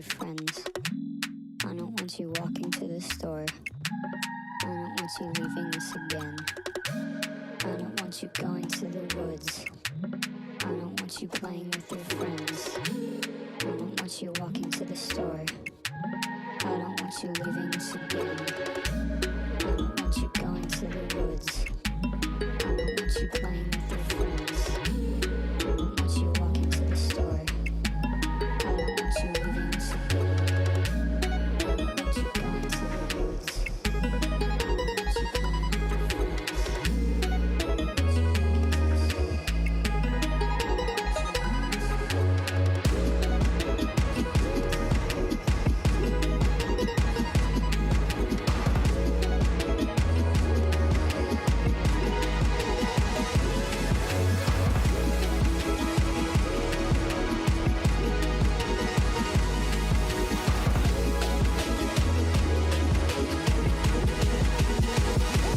your friends. I don't want you walking to the store. I don't want you leaving us again. I don't want you going to the woods. I don't want you playing with your friends. I don't want you walking to the store. I don't want you leaving us again. I don't want you going to the woods. I don't want you playing with your friends. I don't want you walking to the store. I don't want you leaving us again. I don't want you going to the woods. I don't want you playing with your friends. I don't want you walking to the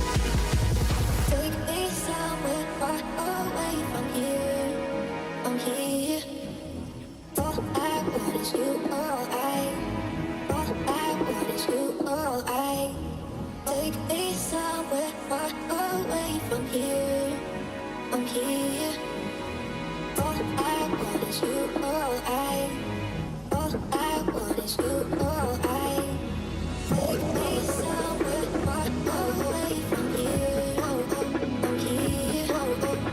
store. I don't want you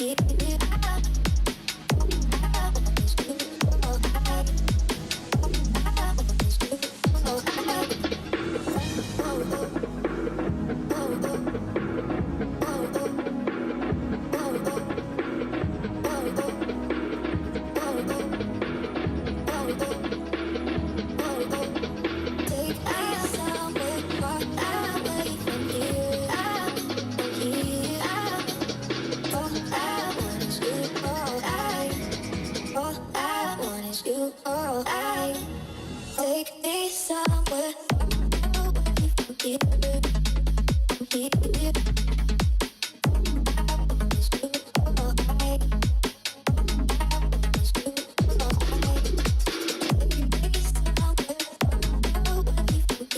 going to the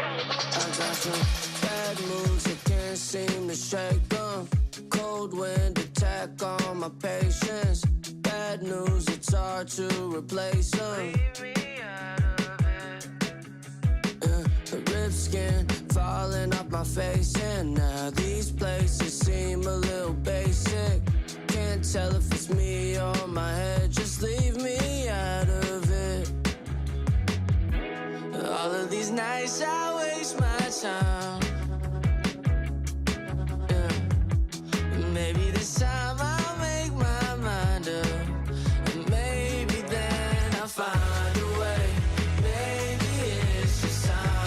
woods. Find a way, maybe it's just time.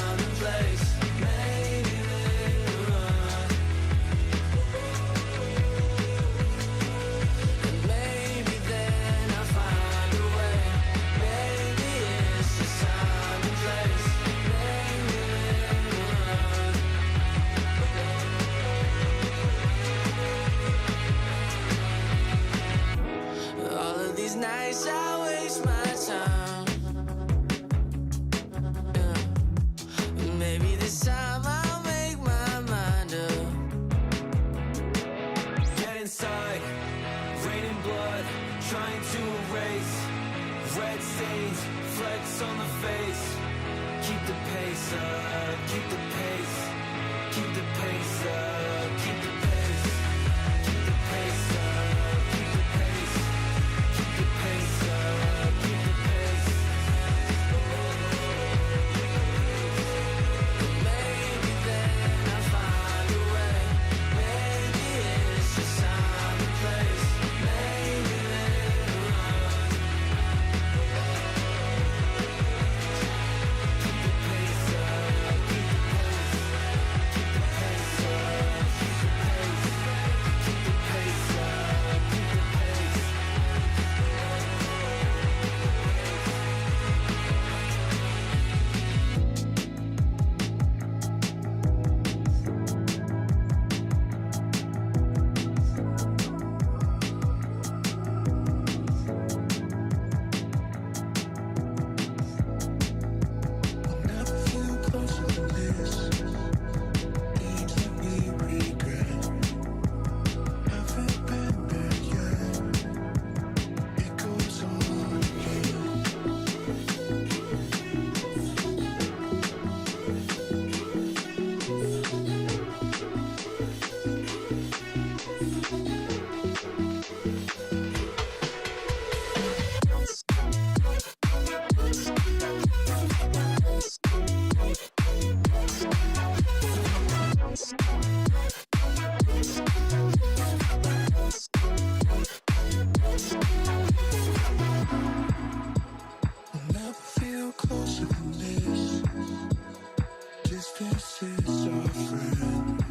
This is our friend.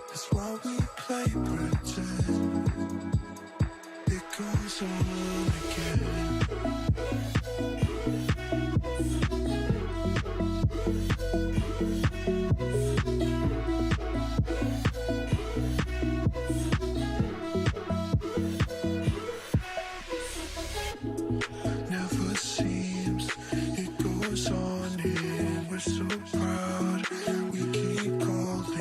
That's why we play pretend. It goes on again. Never seems it goes on, and we're so proud. We keep calling.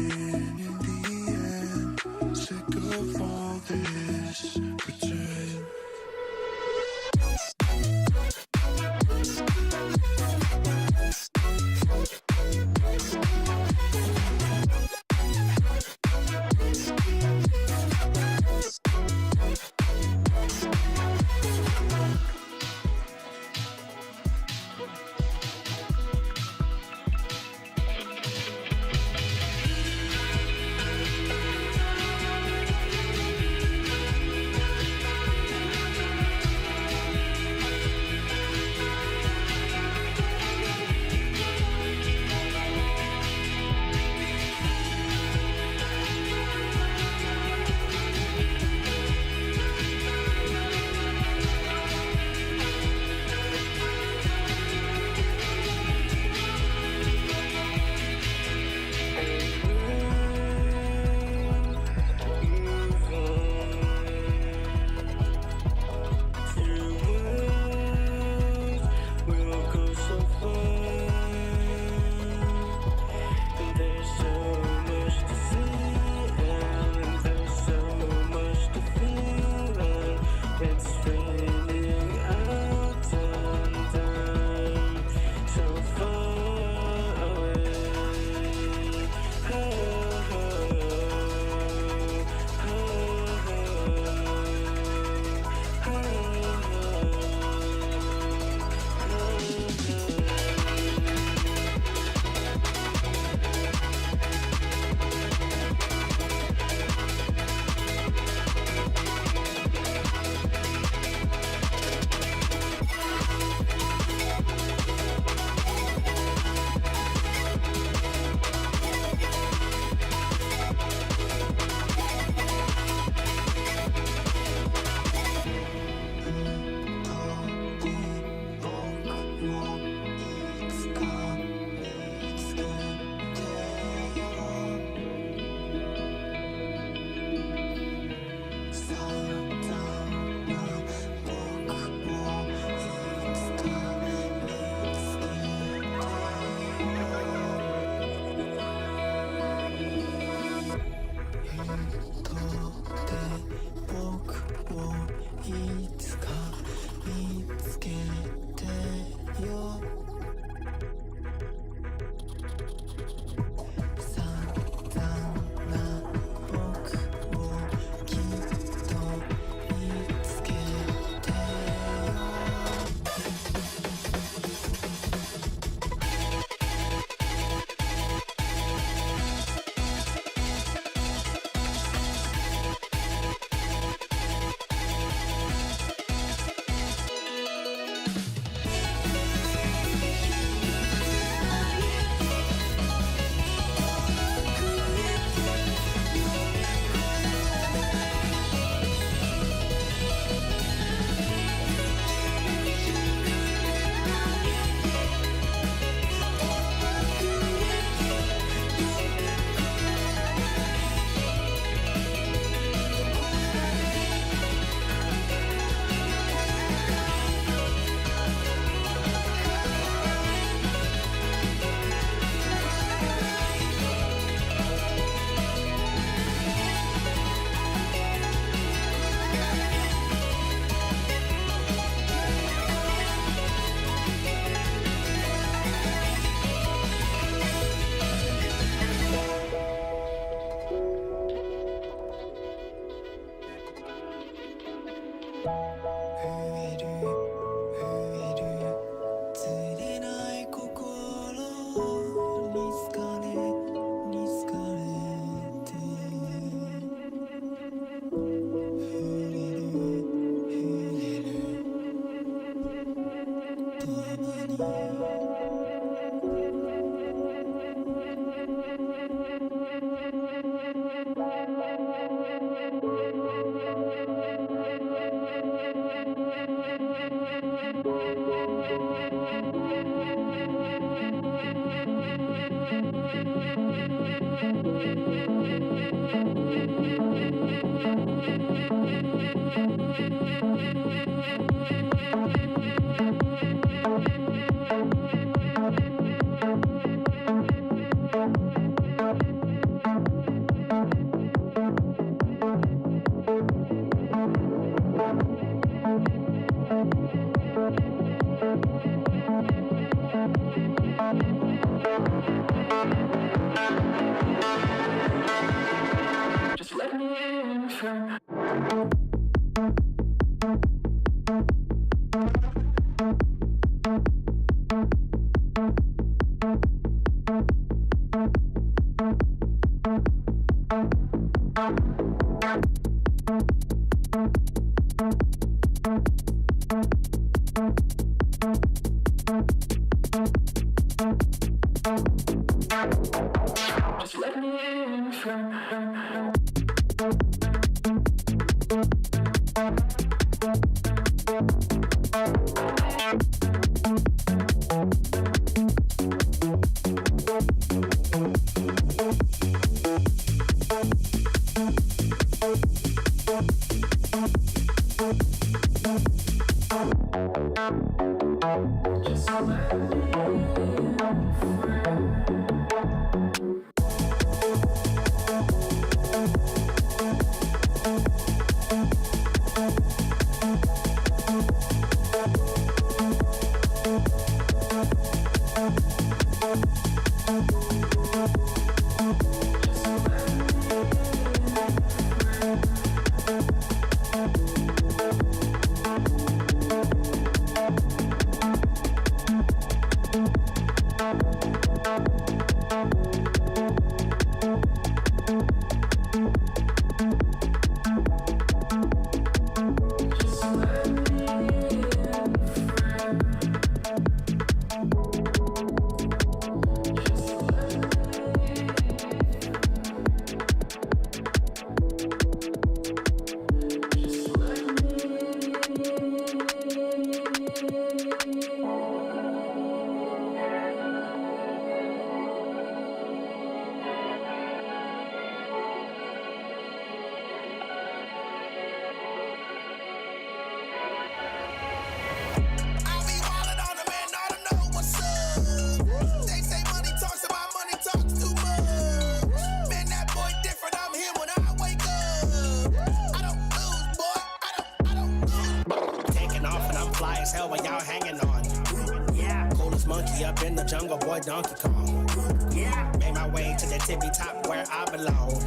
Donkey Kong. Yeah. Made my way to the tippy top where I belong.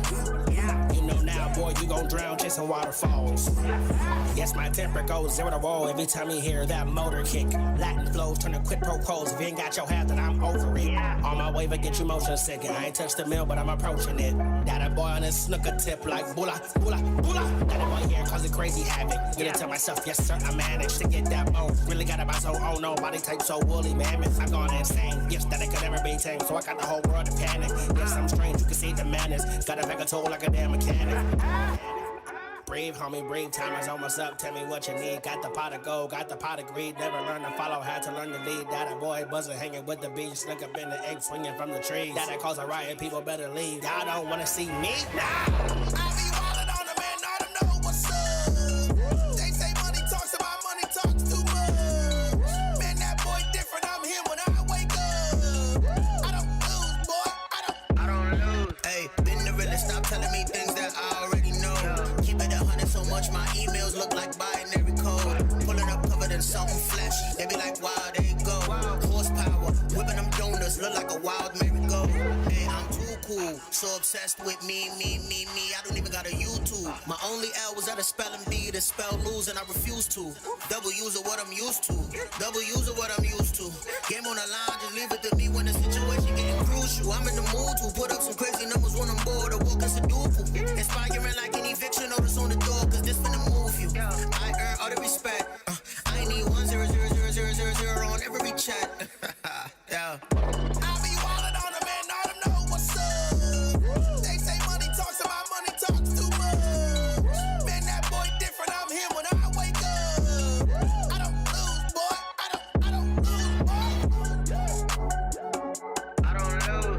Yeah. You know now, boy, you gon' drown chasing waterfalls. Yes, my temper goes 0 to roll every time you hear that motor kick. Latin flows turn to quid pro quos. If you ain't got your hat, then I'm over it. Yeah. On my way to get you motion sick. I ain't touched the mill, but I'm approaching it. That boy on his snooker tip like boola, boola, boola. That boy here causing crazy havoc. Gonna tell myself, yes sir, I managed to get that bone. Really got about so, oh no, body type so woolly, mammoth. I'm going insane. Yes, that it could never be tamed. So I got the whole world to panic. Yes, I'm strange, you can see the madness. Got a back a tool like a damn mechanic. Breathe, homie, breathe, time is almost up. Tell me what you need. Got the pot of gold, got the pot of greed. Never learned to follow, had to learn to lead. That a boy buzzing, hanging with the bees. Snuck up in the egg, swinging from the trees. That I cause a riot, people better leave. Y'all don't wanna see me? Nah! I be wildin' on the man, I don't know what's up. They say money talks about money talks too much. Man, that boy different, I'm him when I wake up. I don't lose, boy, I don't lose. Hey, been the realest, stop telling me things that I already know. Keep it 100 so much, my emails look like binary code. Pulling up covered in something flashy. They be like, wow, there you go. Horsepower, whipping them donuts, look like a wild merry-go. Hey, I'm too cool, so obsessed with me. I don't even got a YouTube. My only L was at a spelling bee to spell lose, and I refuse to. W's are what I'm used to. W's are what I'm used to. Game on the line, just leave it to me when the situation getting crucial. I'm in the mood to put up some crazy numbers when I'm bored. A walk is a duple. Inspiring like an eviction notice on the door, cause this finna move you. I earn all the respect. I need 1000000 on every chat. Yeah. I be wildin' on the man, I don't know what's up. They say money talks about money talks too much. Man, that boy different, I'm him when I wake up. I don't lose, boy. I don't lose, boy. I don't lose.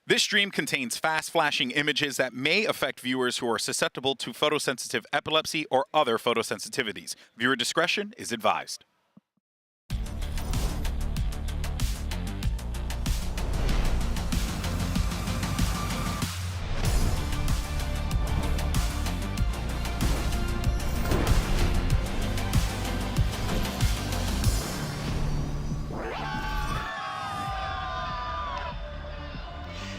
This stream contains fast-flashing images that may affect viewers who are susceptible to photosensitive epilepsy or other photosensitivities. Viewer discretion is advised.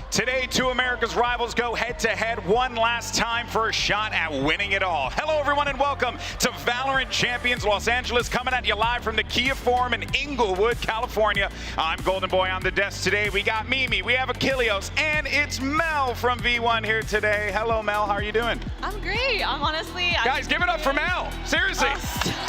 Today, two America's rivals go head-to-head one last time for a shot at winning it all. Hello, everyone, and welcome to VALORANT Champions Los Angeles, coming at you live from the Kia Forum in Inglewood, California. I'm Golden Boy on the desk today. We got Mimi, we have Achilleos, and it's Mel from V1 here today. Hello, Mel. How are you doing? I'm great. I'm honestly... Guys, give it up for Mel. Seriously.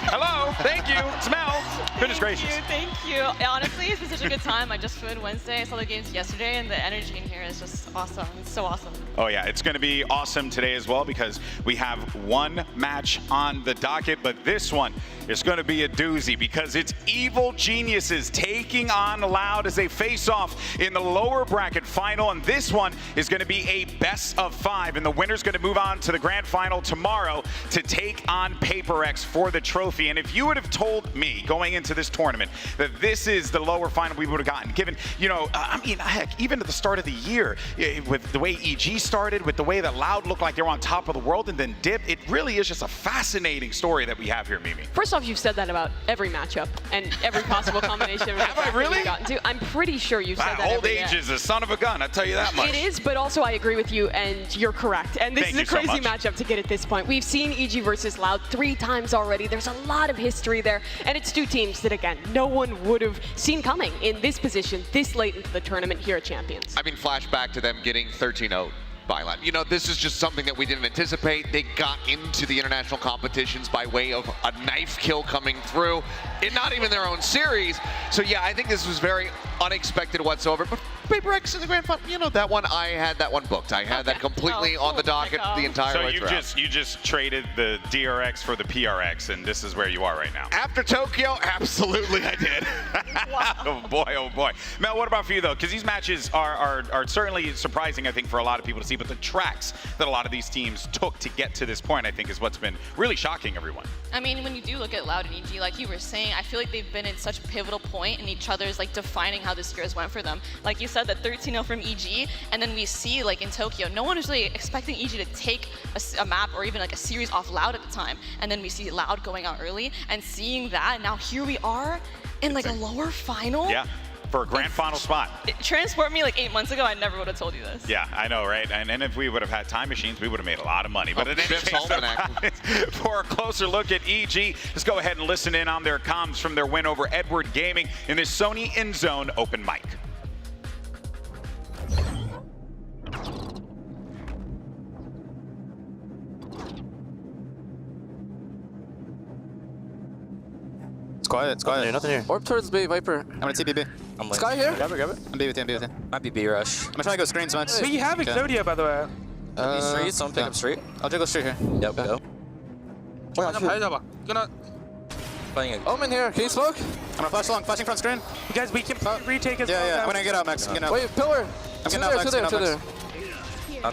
Hello. Thank you. It's Mel. Goodness gracious. Thank you. Honestly, it's been such a good time. I just flew Wednesday. I saw the games yesterday, and the energy in here is just awesome. It's so awesome. Oh yeah, it's going to be awesome today as well because we have one match on the docket, but this one is going to be a doozy because it's Evil Geniuses taking on Loud as they face off in the lower bracket final, and this one is going to be a best of 5, and the winner's going to move on to the grand final tomorrow to take on PaperX for the trophy. And if you would have told me going into this tournament that this is the lower final we would have gotten, given, you know, I mean, heck, even at the start of the year, with the way EG started, with the way that Loud looked like they were on top of the world and then dipped, it really is just a fascinating story that we have here, Mimi. First off, you've said that about every matchup and every possible combination. Have I really? Gotten to. I'm pretty sure you've said that. Old age is a son of a gun, I'll tell you that much. It is, but also I agree with you, and you're correct. And this is a crazy matchup to get at this point. We've seen EG versus Loud 3 times already. There's a lot of history there, and it's two teams that, again, no one would have seen coming in this position this late into the tournament here at Champions. I mean, flashback to them getting 13-0 by Loud. You know, this is just something that we didn't anticipate. They got into the international competitions by way of a knife kill coming through, in not even their own series. So yeah, I think this was very unexpected whatsoever. But PaperX in the grand final, you know, that one, I had that one booked. I had that completely on the docket the entire way through. So you just traded the DRX for the PRX, and this is where you are right now. After Tokyo, absolutely I did. Wow. Oh boy, oh boy. Mel, what about for you though? Because these matches are certainly surprising, I think, for a lot of people to see, but the tracks that a lot of these teams took to get to this point, I think, is what's been really shocking everyone. I mean, when you do look at Loud and EG, like you were saying, I feel like they've been in such a pivotal point in each other's like defining how this year's went for them. Like you said, that 13-0 from EG, and then we see like in Tokyo, no one was really expecting EG to take a map or even like a series off Loud at the time, and then we see Loud going out early, and seeing that, and now here we are in like a lower final. Yeah. For a grand final spot. Transport me like 8 months ago, I never would have told you this. Yeah, I know, right? And if we would have had time machines, we would have made a lot of money. But in any case, for a closer look at EG, let's go ahead and listen in on their comms from their win over Edward Gaming in this Sony InZone open mic. It's quiet, it's quiet. Nothing here. Orb towards B, Viper. I'm gonna TPB. I'm Sky here? Grab it. I'm B with you, I'm B with you. Might be B rush. I'm gonna try to go screens once. We have Exodia, by the way. Street, someone pick up street. I'll jiggle street here. Yep, go. Playing a Omen here, can you smoke? I'm gonna flash long, flashing front screen. You guys, we can retake as well. Yeah, when I get out, Max. Wait, pillar! I'm getting out, Max.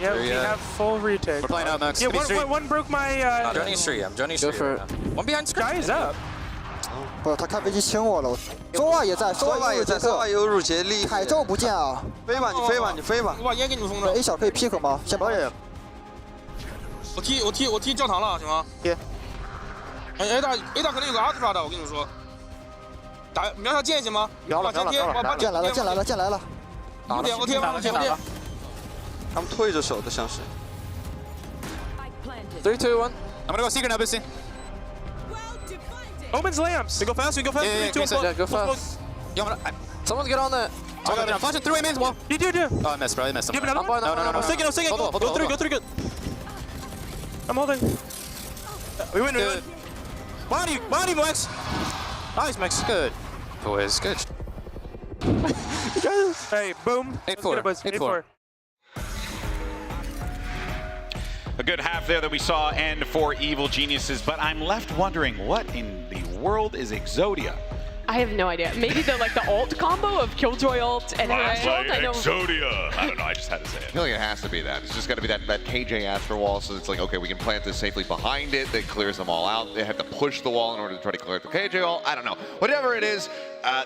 Yeah, we have full retake. We're playing out, Max. Yeah, one broke my... I'm joining street, Go for it. One behind screen. Guy is up. 不，他看飞机清我了。索瓦也在，索瓦也在，索瓦有入劫力。海咒不见啊！飞吧，你飞吧，你飞吧。我把烟给你们封了。A 小可以 pick 吗？先把也。我踢教堂了，行吗？贴。A 大肯定有个阿特刷的，我跟你们说。瞄下剑行吗？瞄了。剑来了。有两个贴。他们推着手的像是。3, 2, 1. I'm gonna go secret now, Bissy. Omen's lamps. We go fast. Yeah, go fast. Someone get on that. I'm flashing through Amen's wall. You do. Oh, I missed, bro. I missed him. You have another one? No. I'm thinking. Go through. I'm holding. We win. Body, Max. Nice, Max. Good. Boys, good. Hey, boom. 8-4. A good half there that we saw end for Evil Geniuses, but I'm left wondering what in the world is Exodia I have no idea. Maybe the alt combo of Killjoy ult and Astro ult. I know. Exodia. I don't know. I just had to say it. I feel like it has to be that. It's just got to be that KJ Astro wall. So it's like, okay, we can plant this safely behind it. That clears them all out. They have to push the wall in order to try to clear the KJ wall. I don't know. Whatever it is,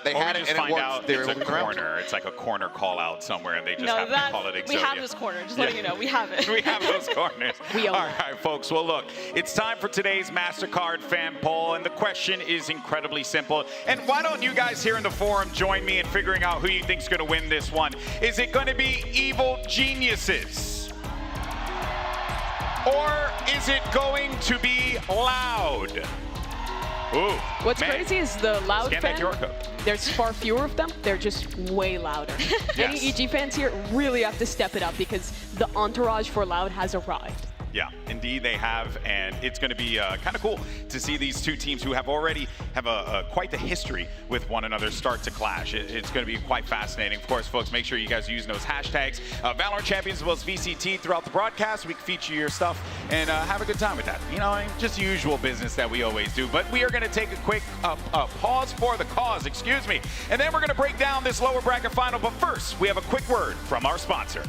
they had it and it worked. It's a corner. It's like a corner call out somewhere, and they just have to call it Exodia. We have this corner. Just letting you know, we have it. We have those corners. We own all right, folks. Well, look, it's time for today's MasterCard fan poll, and the question is incredibly simple. And why don't you guys here in the forum join me in figuring out who you think's going to win this one? Is it going to be Evil Geniuses? Or is it going to be Loud? Ooh, What's crazy is the Loud fan, there's far fewer of them. They're just way louder. Any EG fans here really have to step it up because the entourage for Loud has arrived. Yeah, indeed they have, and it's going to be kind of cool to see these two teams who have already quite the history with one another start to clash. It's going to be quite fascinating. Of course, folks, make sure you guys use those hashtags, Valorant Champions as well as VCT throughout the broadcast. We can feature your stuff and have a good time with that. You know, just usual business that we always do. But we are going to take a quick pause for the cause, excuse me, and then we're going to break down this lower bracket final. But first, we have a quick word from our sponsor.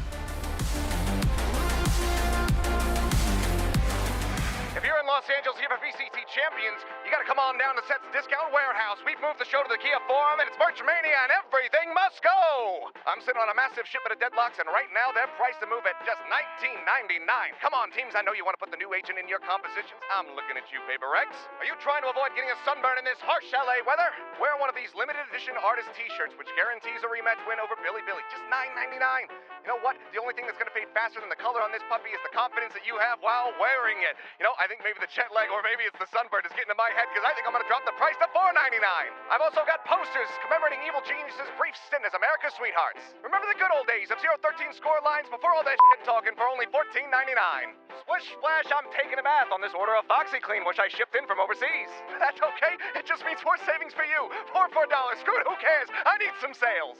If you're in Los Angeles here for VCT Champions, you gotta come on down to Set's Discount Warehouse. We've moved the show to the Kia Forum, and it's Merch Mania, and everything must go! I'm sitting on a massive shipment of deadlocks, and right now they're priced to move at just $19.99. Come on, teams, I know you want to put the new agent in your compositions. I'm looking at you, Paper Rex. Are you trying to avoid getting a sunburn in this harsh LA weather? Wear one of these limited edition artist t-shirts, which guarantees a rematch win over Billy Billy. Just $9.99. You know what? The only thing that's gonna fade faster than the color on this puppy is the confidence that you have while wearing it. You know, I think maybe the jet lag or maybe it's the sunburn is getting to my head because I think I'm gonna drop the price to $4.99. I've also got posters commemorating Evil Geniuses' brief stint as America's sweethearts. Remember the good old days of 013 score lines before all that shit talking for only $14.99. Splish splash, I'm taking a bath on this order of FoxyClean, which I shipped in from overseas. That's okay, it just means more savings for you. For $4. Screw it, who cares? I need some sales.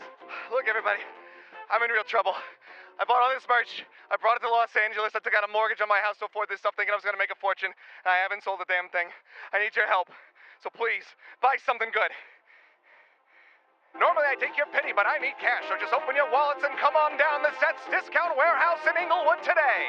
Look, everybody, I'm in real trouble. I bought all this merch. I brought it to Los Angeles. I took out a mortgage on my house to afford this stuff thinking I was going to make a fortune. I haven't sold a damn thing. I need your help. So please, buy something good. Normally I take your pity, but I need cash. So just open your wallets and come on down the Set's Discount Warehouse in Inglewood today.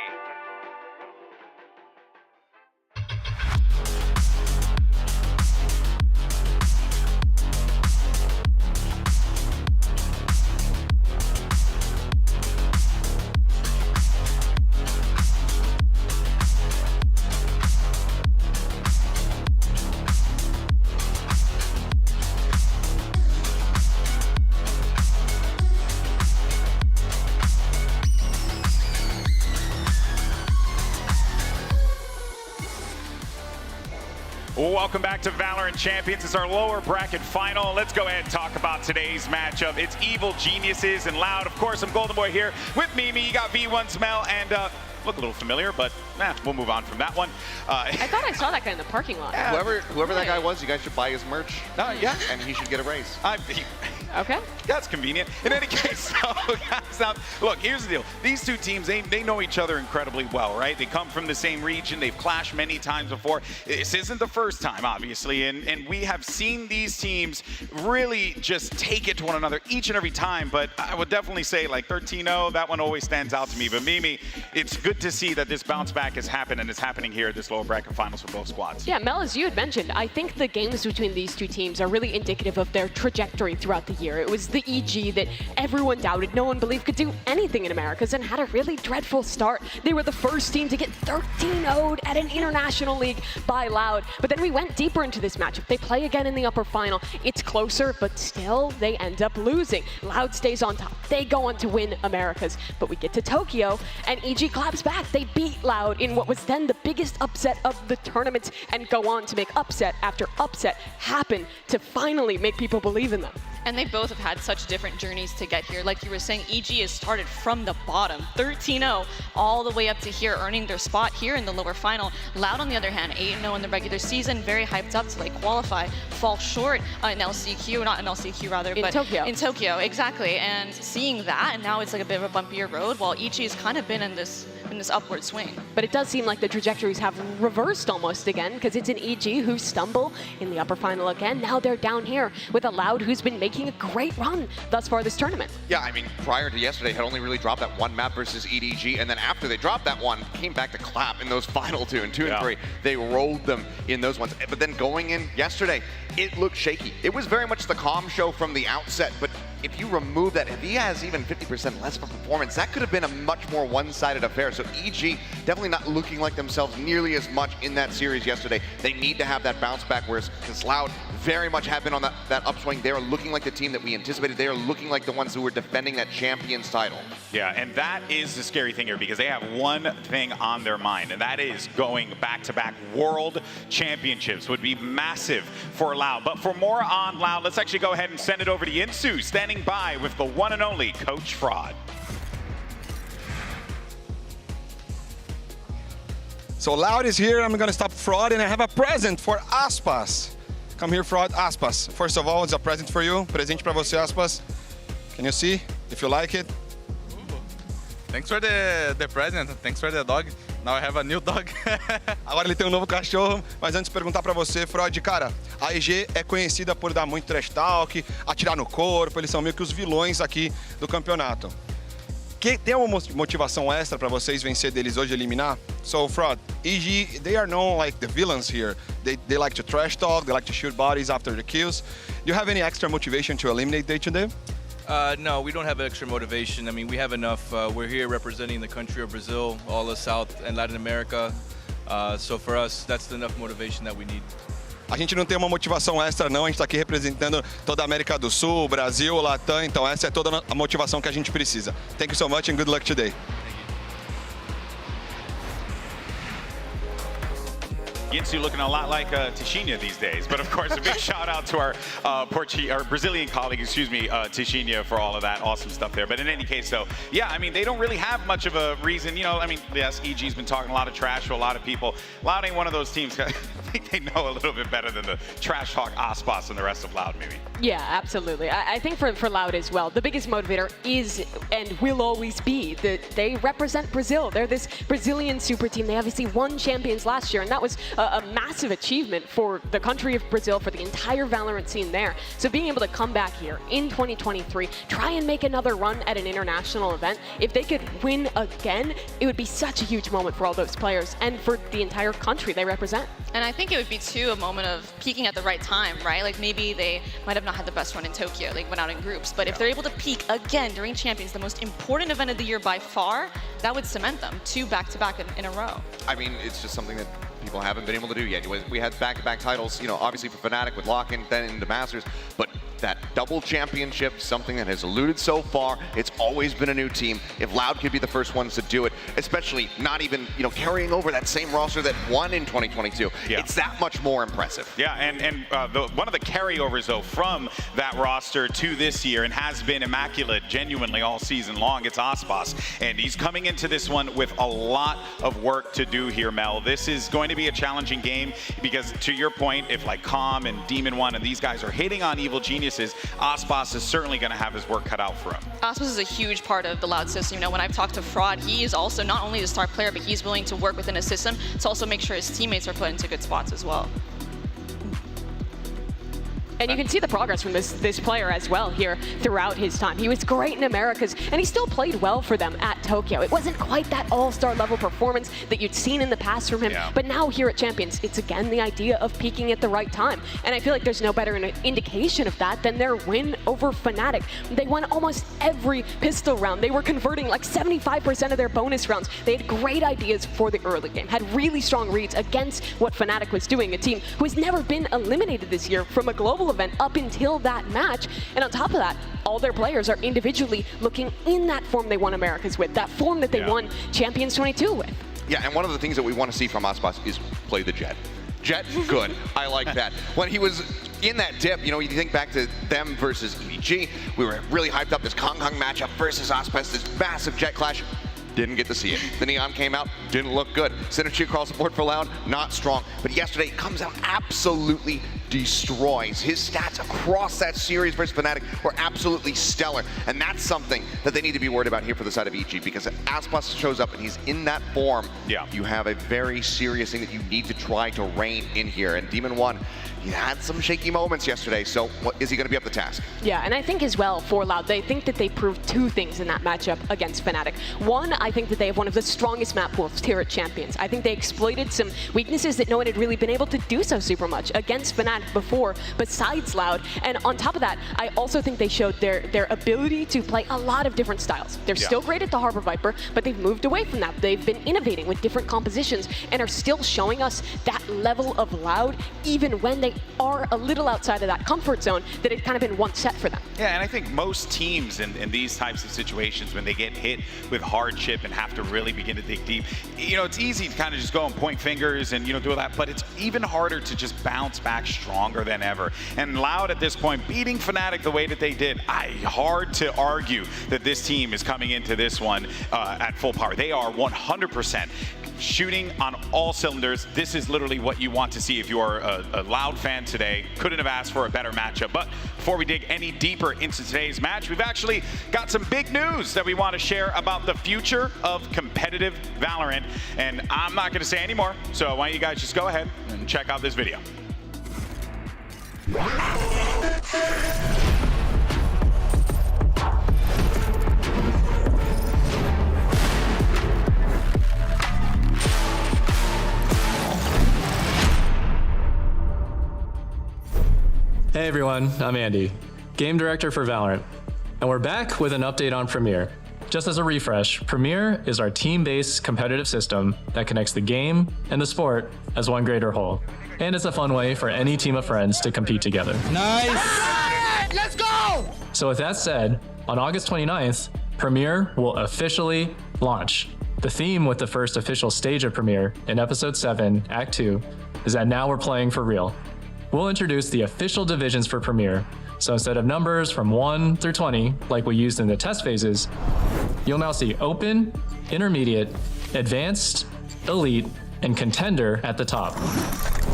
Welcome back to Valorant Champions. It's our lower bracket final. Let's go ahead and talk about today's matchup. It's Evil Geniuses and Loud. Of course, I'm Golden Boy here with Mimi. You got V1's Mel and look a little familiar, but we'll move on from that one. I thought I saw that guy in the parking lot. Yeah. Whoever that guy was, you guys should buy his merch. Yeah. And he should get a raise. Okay. That's convenient. In any case, so guys, now, look, here's the deal. These two teams, they know each other incredibly well, right? They come from the same region. They've clashed many times before. This isn't the first time, obviously, and we have seen these teams really just take it to one another each and every time, but I would definitely say, like, 13-0, that one always stands out to me. But Mimi, it's good to see that this bounce back has happened, and it's happening here at this lower bracket finals for both squads. Yeah, Mel, as you had mentioned, I think the games between these two teams are really indicative of their trajectory throughout the year. It was the EG that everyone doubted, no one believed could do anything in Americas and had a really dreadful start. They were the first team to get 13-0'd at an international league by Loud. But then we went deeper into this matchup. They play again in the upper final. It's closer, but still they end up losing. Loud stays on top. They go on to win Americas. But we get to Tokyo and EG claps back. They beat Loud in what was then the biggest upset of the tournament and go on to make upset after upset happen to finally make people believe in them. And they both have had such different journeys to get here. Like you were saying, EG has started from the bottom, 13-0, all the way up to here, earning their spot here in the lower final. Loud, on the other hand, 8-0 in the regular season, very hyped up to like qualify, fall short in LCQ, not in LCQ rather, but Tokyo. In Tokyo, exactly. And seeing that, and now it's like a bit of a bumpier road, while EG has kind of been in this in this upward swing. But it does seem like the trajectories have reversed almost again, because it's an EG who stumble in the upper final again. Now they're down here with a Loud who's been making a great run thus far this tournament. Yeah, I mean, prior to yesterday, had only really dropped that one map versus EDG, and then after they dropped that one, came back to clap in those final two, and 2 and 3. They rolled them in those ones. But then going in yesterday, it looked shaky. It was very much the calm show from the outset, but if you remove that, if he has even 50% less of a performance, that could have been a much more one-sided affair. So EG definitely not looking like themselves nearly as much in that series yesterday. They need to have that bounce back, whereas Loud very much have been on that upswing. They are looking like the team that we anticipated. They are looking like the ones who were defending that Champions title. Yeah, and that is the scary thing here, because they have one thing on their mind, and that is going back-to-back World Championships would be massive for Loud. But for more on Loud, let's actually go ahead and send it over to Yinsu, standing by with the one and only Coach Fraud. So Loud is here. I'm gonna stop Fraud, and I have a present for Aspas. Come here, Fraud. Aspas. First of all, it's a present for you. Presente para você, Aspas. Can you see if you like it? Thanks for the present. Thanks for the dog. Now I have a new dog. Agora ele tem um novo cachorro, mas antes de perguntar pra você, Fraud, cara, a EG é conhecida por dar muito trash talk, atirar no corpo, eles são meio que os vilões aqui do campeonato. Tem uma motivação extra pra vocês vencer deles hoje, eliminar? So, Fraud, EG, they are known like the villains here. They like to trash talk, they like to shoot bodies after the kills. Do you have any extra motivation to eliminate day to day? No, we don't have extra motivation. I mean, we have enough. We're here representing the country of Brazil, all of South and Latin America. So for us, that's enough motivation that we need. A gente não tem uma motivação extra não, a gente está aqui representando toda a América do Sul, Brasil, Latam, então essa é toda a motivação que a gente precisa. Thank you so much and good luck today. Yinsu looking a lot like Tishinha these days, but of course a big shout out to our Brazilian colleague, Tishinha, for all of that awesome stuff there. But in any case though, yeah, I mean, they don't really have much of a reason, you know, I mean, yes, EG's been talking a lot of trash to a lot of people. Loud ain't one of those teams, I think they know a little bit better than the trash talk Aspas and the rest of Loud maybe. Yeah, absolutely. I think for Loud as well, the biggest motivator is and will always be that they represent Brazil. They're this Brazilian super team. They obviously won champions last year, and that was a massive achievement for the country of Brazil, for the entire Valorant scene there. So being able to come back here in 2023, try and make another run at an international event, if they could win again, it would be such a huge moment for all those players and for the entire country they represent. And I think it would be too a moment of peaking at the right time, right? Like maybe they might have not had the best run in Tokyo, like went out in groups, but if they're able to peak again during Champions, the most important event of the year by far, that would cement them 2 back-to-back in a row. I mean, it's just something that people haven't been able to do yet. We had back-to-back titles, you know, obviously for Fnatic with Lock-in, then into Masters, but that double championship, something that has eluded so far. It's always been a new team. If Loud could be the first ones to do it, especially not even, you know, carrying over that same roster that won in 2022, it's that much more impressive. Yeah, and one of the carryovers, though, from that roster to this year, and has been immaculate genuinely all season long, it's Aspas. And he's coming into this one with a lot of work to do here, Mel. This is going to be a challenging game because, to your point, if like Calm and Demon One and these guys are hitting on Evil Geniuses, Aspas is certainly going to have his work cut out for him. Aspas is a huge part of the Loud system. You know, when I've talked to Fraud, he is also not only the star player, but he's willing to work within a system to also make sure his teammates are put into good spots as well. And you can see the progress from this player as well here throughout his time. He was great in Americas, and he still played well for them at Tokyo. It wasn't quite that all-star level performance that you'd seen in the past from him, but now here at Champions, it's again the idea of peaking at the right time. And I feel like there's no better indication of that than their win over Fnatic. They won almost every pistol round. They were converting like 75% of their bonus rounds. They had great ideas for the early game, had really strong reads against what Fnatic was doing, a team who has never been eliminated this year from a global event up until that match. And on top of that, all their players are individually looking in that form they won Americas with, that form that they won Champions 22 with. Yeah, and one of the things that we want to see from Aspas is play the Jet. Jet, good. I like that. When he was in that dip, you know, you think back to them versus EDG, we were really hyped up this Kong matchup versus Aspas, this massive Jet clash. Didn't get to see it. The Neon came out, didn't look good. Synergy across the board for Loud, not strong. But yesterday, comes out, absolutely destroys. His stats across that series versus Fnatic were absolutely stellar. And that's something that they need to be worried about here for the side of EG, because if Aspas shows up and he's in that form, you have a very serious thing that you need to try to rein in here. And Demon 1, he had some shaky moments yesterday, so is he going to be up to task? Yeah, and I think as well for Loud, they think that they proved two things in that matchup against Fnatic. One, I think that they have one of the strongest map pools here at Champions. I think they exploited some weaknesses that no one had really been able to do so super much against Fnatic before, besides Loud. And on top of that, I also think they showed their ability to play a lot of different styles. They're still great at the Harbor Viper, but they've moved away from that. They've been innovating with different compositions and are still showing us that level of Loud, even when they are a little outside of that comfort zone, that it's kind of been one set for them. Yeah, and I think most teams in these types of situations, when they get hit with hardship and have to really begin to dig deep, you know, it's easy to kind of just go and point fingers and, you know, do all that, but it's even harder to just bounce back stronger than ever. And Loud at this point, beating Fnatic the way that they did, hard to argue that this team is coming into this one at full power. They are 100% shooting on all cylinders. This is literally what you want to see if you are a Loud fan today. Couldn't have asked for a better matchup. But before we dig any deeper into today's match, we've actually got some big news that we want to share about the future of competitive Valorant. And I'm not going to say any more, so why don't you guys just go ahead and check out this video. Hey everyone, I'm Andy, Game Director for Valorant, and we're back with an update on Premier. Just as a refresh, Premier is our team-based competitive system that connects the game and the sport as one greater whole. And it's a fun way for any team of friends to compete together. Nice! Let's go! So with that said, on August 29th, Premier will officially launch. The theme with the first official stage of Premier in Episode 7, Act 2, is that now we're playing for real. We'll introduce the official divisions for Premier, so instead of numbers from 1 through 20, like we used in the test phases, you'll now see Open, Intermediate, Advanced, Elite, and Contender at the top.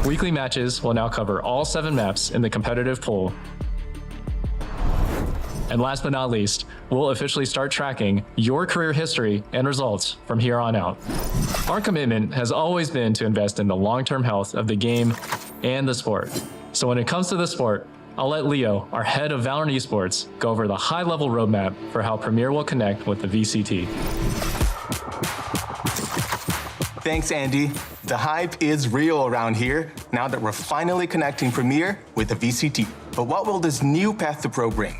Weekly matches will now cover all 7 maps in the competitive pool. And last but not least, we'll officially start tracking your career history and results from here on out. Our commitment has always been to invest in the long-term health of the game and the sport. So when it comes to the sport, I'll let Leo, our head of Valorant Esports, go over the high-level roadmap for how Premier will connect with the VCT. Thanks, Andy. The hype is real around here now that we're finally connecting Premier with the VCT. But what will this new path to pro bring?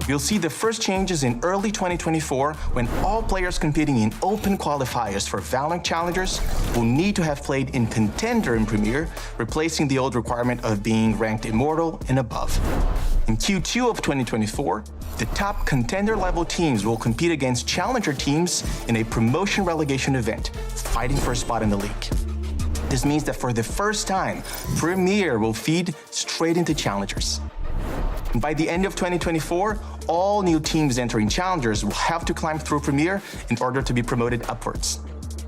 You'll see the first changes in early 2024 when all players competing in open qualifiers for Valorant Challengers will need to have played in Contender in Premier, replacing the old requirement of being ranked Immortal and above. In Q2 of 2024, the top Contender level teams will compete against Challenger teams in a promotion relegation event, fighting for a spot in the league. This means that for the first time, Premier will feed straight into Challengers. And by the end of 2024, all new teams entering Challengers will have to climb through Premier in order to be promoted upwards.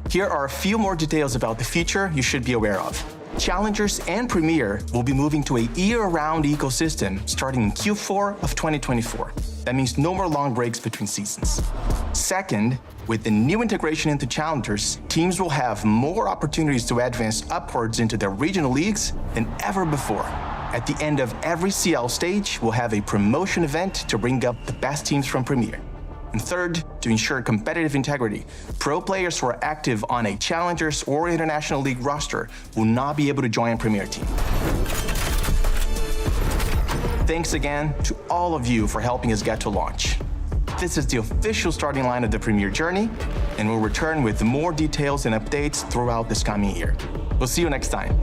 Here are a few more details about the feature you should be aware of. Challengers and Premier will be moving to a year-round ecosystem starting in Q4 of 2024. That means no more long breaks between seasons. Second, with the new integration into Challengers, teams will have more opportunities to advance upwards into their regional leagues than ever before. At the end of every CL stage, we'll have a promotion event to bring up the best teams from Premier. And third, to ensure competitive integrity, pro players who are active on a Challengers or International League roster will not be able to join a Premier team. Thanks again to all of you for helping us get to launch. This is the official starting line of the Premier journey, and we'll return with more details and updates throughout this coming year. We'll see you next time.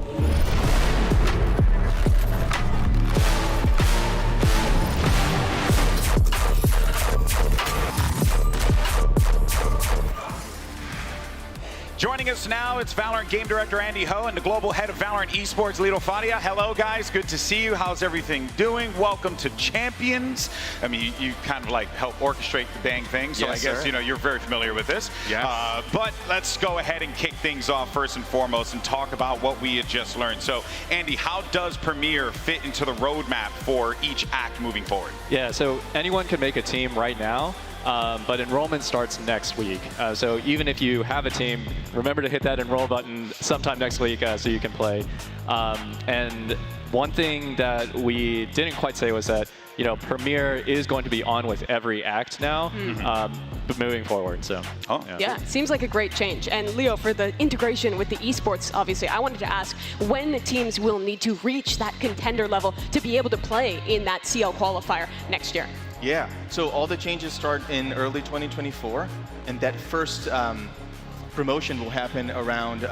Joining us now, it's Valorant Game Director Andy Ho and the Global Head of Valorant Esports, Lito Fadia. Hello, guys. Good to see you. How's everything doing? Welcome to Champions. I mean, you kind of like help orchestrate the dang thing, so Yes, I guess sir. you're very familiar with this. Yes. But let's go ahead and kick things off first and foremost and talk about what we had just learned. So, Andy, how does Premier fit into the roadmap for each act moving forward? Yeah, so anyone can make a team right now. But enrollment starts next week. So even if you have a team, remember to hit that enroll button sometime next week so you can play. And one thing that we didn't quite say was that, you know, Premier is going to be on with every act now, but moving forward. So, yeah, seems like a great change. And Leo, for the integration with the esports, obviously, I wanted to ask when the teams will need to reach that contender level to be able to play in that CL qualifier next year. Yeah, so all the changes start in early 2024, and that first promotion will happen around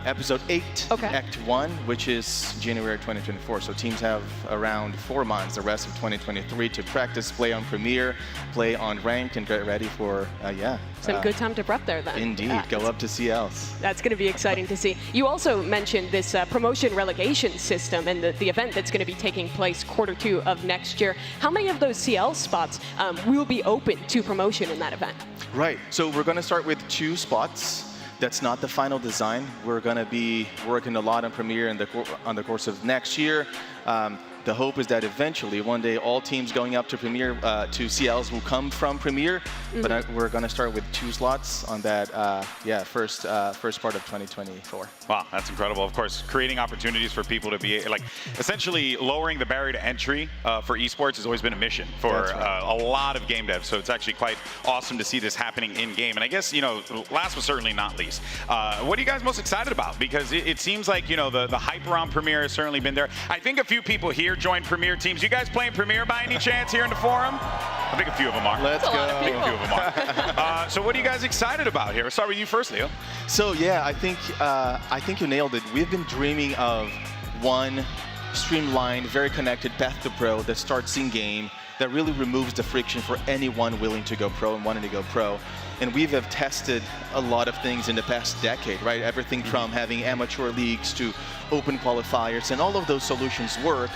episode 8, Act 1, which is January 2024. So teams have around 4 months, the rest of 2023, to practice, play on Premier, play on Rank, and get ready for, Some good time to prep there then. Indeed, Yeah, go up to CLs. That's going to be exciting to see. You also mentioned this promotion relegation system and the event that's going to be taking place Q2 of next year. How many of those CL spots will be open to promotion in that event? Right, so we're going to start with 2 spots. That's not the final design. We're going to be working a lot on Premier on the course of next year. The hope is that eventually, one day, all teams going up to Premier, to CLs will come from Premier. But we're going to start with 2 slots on that, first part of 2024. Wow, that's incredible. Of course, creating opportunities for people to be, like, essentially lowering the barrier to entry for esports has always been a mission for a lot of game devs. So it's actually quite awesome to see this happening in game. And I guess, you know, last but certainly not least, what are you guys most excited about? Because it seems like, you know, the hype around Premier has certainly been there. I think a few people here joined Premier teams. You guys playing Premier by any chance here in the forum? I think a few of them are. Let's go. I think a few of them are. So what are you guys excited about here? I'll start with you first, Leo. So yeah, I think you nailed it. We've been dreaming of one streamlined, very connected path to pro that starts in game, that really removes the friction for anyone willing to go pro and wanting to go pro. And we have tested a lot of things in the past decade, right? Everything from having amateur leagues to open qualifiers, and all of those solutions work.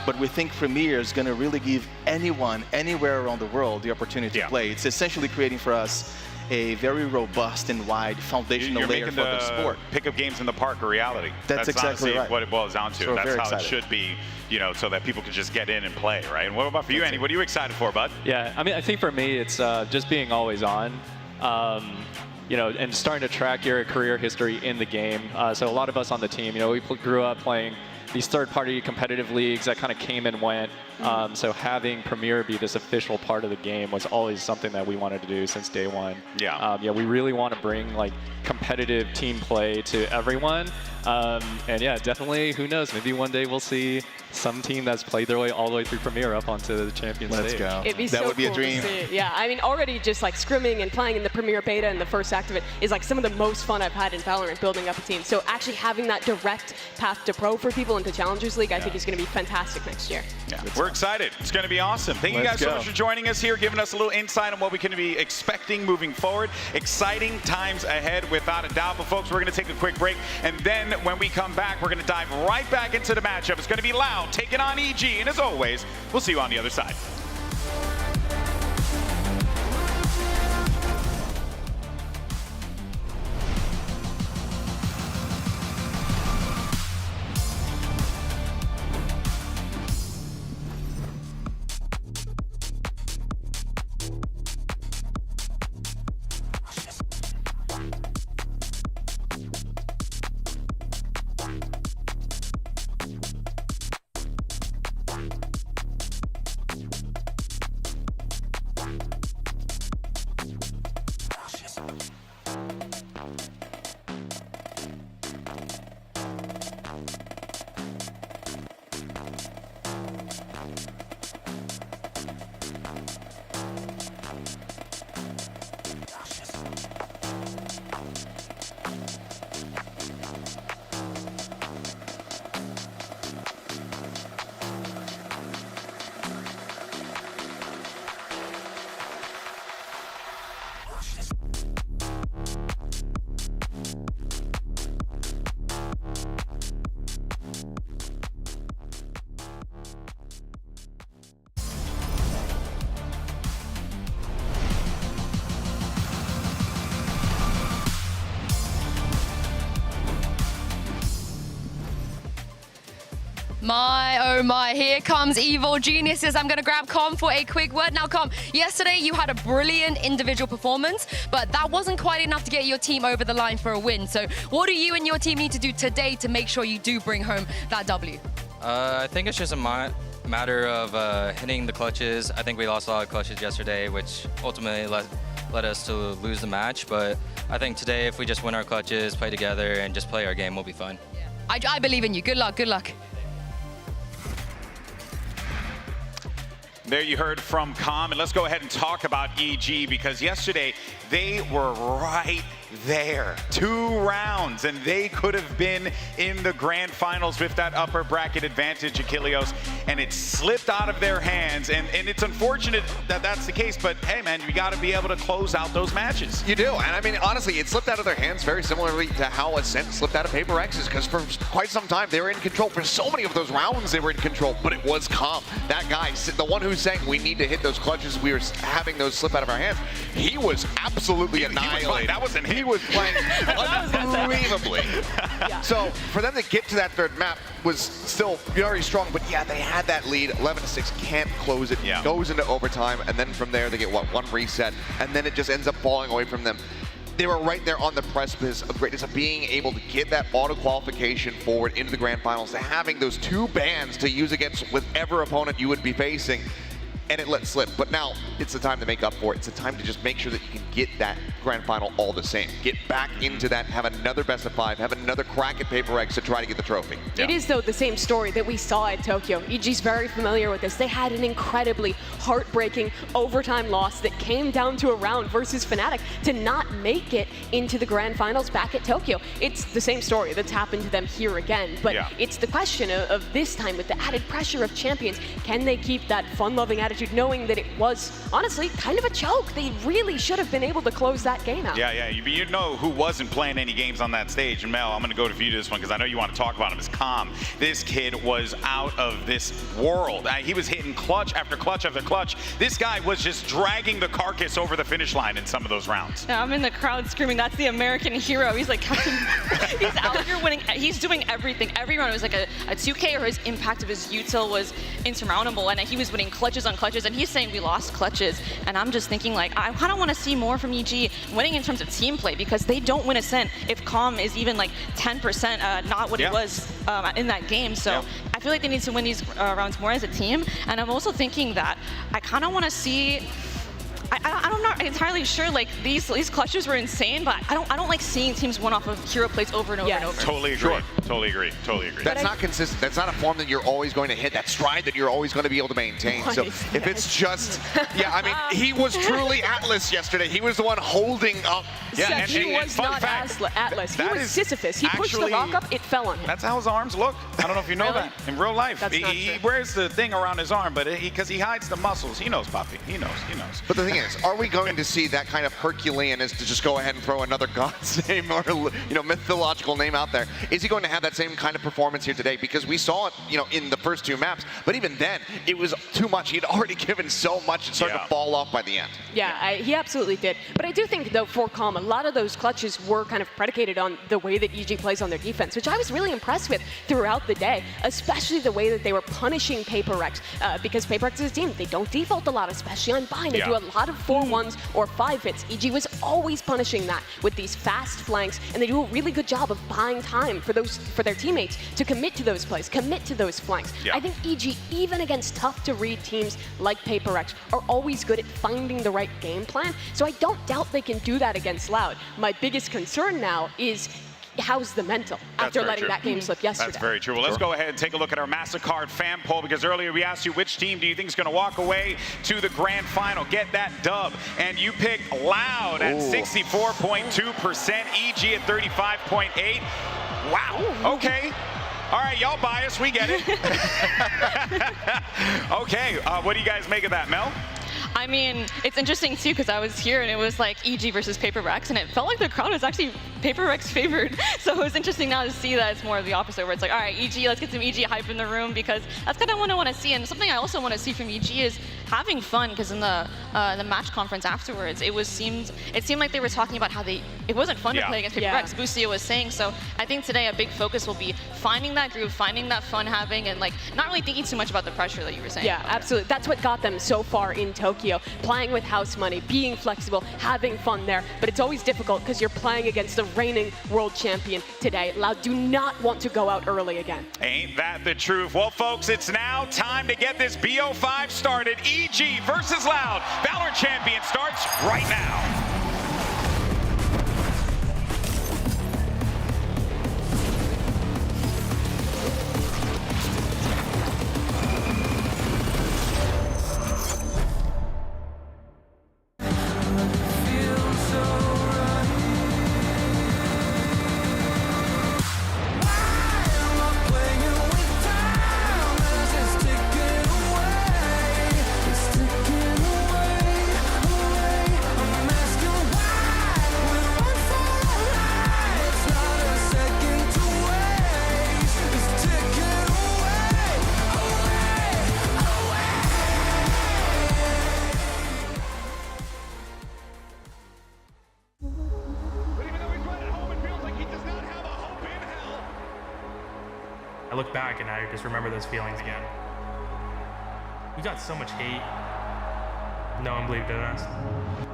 But we think Premier is going to really give anyone, anywhere around the world, the opportunity to play. It's essentially creating for us a very robust and wide foundational layer for the sport. Pick up games in the park a reality. That's exactly honestly right. what it boils down to. So That's very how excited. it should be, you know, so that people can just get in and play, right? And what about for you, Andy? What are you excited for, bud? Yeah, I mean, I think for me, it's just being always on. You know, and starting to track your career history in the game. So a lot of us on the team, you know, we grew up playing these third-party competitive leagues that kind of came and went. So having Premier be this official part of the game was always something that we wanted to do since day one. Yeah. We really want to bring like competitive team play to everyone. And yeah, definitely, who knows, maybe one day we'll see some team that's played their way all the way through Premier up onto the Champions stage. Let's go. It'd be That so would be a cool dream. to see. Yeah, I mean, already just like scrimming and playing in the Premier beta and the first act of it is like some of the most fun I've had in Valorant, building up a team. So actually having that direct path to pro for people into Challengers League, I think is going to be fantastic next year. Yeah, we're excited. It's going to be awesome. Thank you guys so much for joining us here, giving us a little insight on what we can be expecting moving forward. Exciting times ahead, without a doubt. But folks, we're going to take a quick break, and then when we come back, we're going to dive right back into the matchup. It's going to be Loud taking on EG, and as always, we'll see you on the other side. My, oh my, here comes Evil Geniuses. I'm going to grab Com for a quick word. Now, Com, yesterday you had a brilliant individual performance, but that wasn't quite enough to get your team over the line for a win. So what do you and your team need to do today to make sure you do bring home that W? I think it's just a matter of hitting the clutches. I think we lost a lot of clutches yesterday, which ultimately led us to lose the match. But I think today, if we just win our clutches, play together, and just play our game, we'll be fine. Yeah. I believe in you. Good luck, good luck. There you heard from Com, and let's go ahead and talk about EG, because yesterday they were right there. 2 rounds, and they could have been in the grand finals with that upper bracket advantage, Achilleos, and it slipped out of their hands, and it's unfortunate that that's the case, but hey man, you got to be able to close out those matches. You do, and I mean, honestly, it slipped out of their hands very similarly to how Ascent slipped out of Paper X's, because for quite some time they were in control. For so many of those rounds they were in control, but it was Com. That guy, the one who's saying we need to hit those clutches, we were having those slip out of our hands, he was absolutely annihilated. That wasn't him. He was playing unbelievably. Yeah. So for them to get to that third map was still very strong, but yeah, they had that lead, 11-6, can't close it, goes into overtime, and then from there they get, what, 1 reset, and then it just ends up falling away from them. They were right there on the precipice of greatness, of being able to get that auto qualification forward into the grand finals, to having those 2 bans to use against whatever opponent you would be facing, and it let slip. But now it's the time to make up for it. It's the time to just make sure that you can get that grand final all the same. Get back into that, have another best of 5, have another crack at Paper X to try to get the trophy. It is, though, the same story that we saw at Tokyo. EG's very familiar with this. They had an incredibly heartbreaking overtime loss that came down to a round versus Fnatic to not make it into the grand finals back at Tokyo. It's the same story that's happened to them here again, but it's the question of this time with the added pressure of champions. Can they keep that fun-loving attitude, knowing that it was, honestly, kind of a choke? They really should have been able to close that game out. Yeah, you know who wasn't playing any games on that stage. And Mel, I'm going to go to you to this one because I know you want to talk about him. Is Com. This kid was out of this world. He was hitting clutch after clutch after clutch. This guy was just dragging the carcass over the finish line in some of those rounds. Yeah, I'm in the crowd screaming, that's the American hero. He's like, Captain, he's out here winning. He's doing everything. Every round, it was like a 2K, or his impact of his util was insurmountable, and he was winning clutches on clutches, and he's saying we lost clutches, and I'm just thinking, like, I kind of want to see more from EG winning in terms of team play, because they don't win Ascent if Com is even like 10% not what it was in that game. So I feel like they need to win these rounds more as a team, and I'm also thinking that I kind of want to see, I'm not entirely sure, like these clutches were insane, but I don't like seeing teams win off of hero plates over and over and over. Totally agree. Totally agree. Totally agree. That's not consistent. That's not a form that you're always going to hit, that stride that you're always going to be able to maintain. So if it's just, I mean, he was truly Atlas yesterday. He was the one holding up. Yeah, and he was not Atlas. He was Sisyphus. He pushed the rock up, it fell on him. That's how his arms look. I don't know if you know that. In real life, he wears the thing around his arm, but because he hides the muscles. He knows, Poppy. He knows. But the thing is, are we going to see that kind of Herculean, as to just go ahead and throw another god's name or mythological name out there? Is he going to have that same kind of performance here today? Because we saw it, in the first 2 maps, but even then, it was too much. He'd already given so much, it started to fall off by the end. Yeah, he absolutely did. But I do think, though, for Com, a lot of those clutches were kind of predicated on the way that EG plays on their defense, which I was really impressed with throughout the day, especially the way that they were punishing Paper X, because Paper X is a team, they don't default a lot especially on bind. They do a lot of 4-1s or 5 hits. EG was always punishing that with these fast flanks, and they do a really good job of buying time for their teammates to commit to those plays, commit to those flanks. I think EG, even against tough-to-read teams like Paper X, are always good at finding the right game plan, so I don't doubt they can do that against Loud. My biggest concern now is how's the mental after letting that game slip yesterday. That's very true. Well, let's go ahead and take a look at our MasterCard fan poll, because earlier we asked you which team do you think is going to walk away to the grand final, get that dub, and you picked Loud at 64.2%, EG at 35.8%. Wow. Okay. All right, y'all biased. We get it. Okay. What do you guys make of that, Mel? I mean, it's interesting too, because I was here and it was like EG versus Paper X, and it felt like the crowd was actually Paper Rex favored. So it was interesting now to see that it's more of the opposite, where it's like, all right, EG, let's get some EG hype in the room, because that's kind of what I want to see. And something I also want to see from EG is having fun, because in the match conference afterwards, it seemed like they were talking about how it wasn't fun to play against Paper Rex. Bucio was saying. So I think today a big focus will be finding that groove, finding that fun having, and like not really thinking too much about the pressure that you were saying. Yeah, absolutely. That's what got them so far in Tokyo. Playing with house money, being flexible, having fun there. But it's always difficult because you're playing against the reigning world champion today. Loud do not want to go out early again. Ain't that the truth? Well, folks, it's now time to get this BO5 started. EG versus Loud. VALORANT Champion starts right now. I look back and I just remember those feelings again. We got so much hate. No one believed in us.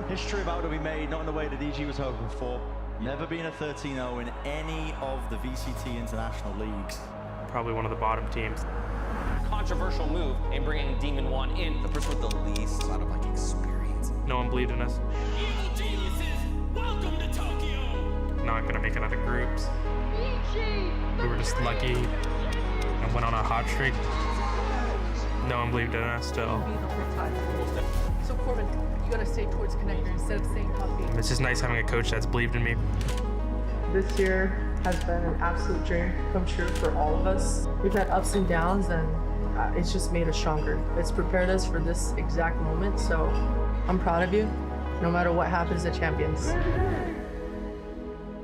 History about to be made, not in the way that EG was hoping for. Never been a 13-0 in any of the VCT international leagues. Probably one of the bottom teams. Controversial move in bringing Demon 1 in. The person with the least amount of experience. No one believed in us. Evil geniuses, welcome to Tokyo! Not gonna make it out of groups. We were just lucky and went on a hot streak. No one believed in us still. So Corbin, you gotta stay towards connector instead of staying top eight. It's just nice having a coach that's believed in me. This year has been an absolute dream come true for all of us. We've had ups and downs, and it's just made us stronger. It's prepared us for this exact moment, so I'm proud of you, no matter what happens at Champions.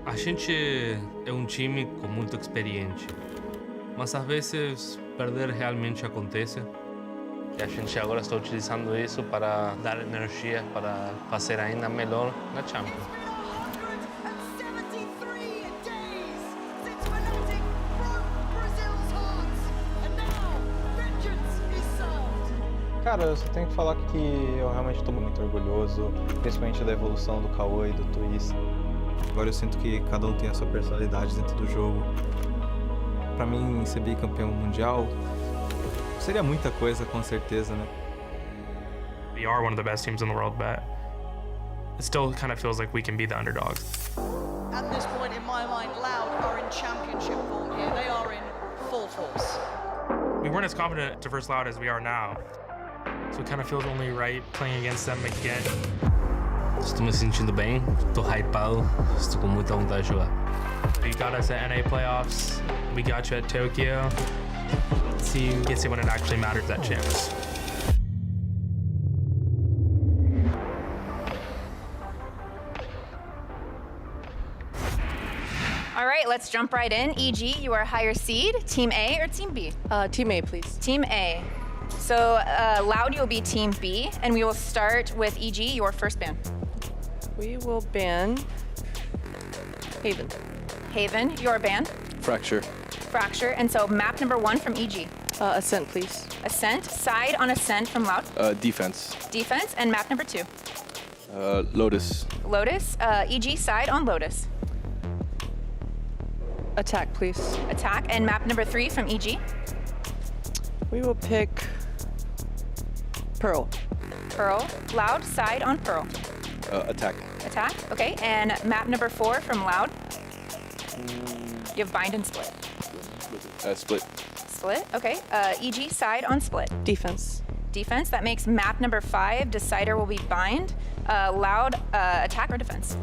A gente é time com muita experiência, mas às vezes perder realmente acontece. E a gente agora está utilizando isso para dar energia para fazer ainda melhor na Champions. Cara, eu só tenho que falar que eu realmente estou muito orgulhoso, principalmente da evolução do Cauã e do Twist. Agora eu sinto que cada um tem a sua personalidade dentro do jogo. Pra mim, ser bicampeão mundial seria muita coisa, com certeza, né? We are one of the best teams in the world, but it still kind of feels like we can be the underdogs. At this point, in my mind, Loud are in championship form here. They are in full force. We weren't as confident to first Loud as we are now, so it kind of feels only right playing against them again. Estou me sentindo bem, estou hypado, estou com muita vontade de jogar. You got us at NA playoffs, we got you at Tokyo. See you get to when it actually matters at Champs. All right, let's jump right in. EG, you are higher seed, Team A or Team B? Team A, please. Team A. So Loud, you'll be Team B, and we will start with EG, your first ban. We will ban Haven. Haven, your ban. Fracture. Fracture, and so map number 1 from EG. Ascent, please. Ascent, side on Ascent from Loud. Defense. Defense, and map number 2. Lotus. Lotus, EG, side on Lotus. Attack, please. Attack, and map number 3 from EG. We will pick Pearl. Pearl, Loud, side on Pearl. Attack. Attack, okay, and map number 4 from Loud. You have bind and split. Split. Split, okay. EG, side on split. Defense. Defense, that makes map number 5, decider will be bind. Loud, attack or defense?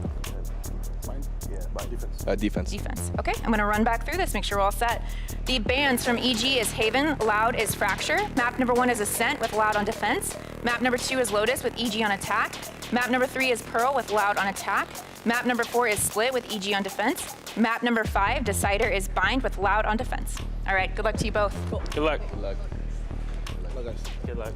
Defense. Defense. Okay, I'm gonna run back through this, make sure we're all set. The bans from EG is Haven, Loud is Fracture. Map number 1 is Ascent with Loud on defense. Map number 2 is Lotus with EG on attack. Map number 3 is Pearl with Loud on attack. Map number 4 is Split with EG on defense. Map number 5, Decider, is Bind with Loud on defense. All right, good luck to you both. Good luck. Good luck. Good luck, guys. Good luck.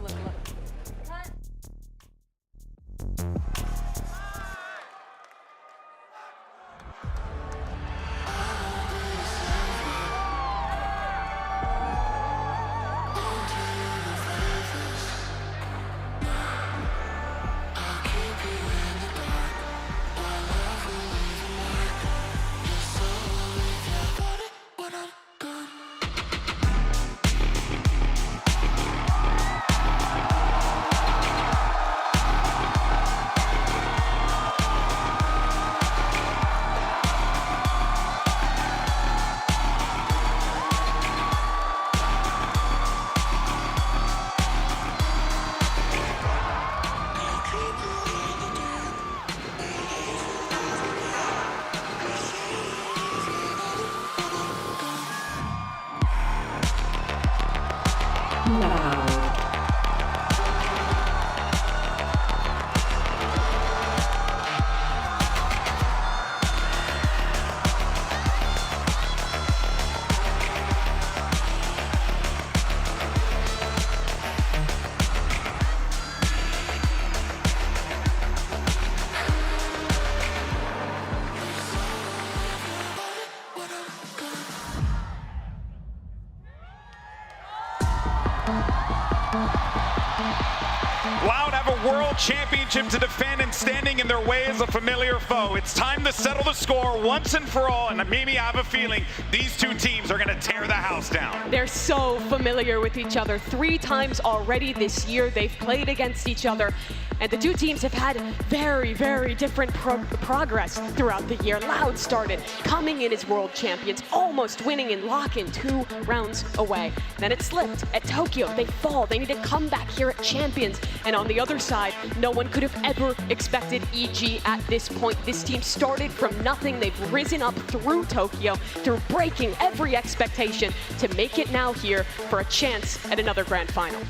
Loud have a world championship to defend, and standing in their way is a familiar foe. It's time to settle the score once and for all, and maybe I have a feeling these two teams are going to tear the house down. They're so familiar with each other. 3 times already this year they've played against each other, and the two teams have had very, very different progress throughout the year. Loud started coming in as world champions, almost winning in lock-in 2 rounds away. Then it slipped. At Tokyo, they fall. They need to come back here at Champions. And on the other side, no one could have ever expected EG at this point. This team started from nothing. They've risen up through Tokyo, through breaking every expectation to make it now here for a chance at another grand final.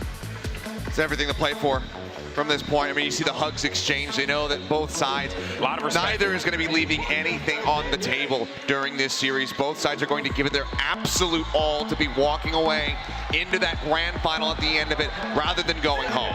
It's everything to play for from this point. I mean, you see the hugs exchange. They know that both sides, a lot of respect. Neither is going to be leaving anything on the table during this series. Both sides are going to give it their absolute all to be walking away into that grand final at the end of it rather than going home.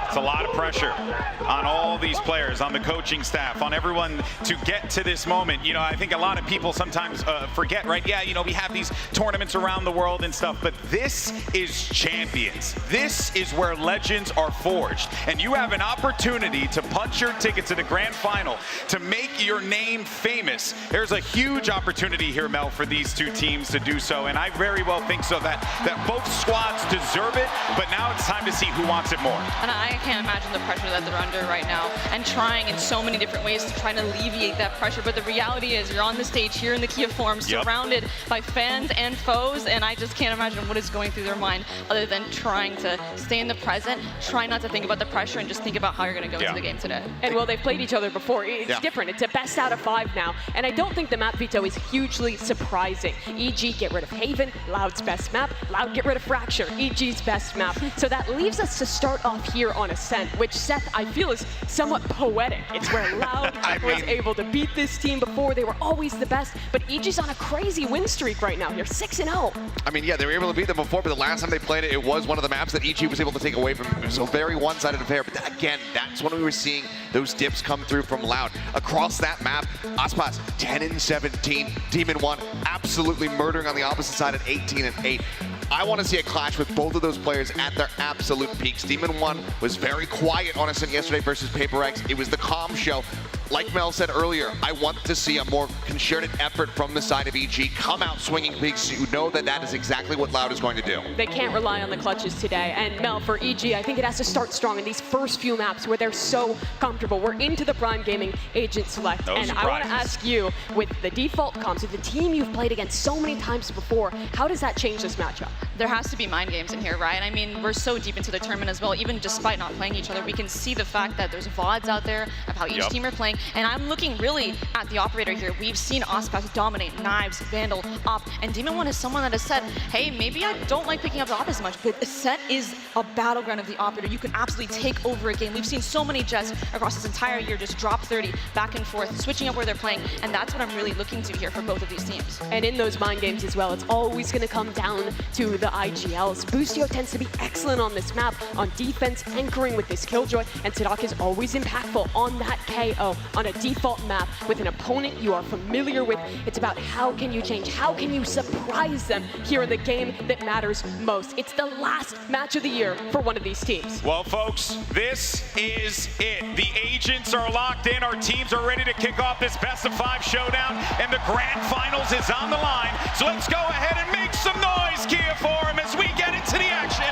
It's a lot of pressure on all these players, on the coaching staff, on everyone to get to this moment. You know, I think a lot of people sometimes forget, right? Yeah, you know, we have these tournaments around the world and stuff, but this is Champions. This is where legends are forged. And you have an opportunity to punch your ticket to the grand final, to make your name famous. There's a huge opportunity here, Mel, for these two teams to do so. And I very well think so, that both squads deserve it, but now it's time to see who wants it more. And I can't imagine the pressure that they're under right now, and trying in so many different ways to try to alleviate that pressure. But the reality is you're on the stage here in the Kia Forum, surrounded by fans and foes, and I just can't imagine what is going through their mind other than trying to stay in the present, try not to think about the pressure, and just think about how you're going to go into the game today. And well, they've played each other before. It's different. It's a best out of 5 now, and I don't think the map veto is hugely surprising. EG get rid of Haven, Loud's best map. Loud get rid of Fracture, EG's best map. So that leaves us to start off here on Ascent, which, Seth, I feel is somewhat poetic. It's where Loud was able to beat this team before. They were always the best, but EG's on a crazy win streak right now. They're 6-0. I mean, yeah, they were able to beat them before, but the last time they played it, it was one of the maps that EG was able to take away from them. So very one-sided affair. But then again, that's when we were seeing those dips come through from Loud. Across that map, Aspas 10-17, Demon 1 absolutely murdering on the opposite side at 18-8. I want to see a clash with both of those players at their absolute peaks. Demon 1 was very quiet on Ascent yesterday versus Paper X. It was the calm show. Like Mel said earlier, I want to see a more concerted effort from the side of EG. Come out swinging pigs. You know that that is exactly what Loud is going to do. They can't rely on the clutches today. And Mel, for EG, I think it has to start strong in these first few maps where they're so comfortable. We're into the Prime Gaming Agent Select. No and surprises. I want to ask you, with the default comps, with the team you've played against so many times before, how does that change this matchup? there has to be mind games in here, right? I mean, we're so deep into the tournament as well, even despite not playing each other, we can see the fact that there's VODs out there of how each team are playing, and I'm looking really at the operator here. We've seen Aspas dominate Knives, Vandal, Op, and Demon One is someone that has said, hey, maybe I don't like picking up the Op as much, but Ascent is a battleground of the operator. You can absolutely take over a game. We've seen so many Jets across this entire year just drop 30 back and forth, switching up where they're playing, and that's what I'm really looking to here for both of these teams. And in those mind games as well, it's always going to come down to the IGLs. Boostio tends to be excellent on this map, on defense, anchoring with this Killjoy, and Sadak is always impactful on that KO, on a default map with an opponent you are familiar with. It's about how can you change, how can you surprise them here in the game that matters most. It's the last match of the year for one of these teams. Well, folks, this is it. The agents are locked in. Our teams are ready to kick off this best-of-5 showdown, and the grand finals is on the line. So let's go ahead and make some noise, Kia, for him as we get into the action.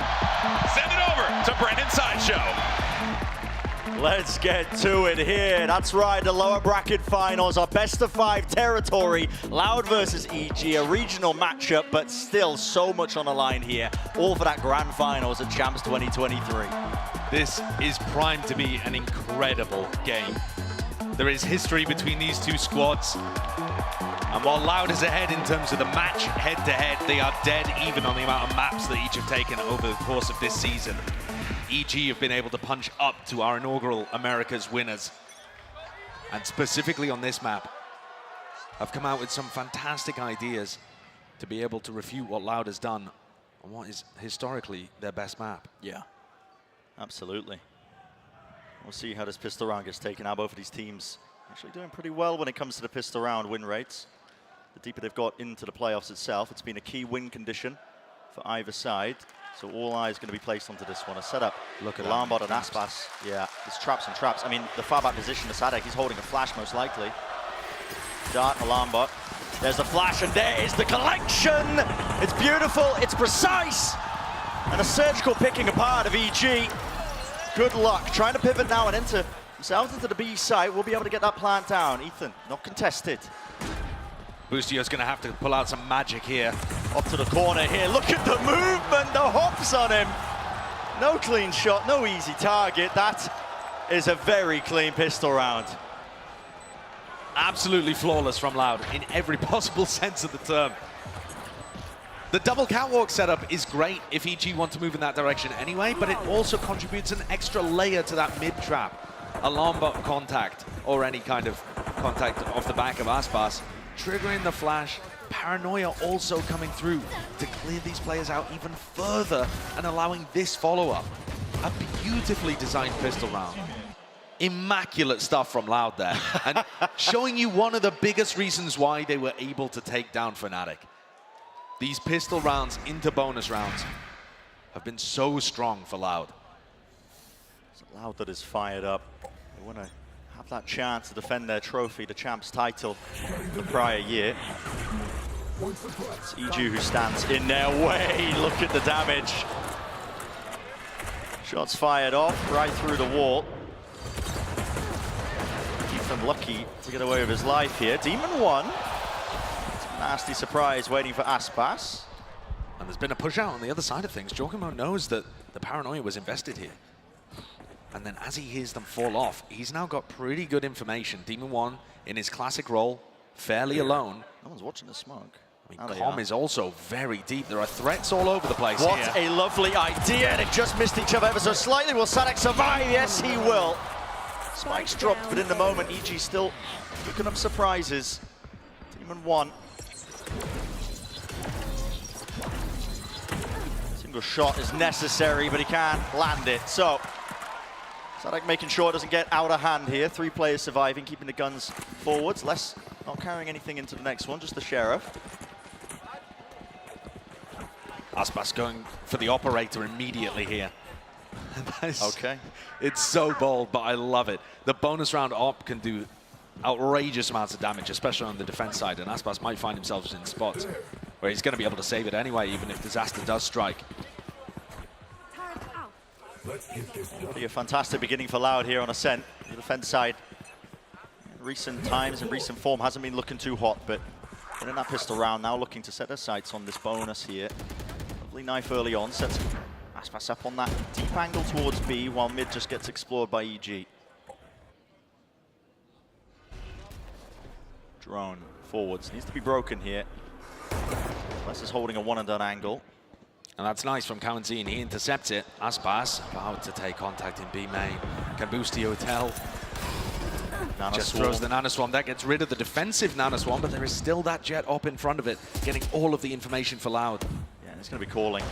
Send it over to Brendan Sideshow. Let's get to it here. That's right, the lower bracket finals are best-of-5 territory. Loud versus EG, a regional matchup, but still so much on the line here. All for that grand finals at Champs 2023. This is primed to be an incredible game. There is history between these two squads. And while Loud is ahead in terms of the match head-to-head, they are dead even on the amount of maps that each have taken over the course of this season. EG have been able to punch up to our inaugural America's winners. And specifically on this map, have come out with some fantastic ideas to be able to refute what Loud has done on what is historically their best map. Yeah, absolutely. We'll see how this pistol round gets taken out. Both of these teams actually doing pretty well when it comes to the pistol round win rates. The deeper they've got into the playoffs itself, it's been a key win condition for either side. So all eyes going to be placed onto this one. A setup. Look at Alarmbot and Aspas. Yeah, it's traps and traps. I mean, the far back position of Sadek, he's holding a flash most likely. Dart, Alarmbot. There's the flash, and there is the collection. It's beautiful, it's precise. And a surgical picking apart of EG. Good luck. Trying to pivot now and enter themselves into the B site. We'll be able to get that plant down. Ethan, not contested. Boostio's going to have to pull out some magic here. Up to the corner here. Look at the movement, the hops on him. No clean shot, no easy target. That is a very clean pistol round. Absolutely flawless from Loud in every possible sense of the term. The double catwalk setup is great if EG want to move in that direction anyway, but it also contributes an extra layer to that mid-trap. Alarmbot contact, or any kind of contact off the back of Aspas, triggering the flash. Paranoia also coming through to clear these players out even further and allowing this follow-up. A beautifully designed pistol round. Immaculate stuff from Loud there. And showing you one of the biggest reasons why they were able to take down Fnatic. These pistol rounds into bonus rounds have been so strong for Loud. It's Loud that is fired up. They want to have that chance to defend their trophy, the champs title the prior year. It's EG who stands in their way. Look at the damage. Shots fired off right through the wall. Ethan lucky to get away with his life here. Demon One. Nasty surprise waiting for Aspas. And there's been a push out on the other side of things. Giacomo knows that the Paranoia was invested here. And then as he hears them fall off, he's now got pretty good information. Demon One in his classic role, fairly alone. No one's watching the smoke. I mean, Com is also very deep. There are threats all over the place What here. a lovely idea. They just missed each other ever so slightly. Will Sadek survive? Yes, he will. Spikes dropped, but in the moment, EG still looking up surprises. Demon One. Single shot is necessary, but he can't land it. So, Sadek making sure it doesn't get out of hand here. 3 players surviving, keeping the guns forwards. Less not carrying anything into the next one, just the Sheriff. Aspas going for the operator immediately here. Okay. It's so bold, but I love it. The bonus round op can do outrageous amounts of damage, especially on the defense side, and Aspas might find himself in spots where he's going to be able to save it anyway, even if disaster does strike. Be a fantastic beginning for Loud here on Ascent, the defense side. In recent times and recent form hasn't been looking too hot, but in that pistol round now looking to set their sights on this bonus here. Lovely knife early on, sets Aspas up on that deep angle towards B, while mid just gets explored by EG. Drone forwards, needs to be broken here. Les is holding a one-and-done angle. And that's nice from Kawanzin. He intercepts it. Aspas about to take contact in B main. Can Boostio tell? Just throws the Nanoswarm. That gets rid of the defensive Nanoswarm, but there is still that Jet up in front of it, getting all of the information for Loud. Yeah, he's going to be calling.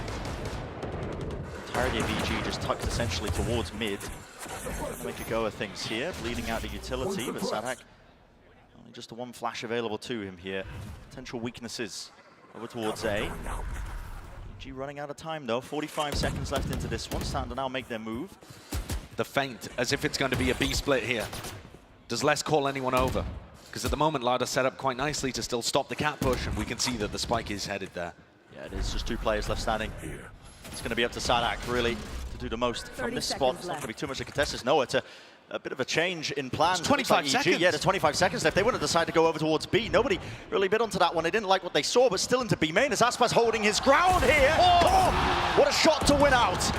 The entirety of EG just tucked essentially towards mid. Make a go of things here, bleeding out the utility, but Sadak, only just the one flash available to him here. Potential weaknesses over towards A. EG running out of time though, 45 seconds left into this one, starting to now make their move. The feint, as if it's going to be a B split here. Does Les call anyone over? Because at the moment, Loud are set up quite nicely to still stop the cat push, and we can see that the spike is headed there. Yeah, it is just 2 players left standing. It's going to be up to Sadak, really, to do the most from this spot. It's not going to be too much to contest this. No, it's a bit of a change in plans. It's 25 seconds. Yeah, there's 25 seconds left. They would have decided to go over towards B. Nobody really bid onto that one. They didn't like what they saw, but still into B main as Aspas holding his ground here. Oh, what a shot to win out.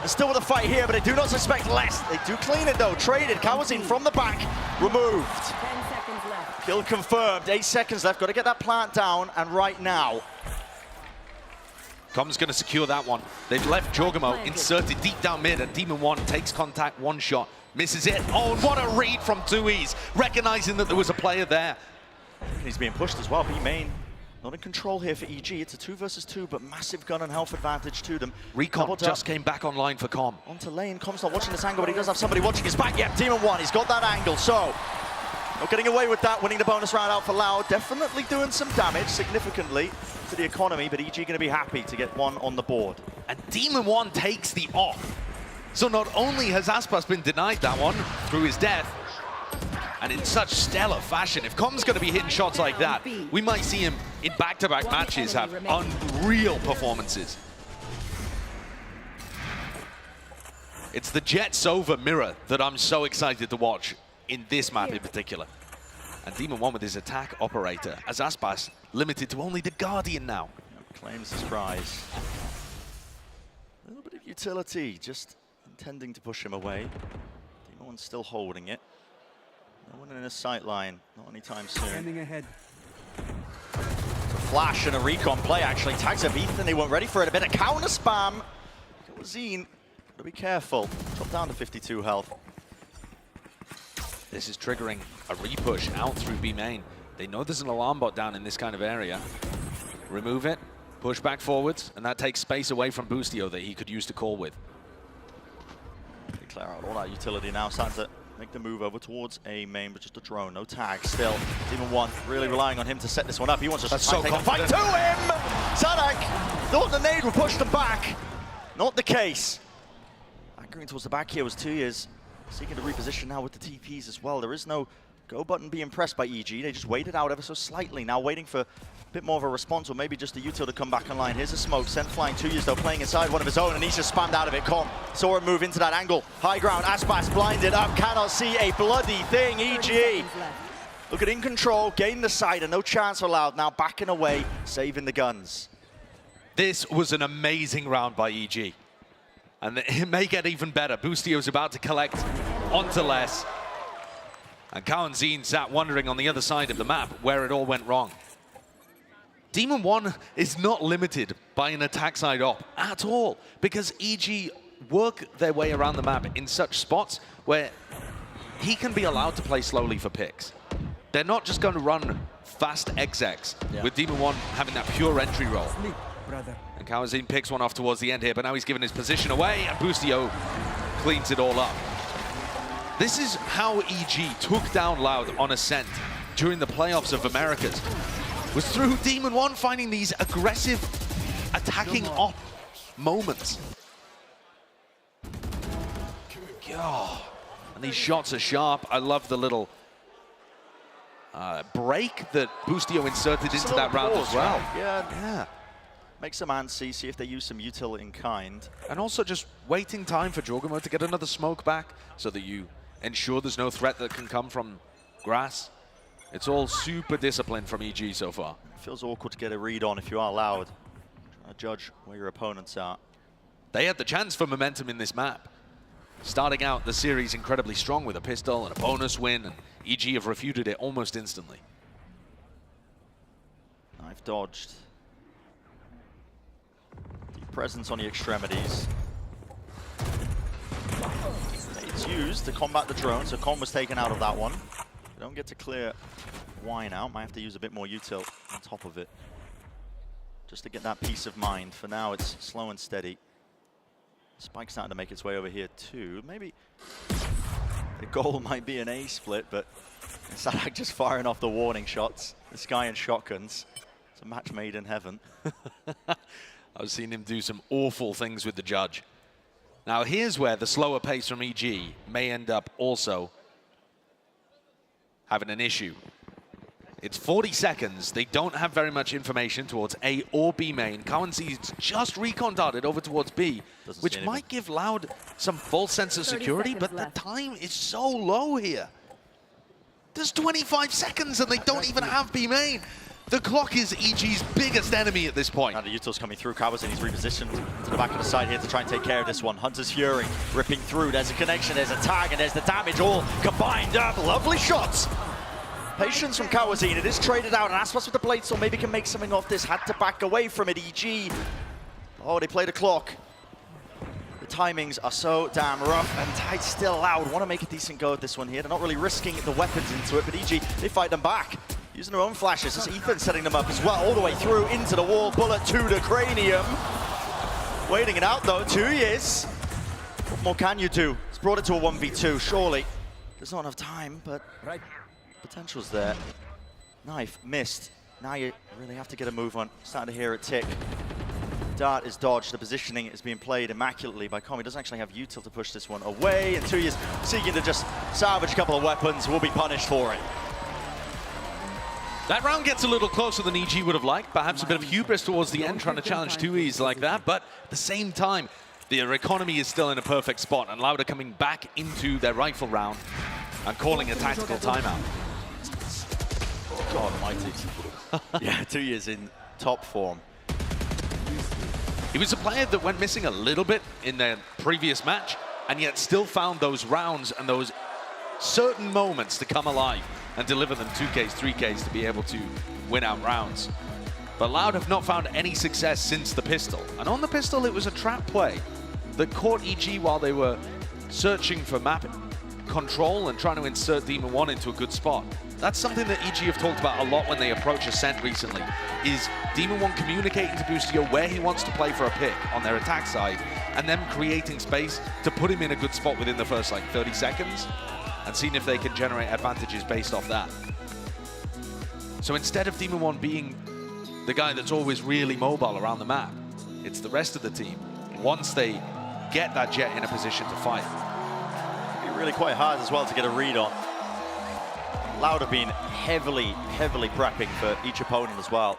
And still with a fight here, but they do not suspect less. They do clean it though. Traded. Kawazin from the back. Removed. 10 seconds left. Kill confirmed. 8 seconds left. Got to get that plant down, and right now. Com's going to secure that one. They've left Jorgamo inserted deep down mid, and Demon 1 takes contact, one shot. Misses it. Oh, and what a read from 2Es, recognizing that there was a player there. He's being pushed as well. B main not in control here for EG. It's a 2 versus 2, but massive gun and health advantage to them. Recon just came back online for Com. Onto lane. Com's not watching this angle, but he does have somebody watching his back. Yep, Demon 1, he's got that angle. So, not getting away with that, winning the bonus round out for Loud. Definitely doing some damage, significantly, to the economy, but EG going to be happy to get 1 on the board. And Demon 1 takes the off. So not only has Aspas been denied that one through his death, and in such stellar fashion, if Com's going to be hitting shots like that, we might see him in back-to-back matches have unreal performances. It's the Jet Sova mirror that I'm so excited to watch in this map in particular. And Demon 1 with his attack operator, as Aspas limited to only the Guardian now. Claims his prize. A little bit of utility, just intending to push him away. Demon 1's still holding it. No one in his sight line, not anytime soon. Standing ahead. A flash and a recon play actually tags up Ethan. They weren't ready for it. A bit of counter spam. Zine, gotta be careful. Drop down to 52 health. This is triggering a repush out through B main. They know there's an alarm bot down in this kind of area. Remove it, push back forwards, and that takes space away from Boostio that he could use to call with. They clear out all that utility now. Starting to make the move over towards A main, but just a drone, no tag still. Demon 1 really relying on him to set this one up. He wants to just take the fight to him! Sadak thought the nade would push them back. Not the case. Anchoring towards the back here was 2Es. Seeking to reposition now with the TPs as well. There is no go button being pressed by EG. They just waited out ever so slightly. Now waiting for a bit more of a response, or maybe just the util to come back online. Here's a smoke. Sent flying 2Es though, playing inside one of his own, and he's just spammed out of it. Com saw him move into that angle. High ground. Aspas blinded up. Cannot see a bloody thing. EG. Look at in control. Gain the side, and no chance allowed. Now backing away, saving the guns. This was an amazing round by EG. And it may get even better. Boostio's about to collect onto Les. And Kawanzin sat wondering on the other side of the map where it all went wrong. Demon 1 is not limited by an attack side op at all, because EG work their way around the map in such spots where he can be allowed to play slowly for picks. They're not just going to run fast execs with Demon 1 having that pure entry roll. And Kawanzin picks one off towards the end here, but now he's given his position away, and Boostio cleans it all up. This is how EG took down Loud on Ascent during the playoffs of Americas, was through Demon 1 finding these aggressive attacking op moments. Oh, and these shots are sharp. I love the little break that Boostio inserted into that round as well. Yeah. Make some antsy, see if they use some util in kind. And also just waiting time for Jorgamo to get another smoke back so that you ensure there's no threat that can come from grass. It's all super disciplined from EG so far. It feels awkward to get a read on if you are Loud. Judge where your opponents are. They had the chance for momentum in this map. Starting out the series incredibly strong with a pistol and a bonus win, and EG have refuted it almost instantly. Knife dodged. Deep presence on the extremities. It's used to combat the drone, so Con was taken out of that one. They don't get to clear Wine out. Might have to use a bit more util on top of it, just to get that peace of mind. For now, it's slow and steady. Spike's starting to make its way over here too. Maybe the goal might be an A split, but Sadak just firing off the warning shots. This guy in shotguns. It's a match made in heaven. I've seen him do some awful things with the Judge. Now here's where the slower pace from EG may end up also having an issue. It's 40 seconds. They don't have very much information towards A or B main. Cowan's just recon darted over towards B, which might give Loud some false sense of security, but the time is so low here. There's 25 seconds and they don't even have B main. The clock is EG's biggest enemy at this point. Now the util's coming through. Cowboys, and he's repositioned to the back of the side here to try and take care of this one. Hunter's Fury ripping through. There's a connection, there's a tag, and there's the damage all combined up. Lovely shots. Patience from Kawazine. It is traded out, and Aspas with the blade, so maybe can make something off this. Had to back away from it, EG. Oh, they played a clock. The timings are so damn rough, and tight still Loud. Want to make a decent go at this one here. They're not really risking the weapons into it, but EG, they fight them back. Using their own flashes. It's Ethan setting them up as well, all the way through into the wall. Bullet to the cranium. Waiting it out though, 2 years. What more can you do? It's brought it to a 1v2, surely. There's not enough time, but potential's there. Knife missed. Now you really have to get a move on. Starting to hear it tick. Dart is dodged. The positioning is being played immaculately by Com. He doesn't actually have util to push this one away. And 2 years seeking to just salvage a couple of weapons, will be punished for it. That round gets a little closer than EG would have liked. Perhaps a bit of hubris towards the end, trying to challenge 2Es like that. But at the same time, their economy is still in a perfect spot, and Lauda coming back into their rifle round and calling a tactical timeout. God almighty. Yeah, 2 years in top form. He was a player that went missing a little bit in their previous match, and yet still found those rounds and those certain moments to come alive and deliver them 2Ks, 3Ks to be able to win out rounds. But Loud have not found any success since the pistol. And on the pistol, it was a trap play that caught EG while they were searching for map control and trying to insert Demon 1 into a good spot. That's something that EG have talked about a lot when they approach Ascent recently, is Demon 1 communicating to Boostio where he wants to play for a pick on their attack side, and them creating space to put him in a good spot within the first, like, 30 seconds, and seeing if they can generate advantages based off that. So instead of Demon 1 being the guy that's always really mobile around the map, it's the rest of the team. Once they get that Jet in a position to fight. It'd be really quite hard as well to get a read on. Loud have been heavily prepping for each opponent as well.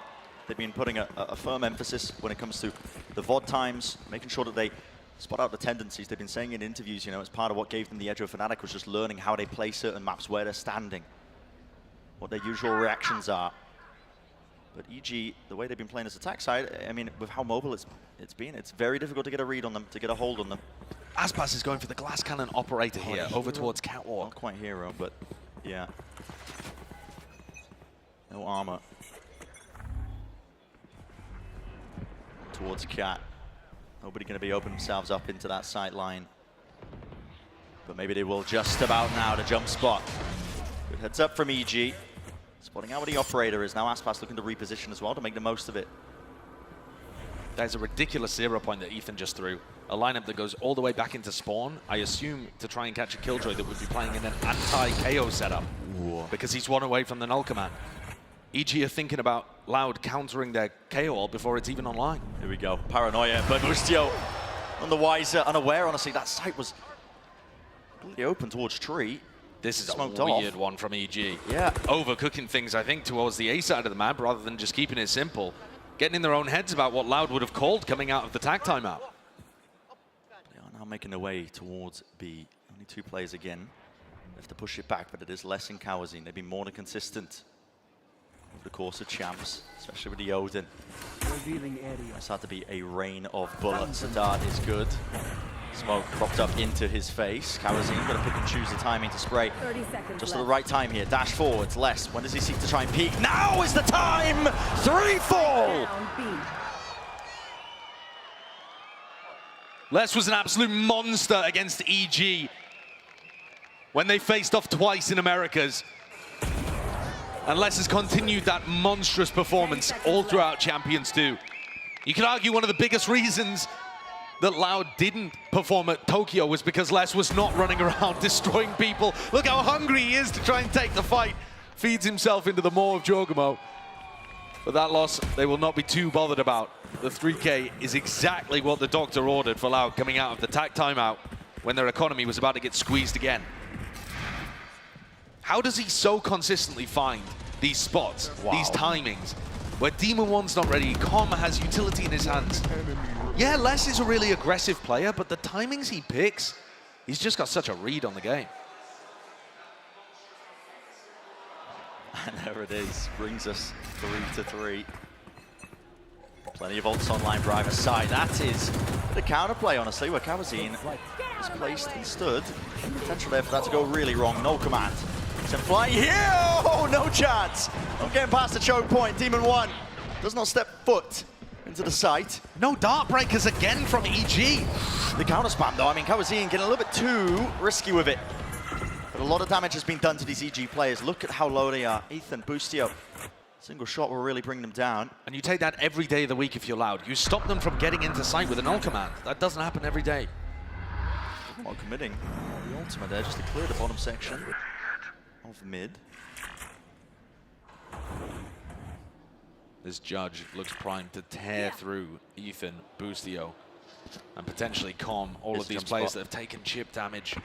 They've been putting a firm emphasis when it comes to the VOD times, making sure that they spot out the tendencies. They've been saying in interviews, you know, as part of what gave them the edge of Fnatic was just learning how they play certain maps, where they're standing, what their usual reactions are. But EG, the way they've been playing this attack side, I mean, with how mobile it's been, it's very difficult to get a read on them, to get a hold on them. Aspas is going for the glass cannon operator here, over towards Catwalk. Not quite hero, but yeah. No armor. Towards Cat. Nobody going to be opening themselves up into that sight line. But maybe they will just about now to jump spot. Good heads up from EG. Spotting out where the operator is. Now Aspas looking to reposition as well to make the most of it. There's a ridiculous 0 point that Ethan just threw. A lineup that goes all the way back into spawn, I assume to try and catch a Killjoy that would be playing in an anti-KO setup. Whoa. Because he's one away from the null command. EG are thinking about Loud countering their KO ult before it's even online. Here we go. Paranoia, but Boostio on the wiser, unaware. Honestly, that site was completely open towards tree. This is smoked a weird off. one from EG. Yeah. Overcooking things, I think, towards the A side of the map rather than just keeping it simple. Getting in their own heads about what Loud would have called coming out of the tag timeout. They are now making their way towards B. Only 2 players again. They have to push it back, but it is less in Kawazine. They've been more than consistent. over the course of champs, especially with the Odin. It's had to be a rain of bullets. The dart is good. Smoke cropped up into his face. Kawazine got to pick and choose the timing to spray. 30 seconds Just at the right time here. Dash forwards. Les, when does he seek to try and peek? Now is the time! 3-fall! Les was an absolute monster against EG when they faced off twice in Americas. And Les has continued that monstrous performance all throughout Champions Tour. You could argue one of the biggest reasons that Loud didn't perform at Tokyo was because Les was not running around destroying people. Look how hungry he is to try and take the fight. Feeds himself into the maw of Jorgamo. But that loss, they will not be too bothered about. The 3K is exactly what the doctor ordered for Loud coming out of the TAC timeout when their economy was about to get squeezed again. How does he so consistently find these spots, these timings, where Demon 1's not ready, Com has utility in his hands? Yeah, Les is a really aggressive player, but the timings he picks, he's just got such a read on the game. And there it is, brings us 3-3. Plenty of ults online for either side. That is the counterplay, honestly, where Kawazine is placed and stood. Potential there for that to go really wrong. No command. Sent flying here. Oh, no chance. Not getting past the choke point. Demon 1 does not step foot into the site. No dart breakers again from EG. The counter spam, though. I mean, Kawazine getting a little bit too risky with it. But a lot of damage has been done to these EG players. Look at how low they are. Ethan, Boostio. Single shot will really bring them down. And you take that every day of the week if you're Loud. You stop them from getting into sight with an ult command. That doesn't happen every day. Not committing the ultimate there just to clear the bottom section of mid. This Judge looks primed to tear through Ethan, Boostio, and potentially Com, all of these players that have taken chip damage.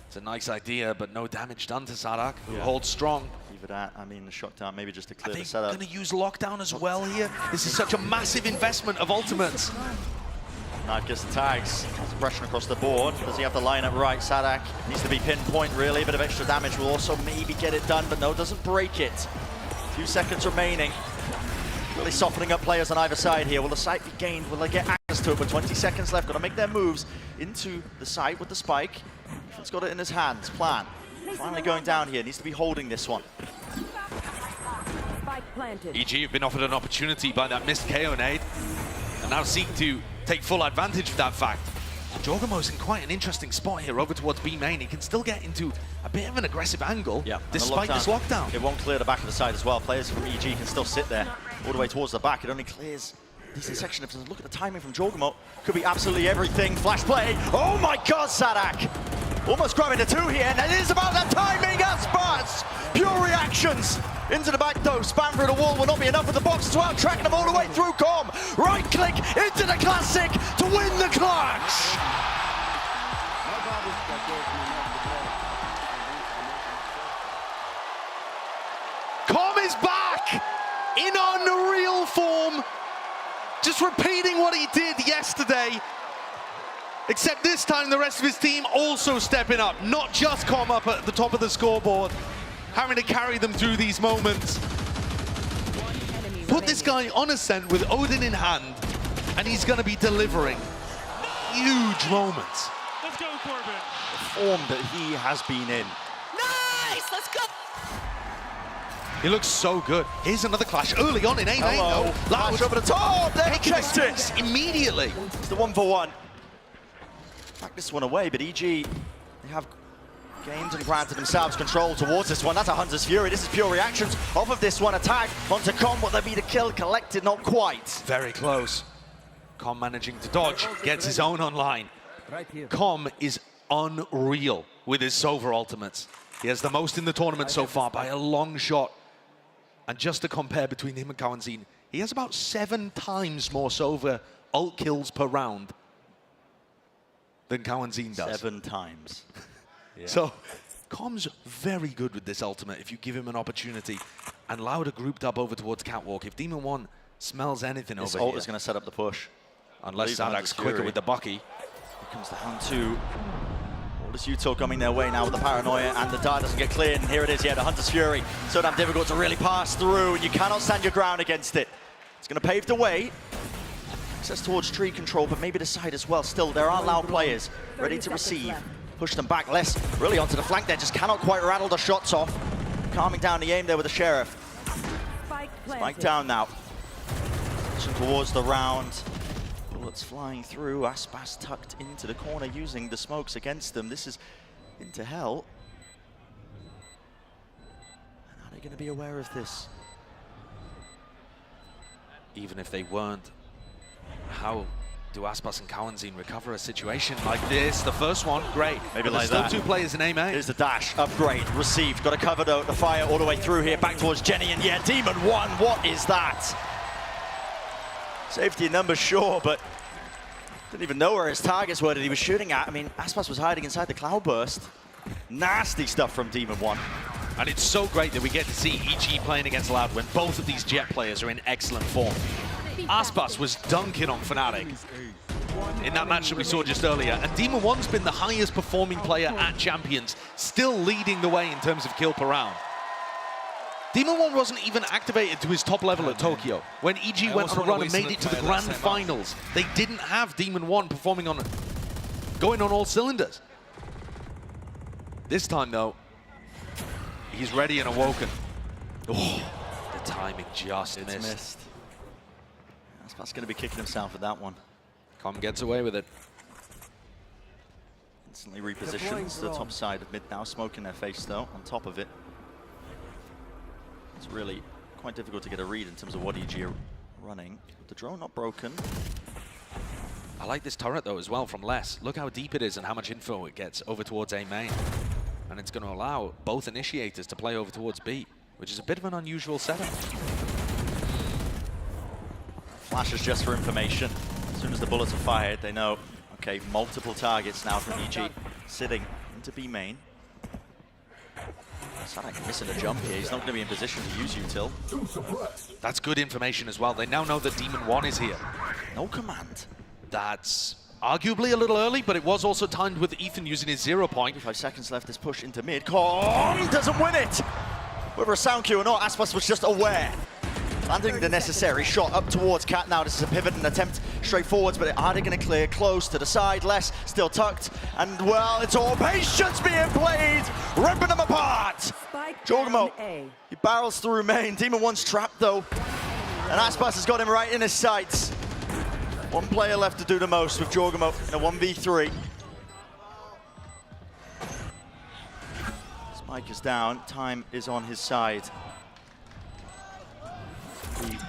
It's a nice idea, but no damage done to Sadak, who holds strong. Either that, I mean, the shot down maybe just to clear the They're setup. going to use lockdown as well here. This is such a massive investment of ultimates. Knife gets the tags. Suppression across the board. Does he have to line up right? Sadak needs to be pinpoint, really. A bit of extra damage will also maybe get it done, but no, doesn't break it. 2 seconds remaining. Really softening up players on either side here. Will the site be gained? Will they get access to it? With 20 seconds left, got to make their moves into the site with the spike. He's got it in his hands. Plan. Finally going down here. Needs to be holding this one. EG have been offered an opportunity by that missed KO nade, and now seek to take full advantage of that fact. Jorgamo's in quite an interesting spot here over towards B main. He can still get into a bit of an aggressive angle despite this lockdown. It won't clear the back of the side as well. Players from EG can still sit there all the way towards the back. It only clears a decent section. If you look at the timing from Jorgamo, could be absolutely everything. Flash play. Oh my God, Sadak! Almost grabbing the 2 here, and it is about that timing as Spurs. Pure reactions into the back though. Spam through the wall will not be enough for the box as well. Tracking them all the way through Com. Right click into the classic to win the clutch. Com is back in unreal form. Just repeating what he did yesterday. Except this time the rest of his team also stepping up. Not just Com up at the top of the scoreboard, having to carry them through these moments. Put this guy on Ascent with Odin in hand, and he's going to be delivering huge moments. Let's go, Corbin. The form that he has been in. Nice, let's go. He looks so good. Here's another clash early on in A main. Hello. Flash over the top. There he checked it immediately. It's the 1-for-1. Back this one away, but EG, they have gained and granted themselves control towards this one. That's a Hunter's Fury. This is pure reactions off of this one. Attack onto Com. Will there be the kill? Collected, not quite. Very close. Com managing to dodge, gets his own online. Com is unreal with his Sova ultimates. He has the most in the tournament so far by a long shot. And just to compare between him and Kawazine, he has about 7 times more Sova ult kills per round than Kawazine does. 7 times. Yeah. So, Com's very good with this ultimate if you give him an opportunity. And Loud are grouped up over towards Catwalk. If Demon 1 smells anything this over ult here, is going to set up the push. unless Sadak's quicker with the Bucky. It comes down to all Lotus Util coming their way now with the paranoia, and the dart doesn't get cleared, and here it is, yeah, the Hunter's Fury. So damn difficult to really pass through, and you cannot stand your ground against it. It's going to pave the way. Access towards tree control, but maybe the side as well. Still, there are Loud players ready to receive. Push them back less, really onto the flank there, just cannot quite rattle the shots off. Calming down the aim there with the Sheriff. Spike down now. Pushing towards the round. Bullets flying through. Aspas tucked into the corner using the smokes against them. This is into hell. And are they going to be aware of this? Even if they weren't, how do Aspas and Cowanzine recover a situation like this? The first one, great. Maybe but like still that. 2 players in aim A. Here's the dash, upgrade, received. Got to cover the fire all the way through here, back towards Jenny, and yeah, Demon 1, what is that? Safety in numbers, sure, but didn't even know where his targets were that he was shooting at. I mean, Aspas was hiding inside the Cloudburst. Nasty stuff from Demon 1. And it's so great that we get to see EG playing against Loud when both of these Jet players are in excellent form. Aspas was dunking on Fnatic in that match that we saw just earlier, and Demon 1's been the highest performing player at Champions, still leading the way in terms of kill per round. Demon 1 wasn't even activated to his top level at Tokyo. When EG went on a run and made it to the grand finals, they didn't have Demon 1 performing on, going on all cylinders. This time though, he's ready and awoken. Oh, the timing just missed. Aspas going to be kicking himself at that one. Com gets away with it. Instantly repositions to the top side of mid now, smoke in their face though, on top of it. It's really quite difficult to get a read in terms of what EG are running. The drone not broken. I like this turret though as well from Les. Look how deep it is and how much info it gets over towards A main. And it's going to allow both initiators to play over towards B, which is a bit of an unusual setup. Flashes just for information. As soon as the bullets are fired, they know, okay, multiple targets now from EG. Sitting into B main. Sadak missing a jump here. He's not going to be in position to use Util. That's good information as well. They now know that Demon 1 is here. No command. That's arguably a little early, but it was also timed with Ethan using his 0 point. 5 seconds left, this push into mid. Com doesn't win it! Whether a sound cue or not, Aspas was just aware. Landing the necessary shot up towards Cat now. This is a pivot and attempt straight forwards, but are they going to clear close to the side? Less still tucked, and well, it's all patience being played, ripping them apart. Jorgamo, he barrels through main. Demon 1's trapped though, and Aspas has got him right in his sights. One player left to do the most with Jorgamo in a 1v3. Spike is down, time is on his side.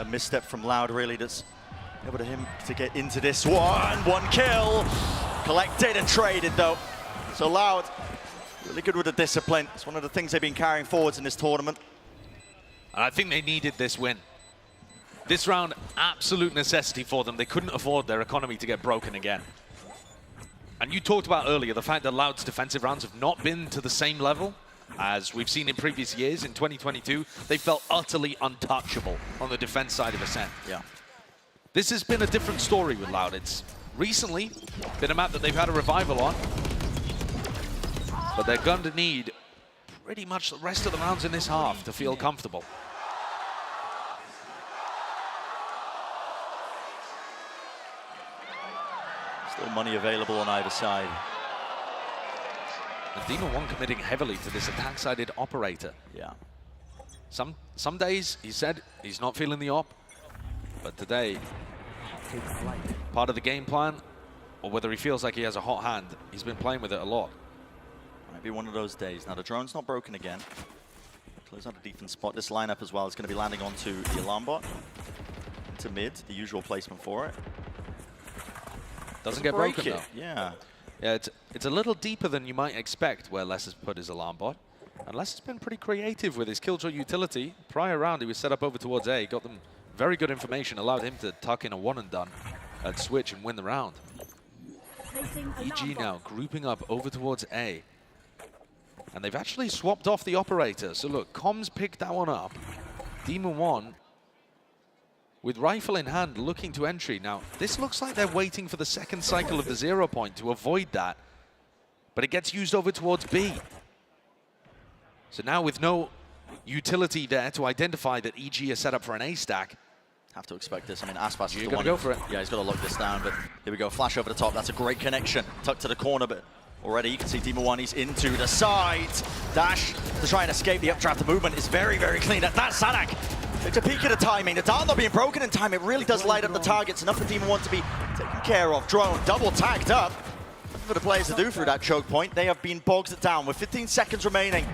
A misstep from Loud really that's able to him to get into this one. 1 kill, collected and traded though. So Loud, really good with the discipline. It's one of the things they've been carrying forwards in this tournament. And I think they needed this win. This round, absolute necessity for them. They couldn't afford their economy to get broken again. And you talked about earlier the fact that Loud's defensive rounds have not been to the same level as we've seen in previous years. In 2022, they felt utterly untouchable on the defense side of Ascent. Yeah. This has been a different story with Loud. It's recently been a map that they've had a revival on, but they're going to need pretty much the rest of the rounds in this half to feel comfortable. Still money available on either side. And Demon 1 committing heavily to this attack-sided operator. Yeah. Some days, he said, he's not feeling the op, but today, part of the game plan, or whether he feels like he has a hot hand, he's been playing with it a lot. Might be one of those days. Now the drone's not broken again. Close out a defense spot. This lineup as well is going to be landing onto the alarm bot. Into mid, the usual placement for it. Doesn't get broken though. Yeah. Yeah, it's a little deeper than you might expect where Les has put his alarm bot. And Les has been pretty creative with his killjoy utility. Prior round, he was set up over towards A, got them very good information, allowed him to tuck in a one and done and switch and win the round. EG now grouping up over towards A. And they've actually swapped off the operator. So look, Comms picked that one up. Demon 1 with rifle in hand, looking to entry. Now, this looks like they're waiting for the second cycle of the 0 point to avoid that. but it gets used over towards B. So now with no utility there to identify that EG is set up for an A stack. Have to expect this. I mean, Aspas is You're the gonna one. go for it. Yeah, he's got to lock this down, but here we go. Flash over the top. That's a great connection. Tucked to the corner, but already you can see Demon One, he's into the side. Dash to try and escape the updraft. The movement is very, very clean. That's Sadak. It's a peek at the timing. The dart not being broken in time. It really does light up the targets. Enough for Demon One to be taken care of. Drone double tagged up. Nothing for the players to do through that choke point. They have been bogged down with 15 seconds remaining.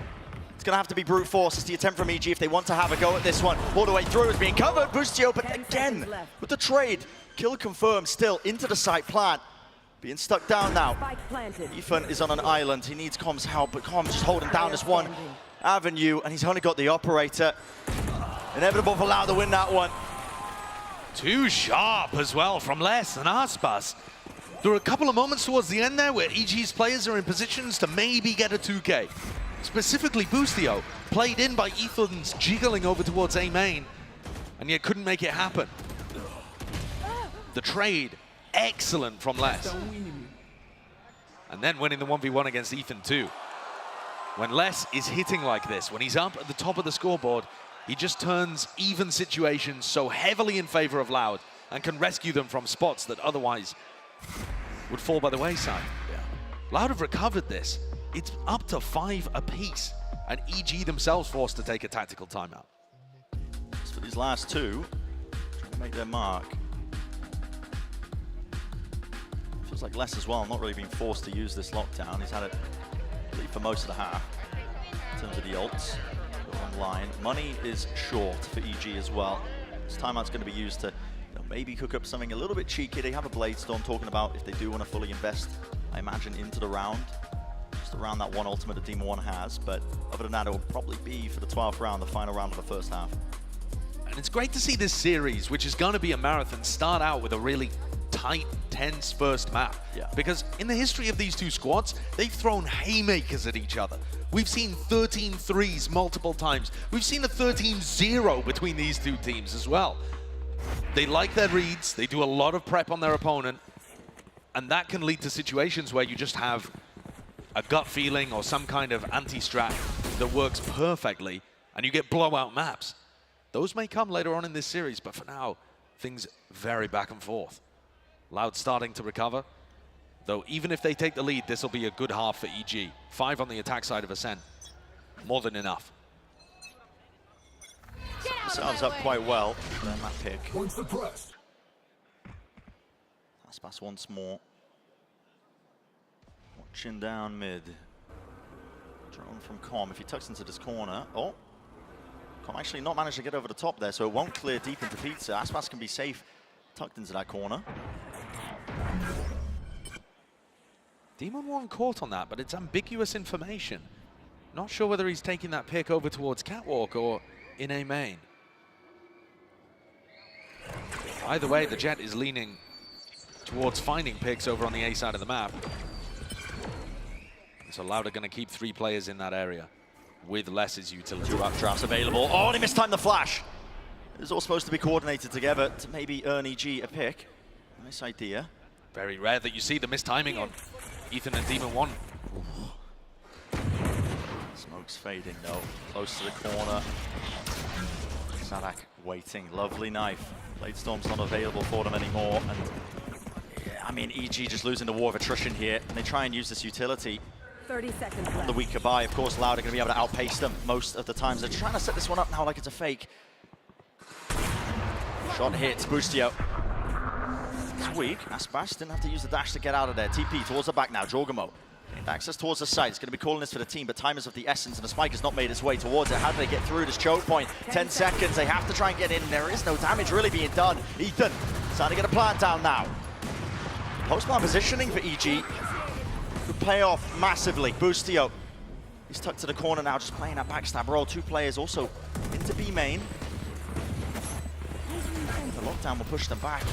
It's going to have to be brute force. It's the attempt from EG if they want to have a go at this one. All the way through is being covered. Boostio, but again, with the trade. Kill confirmed still into the site plant. Being stuck down now. Ethan is on an island. He needs Com's help, but Com's just holding down this one avenue, and he's only got the operator. Inevitable for Loud to win that one. Too sharp as well from Les and Aspas. There were a couple of moments towards the end there where EG's players are in positions to maybe get a 2K. Specifically Boostio, played in by Ethan's jiggling over towards A main, and yet couldn't make it happen. The trade, excellent from Les. And then winning the 1v1 against Ethan too. When Les is hitting like this, when he's up at the top of the scoreboard, he just turns even situations so heavily in favor of Loud and can rescue them from spots that otherwise would fall by the wayside. Yeah. Loud have recovered this. It's up to 5 apiece, and EG themselves forced to take a tactical timeout. As for these last two, trying to make their mark. Feels like Les as well, not really being forced to use this lockdown. He's had it for most of the half in terms of the ults. Online. Money is short for EG as well. This timeout's going to be used to maybe cook up something a little bit cheeky. They have a Blade Storm talking about if they do want to fully invest, I imagine, into the round. Just around that one ultimate that Demon One has, but other than that, it will probably be for the 12th round, the final round of the first half. And it's great to see this series, which is going to be a marathon, start out with a really tight, tense first map. Yeah. Because in the history of these two squads, they've thrown haymakers at each other. We've seen 13 threes multiple times. We've seen a 13-0 between these two teams as well. They like their reads, they do a lot of prep on their opponent, and that can lead to situations where you just have a gut feeling or some kind of anti-strat that works perfectly, and you get blowout maps. Those may come later on in this series, but for now, things very back and forth. Loud starting to recover, though even if they take the lead, this will be a good half for EG. 5 on the attack side of Ascent, more than enough. Themselves up quite well for their map pick. Aspas once more. Watching down mid. Drone from Com. If he tucks into this corner. Oh. Com actually not managed to get over the top there, so it won't clear deep into Pizza. Aspas can be safe tucked into that corner. Demon One caught on that, but it's ambiguous information. Not sure whether he's taking that pick over towards Catwalk or in A main. Either way, the Jet is leaning towards finding picks over on the A side of the map. So Loud are going to keep 3 players in that area with Les's utility. 2 updrafts available. Oh, and he mistimed the flash. It was all supposed to be coordinated together to maybe earn EG a pick. Nice idea. Very rare that you see the mistiming on Ethan and Demon One. Smoke's fading though. Close to the corner. Sadak waiting. Lovely knife. Blade Storm's not available for them anymore. And yeah, I mean, EG just losing the war of attrition here. And they try and use this utility 30 seconds left. the weaker buy. Of course, Loud are going to be able to outpace them most of the times. They're trying to set this one up now like it's a fake. Shot hits. Boostio. It's weak. Aspas didn't have to use the dash to get out of there. TP towards the back now. Jorgamo. Access towards the side. It's going to be calling this for the team, but time is of the essence, and the spike has not made its way towards it. How do they get through this choke point? 10 seconds. They have to try and get in. There is no damage really being done. Ethan starting to get a plant down now. Post-plant positioning for EG could pay off massively. Boostio. He's tucked to the corner now, just playing that backstab role. 2 players also into B main. The lockdown will push them back.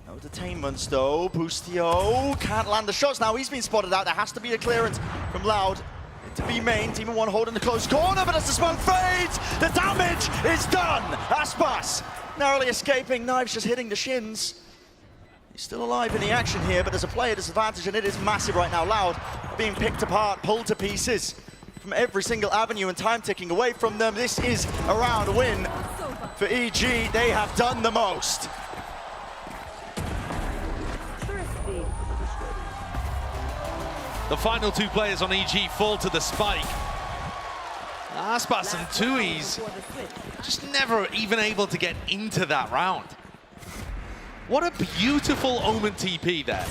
No detainments though. Boostio can't land the shots now. He's been spotted out. There has to be a clearance from Loud into B main. Demon One holding the close corner, but as the smoke fades, the damage is done. Aspas narrowly escaping. Knives just hitting the shins. He's still alive in the action here, but there's a player disadvantage, and it is massive right now. Loud being picked apart, pulled to pieces from every single avenue, and time ticking away from them. This is a round win for EG. They have done the most. The final two players on EG fall to the spike. Aspas and Tui's just never even able to get into that round. What a beautiful Omen TP there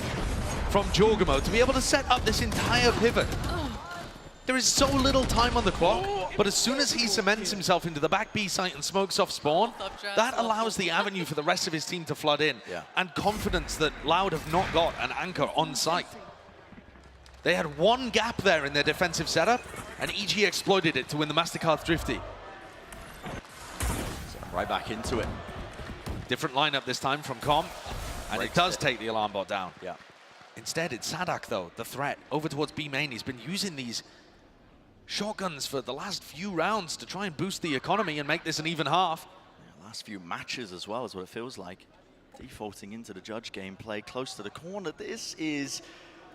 from Jorgamo to be able to set up this entire pivot. There is so little time on the clock, but as soon as he cements himself into the back B site and smokes off spawn, that allows the avenue for the rest of his team to flood in, and confidence that Loud have not got an anchor on site. They had one gap there in their defensive setup, and EG exploited it to win the MasterCard Thrifty. So right back into it. Different lineup this time from Com, and it does take the alarm bot down. Yeah. Instead, it's Sadak, though, the threat, over towards B main. He's been using these shotguns for the last few rounds to try and boost the economy and make this an even half. Yeah, last few matches as well is what it feels like. Defaulting into the judge gameplay, close to the corner. This is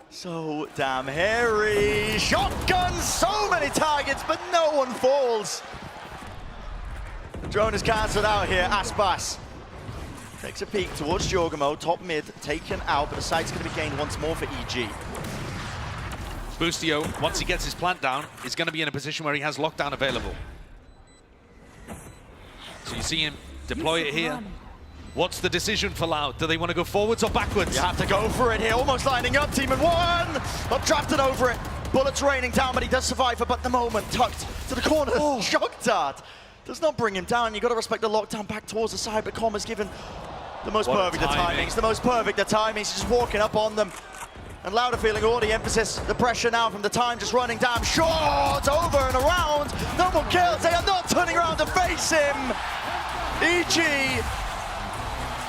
so damn hairy. Shotguns, so many targets, but no one falls. The drone is cancelled out here. Aspas takes a peek towards Jorgamo, top mid, taken out, but the site's going to be gained once more for EG. Boostio, once he gets his plant down, is going to be in a position where he has lockdown available. So you see him deploy it here. What's the decision for Loud? Do they want to go forwards or backwards? You have to go for it here, almost lining up, team in one! Updrafted over it, bullets raining down, but he does survive, but the moment tucked to the corner. Oh. Shock dart does not bring him down. You got to respect the lockdown back towards the side, but Com has given the most perfect of timings, the most perfect of timings. He's just walking up on them. And Loud are feeling all the emphasis, the pressure now from the time just running down short, over and around. No more kills, they are not turning around to face him. EG,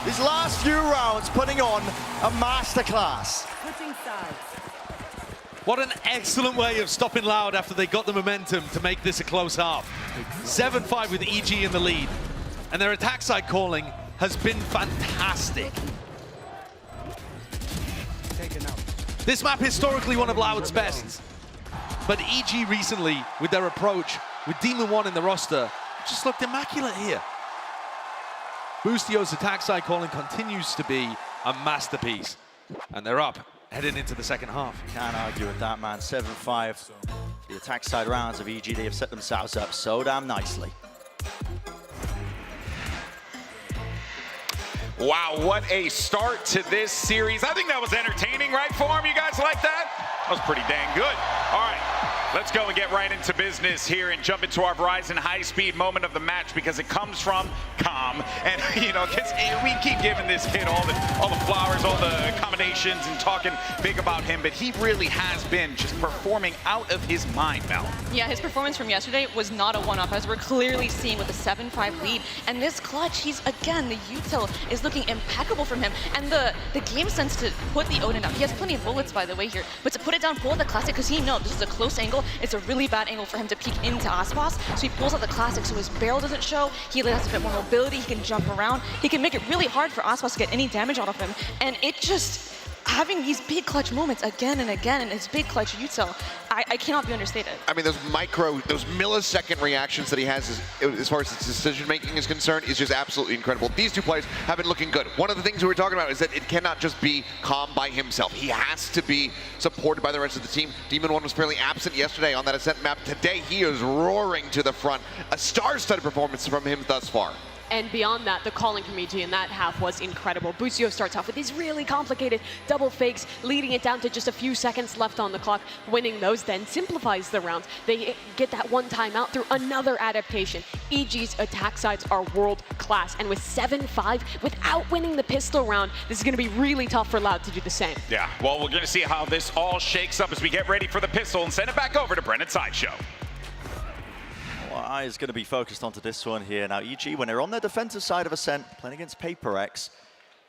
these last few rounds putting on a masterclass. What an excellent way of stopping Loud after they got the momentum to make this a close half. 7-5 with EG in the lead. And their attack side calling has been fantastic. This map historically one of Loud's best. But EG recently, with their approach, with Demon 1 in the roster, just looked immaculate here. Boostio's attack side calling continues to be a masterpiece. And they're up, heading into the second half. Can't argue with that, man. 7-5. The attack side rounds of EG, they have set themselves up so damn nicely. Wow, what a start to this series. I think that was entertaining, right, Form? You guys like that? That was pretty dang good. All right, let's go and get right into business here and jump into our Verizon high-speed moment of the match because it comes from Com. And, you know, we keep giving this kid all the flowers, all the accommodations and talking big about him, but he really has been just performing out of his mind, Mel. Yeah, his performance from yesterday was not a one-off, as we're clearly seeing with a 7-5 lead. And this clutch, again, the util is looking impeccable from him. And the game sense to put the Odin down. He has plenty of bullets, by the way, here. But to put it down, pull out the classic, because he knows this is a close angle. It's a really bad angle for him to peek into Aspas. So he pulls out the classic so his barrel doesn't show. He has a bit more mobility. He can jump around. He can make it really hard for Aspas to get any damage out of him. And it just, having these big clutch moments again and again in his big clutch util, I cannot be understated. I mean, those millisecond reactions that he has as far as his decision-making is concerned is just absolutely incredible. These two players have been looking good. One of the things we were talking about is that it cannot just be Com by himself. He has to be supported by the rest of the team. Demon 1 was fairly absent yesterday on that Ascent map. Today, he is roaring to the front. A star-studded performance from him thus far. And beyond that, the calling from EG in that half was incredible. Boostio starts off with these really complicated double fakes, leading it down to just a few seconds left on the clock. Winning those then simplifies the rounds. They get that one timeout through another adaptation. EG's attack sides are world class. And with 7-5, without winning the pistol round, this is going to be really tough for Loud to do the same. Yeah, well, we're going to see how this all shakes up as we get ready for the pistol and send it back over to Brennan Sideshow. Eye is going to be focused onto this one here. Now, EG, when they're on the defensive side of Ascent, playing against PaperX,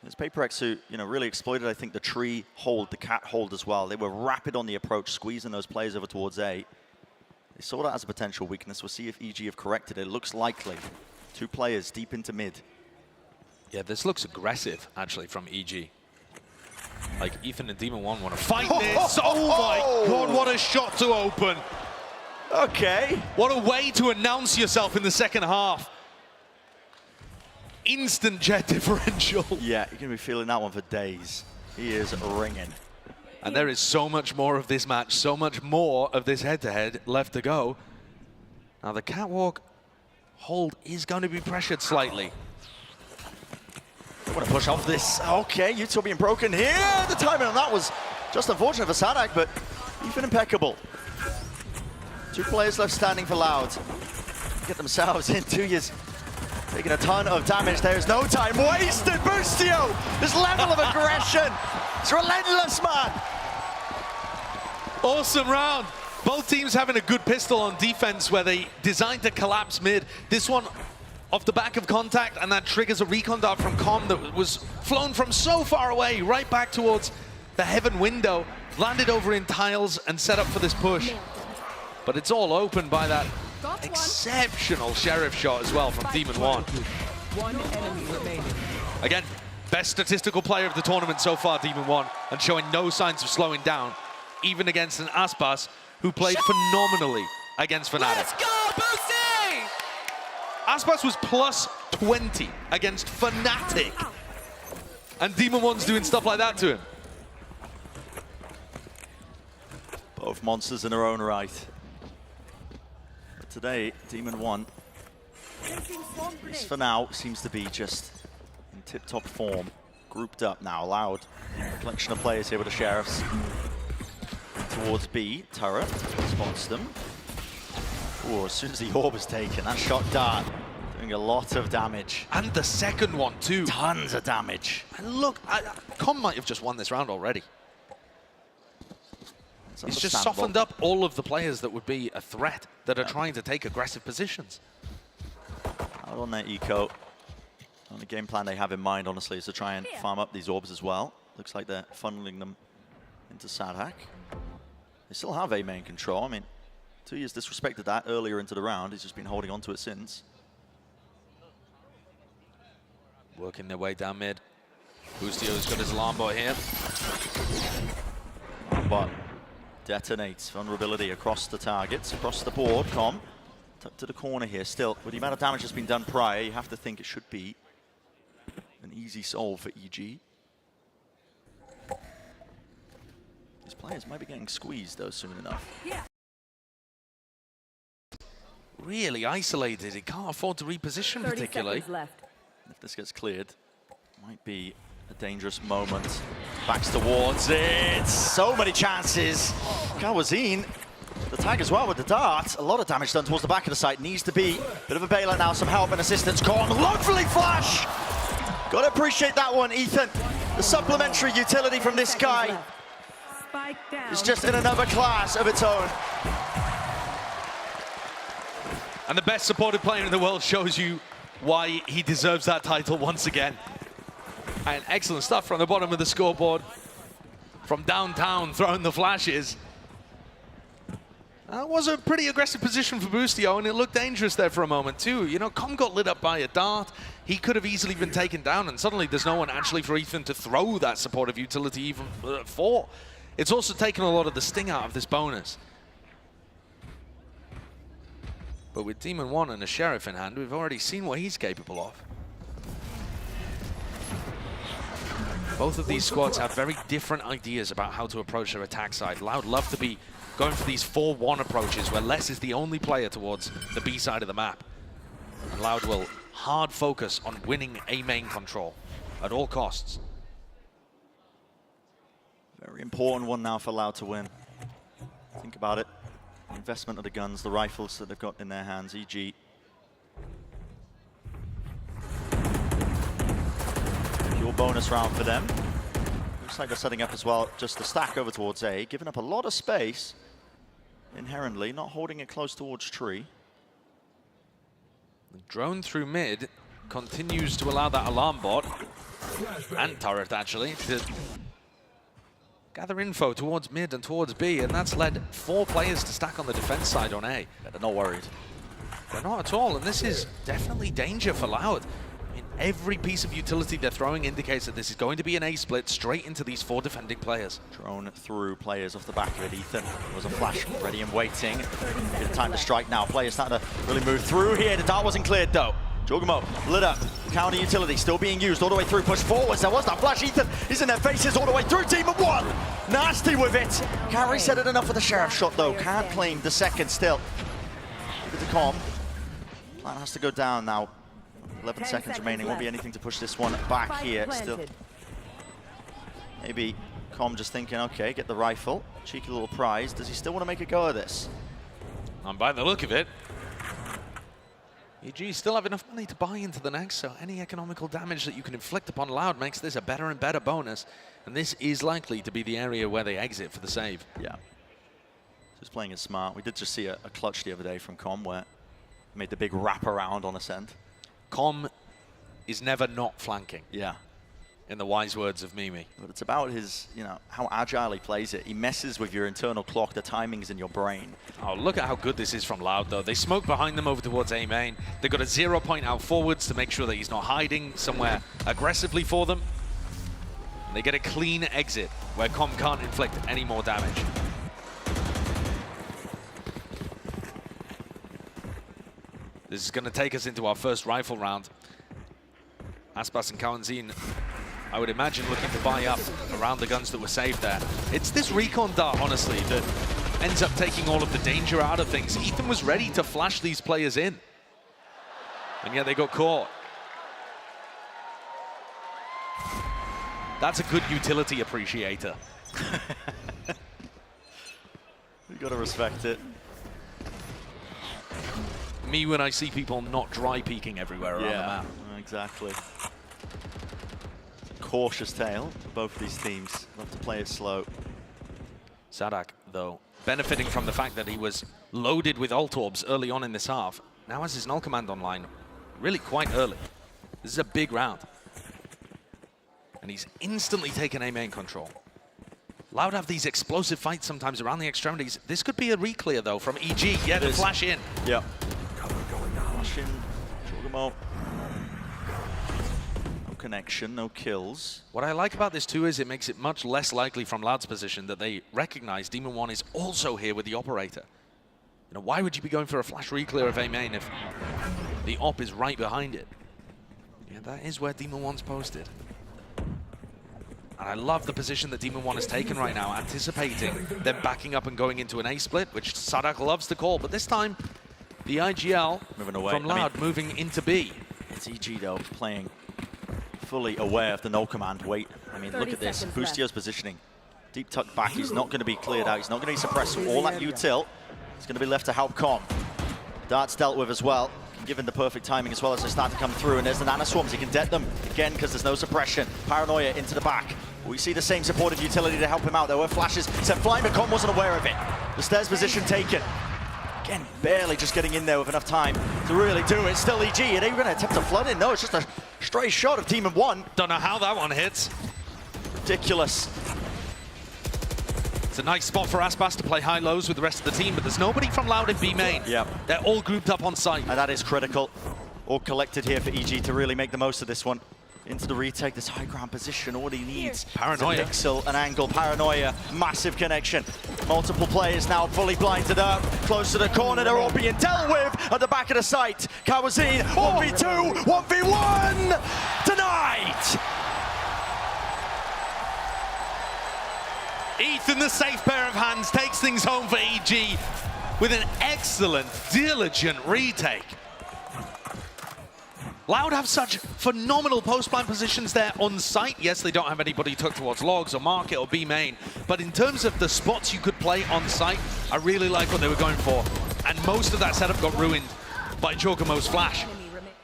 it's PaperX who, really exploited, I think, the tree hold, the cat hold as well. They were rapid on the approach, squeezing those players over towards A. They saw that as a potential weakness. We'll see if EG have corrected it. It looks likely. 2 players deep into mid. Yeah, this looks aggressive, actually, from EG. Like, Ethan and Demon 1 want to fight this. Oh my god, what a shot to open. Okay. What a way to announce yourself in the second half. Instant jet differential. Yeah, you're going to be feeling that one for days. He is ringing. And there is so much more of this match, so much more of this head-to-head left to go. Now the catwalk hold is going to be pressured slightly. I want to push off this. Okay, Utah being broken here. The timing on that was just unfortunate for Sadak, but even impeccable. 2 players left standing for Loud. Get themselves in. 2 years taking a ton of damage. There's no time wasted. Boostio, this level of aggression. It's relentless, man. Awesome round. Both teams having a good pistol on defense where they designed to collapse mid. This one off the back of contact, and that triggers a recon dart from Com that was flown from so far away, right back towards the heaven window, landed over in tiles and set up for this push. But it's all open by that exceptional Sheriff shot as well from Demon 1. One enemy remaining. Again, best statistical player of the tournament so far, Demon 1, and showing no signs of slowing down, even against an Aspas who played phenomenally against Fnatic. Let's go, Boosie! Aspas was plus 20 against Fnatic. And Demon 1's doing stuff like that to him. Both monsters in their own right. But today, Demon 1, at least for now, seems to be just in tip-top form. Grouped up now, Loud. A collection of players here with the Sheriffs. Towards B, Turret spots them. Oh, as soon as the orb is taken, that shot dart doing a lot of damage. And the second one too. Tons of damage. And look, Com might have just won this round already. He's just softened up all of the players that would be a threat, that are trying to take aggressive positions. Out on their eco. On the game plan they have in mind, honestly, is to try and farm up these orbs as well. Looks like they're funneling them into Sadak. They still have A main control. I mean, 2 years disrespected that earlier into the round. He's just been holding on to it since. Working their way down mid. Boostio's got his alarm bot here. But detonates vulnerability across the targets, across the board. Com tucked to the corner here. Still, with the amount of damage that's been done prior, you have to think it should be an easy solve for EG. These players might be getting squeezed though soon enough. Yeah. Really isolated. He can't afford to reposition 30 particularly. seconds left. If this gets cleared, might be a dangerous moment. Backs towards it. So many chances. Kawazine, the tag as well with the dart. A lot of damage done towards the back of the site. Needs to be a bit of a bailout now. Some help and assistance. Corn, lovely flash. Got to appreciate that one, Ethan. The supplementary utility from this guy. It's just in another class of its own. And the best supported player in the world shows you why he deserves that title once again. And excellent stuff from the bottom of the scoreboard. From downtown, throwing the flashes. That was a pretty aggressive position for Boostio, and it looked dangerous there for a moment too. You know, Com got lit up by a dart. He could have easily been taken down, and suddenly there's no one actually for Ethan to throw that supportive utility even for. It's also taken a lot of the sting out of this bonus. But with Demon 1 and a Sheriff in hand, we've already seen what he's capable of. Both of these squads have very different ideas about how to approach their attack side. Loud love to be going for these 4-1 approaches where Les is the only player towards the B side of the map. And Loud will hard focus on winning A main control at all costs. Very important one now for Loud to win. Think about it. Investment of the guns, the rifles that they've got in their hands, EG. Pure bonus round for them. Looks like they're setting up as well just to stack over towards A, giving up a lot of space inherently, not holding it close towards tree. The drone through mid continues to allow that alarm bot and turret actually to gather info towards mid and towards B, and that's led 4 players to stack on the defense side on A. Yeah, they're not worried. They're not at all, and this is definitely danger for Loud. I mean, Every piece of utility they're throwing indicates that this is going to be an A split straight into these 4 defending players. Drone through players off the back of it. Ethan was a flash ready and waiting. Bit of time to strike now. Players starting to really move through here. The dart wasn't cleared though. Jogamo lit up. Counter utility still being used all the way through. Push forwards. There was that flash. Ethan is in their faces all the way through. Team of 1. Nasty with it. Can't reset it enough for the Sheriff shot though. Can't claim the second still. Give it to Com. Plan has to go down now. 11 seconds remaining. Won't be anything to push this one back here. Still. Maybe Com just thinking, okay, get the rifle. Cheeky little prize. Does he still want to make a go of this? And by the look of it, EG still have enough money to buy into the next, so any economical damage that you can inflict upon Loud makes this a better and better bonus. And this is likely to be the area where they exit for the save. Yeah. Just playing it smart. We did just see a clutch the other day from Com where he made the big wraparound on Ascent. Com is never not flanking. Yeah. In the wise words of Mimi. But it's about his, you know, how agile he plays it. He messes with your internal clock, the timings in your brain. Oh, look at how good this is from Loud, though. They smoke behind them over towards A main. They've got a 0 point out forwards to make sure that he's not hiding somewhere aggressively for them. And they get a clean exit where Com can't inflict any more damage. This is going to take us into our first rifle round. Aspas and Kawanzin, I would imagine, looking to buy up around the guns that were saved there. It's this recon dart, honestly, that ends up taking all of the danger out of things. Ethan was ready to flash these players in, and yet they got caught. That's a good utility appreciator. You gotta respect it. Me when I see people not dry peeking everywhere around the map. Exactly. Cautious tale for both of these teams. Love to play it slow. Sadak, though, benefiting from the fact that he was loaded with ult orbs early on in this half, now has his null command online really quite early. This is a big round. And he's instantly taken A main control. Loud have these explosive fights sometimes around the extremities. This could be a re-clear, though, from EG. Yeah, the flash in. Yep. Flash in. Jogamo. No connection, no kills. What I like about this, too, is it makes it much less likely from Loud's position that they recognize Demon One is also here with the operator. You know, why would you be going for a flash re-clear of A main if the op is right behind it? Yeah, that is where Demon One's posted. And I love the position that Demon One has taken right now, anticipating them backing up and going into an A split, which Sadak loves to call. But this time, the IGL moving away from Loud moving into B. It's EG, though, playing fully aware of the no command. Wait, I mean, look at this. Boostio's positioning. Deep tuck back. He's not going to be cleared out. He's not going to be suppressed. All that util is going to be left to help Com. Dart's dealt with as well. Given the perfect timing as well as they start to come through, and there's the nano swarms. He can dead them again because there's no suppression. Paranoia into the back. We see the same supportive utility to help him out. There were flashes sent flying, but Com wasn't aware of it. The stairs position taken. Again, barely just getting in there with enough time to really do it. Still EG. Are they going to attempt to flood in? No, it's just a stray shot of Team of One. Don't know how that one hits. Ridiculous. It's a nice spot for Aspas to play high-lows with the rest of the team, but there's nobody from Loud in B main. Yep. They're all grouped up on site. And that is critical. All collected here for EG to really make the most of this one. Into the retake, this high ground position, all he needs. Paranoia. Is a pixel, an angle, Paranoia, massive connection. Multiple players now fully blinded up. Close to the corner, they're all being dealt with at the back of the site. Kawazin, 1v2, 1v1 tonight! Ethan, the safe pair of hands, takes things home for EG with an excellent, diligent retake. Loud have such phenomenal post-plant positions there on site. Yes, they don't have anybody tucked towards logs or market or B main, but in terms of the spots you could play on site, I really like what they were going for. And most of that setup got ruined by Chocomo's flash.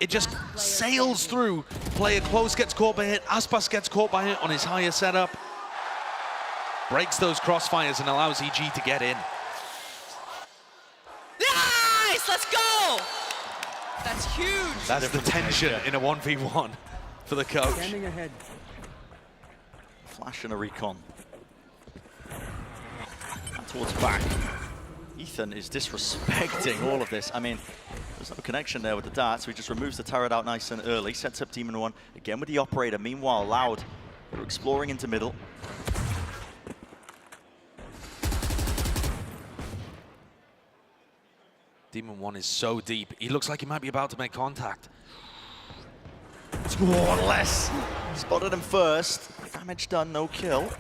It just sails through. Player close gets caught by it, Aspas gets caught by it on his higher setup. Breaks those crossfires and allows EG to get in. Nice! Let's go! That's huge. That's the tension in a 1v1 for the coach. Standing ahead. Flash and a recon. And towards back. Ethan is disrespecting all of this. I mean, There's no connection there with the dart, so he just removes the turret out nice and early, sets up Demon One again with the operator. Meanwhile, Loud, they're exploring into middle. Demon One is so deep. He looks like he might be about to make contact. It's one less. Spotted him first. Damage done, no kill.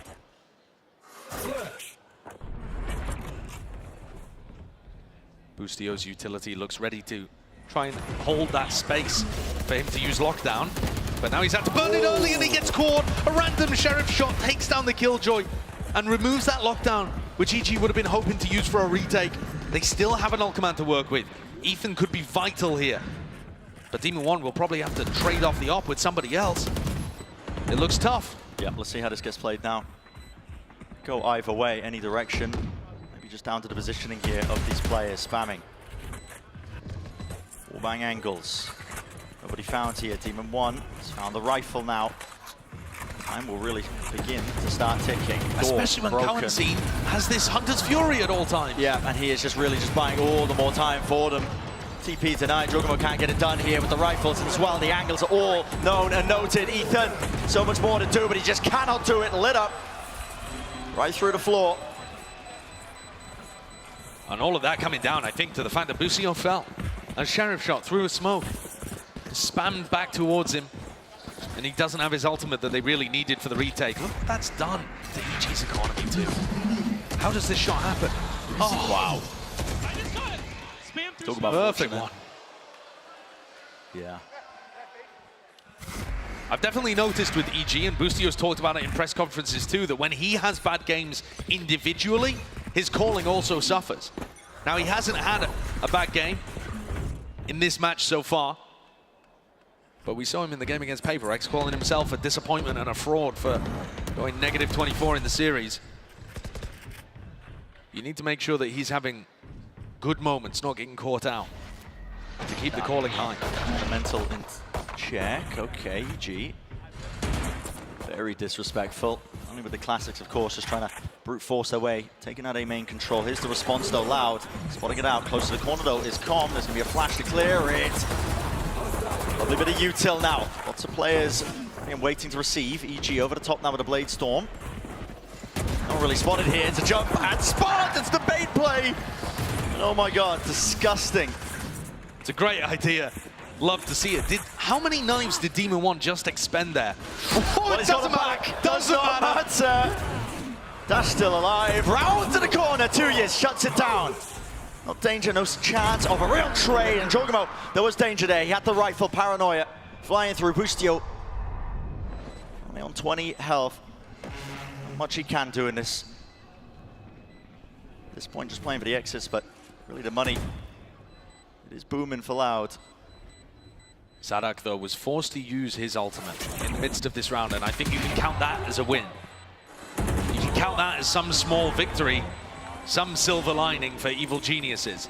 Boostio's utility looks ready to try and hold that space for him to use lockdown. But now he's had to burn it early and he gets caught. A random sheriff shot takes down the Killjoy and removes that lockdown, which EG would have been hoping to use for a retake. They still have an ult command to work with. Ethan could be vital here. But Demon One will probably have to trade off the op with somebody else. It looks tough. Yeah, let's see how this gets played now. Go either way, any direction. Maybe just down to the positioning here of these players spamming. Wallbang angles. Nobody found here. Demon One has found the rifle now. Time will really begin to start ticking. Especially when Currency has this Hunter's Fury at all times. Yeah, and he is just really just buying all the more time for them. TP tonight, Jugamo can't get it done here with the rifles, and as well the angles are all known and noted. Ethan, so much more to do, but he just cannot do it. Lit up right through the floor. And all of that coming down, I think, to the fact that Boostio fell. A sheriff shot through a smoke, spammed back towards him, and he doesn't have his ultimate that they really needed for the retake. Look what that's done to EG's economy too. How does this shot happen? Oh, wow. Talk about perfect one. Yeah. I've definitely noticed with EG, and Boostio's talked about it in press conferences too, that when he has bad games individually, his calling also suffers. Now, he hasn't had a bad game in this match so far, but we saw him in the game against PaperX calling himself a disappointment and a fraud for going -24 in the series. You need to make sure that he's having good moments, not getting caught out, to keep the calling high. The mental in check. Okay, EG. Very disrespectful. Only with the classics, of course, just trying to brute force their way, taking out A main control. Here's the response, though. Loud, spotting it out. Close to the corner, though, is Calm. There's going to be a flash to clear it. Lovely bit of util now. Lots of players waiting to receive. EG over the top now with a Blade Storm. Not really spotted here. It's a jump and spot. It's the bait play. Oh my God, disgusting. It's a great idea. Love to see it. How many knives did Demon One just expend there? Oh, it doesn't matter. Doesn't matter. Dash still alive. Round to the corner. 2 years shuts it down. No danger, no chance of a real trade. And Jogamo, there was danger there. He had the rifle. Paranoia flying through. Boostio only on 20 health. Not much he can do in this. At this point, just playing for the exits, but really the money, it is booming for Loud. Sadak, though, was forced to use his ultimate in the midst of this round, and I think you can count that as a win. You can count that as some small victory, some silver lining for Evil Geniuses.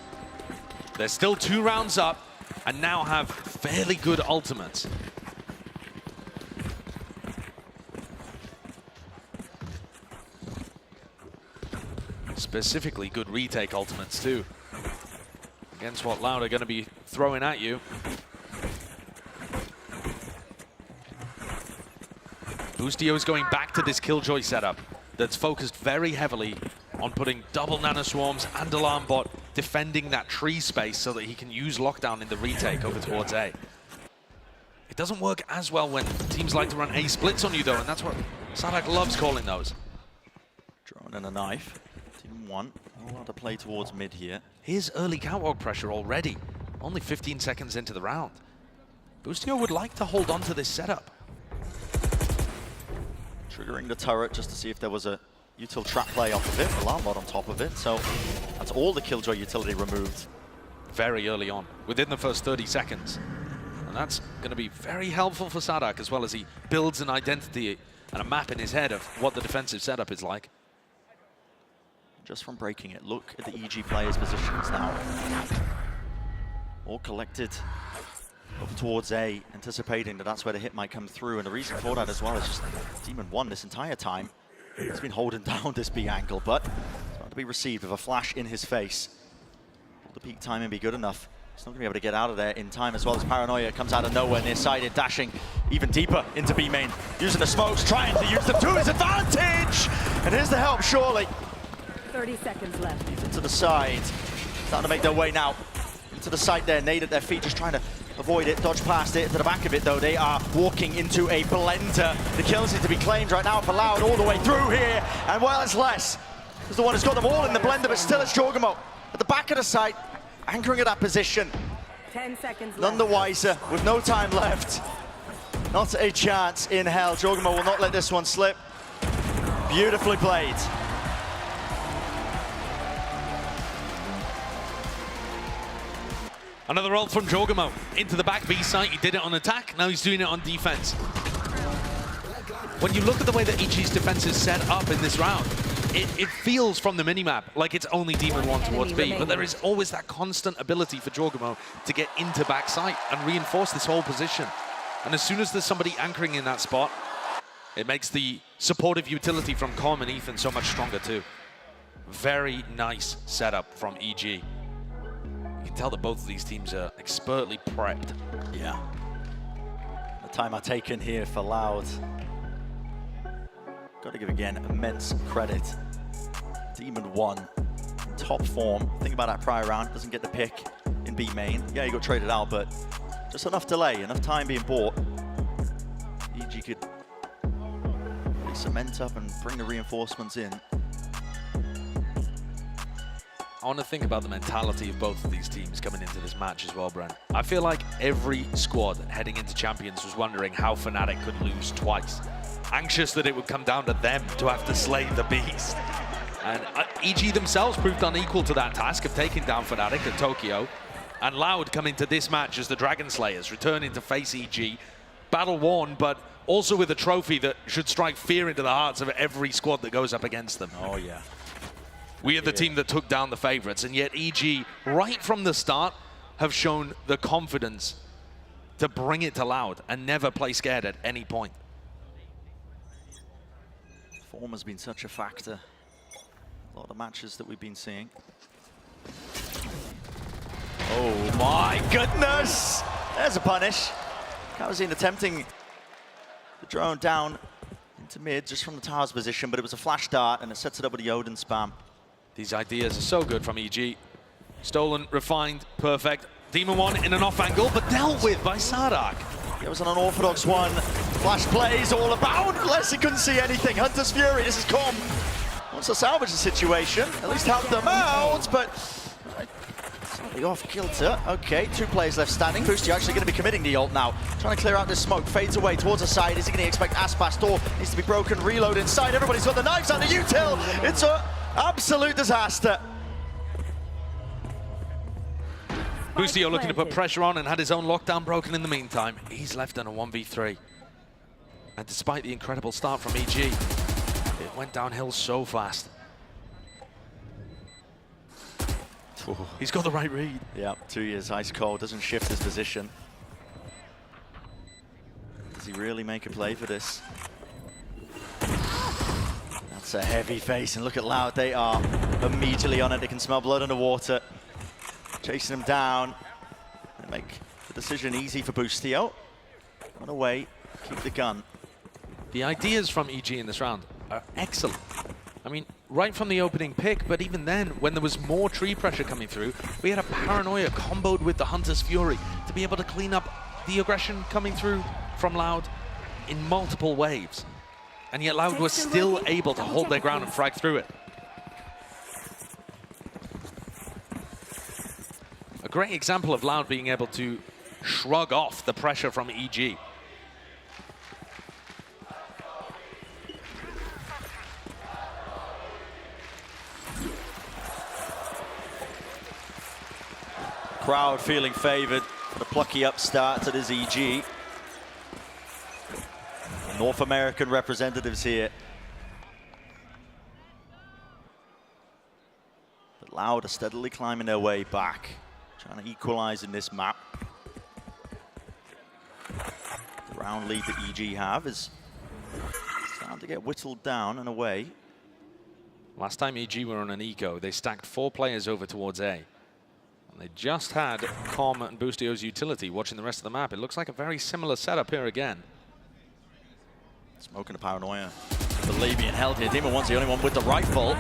They're still 2 rounds up and now have fairly good ultimates. Specifically good retake ultimates too, against what Loud are going to be throwing at you. Boostio is going back to this Killjoy setup that's focused very heavily on putting double nano swarms and alarm bot, defending that tree space so that he can use lockdown in the retake over towards A. It doesn't work as well when teams like to run A splits on you though, and that's what Sadak loves calling those. Drone and a knife. Team 1, a lot to play towards mid here. Here's early catwalk pressure already, only 15 seconds into the round. Boostio would like to hold on to this setup. Triggering the turret just to see if there was a util trap play off of it, alarm bot on top of it, so that's all the Killjoy utility removed. Very early on, within the first 30 seconds. And that's going to be very helpful for Sadak, as well as he builds an identity and a map in his head of what the defensive setup is like. Just from breaking it, look at the EG players' positions now. All collected over towards A, anticipating that that's where the hit might come through. And the reason for that as well is just Demon One this entire time has been holding down this B angle, but it's going to be received with a flash in his face. Will the peak timing be good enough He's not going to be able to get out of there in time as well. As Paranoia comes out of nowhere, near-sided, dashing even deeper into B main. Using the smokes, trying to use them to his advantage! And here's the help, surely. 30 seconds left. Even to the side. Starting to make their way now. Into the side there, nade at their feet, just trying to avoid it, dodge past it. To the back of it, though, they are walking into a blender. The kills need to be claimed right now for Loud all the way through here. And well, it's less. He's the one who's got them all in the blender, but still it's Jorgamo at the back of the site, anchoring at that position. 10 seconds None the wiser, with no time left. Not a chance in hell. Jorgamo will not let this one slip. Beautifully played. Another ult from Jorgamo into the back B site. He did it on attack, now he's doing it on defense. When you look at the way that EG's defense is set up in this round, it feels from the minimap like it's only Demon 1 towards B, but there is always that constant ability for Jorgamo to get into back site and reinforce this whole position. And as soon as there's somebody anchoring in that spot, it makes the supportive utility from Com and Ethan so much stronger too. Very nice setup from EG. You can tell that both of these teams are expertly prepped. Yeah. The time I've taken here for Loud. Got to give again immense credit. Demon 1 in top form. Think about that prior round. Doesn't get the pick in B main. Yeah, he got traded out, but just enough delay, enough time being bought. EG could really cement up and bring the reinforcements in. I want to think about the mentality of both of these teams coming into this match as well, Brent. I feel like every squad heading into Champions was wondering how Fnatic could lose twice. Anxious that it would come down to them to have to slay the beast. And EG themselves proved unequal to that task of taking down Fnatic at Tokyo. And Loud come into this match as the Dragon Slayers, returning to face EG. Battle worn, but also with a trophy that should strike fear into the hearts of every squad that goes up against them. Oh, yeah. We are the team that took down the favorites, and yet EG, right from the start, have shown the confidence to bring it to Loud and never play scared at any point. Form has been such a factor. A lot of matches that we've been seeing. Oh my goodness! There's a punish. Kalazine attempting the drone down into mid just from the tower's position, but it was a flash dart and it sets it up with the Odin spam. These ideas are so good from EG. Stolen, refined, perfect. Demon 1 in an off angle, but dealt with by Sadak. It was an unorthodox one. Flash plays all about. Leslie couldn't see anything. Hunter's Fury, this is Com. Wants to salvage the situation, at least help them out, but slightly off kilter. Okay, 2 players left standing. Boosty actually going to be committing the ult now. Trying to clear out this smoke. Fades away towards the side. Is he going to expect Aspas? Door needs to be broken. Reload inside. Everybody's got the knives out the util. It's an absolute disaster. Boostio looking to put pressure on and had his own lockdown broken in the meantime. He's left on a 1v3. And despite the incredible start from EG, it went downhill so fast. He's got the right read. Yeah, 2 years ice cold, doesn't shift his position. Does he really make a play for this? That's a heavy face, and look at Loud, they are immediately on it. They can smell blood underwater. Chasing him down. They make the decision easy for Boostio. Run away, keep the gun. The ideas from EG in this round are excellent. I mean, right from the opening pick, but even then, when there was more tree pressure coming through, we had a Paranoia comboed with the Hunter's Fury to be able to clean up the aggression coming through from Loud in multiple waves. And yet Loud was still able to hold their ground and frag through it. A great example of Loud being able to shrug off the pressure from EG. Crowd feeling favored for the plucky upstart that is EG. North American representatives here. But Loud are steadily climbing their way back, trying to equalize in this map. The round lead that EG have is starting to get whittled down and away. Last time EG were on an eco, they stacked 4 players over towards A. They just had Com and Boostio's utility watching the rest of the map. It looks like a very similar setup here again. Smoking a paranoia. The Lee being held here. Demon One's the only one with the rifle.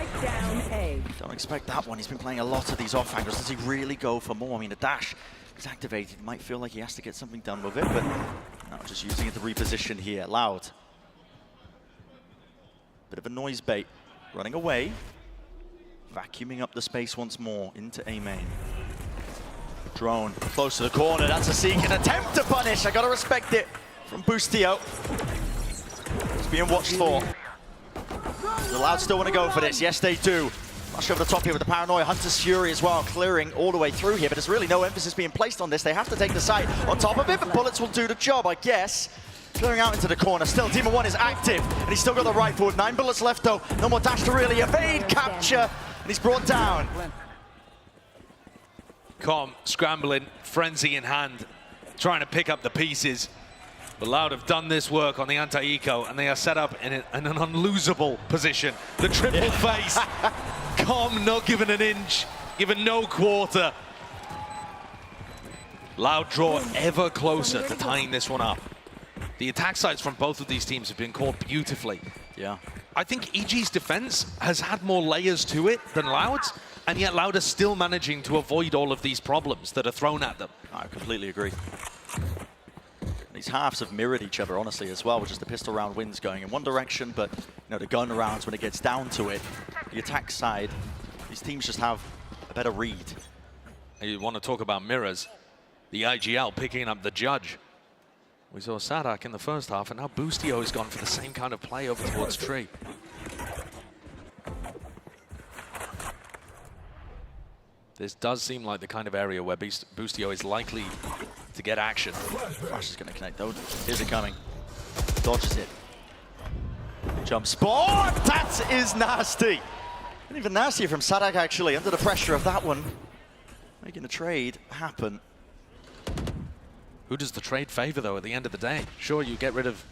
Don't expect that one. He's been playing a lot of these off angles. Does he really go for more? I mean, the dash is activated. Might feel like he has to get something done with it, but no, just using it to reposition here. Loud. Bit of a noise bait. Running away. Vacuuming up the space once more into A main. Drone close to the corner. That's a seek, an attempt to punish. I gotta respect it from Boostio. It's being watched for. The Loud still want to go for this. Yes, they do. Flash over the top here with the paranoia. Hunter's Fury as well, clearing all the way through here, but there's really no emphasis being placed on this. They have to take the site on top of it, but bullets will do the job, I guess. Clearing out into the corner. Still, Demon One is active, and he's still got the rifle with 9 bullets left, though. No more dash to really evade capture, and he's brought down. Com scrambling, frenzy in hand, trying to pick up the pieces. But Loud have done this work on the anti-eco, and they are set up in an unlosable position. The triple face. Com not given an inch, given no quarter. Loud draw ever closer to tying this one up. The attack sides from both of these teams have been called beautifully. Yeah. I think EG's defense has had more layers to it than Loud's, and yet Loud is still managing to avoid all of these problems that are thrown at them. I completely agree. These halves have mirrored each other, honestly, as well, with just the pistol round wins going in one direction, but you know, the gun rounds, when it gets down to it, the attack side, these teams just have a better read. And you want to talk about mirrors, the IGL picking up the judge. We saw Sadak in the first half, and now Boostio has gone for the same kind of play over towards Tree. This does seem like the kind of area where Boostio is likely to get action. Flash is going to connect, though. Here's it coming. Dodges it. Jump spot! That is nasty! And even nastier from Sadak, actually, under the pressure of that one. Making the trade happen. Who does the trade favor, though, at the end of the day? Sure, you get rid of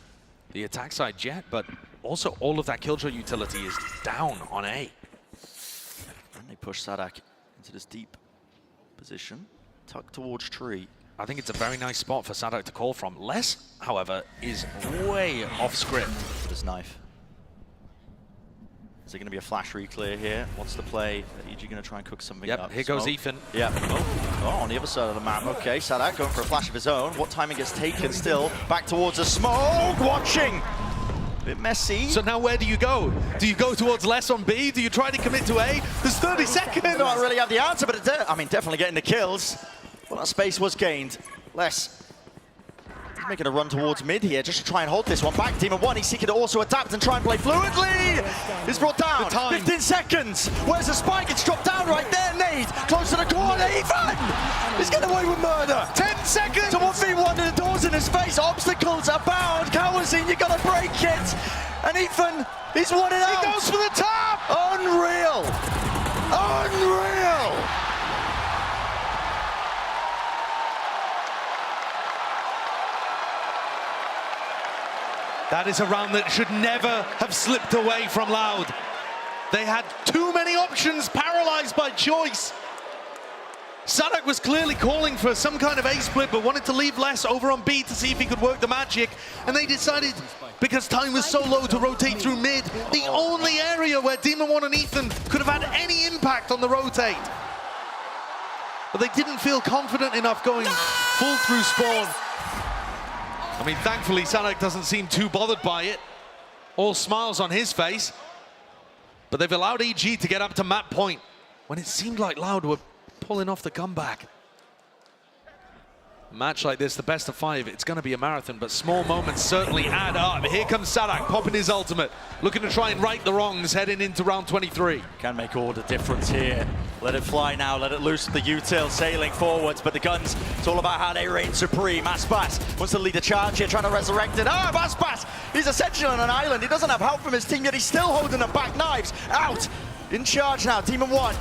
the attack side jet, but also all of that Killjoy utility is down on A. And they push Sadak into this deep position, tucked towards Tree. I think it's a very nice spot for Sadak to call from. Les, however, is way off script. This knife. Is there going to be a flash reclear here? What's the play? EG going to try and cook something up? Yep, here goes Ethan. Yeah. Oh, on the other side of the map. Okay, Sadak going for a flash of his own. What timing gets taken still? Back towards the smoke. Watching. Bit messy. So now where do you go? Do you go towards Les on B? Do you try to commit to A? There's 30 seconds. I don't really have the answer, but I mean, definitely getting the kills. Well, that space was gained. Les. He's making a run towards mid here just to try and hold this one back. Demon One, he's seeking to also adapt and try and play fluidly. He's brought down. 15 seconds. Where's the spike? It's dropped down right there. Nade close to the corner. Ethan! He's getting away with murder. 10 seconds. To 1v1 and the doors in his face. Obstacles abound. Kawazine, you gotta break it. And Ethan, he's won it out. He goes for the top. Unreal. Unreal. That is a round that should never have slipped away from Loud. They had too many options, paralyzed by choice. Sadak was clearly calling for some kind of A split, but wanted to leave Les over on B to see if he could work the magic. And they decided, because time was so low, to rotate through mid, the only area where Demon One and Ethan could have had any impact on the rotate. But they didn't feel confident enough going full through spawn. I mean, thankfully, Sadak doesn't seem too bothered by it. All smiles on his face. But they've allowed EG to get up to map point when it seemed like Loud were pulling off the comeback. A match like this, the best of 5, it's going to be a marathon, but small moments certainly add up. Here comes Sadak, popping his ultimate, looking to try and right the wrongs heading into round 23. Can make all the difference here. Let it fly now, let it loose the util sailing forwards, but the guns, it's all about how they reign supreme. Aspas wants to lead the charge here, trying to resurrect it. Oh, Aspas, he's essentially on an island. He doesn't have help from his team, yet he's still holding them back. Knives out, in charge now, Demon One.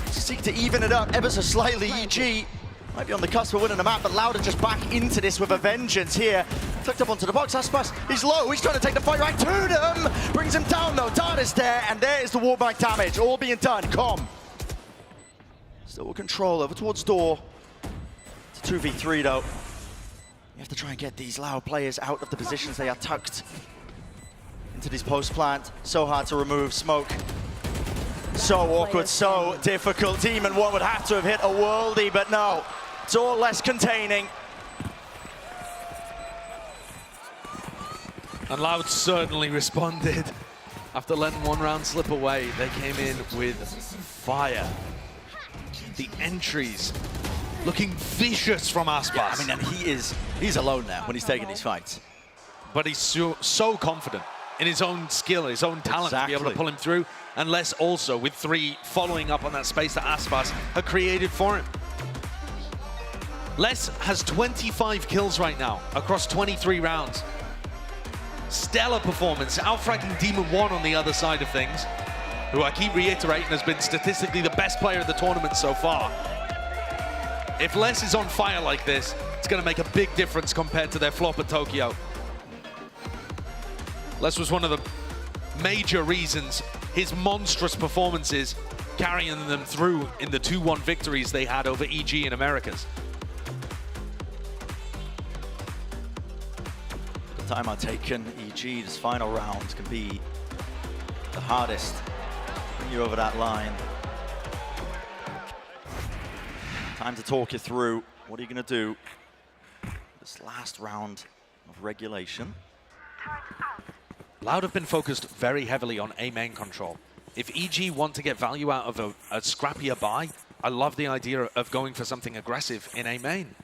Seek to even it up ever so slightly. EG might be on the cusp of winning the map, but Louder just back into this with a vengeance here. Tucked up onto the box, Aspas, he's low, he's trying to take the fight right to them. Brings him down though, Dart is there, and there is the wallback damage, all being done. Com Still with control over towards door. It's a 2v3 though. You have to try and get these Loud players out of the positions they are tucked into these post plant. So hard to remove. Smoke. So awkward, so difficult. Demon One would have to have hit a worldie, but no. It's all less containing. And Loud certainly responded. After letting one round slip away, they came in with fire. The entries looking vicious from Aspas. Yeah, I mean, and he's alone now when he's taking these fights. But he's so confident in his own skill, his own talent to be able to pull him through. And Les also with 3 following up on that space that Aspas had created for him. Les has 25 kills right now across 23 rounds. Stellar performance, outfragging Demon One on the other side of things, who I keep reiterating has been statistically the best player of the tournament so far. If Les is on fire like this, it's going to make a big difference compared to their flop at Tokyo. Les was one of the major reasons his monstrous performances carrying them through in the 2-1 victories they had over EG in Americas. The time I've taken, EG, this final round can be the hardest to bring you over that line. Time to talk you through what are you going to do this last round of regulation. Loud have been focused very heavily on A main control. If EG want to get value out of a scrappier buy, I love the idea of going for something aggressive in A main.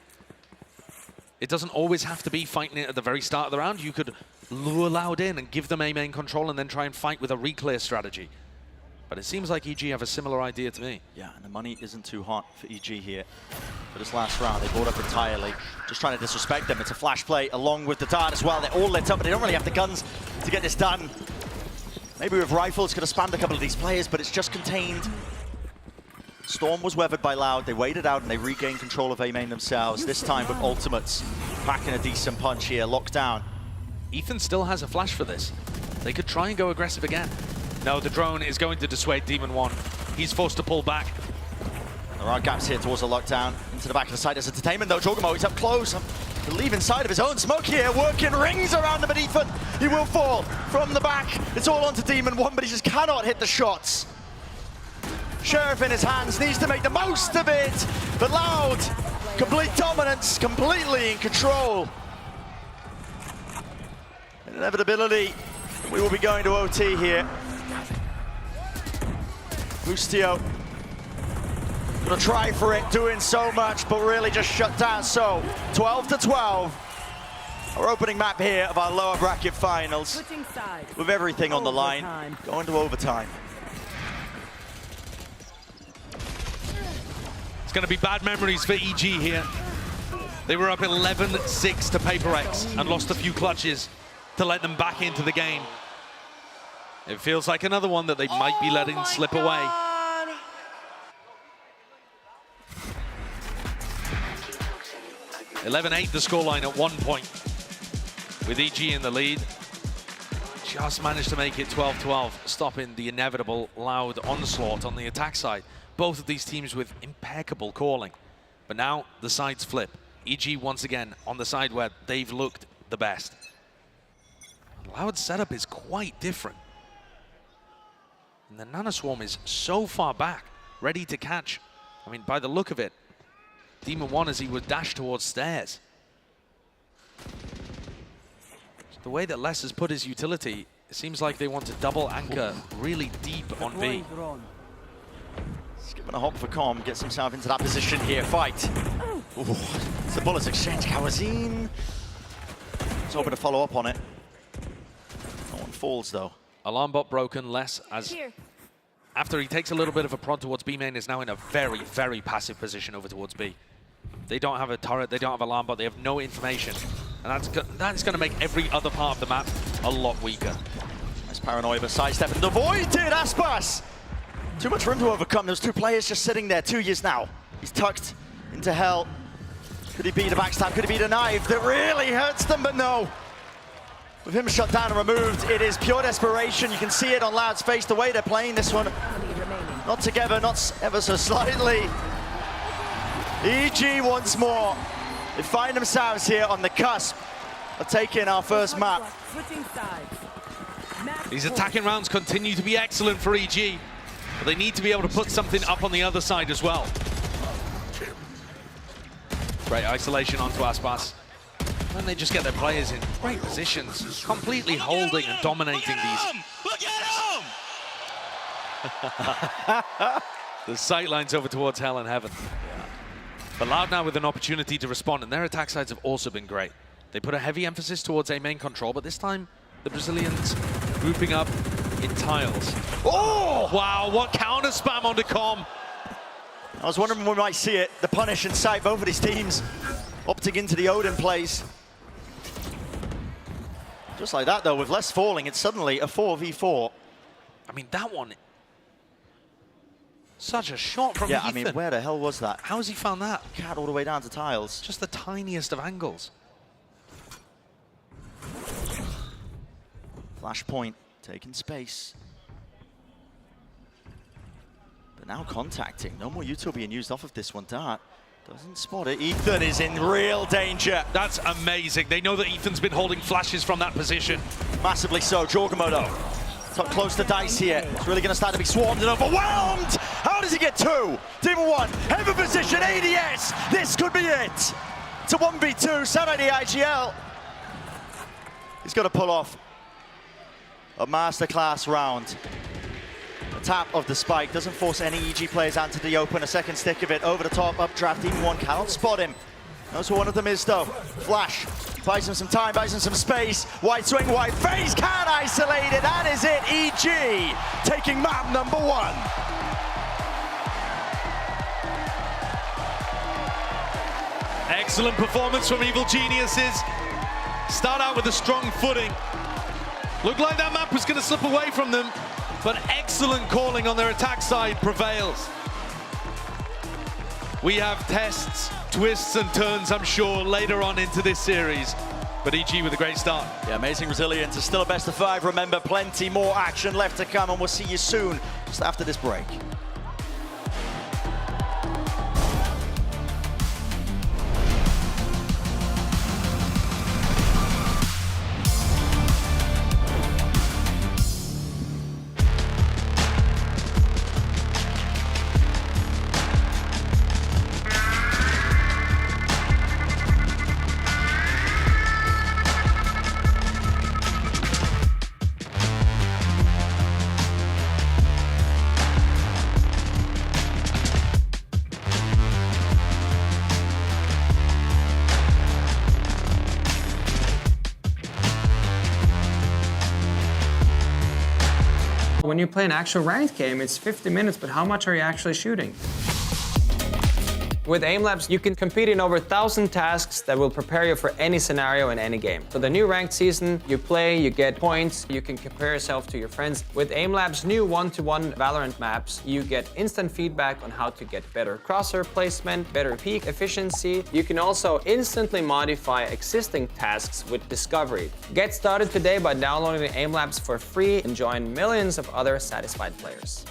It doesn't always have to be fighting it at the very start of the round. You could lure Loud in and give them A main control and then try and fight with a reclear strategy. But it seems like EG have a similar idea to me. Yeah, and the money isn't too hot for EG here. For this last round, they bought up entirely. Just trying to disrespect them. It's a flash play along with the dart as well. They're all lit up, but they don't really have the guns to get this done. Maybe with rifles, could have spammed a couple of these players, but it's just contained. Storm was weathered by Loud. They waited out and they regained control of A main themselves. This time with ultimates, packing a decent punch here, locked down. Ethan still has a flash for this. They could try and go aggressive again. No, the drone is going to dissuade Demon One. He's forced to pull back. There are gaps here towards the lockdown. Into the back of the site as entertainment though. Jorgamo, he's up close. I believe inside of his own smoke here. Working rings around him, but Ethan, he will fall from the back. It's all onto Demon One, but he just cannot hit the shots. Sheriff in his hands, needs to make the most of it. But Loud, complete dominance, completely in control. An inevitability, we will be going to OT here. Bustio, gonna try for it, doing so much, but really just shut down. So, 12-12. Our opening map here of our lower bracket finals. With everything on the line, going to overtime. It's going to be bad memories for EG here. They were up 11-6 to Paper X and lost a few clutches to let them back into the game. It feels like another one that they might be letting slip away. (11-8) the scoreline at 1 point, with EG in the lead. Just managed to make it 12-12, stopping the inevitable Loud onslaught on the attack side. Both of these teams with impeccable calling. But now the sides flip. EG once again on the side where they've looked the best. Loud's setup is quite different. And the Nanoswarm is so far back, ready to catch. I mean, by the look of it, Demon One as he would dash towards stairs. The way that Les has put his utility, it seems like they want to double anchor really deep on B. He's given a hop for Com, gets himself into that position here. Fight. Ooh, it's a bullets exchange. Kawazine. He's hoping to follow up on it. No one falls though. Alarm bot broken. Les, as after he takes a little bit of a prod towards B main, is now in a very, very passive position over towards B. They don't have a turret, they don't have alarm bot, they have no information. And that's going to make every other part of the map a lot weaker. Nice paranoia, but sidestep and avoided. Aspas! Too much room to overcome. Those two players just sitting there, 2 years now. He's tucked into hell. Could he beat a backstab? Could he beat a knife that really hurts them? But no. With him shut down and removed, it is pure desperation. You can see it on Loud's face, the way they're playing this one. Not together, not ever so slightly. EG once more. They find themselves here on the cusp of taking our first map. Switching sides. These attacking rounds continue to be excellent for EG, but they need to be able to put something up on the other side as well. Great isolation onto Aspas. And they just get their players in great positions, completely holding and dominating these. Look at him! The sight lines over towards hell and heaven. But Loud now with an opportunity to respond, and their attack sides have also been great. They put a heavy emphasis towards A main control, but this time the Brazilians grouping up in tiles. Oh! Wow, what counter spam onto Com. I was wondering when we might see it. The punish in sight, both of these teams opting into the Odin plays. Just like that though, with less falling, it's suddenly a 4v4. I mean, that one, such a shot from Yeah, Ethan. I mean, where the hell was that? How has he found that? Cat all the way down to tiles. Just the tiniest of angles. Flashpoint, taking space. But now contacting. No more util being used off of this one. Dart doesn't spot it. Ethan is in real danger. That's amazing. They know that Ethan's been holding flashes from that position. Massively so. Jorgamoto, top close to Dice here. It's really going to start to be swarmed and overwhelmed. How does he get two? Team of one, heavy position, ADS. This could be it. It's a 1v2, Saturday IGL. He's got to pull off a masterclass round. The tap of the spike doesn't force any EG players out to the open. A second stick of it over the top, updraft. Team one cannot spot him. Knows who one of them is though. Flash buys him some time, buys him some space. White swing, white phase, can isolate it. That is it. EG taking map number one. Excellent performance from Evil Geniuses. Start out with a strong footing. Looked like that map was going to slip away from them, but excellent calling on their attack side prevails. We have tests, twists and turns, I'm sure, later on into this series. But EG with a great start. Yeah, amazing resilience. It's still a best of 5. Remember, plenty more action left to come, and we'll see you soon, just after this break. When you play an actual ranked game, it's 50 minutes, but how much are you actually shooting? With Aim Labs, you can compete in over 1,000 tasks that will prepare you for any scenario in any game. So the new ranked season, you play, you get points, you can compare yourself to your friends. With Aim Labs' new one-to-one Valorant maps, you get instant feedback on how to get better crosshair placement, better peak efficiency. You can also instantly modify existing tasks with Discovery. Get started today by downloading Aim Labs for free and join millions of other satisfied players.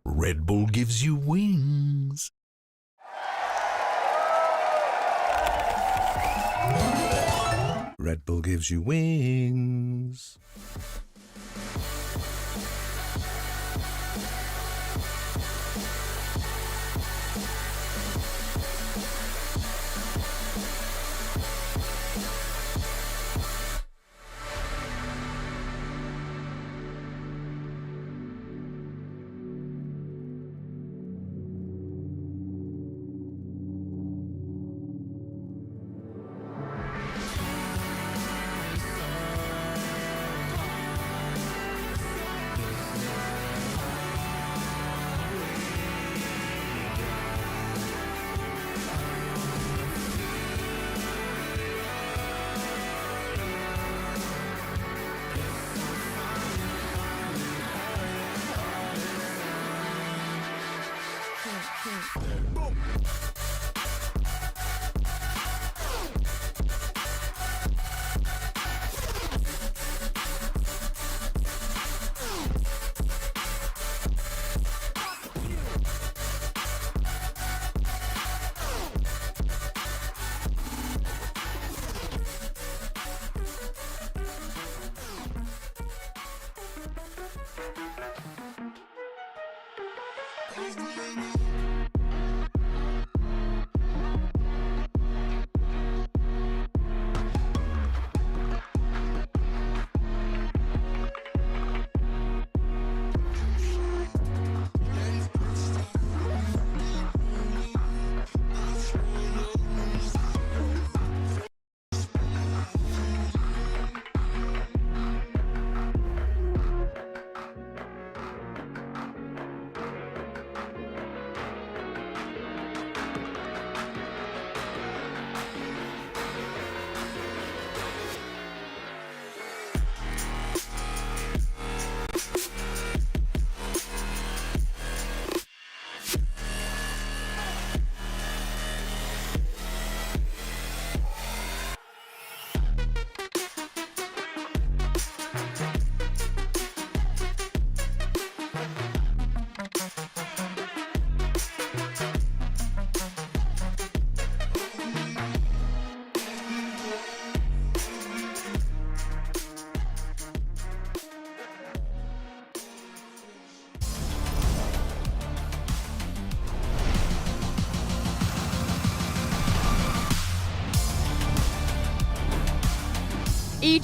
Red Bull gives you wings. Red Bull gives you wings.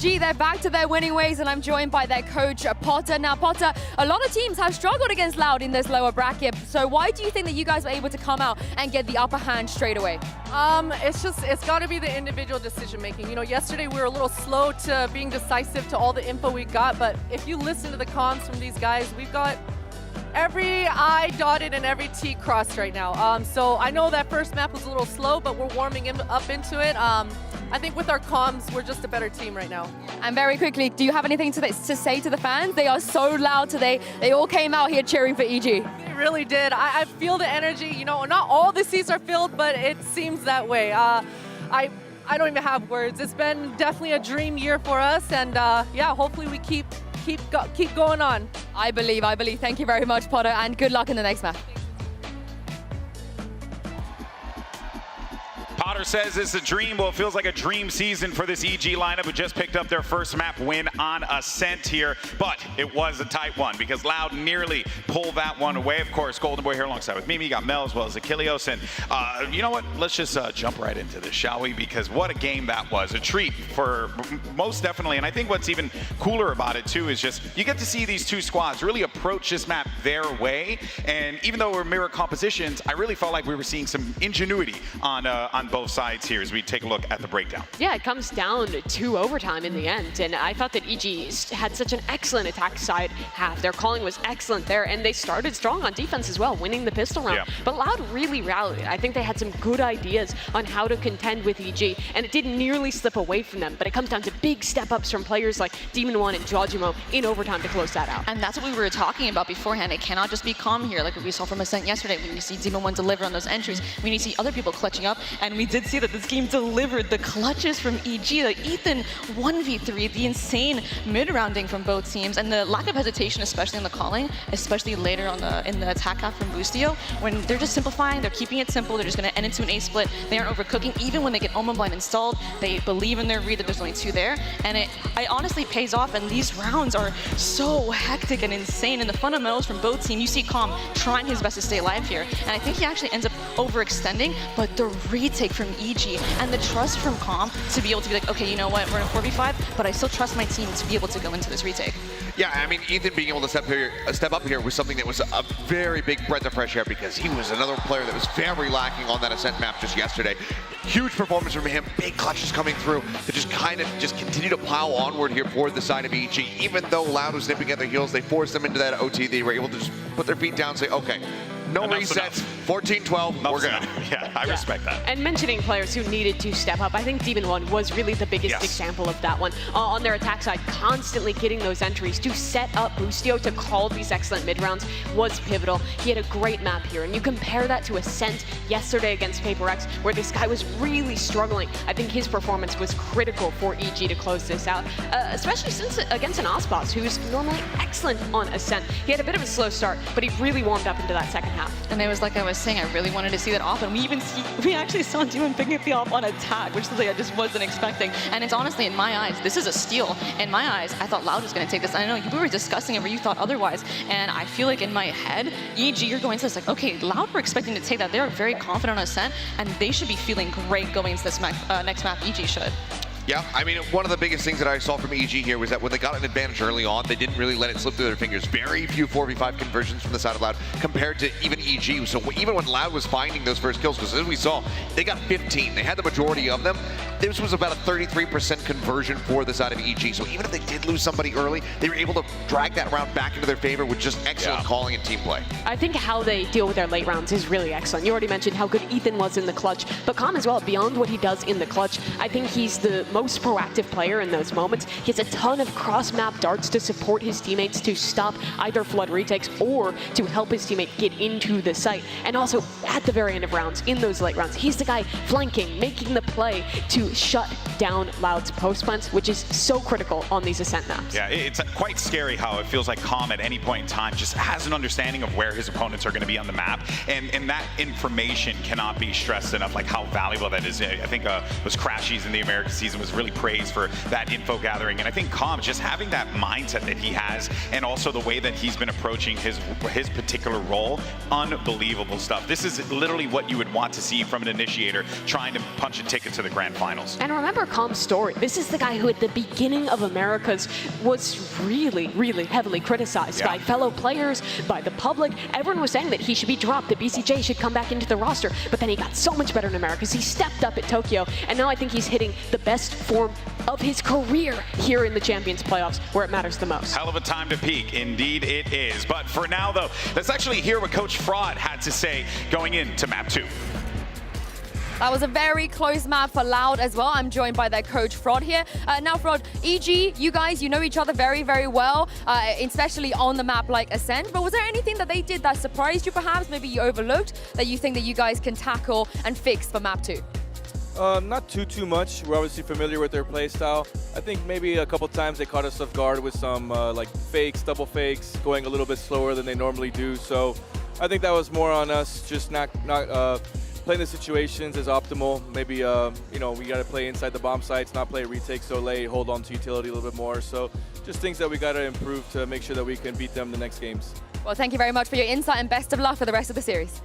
EG, they're back to their winning ways, and I'm joined by their coach, Potter. Now, Potter, a lot of teams have struggled against Loud in this lower bracket, so why do you think that you guys were able to come out and get the upper hand straight away? It's got to be the individual decision making. You know, yesterday we were a little slow to being decisive to all the info we got, but if you listen to the comms from these guys, we've got every I dotted and every T crossed right now. So I know that first map was a little slow, but we're warming up into it. I think with our comms, we're just a better team right now. And very quickly, do you have anything to say to the fans? They are so loud today. They all came out here cheering for EG. They really did. I feel the energy. You know, not all the seats are filled, but it seems that way. I don't even have words. It's been definitely a dream year for us, and yeah, hopefully we keep going on. I believe. Thank you very much, Potter, and good luck in the next match. Potter says it's a dream. Well, it feels like a dream season for this EG lineup who just picked up their first map win on Ascent here. But it was a tight one because Loud nearly pulled that one away. Of course, Golden Boy here alongside with Mimi, got Mel as well as Achilleos. And you know what? Let's just jump right into this, shall we? Because what a game that was. A treat for most definitely. And I think what's even cooler about it too is just you get to see these two squads really approach this map their way. And even though we're mirror compositions, I really felt like we were seeing some ingenuity on both sides here as we take a look at the breakdown. Yeah, it comes down to overtime in the end, and I thought that EG had such an excellent attack side half. Their calling was excellent there, and they started strong on defense as well, winning the pistol round. Yeah. But Loud really rallied. I think they had some good ideas on how to contend with EG, and it didn't nearly slip away from them, but it comes down to big step-ups from players like Demon One and Jojimo in overtime to close that out. And that's what we were talking about beforehand. It cannot just be calm here, like what we saw from Ascent yesterday. We need to see Demon One deliver on those entries. We need to see other people clutching up, and we did see that this game delivered the clutches from EG. Like Ethan 1v3, the insane mid-rounding from both teams, and the lack of hesitation, especially in the calling, especially later on in the attack half from Boostio, when they're just simplifying, they're keeping it simple, they're just going to end into an A split. They aren't overcooking. Even when they get Omen Blind installed, they believe in their read that there's only two there, and it honestly pays off. And these rounds are so hectic and insane. And the fundamentals from both teams, you see Calm trying his best to stay alive here, and I think he actually ends up overextending, but the retake from EG and the trust from Calm to be able to be like, okay, you know what, we're in a 4v5, but I still trust my team to be able to go into this retake. Yeah, I mean, Ethan being able to step up here was something that was a very big breath of fresh air, because he was another player that was very lacking on that Ascent map just yesterday. Huge performance from him, big clutches coming through to just kind of continue to plow onward here for the side of EG. Even though Loud was nipping at their heels, they forced them into that OT. They were able to just put their feet down and say, okay, no resets, 14-12, we're good. Yeah, I respect that. And mentioning players who needed to step up, I think Demon One was really the biggest example of that one. On their attack side, constantly getting those entries to set up Boostio to call these excellent mid-rounds was pivotal. He had a great map here, and you compare that to Ascent yesterday against Paper X, where this guy was really struggling. I think his performance was critical for EG to close this out, especially since against an Osboss, who's normally excellent on Ascent. He had a bit of a slow start, but he really warmed up into that second half. And it was like I was was saying I really wanted to see that off, and we actually saw Demon picking up the off on attack, which is something I just wasn't expecting. And it's honestly, in my eyes, this is a steal. In my eyes, I thought Loud was going to take this. I know we were discussing it where you thought otherwise, and I feel like in my head, EG, you're going to this like, okay, Loud were expecting to take that. They're very confident on Ascent, and they should be feeling great going into this next map. EG should. Yeah, I mean, one of the biggest things that I saw from EG here was that when they got an advantage early on, they didn't really let it slip through their fingers. Very few 4v5 conversions from the side of Loud compared to even EG. So even when Loud was finding those first kills, because as we saw, they got 15. They had the majority of them. This was about a 33% conversion for the side of EG. So even if they did lose somebody early, they were able to drag that round back into their favor with just excellent calling and team play. I think how they deal with their late rounds is really excellent. You already mentioned how good Ethan was in the clutch, but Calm as well, beyond what he does in the clutch, I think he's the most proactive player in those moments. He has a ton of cross-map darts to support his teammates to stop either flood retakes or to help his teammate get into the site. And also, at the very end of rounds, in those late rounds, he's the guy flanking, making the play to shut down Loud's post plants, which is so critical on these Ascent maps. Yeah, it's quite scary how it feels like Calm at any point in time just has an understanding of where his opponents are going to be on the map, and that information cannot be stressed enough, like how valuable that is. I think was Crashies in the American season was really praised for that info gathering, and I think Calm just having that mindset that he has, and also the way that he's been approaching his particular role, unbelievable stuff. This is literally what you would want to see from an initiator trying to punch a ticket to the grand finals. And remember Calm's story. This is the guy who at the beginning of Americas was really, really heavily criticized by fellow players, by the public. Everyone was saying that he should be dropped, that BCJ should come back into the roster, but then he got so much better in Americas. He stepped up at Tokyo, and now I think he's hitting the best form of his career here in the Champions playoffs, where it matters the most. Hell of a time to peak, indeed it is. But for now though, let's actually hear what Coach Fraud had to say going into map 2. That was a very close map for Loud as well. I'm joined by their coach, Fraud, here. Now, Fraud, EG, you guys, you know each other very, very well, especially on the map like Ascent. But was there anything that they did that surprised you, perhaps, maybe you overlooked, that you think that you guys can tackle and fix for map 2? Not too much. We're obviously familiar with their playstyle. I think maybe a couple times they caught us off guard with some like fakes, double fakes, going a little bit slower than they normally do. So I think that was more on us, just not playing the situations as optimal. Maybe, you know, we got to play inside the bomb sites, not play retake so late, hold on to utility a little bit more. So just things that we got to improve to make sure that we can beat them the next games. Well, thank you very much for your insight and best of luck for the rest of the series.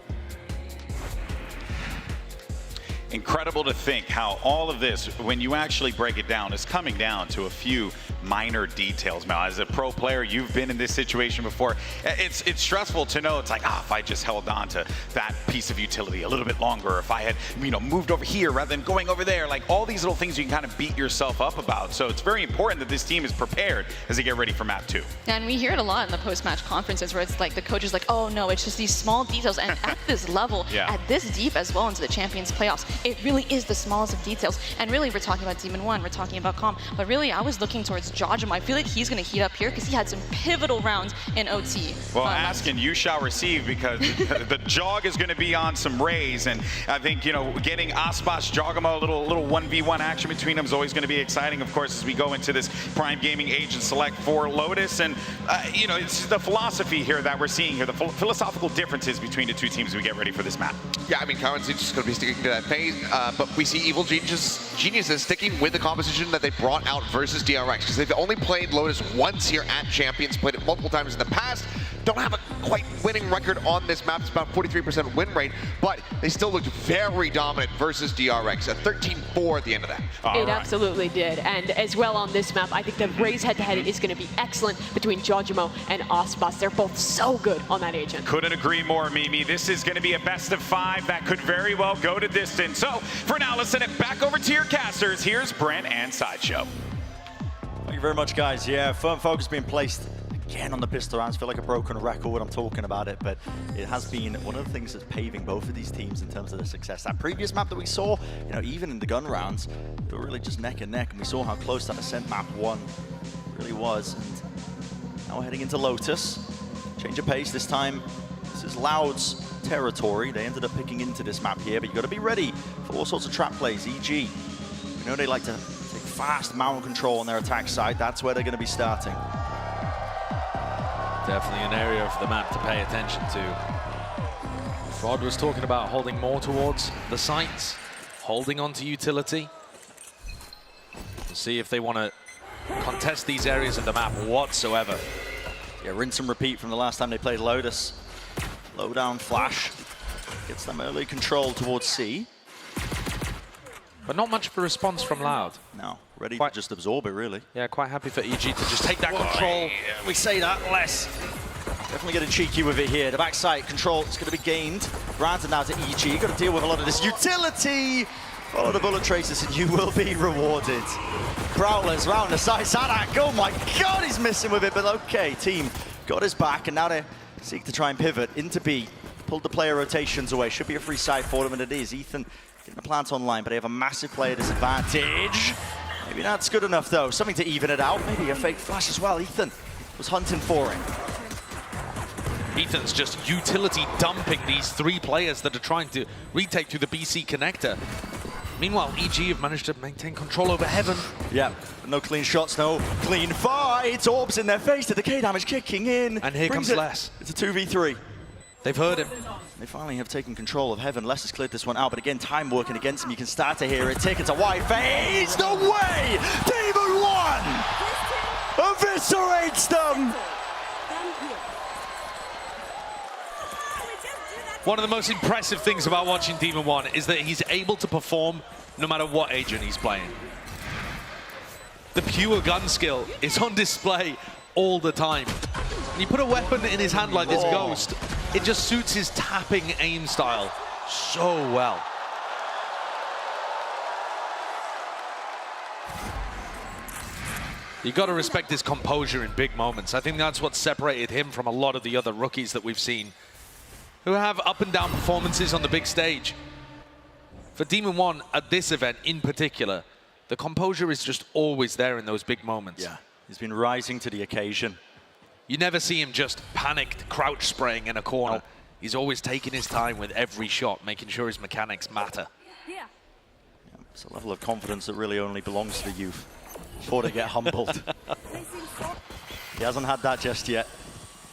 Incredible to think how all of this, when you actually break it down, is coming down to a few minor details. Now, as a pro player, you've been in this situation before. It's stressful to know. It's like, if I just held on to that piece of utility a little bit longer, or if I had, moved over here rather than going over there, like all these little things you can kind of beat yourself up about. So it's very important that this team is prepared as they get ready for map 2. And we hear it a lot in the post-match conferences where it's like the coach is like, oh no, it's just these small details. And at this level, at this deep as well into the Champions playoffs, it really is the smallest of details. And really, we're talking about Demon 1, we're talking about Calm, but really, I was looking towards Jojima. I feel like he's going to heat up here because he had some pivotal rounds in OT. Well, Askin, you shall receive, because the jog is going to be on some rays, and I think, getting Aspas, Jogama, a little 1v1 action between them is always going to be exciting, of course, as we go into this Prime Gaming Agent Select for Lotus. And, it's the philosophy here that we're seeing here, the philosophical differences between the two teams as we get ready for this map. Yeah, I mean, Currency just going to be sticking to that phase, but we see Evil Geniuses sticking with the composition that they brought out versus DRX, because they've only played Lotus once here at Champions, played it multiple times in the past, don't have a quite winning record on this map. It's about 43% win rate, but they still looked very dominant versus DRX, at 13-4 at the end of that. It absolutely did, and as well on this map, I think the Raze head-to-head is going to be excellent between Jojimo and Aspas. They're both so good on that agent. Couldn't agree more, Mimi. This is going to be a best of 5 that could very well go to distance. So for now, let's send it back over to your casters. Here's Brent and Sideshow. Thank you very much, guys. Yeah, firm focus being placed again on the pistol rounds. Feel like a broken record when I'm talking about it, but it has been one of the things that's paving both of these teams in terms of their success. That previous map that we saw, even in the gun rounds, they were really just neck and neck, and we saw how close that Ascent map 1 really was. And now we're heading into Lotus. Change of pace this time. This is Loud's territory. They ended up picking into this map here, but you got to be ready for all sorts of trap plays. EG, we know they like to take fast mountain control on their attack side. That's where they're going to be starting. Definitely an area of the map to pay attention to. Rod was talking about holding more towards the sites, holding onto utility. We'll see if they want to contest these areas of the map whatsoever. Yeah, rinse and repeat from the last time they played Lotus. Low down flash. Gets them early control towards C. But not much of a response from Loud. No, ready to just absorb it, really. Yeah, quite happy for EG to just take that control. We say that less. Definitely getting cheeky with it here. The backside control is going to be gained. Granted now to EG. Got to deal with a lot of this utility. Follow the bullet traces and you will be rewarded. Prowlers round the side. Sadak, oh my God, he's missing with it. But okay, team got his back and now they seek to try and pivot into B. Pulled the player rotations away. Should be a free side for them, and it is. Ethan getting the plant online, but they have a massive player disadvantage. Maybe that's good enough, though. Something to even it out. Maybe a fake flash as well. Ethan was hunting for it. Ethan's just utility dumping these three players that are trying to retake through the BC connector. Meanwhile, EG have managed to maintain control over Heaven. Yeah, no clean shots, no clean fights. Orbs in their face, the decay damage kicking in. And here comes Les. It's a 2v3. They've heard him. They finally have taken control of Heaven. Les has cleared this one out, but again, time working against him. You can start to hear it tick. It's a wide phase. No way! Demon 1 eviscerates them. One of the most impressive things about watching Demon 1 is that he's able to perform no matter what agent he's playing. The pure gun skill is on display all the time. When you put a weapon in his hand like this Ghost, it just suits his tapping aim style so well. You got to respect his composure in big moments. I think that's what separated him from a lot of the other rookies that we've seen who have up and down performances on the big stage. For Demon 1 at this event in particular, the composure is just always there in those big moments. Yeah, he's been rising to the occasion. You never see him just panicked, crouch spraying in a corner. No. He's always taking his time with every shot, making sure his mechanics matter. Yeah, it's a level of confidence that really only belongs to the youth before they get humbled. He hasn't had that just yet.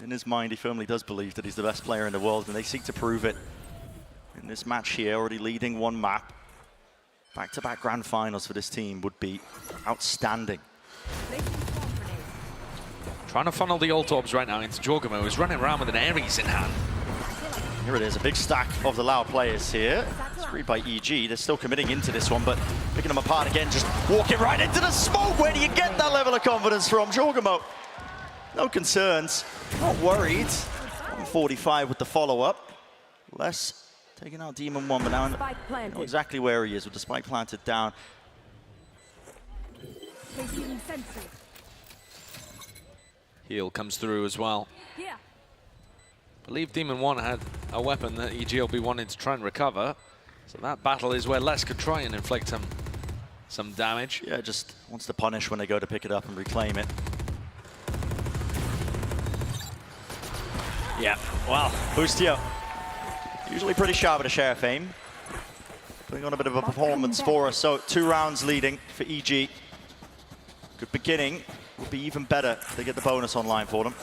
In his mind, he firmly does believe that he's the best player in the world, and they seek to prove it in this match here, already leading one map. Back-to-back grand finals for this team would be outstanding. Trying to funnel the ult orbs right now into Jorgamo, who's running around with an Ares in hand. Here it is, a big stack of the Loud players here. Screened by EG. They're still committing into this one, but picking them apart again, just walking right into the smoke. Where do you get that level of confidence from? Jorgamo, no concerns, not worried. 145 with the follow-up. Les taking out Demon 1, but now I know exactly where he is with the spike planted down. Heal comes through as well. I believe Demon 1 had a weapon that EG will be wanting to try and recover. So that battle is where Les could try and inflict some damage. Yeah, just wants to punish when they go to pick it up and reclaim it. Yeah, well, Boostio, usually pretty sharp at a sheriff aim. Putting on a bit of a performance for us. So 2 rounds leading for EG. Good beginning. Would be even better if they get the bonus online for them.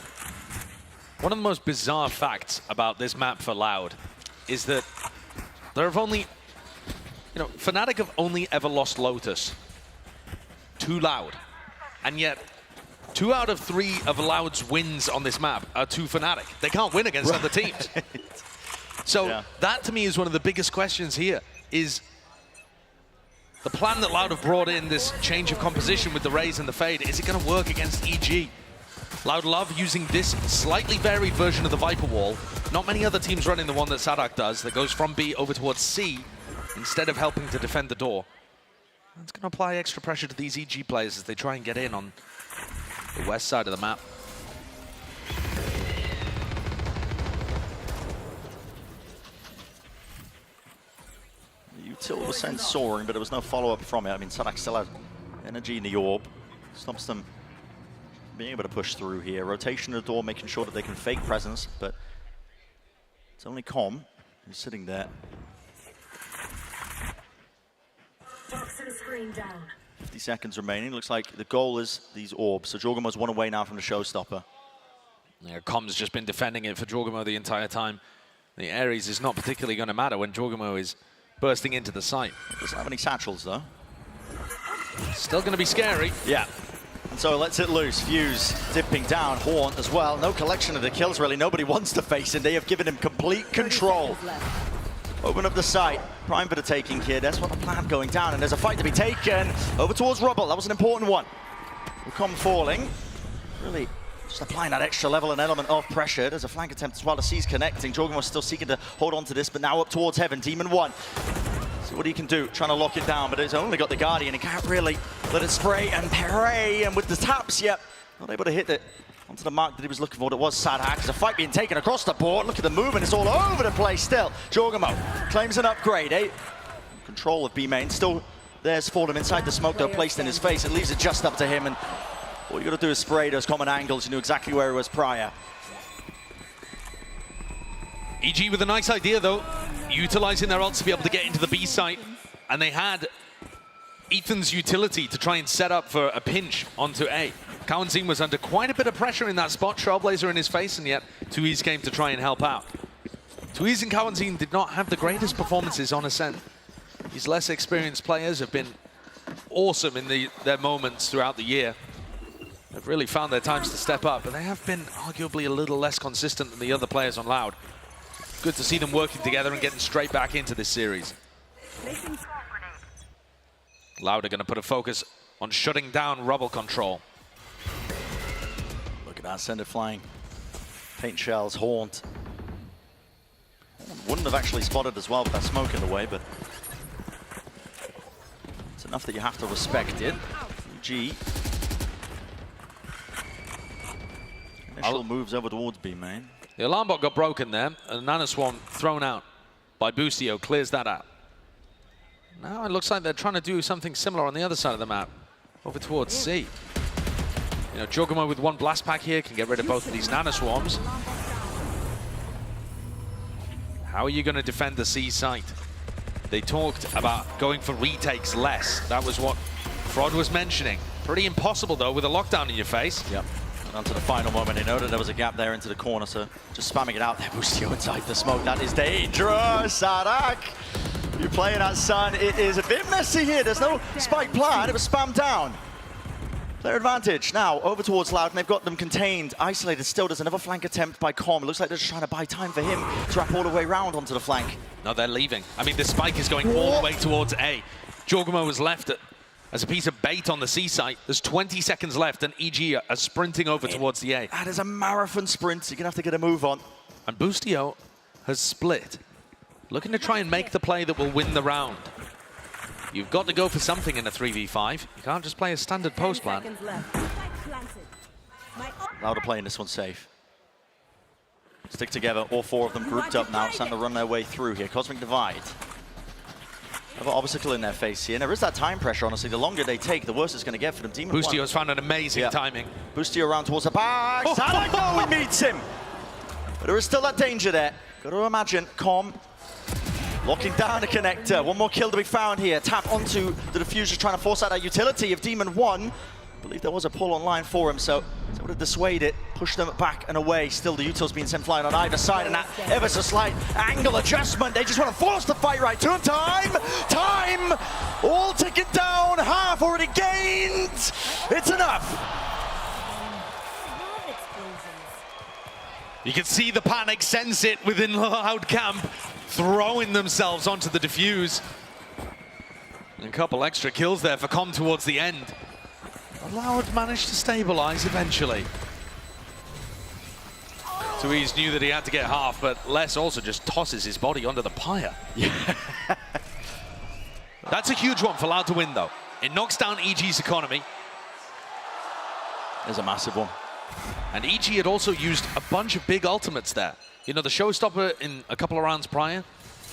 One of the most bizarre facts about this map for Loud is that there have only, Fnatic have only ever lost Lotus to Loud. And yet, 2 out of 3 of Loud's wins on this map are to Fnatic. They can't win against other teams. So that to me is one of the biggest questions here, is the plan that Loud have brought in, this change of composition with the Raze and the Fade, is it going to work against EG? Loud love using this slightly varied version of the Viper Wall. Not many other teams running the one that Sadak does, that goes from B over towards C, instead of helping to defend the door. It's going to apply extra pressure to these EG players as they try and get in on the west side of the map. Util was sent soaring, but there was no follow-up from it. I mean, Sadak still has energy in the orb. Stops them being able to push through here. Rotation of the door, making sure that they can fake presence, but it's only Com who's sitting there. 50 seconds remaining. Looks like the goal is these orbs. So Jorgamo's 1 away now from the showstopper. Yeah, Com's just been defending it for Jorgamo the entire time. The Ares is not particularly going to matter when Jorgamo is bursting into the site. Doesn't have any satchels, though. Still going to be scary. Yeah. And so lets it loose. Fuse dipping down. Haunt as well. No collection of the kills, really. Nobody wants to face him. They have given him complete control. Open up the site. Prime for the taking here. That's what the plan going down. And there's a fight to be taken. Over towards Rubble. That was an important one. Wukong falling. Really just applying that extra level and element of pressure. There's a flank attempt as well. The C's connecting. Jorgen was still seeking to hold on to this, but now up towards Heaven. Demon 1. See what he can do. Trying to lock it down, but it's only got the Guardian. He can't really let it spray and pray. And with the taps, yep, not able to hit it onto the mark that he was looking for. It was Sadhak. There's a fight being taken across the board. Look at the movement. It's all over the place still. Jorgamo claims an upgrade, eh? Control of B-Main. Still there's Fordham inside the smoke, though, placed in his face. It leaves it just up to him. And all you got to do is spray those common angles. You knew exactly where he was prior. EG with a nice idea, though, utilizing their ults to be able to get into the B site. And they had Ethan's utility to try and set up for a pinch onto A. Kawanzin was under quite a bit of pressure in that spot, Trailblazer in his face, and yet Tuiz came to try and help out. Tuiz and Kawanzin did not have the greatest performances on Ascent. These less experienced players have been awesome in their moments throughout the year. They've really found their times to step up, but they have been arguably a little less consistent than the other players on Loud. Good to see them working together and getting straight back into this series. Loud are going to put a focus on shutting down Rubble control. Look at that, send it flying. Paint shells, Haunt. Wouldn't have actually spotted as well with that smoke in the way, but it's enough that you have to respect it. UG. Initial moves over towards B main. The alarm bot got broken there, and Nanoswarm thrown out by Boostio clears that out. Now it looks like they're trying to do something similar on the other side of the map, over towards C. You know, Jorgamo with one blast pack here can get rid of both of these Nanoswarms. How are you going to defend the C site? They talked about going for retakes less. That was what Frod was mentioning. Pretty impossible, though, with a lockdown in your face. Yep. And onto the final moment, he noted there was a gap there into the corner, so just spamming it out there. Boostio inside the smoke. That is dangerous, Sadak. You playing that Sun, it is a bit messy here. There's no spike plan, it was spammed down. Player advantage now over towards Loud, and they've got them contained, isolated still. There's another flank attempt by Com. It looks like they're just trying to buy time for him to wrap all the way around onto the flank. No, they're leaving. I mean, the spike is going all the way towards A. Jorgamo was left as a piece of bait on the C site. There's 20 seconds left, and EG are sprinting over towards the A. That is a marathon sprint. You're going to have to get a move on. And Boostio has split, looking to try and make the play that will win the round. You've got to go for something in a 3v5. You can't just play a standard post plan. Loud are playing this one safe. Stick together, all four of them grouped up now, starting to run their way through here. Cosmic Divide. Another obstacle in their face here. And there is that time pressure, honestly. The longer they take, the worse it's going to get for them. Demon Boostio has found an amazing timing. Boostio around towards the back. Sadak, he meets him. But there is still that danger there. Got to imagine Com locking down the connector. One more kill to be found here. Tap onto the diffuser, trying to force out that utility of Demon 1. I believe there was a pull online for him, so it's able to dissuade it, push them back and away. Still, the util's being sent flying on either side, and that ever so slight angle adjustment. They just want to force the fight right to him. Time! All ticking down, half already gained. It's enough. You can see the panic, sense it within Loud camp, throwing themselves onto the diffuse. And a couple extra kills there for Com towards the end. Loud managed to stabilize eventually. Tuiz knew that he had to get half, but Les also just tosses his body onto the pyre. Yeah. That's a huge one for Loud to win, though. It knocks down EG's economy. There's a massive one. And EG had also used a bunch of big ultimates there. You know, the showstopper in a couple of rounds prior,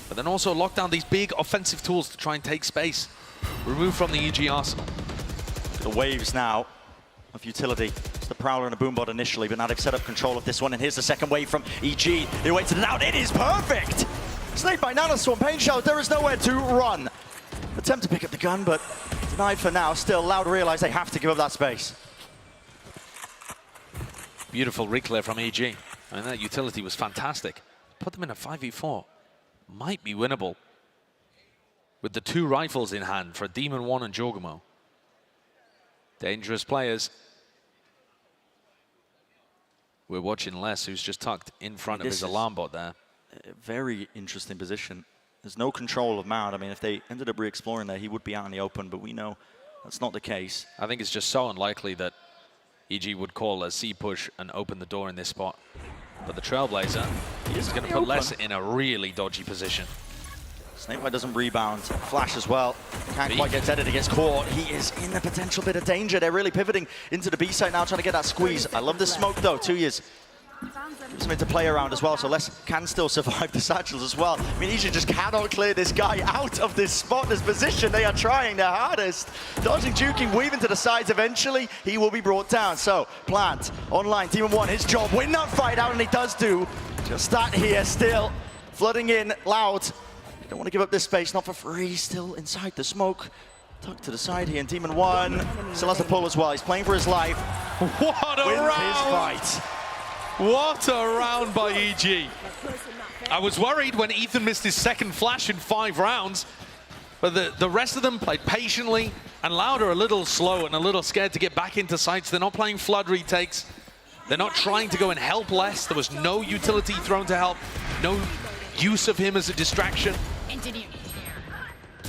but then also locked down these big offensive tools to try and take space. Removed from the EG arsenal. The waves now of utility. It's the Prowler and the Boombot initially, but now they've set up control of this one, and here's the second wave from EG. They wait to the out. It is perfect! Snake by Nanoswarm, Pain Shells, there is nowhere to run. Attempt to pick up the gun, but denied for now. Still, Loud realize they have to give up that space. Beautiful reclear from EG. I mean, that utility was fantastic. put them in a 5v4. Might be winnable. With the 2 rifles in hand for Demon 1 and Jorgamo. Dangerous players. We're watching Les, who's just tucked in front of his alarm bot there. A very interesting position. There's no control of Mad. I mean, if they ended up re-exploring there, he would be out in the open, but we know that's not the case. I think it's just so unlikely that EG would call a C push and open the door in this spot. But the Trailblazer is going to put Les in a really dodgy position. Snakebite doesn't rebound. Flash as well. Can't quite get deaded. He gets caught. He is in a potential bit of danger. They're really pivoting into the B side now, trying to get that squeeze. I love the smoke, though. 2 years. Something to play around as well, so Les can still survive the satchels as well. I mean, Egypt just cannot clear this guy out of this spot, this position. They are trying their hardest. Dodging, juking, weaving to the sides. Eventually, he will be brought down. So, Plant, online, Demon 1, his job. Win that fight out, and he does do. Just that here, still flooding in, Loud. Don't want to give up this space, not for free. Still inside the smoke. Tucked to the side here, and Demon 1 still has the pull as well. He's playing for his life. What a Wins round! his fight. What a round by EG. I was worried when Ethan missed his second flash in 5 rounds, but the rest of them played patiently, and Loud are a little slow and a little scared to get back into sites. They're not playing flood retakes. They're not trying to go and help Les. There was no utility thrown to help, no use of him as a distraction.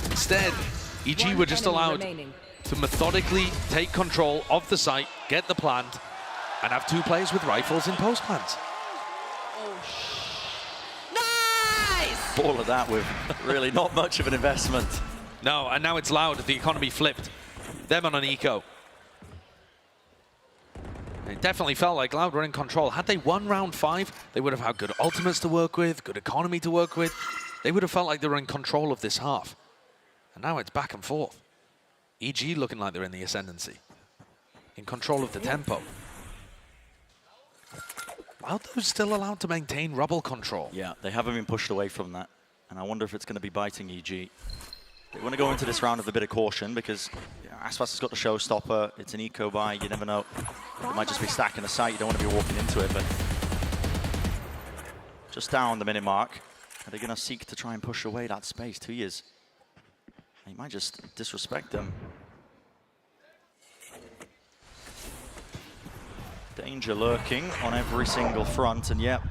Instead, EG were just allowed to methodically take control of the site, get the plant, and have 2 players with rifles in post plants. Nice! All of that with really not much of an investment. No, and now it's Loud. The economy flipped. Them on an eco. It definitely felt like Loud were in control. Had they won round 5, they would have had good ultimates to work with, good economy to work with. They would have felt like they were in control of this half. And now it's back and forth. EG looking like they're in the ascendancy. In control of the tempo. Loud, though, still allowed to maintain rubble control. Yeah, they haven't been pushed away from that. And I wonder if it's going to be biting EG. They want to go into this round with a bit of caution because Aspas has got the showstopper. It's an eco buy. You never know. It might just be stacking the site. You don't want to be walking into it, but just down the minute mark. Are they going to seek to try and push away that space? 2 years. He might just disrespect them. Danger lurking on every single front, and yep.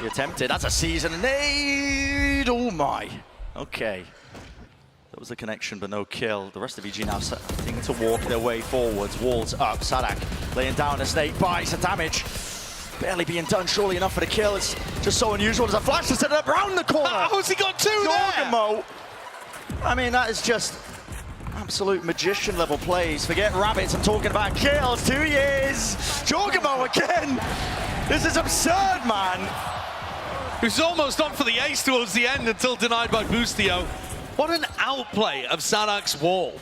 He attempted. That's a season nade. Oh my. Okay. That was the connection, but no kill. The rest of EG now starting to walk their way forwards. Walls up. Sadak laying down a snake by. Some damage. Barely being done, surely enough for the kill. It's just so unusual. There's a flash to set it up around the corner. How's he got 2 Jorgamo. I mean, that is just absolute magician level plays. Forget rabbits, I'm talking about kills. 2 years. Jorgamo again. This is absurd, man. Who's almost on for the ace towards the end until denied by Boostio. What an outplay of Sadak's wall.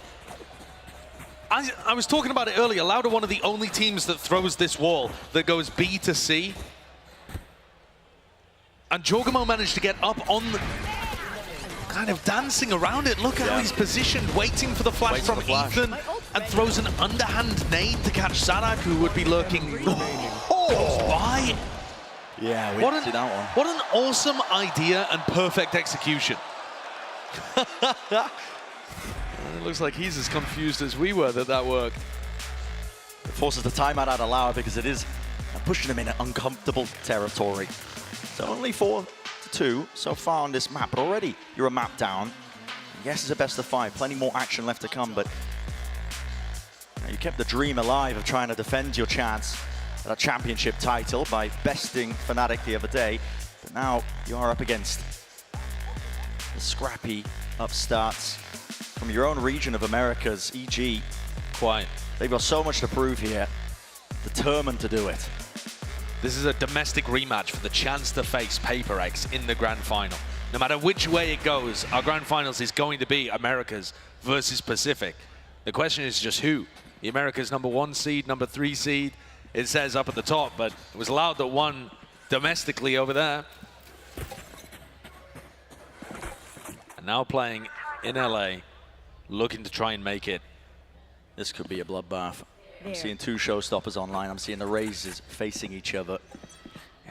I was talking about it earlier. Loud are one of the only teams that throws this wall that goes B to C. And Jorgamo managed to get up on the... kind of dancing around it. Look how he's positioned, waiting for the flash from Ethan, and throws an underhand nade to catch Sadak, who would be lurking by. Yeah, we didn't see that one. What an awesome idea and perfect execution. It looks like he's as confused as we were that worked. It forces the timeout out of Loud because it is pushing him in uncomfortable territory. So only 4-2 so far on this map, but already you're a map down. Yes, it's a best of 5. Plenty more action left to come, but you kept the dream alive of trying to defend your chance at a championship title by besting Fnatic the other day. But now you are up against the scrappy upstarts from your own region of Americas, EG. Quite. They've got so much to prove here, determined to do it. This is a domestic rematch for the chance to face Paper X in the grand final. No matter which way it goes, our grand finals is going to be Americas versus Pacific. The question is just who? The Americas #1 seed, #3 seed, it says up at the top, but it was Loud that won domestically over there. And now playing in LA, looking to try and make it. This could be a bloodbath. I'm seeing 2 showstoppers online. I'm seeing the Razors facing each other.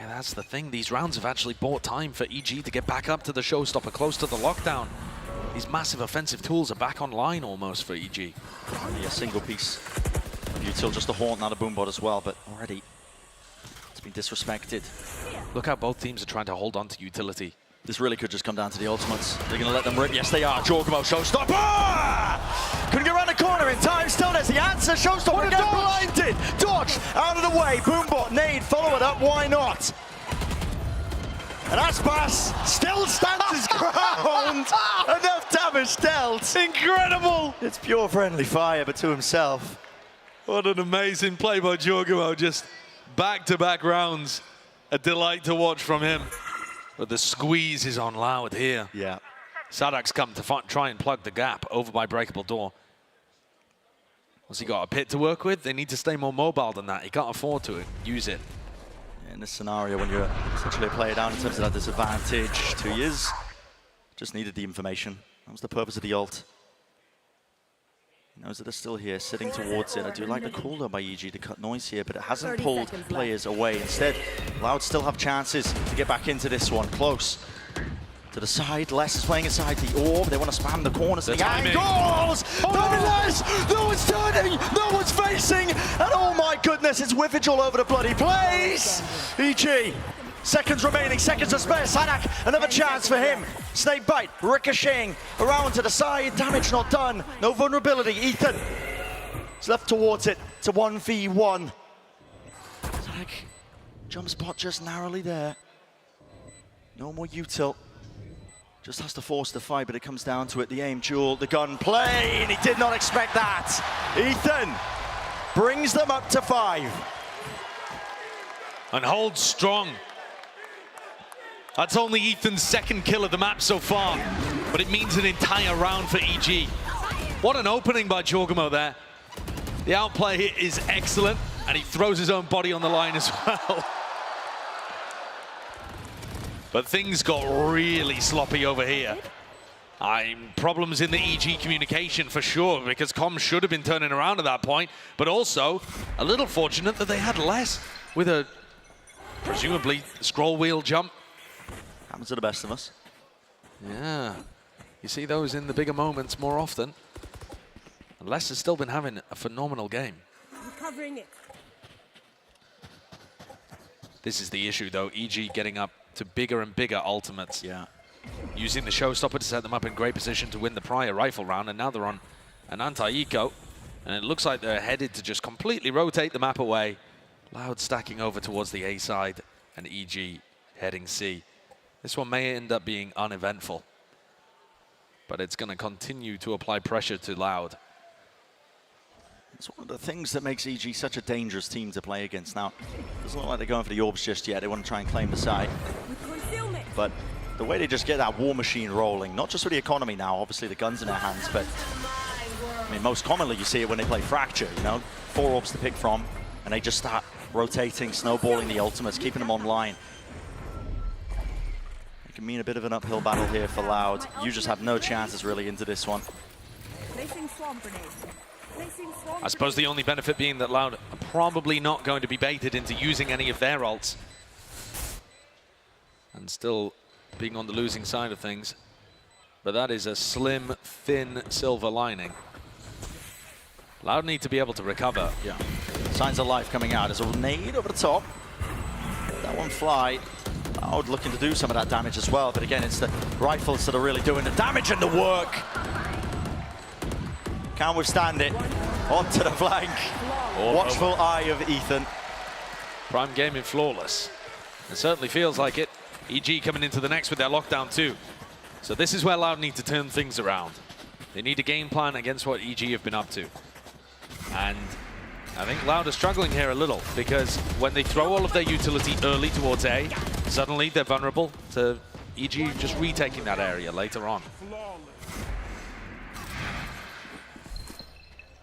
Yeah, that's the thing. These rounds have actually bought time for EG to get back up to the showstopper, close to the lockdown. These massive offensive tools are back online almost for EG. Yeah, single piece of util, just a haunt, not a boombot as well, but already it's been disrespected. Look how both teams are trying to hold on to utility. This really could just come down to the ultimates. They're going to let them rip. Yes, they are. Jorgamo, showstopper! Couldn't get around the corner in time. Still, there's the answer. Showstopper get blinded. Dodge out of the way. Boombot, nade, follow it up. Why not? And Aspas still stands his ground. Enough damage dealt. Incredible! It's pure friendly fire, but to himself. What an amazing play by Jorgamo. Just back-to-back rounds. A delight to watch from him. But the squeeze is on Loud here. Yeah. Sadak's come to try and plug the gap over by breakable door. What's he got, a pit to work with? They need to stay more mobile than that. He can't afford to use it. In this scenario, when you're essentially a player down in terms of that disadvantage, 2 years, just needed the information. That was the purpose of the ult. He knows that they're still here, sitting towards it. I do like the cooldown by EG to cut noise here, but it hasn't pulled players away. Instead, Loud still have chances to get back into this one. Close to the side. Les is playing inside the orb. They want to spam the corners. The angles! Les! No one's turning! No one's facing! And oh my goodness, it's whiffage all over the bloody place! EG, seconds remaining, seconds to spare. Sadak, another chance for him. Snake bite, ricocheting around to the side. Damage not done. No vulnerability. Ethan is left towards it. It's a 1v1. Sadak, jump spot just narrowly there. No more util. Just has to force the fight, but it comes down to it. The aim duel, the gun play, and he did not expect that. Ethan brings them up to 5. And holds strong. That's only Ethan's second kill of the map so far, but it means an entire round for EG. What an opening by Jorgamo there. The outplay is excellent, and he throws his own body on the line as well. But things got really sloppy over here. Problems in the EG communication for sure, because comms should have been turning around at that point, but also a little fortunate that they had less with a presumably scroll wheel jump. Happens to the best of us. Yeah, you see those in the bigger moments more often. And Les has still been having a phenomenal game. Covering it. This is the issue though, EG getting up to bigger and bigger ultimates. Yeah. Using the showstopper to set them up in great position to win the prior rifle round, and now they're on an anti-eco. And it looks like they're headed to just completely rotate the map away. Loud stacking over towards the A side, and EG heading C. This one may end up being uneventful, but it's going to continue to apply pressure to Loud. It's one of the things that makes EG such a dangerous team to play against. Now, it doesn't look like they're going for the orbs just yet. They want to try and claim the side. But the way they just get that war machine rolling, not just for the economy now, obviously the gun's in their hands, but I mean, most commonly you see it when they play Fracture, you know, 4 orbs to pick from, and they just start rotating, snowballing the ultimates, keeping them online. It can mean a bit of an uphill battle here for Loud. You just have no chances really into this one. I suppose the only benefit being that Loud are probably not going to be baited into using any of their ults. And still being on the losing side of things. But that is a slim, thin silver lining. Loud need to be able to recover. Yeah. Signs of life coming out. There's a nade over the top. That one fly. Loud looking to do some of that damage as well. But again, it's the rifles that are really doing the damage and the work. Can't withstand it. Onto the flank. Watchful eye of Ethan. Prime gaming flawless. It certainly feels like it. EG coming into the next with their lockdown too. So this is where Loud need to turn things around. They need a game plan against what EG have been up to. And I think Loud are struggling here a little, because when they throw all of their utility early towards A, suddenly they're vulnerable to EG just retaking that area later on.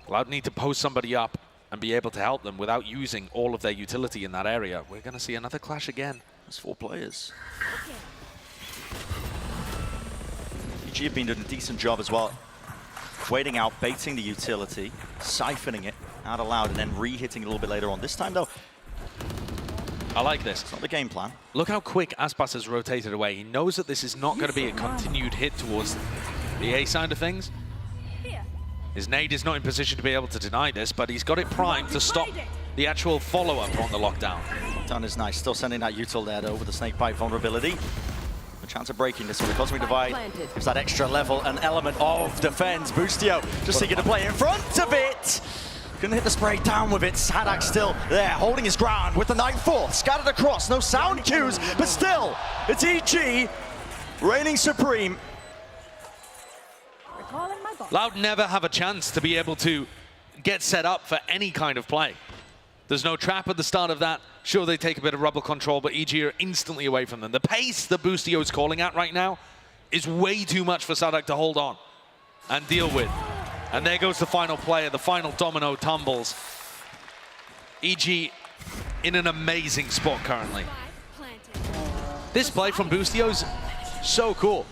Loud need to post somebody up and be able to help them without using all of their utility in that area. We're going to see another clash again. There's 4 players. EG have been doing a decent job as well. Waiting out, baiting the utility, siphoning it out of Loud, and then re-hitting it a little bit later on. This time, though, I like this. It's not the game plan. Look how quick Aspas has rotated away. He knows that this is not going to be a continued hit towards the A side of things. His nade is not in position to be able to deny this, but he's got it primed to stop the actual follow-up on the lockdown. Lockdown is nice. Still sending that util there, though, with the snake bite vulnerability. A chance of breaking this with the Cosmic Divide. Gives that extra level, an element of defense. Boostio just seeking to play in front of it. Gonna hit the spray down with it. Sadak still there, holding his ground with the Nightfall. Scattered across, no sound cues, but still, it's EG reigning supreme. Loud never have a chance to be able to get set up for any kind of play. There's no trap at the start of that. Sure, they take a bit of rubble control, but EG are instantly away from them. The pace that Boostio is calling at right now is way too much for Sadak to hold on and deal with. And there goes the final player, the final domino tumbles. EG in an amazing spot currently. This play from Boostio's so cool.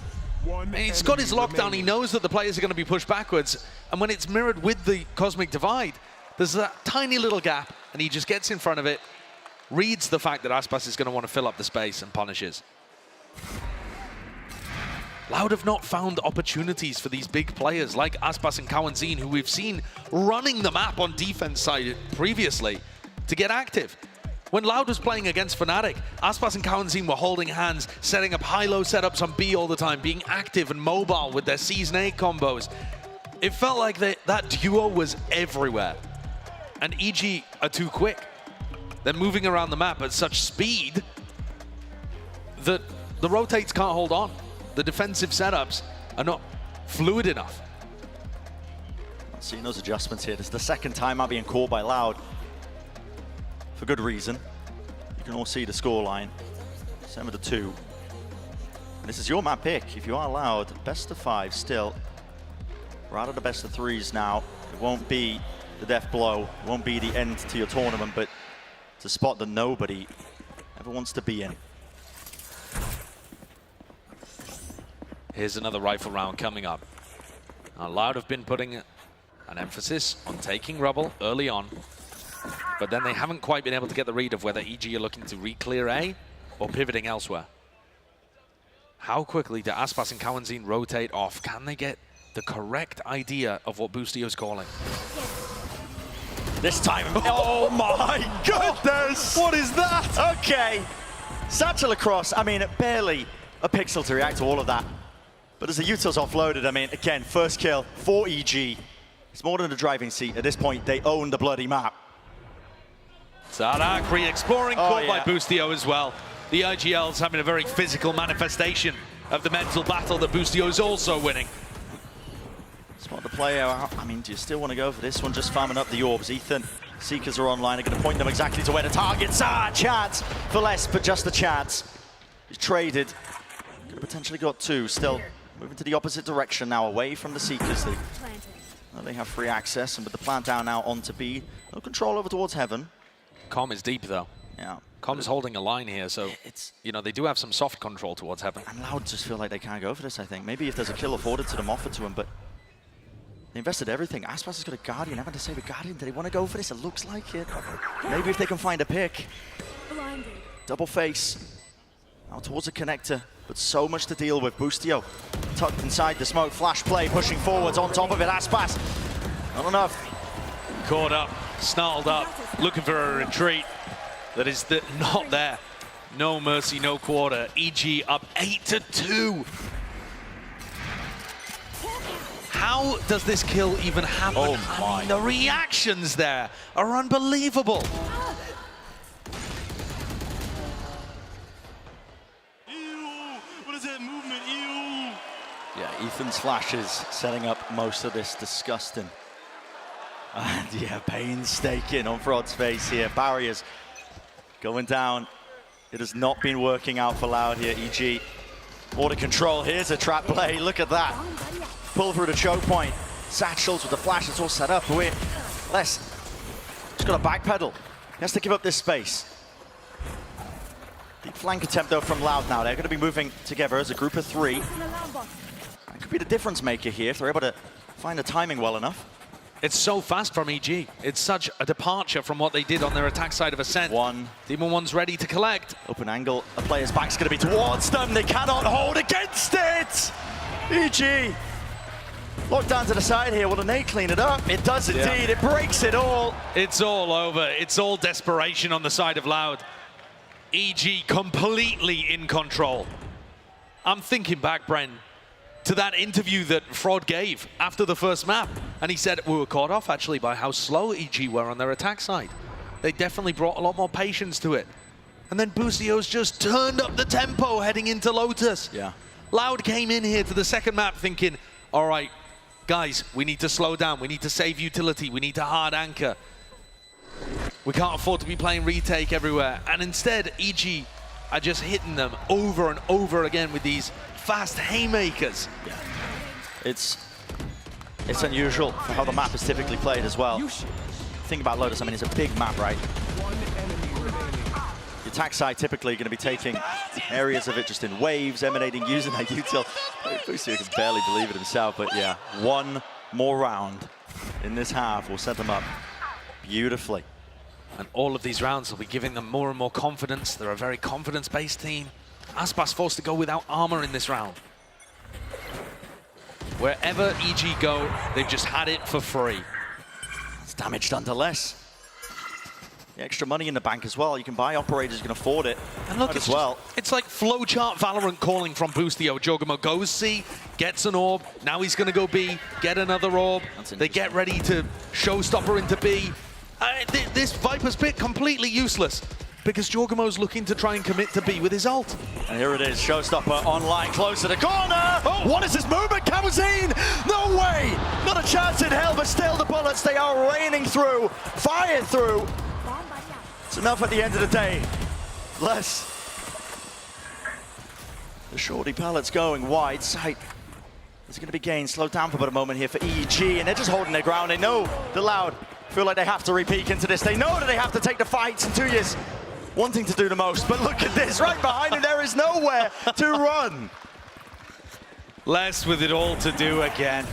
And he's got his lockdown, he knows that the players are going to be pushed backwards, and when it's mirrored with the Cosmic Divide, there's that tiny little gap, and he just gets in front of it, reads the fact that Aspas is going to want to fill up the space, and punishes. Loud have not found opportunities for these big players like Aspas and Kawanzin, who we've seen running the map on defense side previously, to get active. When Loud was playing against Fnatic, Aspas and Kawanzin were holding hands, setting up high-low setups on B all the time, being active and mobile with their Season 8 combos. It felt like that duo was everywhere. And EG are too quick. They're moving around the map at such speed that the rotates can't hold on. The defensive setups are not fluid enough. Not seeing those adjustments here. This is the second time I'm being called by Loud. For good reason. You can all see the scoreline. 7-2. And this is your map pick. If you are Loud, best of 5 still. We're out of the best of 3s now. It won't be the death blow. It won't be the end to your tournament, but it's a spot that nobody ever wants to be in. Here's another rifle round coming up. Now, Loud have been putting an emphasis on taking rubble early on, but then they haven't quite been able to get the read of whether EG are looking to re-clear A or pivoting elsewhere. How quickly do Aspas and Kawanzin rotate off? Can they get the correct idea of what Boostio's calling? This time, oh my goodness! What is that? Okay, satchel across. I mean, barely a pixel to react to all of that. But as the utils offloaded, I mean, again, first kill for EG. It's more than a driving seat. At this point, they own the bloody map. Sadak re-exploring, caught by Boostio as well. The IGL's having a very physical manifestation of the mental battle that Boostio is also winning. Spot the player out. I mean, do you still want to go for this one? Just farming up the orbs. Ethan, Seekers are online. They're going to point them exactly to where the targets are. Chance for less, but just a chance. He's traded. Could have potentially got 2. Still moving to the opposite direction now, away from the Seekers. They have free access, and with the plant down now onto B. No control over towards Heaven. Com is deep, though. Yeah. Com's holding a line here, so you know, they do have some soft control towards Heaven. And Loud just feel like they can't go for this, I think. Maybe if there's a kill afforded to them, offered to them, but they invested everything. Aspas has got a Guardian. Having to save a Guardian. Do they want to go for this? It looks like it. Maybe if they can find a pick. Double face. Now towards the connector, but so much to deal with. Boostio tucked inside the smoke. Flash play, pushing forwards. On top of it, Aspas. Not enough. Caught up, snarled up, looking for a retreat that is not there. No mercy, no quarter. EG up 8-2. How does this kill even happen? Oh my. I mean, the reactions there are unbelievable. What is that movement? Ew. Yeah, Ethan's flashes setting up most of this disgusting. And yeah, painstaking on Frod's face here. Barriers going down. It has not been working out for Loud here, EG. Order control, here's a trap play, look at that. Pull through the choke point. Satchels with the flash, it's all set up. We're less. Just got to backpedal. He has to give up this space. Deep flank attempt though from Loud now. They're going to be moving together as a group of 3. That could be the difference maker here if they're able to find the timing well enough. It's so fast from EG. It's such a departure from what they did on their attack side of Ascent. Demon 1's ready to collect. Open angle, a player's back's going to be towards them. They cannot hold against it. EG. Locked down to the side here. Will the nade clean it up? It does indeed. It breaks it all. It's all over. It's all desperation on the side of Loud. EG completely in control. I'm thinking back, Bren, to that interview that Fraud gave after the first map. And he said we were caught off actually by how slow EG were on their attack side. They definitely brought a lot more patience to it. And then Boostio's just turned up the tempo heading into Lotus. Yeah. Loud came in here to the second map thinking, all right, guys, we need to slow down. We need to save utility. We need to hard anchor. We can't afford to be playing retake everywhere. And instead, EG are just hitting them over and over again with these fast haymakers. Yeah. It's unusual for how the map is typically played as well. Think about Lotus, I mean, it's a big map, right? The attack side typically going to be taking areas of it just in waves, emanating, using that util. Boostio can barely believe it himself, but yeah, one more round in this half will set them up beautifully. And all of these rounds will be giving them more and more confidence. They're a very confidence-based team. Aspas forced to go without armor in this round. Wherever EG go, they've just had it for free. It's damage done to less. The extra money in the bank as well. You can buy operators, you can afford it. And look, as well. It's like flowchart Valorant calling from Boostio. Jogamo goes C, gets an orb. Now he's going to go B, get another orb. They get ready to showstopper into B. This Viper's Pit completely useless because Jorgamo's looking to try and commit to B with his ult. And here it is, showstopper online, close to the corner. Oh, what is this movement, Kamazine? No way! Not a chance in hell, but still the bullets, they are raining through, fired through. It's enough at the end of the day. Bless. The shorty pallets going wide sight. There's going to be gain, slowed down for about a moment here for EG, and they're just holding their ground. They know the Loud feel like they have to repeat into this. They know that they have to take the fights, and Tuyas wanting to do the most. But look at this, right behind him, there is nowhere to run. Les with it all to do again.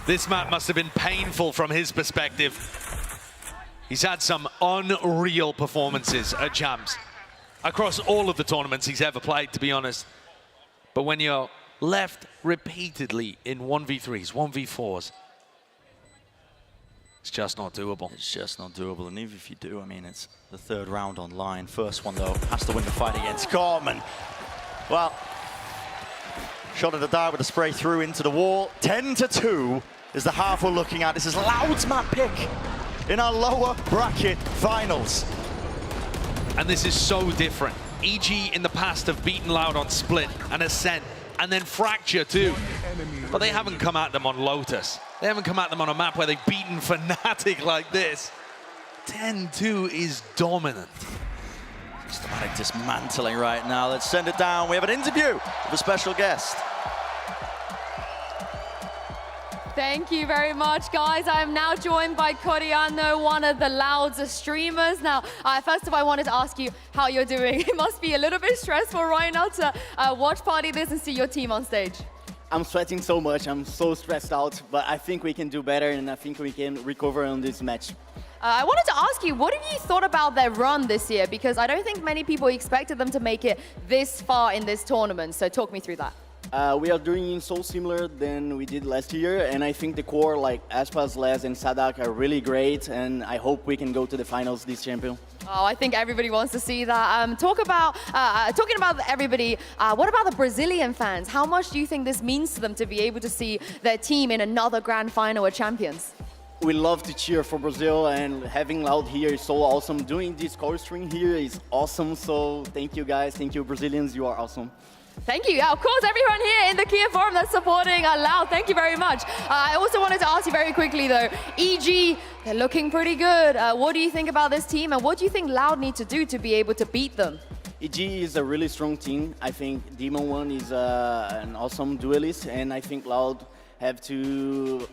This map must have been painful from his perspective. He's had some unreal performances at Champs across all of the tournaments he's ever played, to be honest. But when you're left repeatedly in 1v3s, 1v4s, it's just not doable. It's just not doable, and even if you do, I mean, it's the third round online. First one, though, has to win the fight against Com, and, well, shot at the dart with a spray through into the wall. 10-2 is the half we're looking at. This is Loud's map pick in our lower bracket finals. And this is so different. EG in the past have beaten Loud on Split and Ascent, and then Fracture too. But they haven't come at them on Lotus. They haven't come at them on a map where they've beaten Fnatic like this. 10-2 is dominant. Systematic dismantling right now. Let's send it down. We have an interview with a special guest. Thank you very much, guys. I am now joined by Coriano, one of the Loud's streamers. Now, first of all, I wanted to ask you how you're doing. It must be a little bit stressful right now to watch party this and see your team on stage. I'm sweating so much. I'm so stressed out, but I think we can do better, and I think we can recover on this match. I wanted to ask you, what have you thought about their run this year? Because I don't think many people expected them to make it this far in this tournament. So talk me through that. We are doing so similar than we did last year, and I think the core like Aspas, Les, and Sadak are really great, and I hope we can go to the finals this champion. Oh, I think everybody wants to see that. Talking about everybody, what about the Brazilian fans? How much do you think this means to them to be able to see their team in another grand final at Champions? We love to cheer for Brazil, and having Loud here is so awesome. Doing this call stream here is awesome, so thank you guys, thank you Brazilians, you are awesome. Thank you. Yeah, of course, everyone here in the Kia Forum that's supporting Loud, thank you very much. I also wanted to ask you very quickly though, EG, they're looking pretty good. What do you think about this team, and what do you think Loud need to do to be able to beat them? EG is a really strong team. I think Demon 1 is an awesome duelist, and I think Loud have to,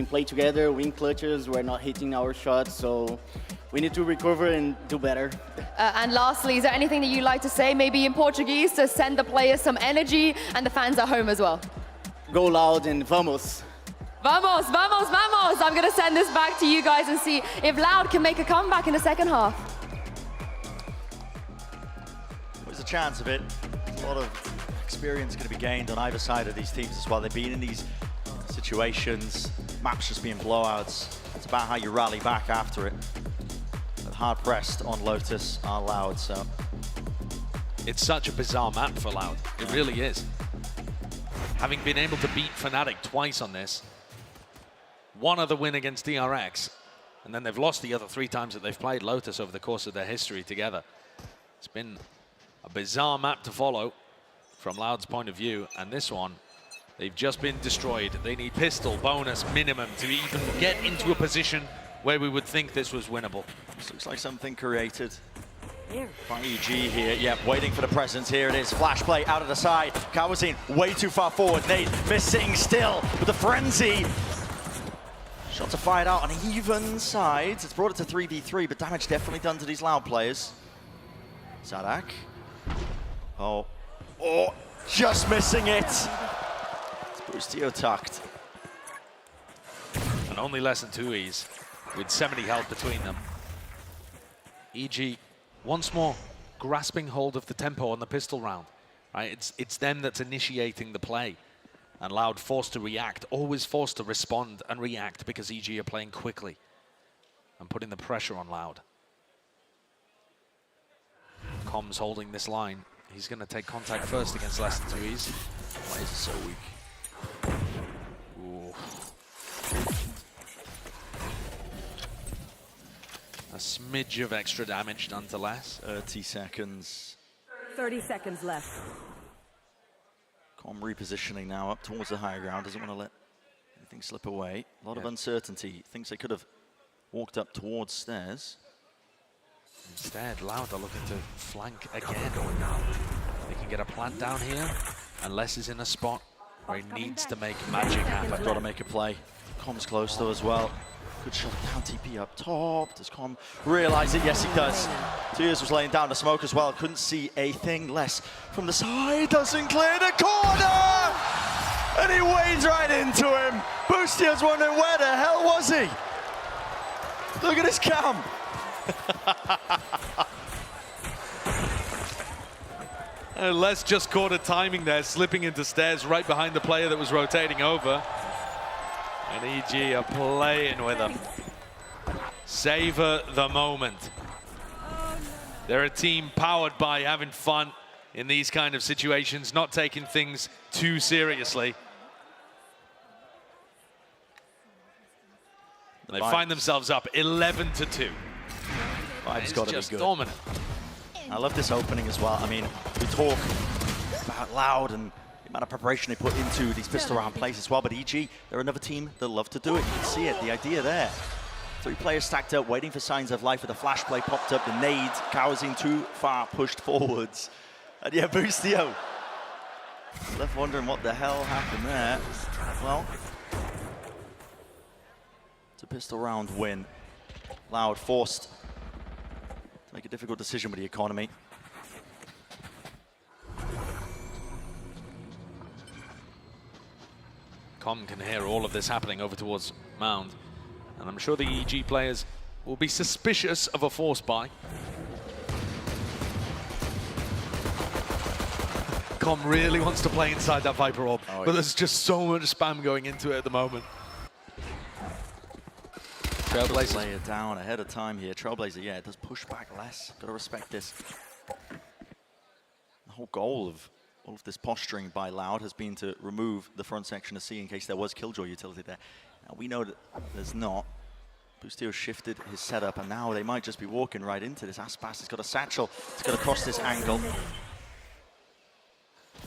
play together, win clutches. We're not hitting our shots, so we need to recover and do better. And lastly, is there anything that you'd like to say, maybe in Portuguese, to send the players some energy and the fans at home as well? Go Loud and vamos. Vamos, vamos, vamos. I'm going to send this back to you guys and see if Loud can make a comeback in the second half. There's a chance of it. A lot of experience going to be gained on either side of these teams as well. They've been in these situations, maps just being blowouts. It's about how you rally back after it. But hard pressed on Lotus are Loud, so. It's such a bizarre map for Loud. It really is. Having been able to beat Fnatic twice on this, one other win against DRX, and then they've lost the other 3 times that they've played Lotus over the course of their history together. It's been a bizarre map to follow from Loud's point of view, and this one, they've just been destroyed. They need pistol bonus minimum to even get into a position where we would think this was winnable. This looks like something created by EG here. Yeah, waiting for the presence. Here it is. Flash play out of the side. Kawazin way too far forward. Nate missing still with the frenzy. Shots are fired out on even sides. It's brought it to 3v3, but damage definitely done to these Loud players. Sadak. Oh, just missing it. It's Boostio tucked. And only less than 2 E's with 70 health between them. EG once more grasping hold of the tempo on the pistol round. Right? It's them that's initiating the play. And Loud forced to react, always forced to respond and react because EG are playing quickly and putting the pressure on Loud. Comms holding this line. He's going to take contact first against less than 2 E's. Why is it so weak? Ooh. A smidge of extra damage done to less. 30 seconds. 30 seconds left. Com repositioning now up towards the higher ground. Doesn't want to let anything slip away. A lot of uncertainty. Thinks they could have walked up towards stairs. Instead, Loud are looking to flank again. They can get a plant down here, and Les is in a spot where he needs to make magic happen. Got to make a play. Com's close though as well. Good shot down, TP up top. Does Com realize it? Yes, he does. 2 years was laying down the smoke as well. Couldn't see a thing. Less from the side. Doesn't clear the corner! And he wades right into him. Boostio's wondering where the hell was he? Look at his cam. Les just caught a timing there, slipping into stairs right behind the player that was rotating over. And EG are playing with them. Savor the moment. They're a team powered by having fun in these kind of situations, not taking things too seriously. And they find themselves up 11-2. Vibe's got to be good. Dominant. I love this opening as well. I mean, we talk about Loud and the amount of preparation they put into these pistol round plays as well, but EG, they're another team that love to do it. You can see it, the idea there. 3 players stacked up, waiting for signs of life with a flash play popped up, the nade, Kawazin too far pushed forwards. And yeah, Boostio. Left wondering what the hell happened there. Well, it's a pistol round win. Loud forced to make a difficult decision with the economy. Com can hear all of this happening over towards Mound, and I'm sure the EG players will be suspicious of a force buy. Com really wants to play inside that Viper orb, but there's just so much spam going into it at the moment. Trailblazer lay it down ahead of time here. Trailblazer, yeah, it does push back less. Got to respect this. The whole goal of all of this posturing by Loud has been to remove the front section of C in case there was Killjoy utility there. Now we know that there's not. Boostio shifted his setup, and now they might just be walking right into this. Aspas has got a satchel. He's got to cross this angle.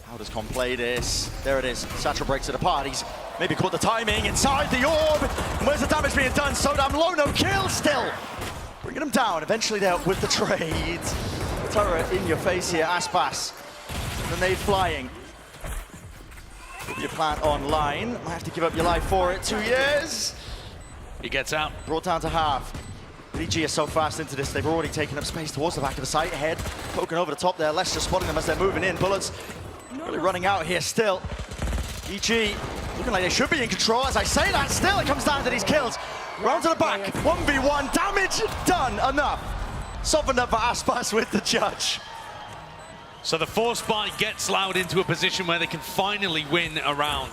How does Com play this? There it is. Satchel breaks it apart. He's maybe caught the timing inside the orb. And where's the damage being done? Sodam low, no kill still. Bringing him down. Eventually there with the trade. Turret in your face here. Aspas. The nade flying. Put your plant online. Might have to give up your life for it. 2 years. He gets out. Brought down to half. EG is so fast into this, they've already taken up space towards the back of the site. Head poking over the top there. Less just spotting them as they're moving in. Bullets really running out here still. EG Looking like they should be in control. As I say that, still it comes down to these kills. Round to the back, 1v1, damage done, enough. Softened up for Aspas with the judge. So the force buy gets Loud into a position where they can finally win a round.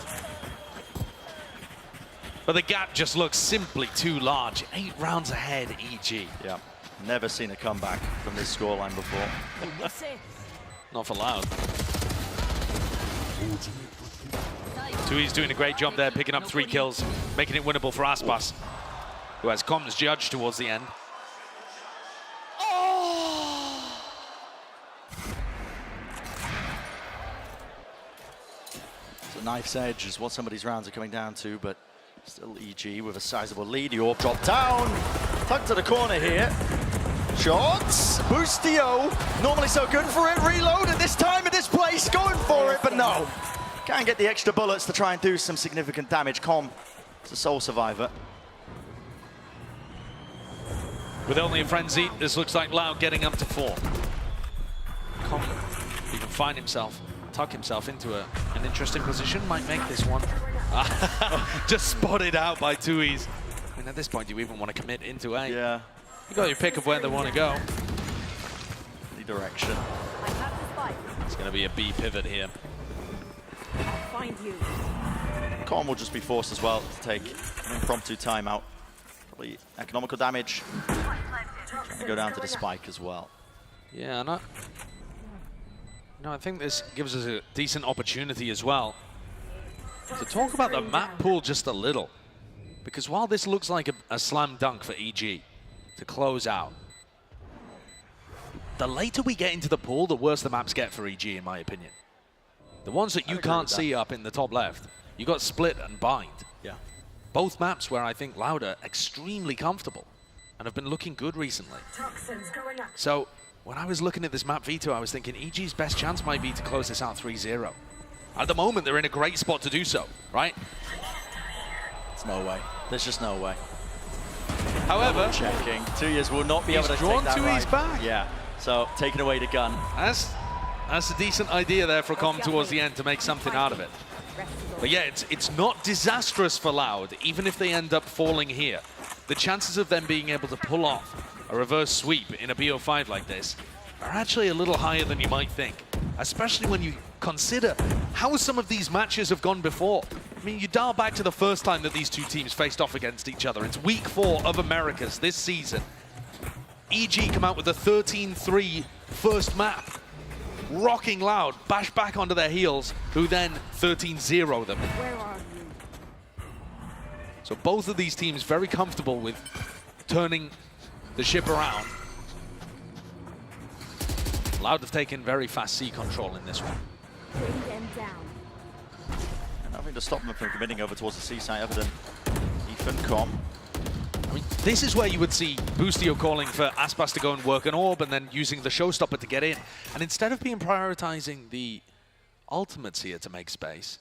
But the gap just looks simply too large. 8 rounds ahead, EG. Yeah, never seen a comeback from this scoreline before. Not for Loud. Tui's doing a great job there, picking up 3 kills, making it winnable for Aspas, who has comms judge towards the end. So knife's edge is what some of these rounds are coming down to, but still EG with a sizable lead. The AWP drop down, tucked to the corner here. Shots, Boostio, normally so good for it, reload at this time, at this place, going for it, but no. Can't get the extra bullets to try and do some significant damage. Com is a sole survivor. With only a frenzy, this looks like Loud getting up to 4. Com, he can find himself, tuck himself into an interesting position, might make this one. Just spotted out by Tui's. I mean, at this point, do you even want to commit into A? Yeah. You got your pick of where they want to go. Any direction. It's going to be a B pivot here. Find you. Com will just be forced as well to take an impromptu timeout. Probably economical damage. Trying to go down to the spike as well. Yeah, and I think this gives us a decent opportunity as well to talk about the map pool just a little. Because while this looks like a slam dunk for EG to close out, the later we get into the pool, the worse the maps get for EG, in my opinion. The ones that you can't see up in the top left, you got Split and Bind. Yeah. Both maps where I think Loud are extremely comfortable and have been looking good recently. So when I was looking at this map veto, I was thinking EG's best chance might be to close this out 3-0. At the moment, they're in a great spot to do so, right? There's no way. There's just no way. However, checking. 2 years will not be able to drawn take that to his back. Yeah. So taking away the gun. That's a decent idea there for Com towards the end to make something out of it. But yeah, it's not disastrous for Loud, even if they end up falling here. The chances of them being able to pull off a reverse sweep in a BO5 like this are actually a little higher than you might think, especially when you consider how some of these matches have gone before. I mean, you dial back to the first time that these two teams faced off against each other. It's week 4 of Americas this season. EG come out with a 13-3 first map, rocking Loud, bash back onto their heels, who then 13-0 them. Where are you? So both of these teams very comfortable with turning the ship around. Loud have taken very fast C control in this one. Bring them down. And nothing to stop them from committing over towards the C side other than Ethan Com. I mean, this is where you would see Boostio calling for Aspas to go and work an orb and then using the showstopper to get in. And instead of being prioritizing the ultimates here to make space,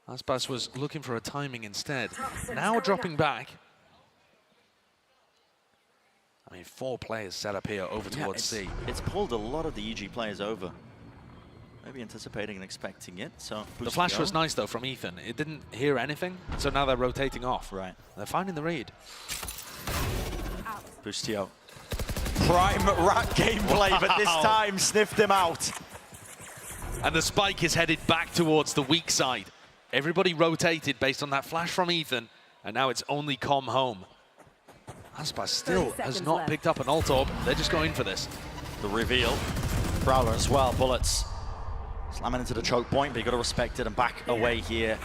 Aspas was looking for a timing instead. Now dropping back. I mean, 4 players set up here over towards C. It's pulled a lot of the EG players over. Maybe anticipating and expecting it. So the flash was nice though from Ethan. It didn't hear anything, so now they're rotating off. Right. They're finding the read. Boostio. Prime rat gameplay, but this time sniffed him out. And the spike is headed back towards the weak side. Everybody rotated based on that flash from Ethan, and now it's only Com home. Aspas still has not picked up an ult orb. They're just going for this. The reveal. Prowler as well, bullets. Slamming into the choke point, but you got to respect it and back away here.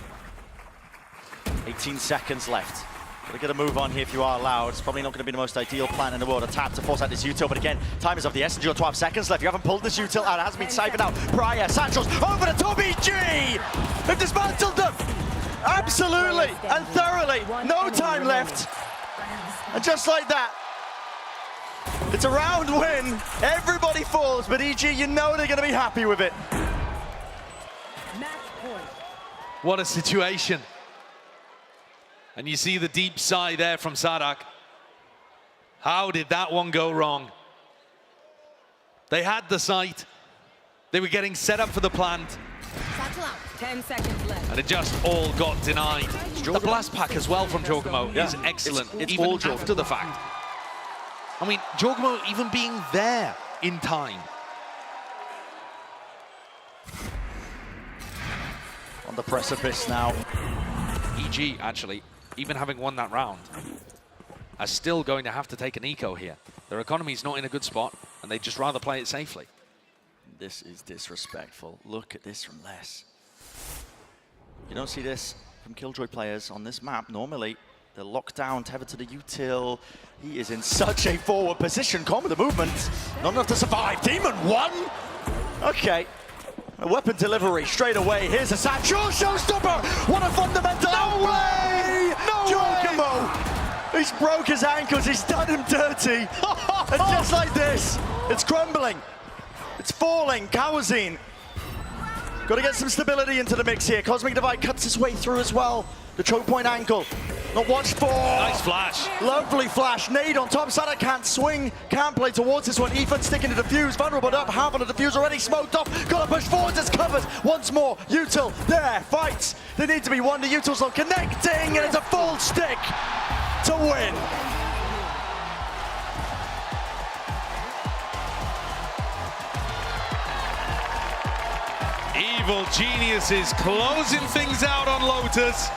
18 seconds left. Got to get a move on here if you are Loud. It's probably not going to be the most ideal plan in the world. A tap to force out this util, but again, time is of the essence. You've got 12 seconds left. You haven't pulled this util out. It hasn't been siphoned out. Prior, Satchels, over the top, EG! They've dismantled them! Absolutely and thoroughly. No time left. And just like that, it's a round win. Everybody falls, but EG, you know they're going to be happy with it. What a situation. And you see the deep sigh there from Sadak. How did that one go wrong? They had the sight. They were getting set up for the plant. clock. 10 seconds left. And it just all got denied. The blast pack as well from Jorgamo is excellent, even after the fact. I mean, Jorgamo even being there in time. On the precipice now. EG, actually, even having won that round, are still going to have to take an eco here. Their economy's not in a good spot, and they'd just rather play it safely. This is disrespectful. Look at this from Les. You don't see this from Killjoy players on this map. Normally, they're locked down, tethered to the util. He is in such a forward position. Calm with the movement. Not enough to survive. Demon 1. Okay. A weapon delivery straight away. Here's a satchel showstopper. What a fundamental. No way! No Jorgamo. He's broke his ankles. He's done him dirty. And just like this, it's crumbling. It's falling. Kawazine. Got to get some stability into the mix here. Cosmic Divide cuts his way through as well. The choke point ankle. Not watched for. Nice flash. Lovely flash. Nade on top. Sada can't swing. Can't play towards this one. Ethan sticking to defuse. Vulnerable up. Half on the defuse already smoked off. Got to push forwards. It's covered. Once more. Util there. Fights. They need to be won. The Util's not connecting. And it's a full stick to win. Evil Geniuses closing things out on Lotus.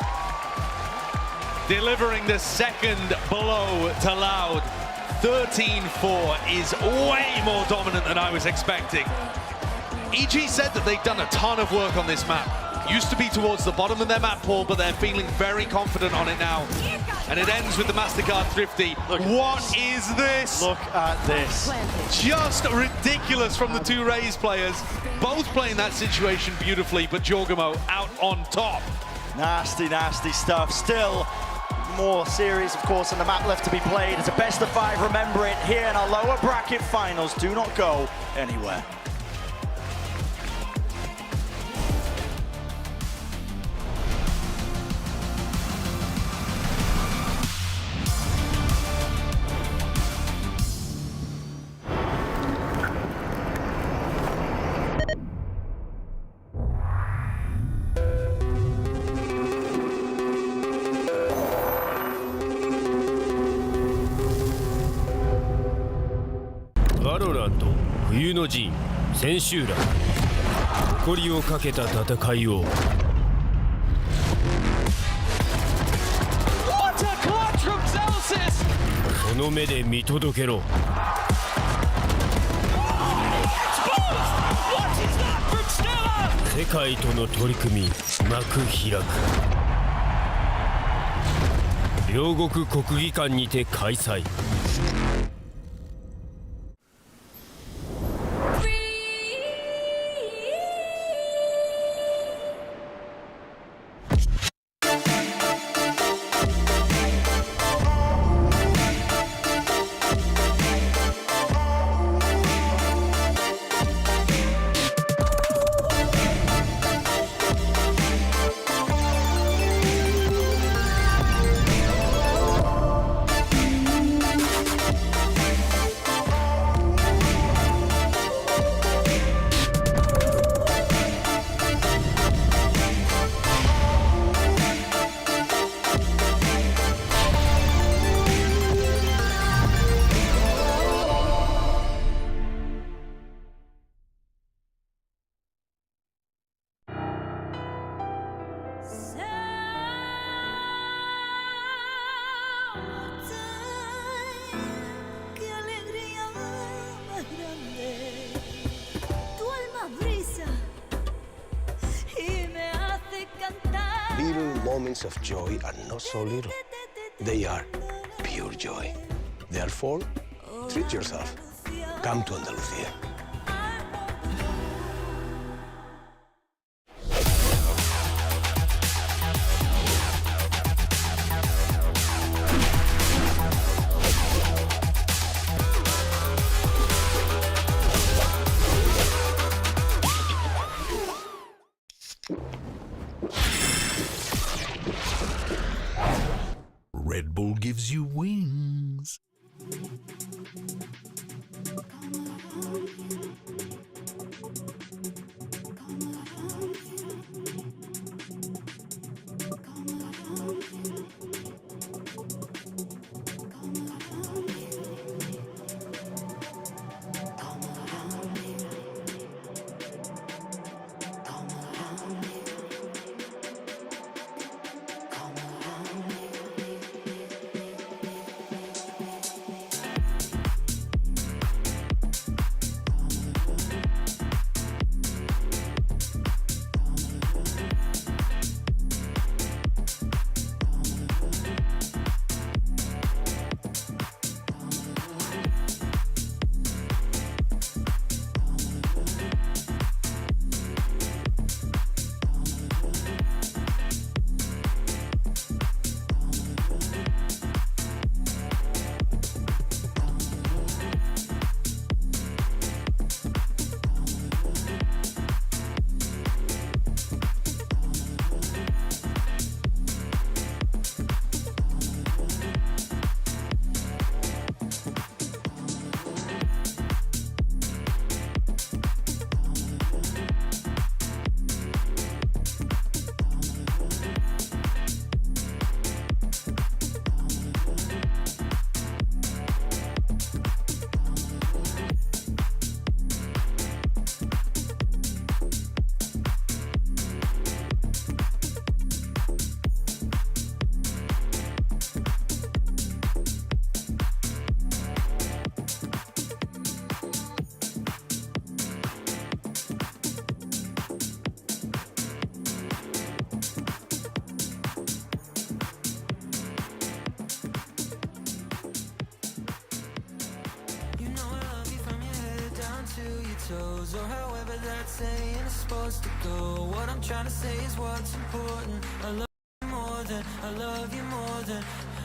Delivering the second blow to Loud. 13-4 is way more dominant than I was expecting. EG said that they've done a ton of work on this map. Used to be towards the bottom of their map pool, but they're feeling very confident on it now. And it ends with the MasterCard Thrifty. What is this? Look at this. Just ridiculous from the two Raze players. Both playing that situation beautifully, but Jorgamo out on top. Nasty, nasty stuff. Still more series, of course, on the map left to be played. It's a best of 5. Remember it here in our lower bracket finals. Do not go anywhere. VALORANT 冬の陣千秋楽誇りをかけた戦いを What a clutch from Celsius! その目で見届けろ What is that from Stella? 世界との取り組み幕開く両国国技館にて開催 Little moments of joy are not so little. They are pure joy. Therefore, treat yourself. Come to Andalucía. Red Bull gives you wings. toes, or however that saying is supposed to go. What I'm trying to say is what's important. I love you more than, I love you more than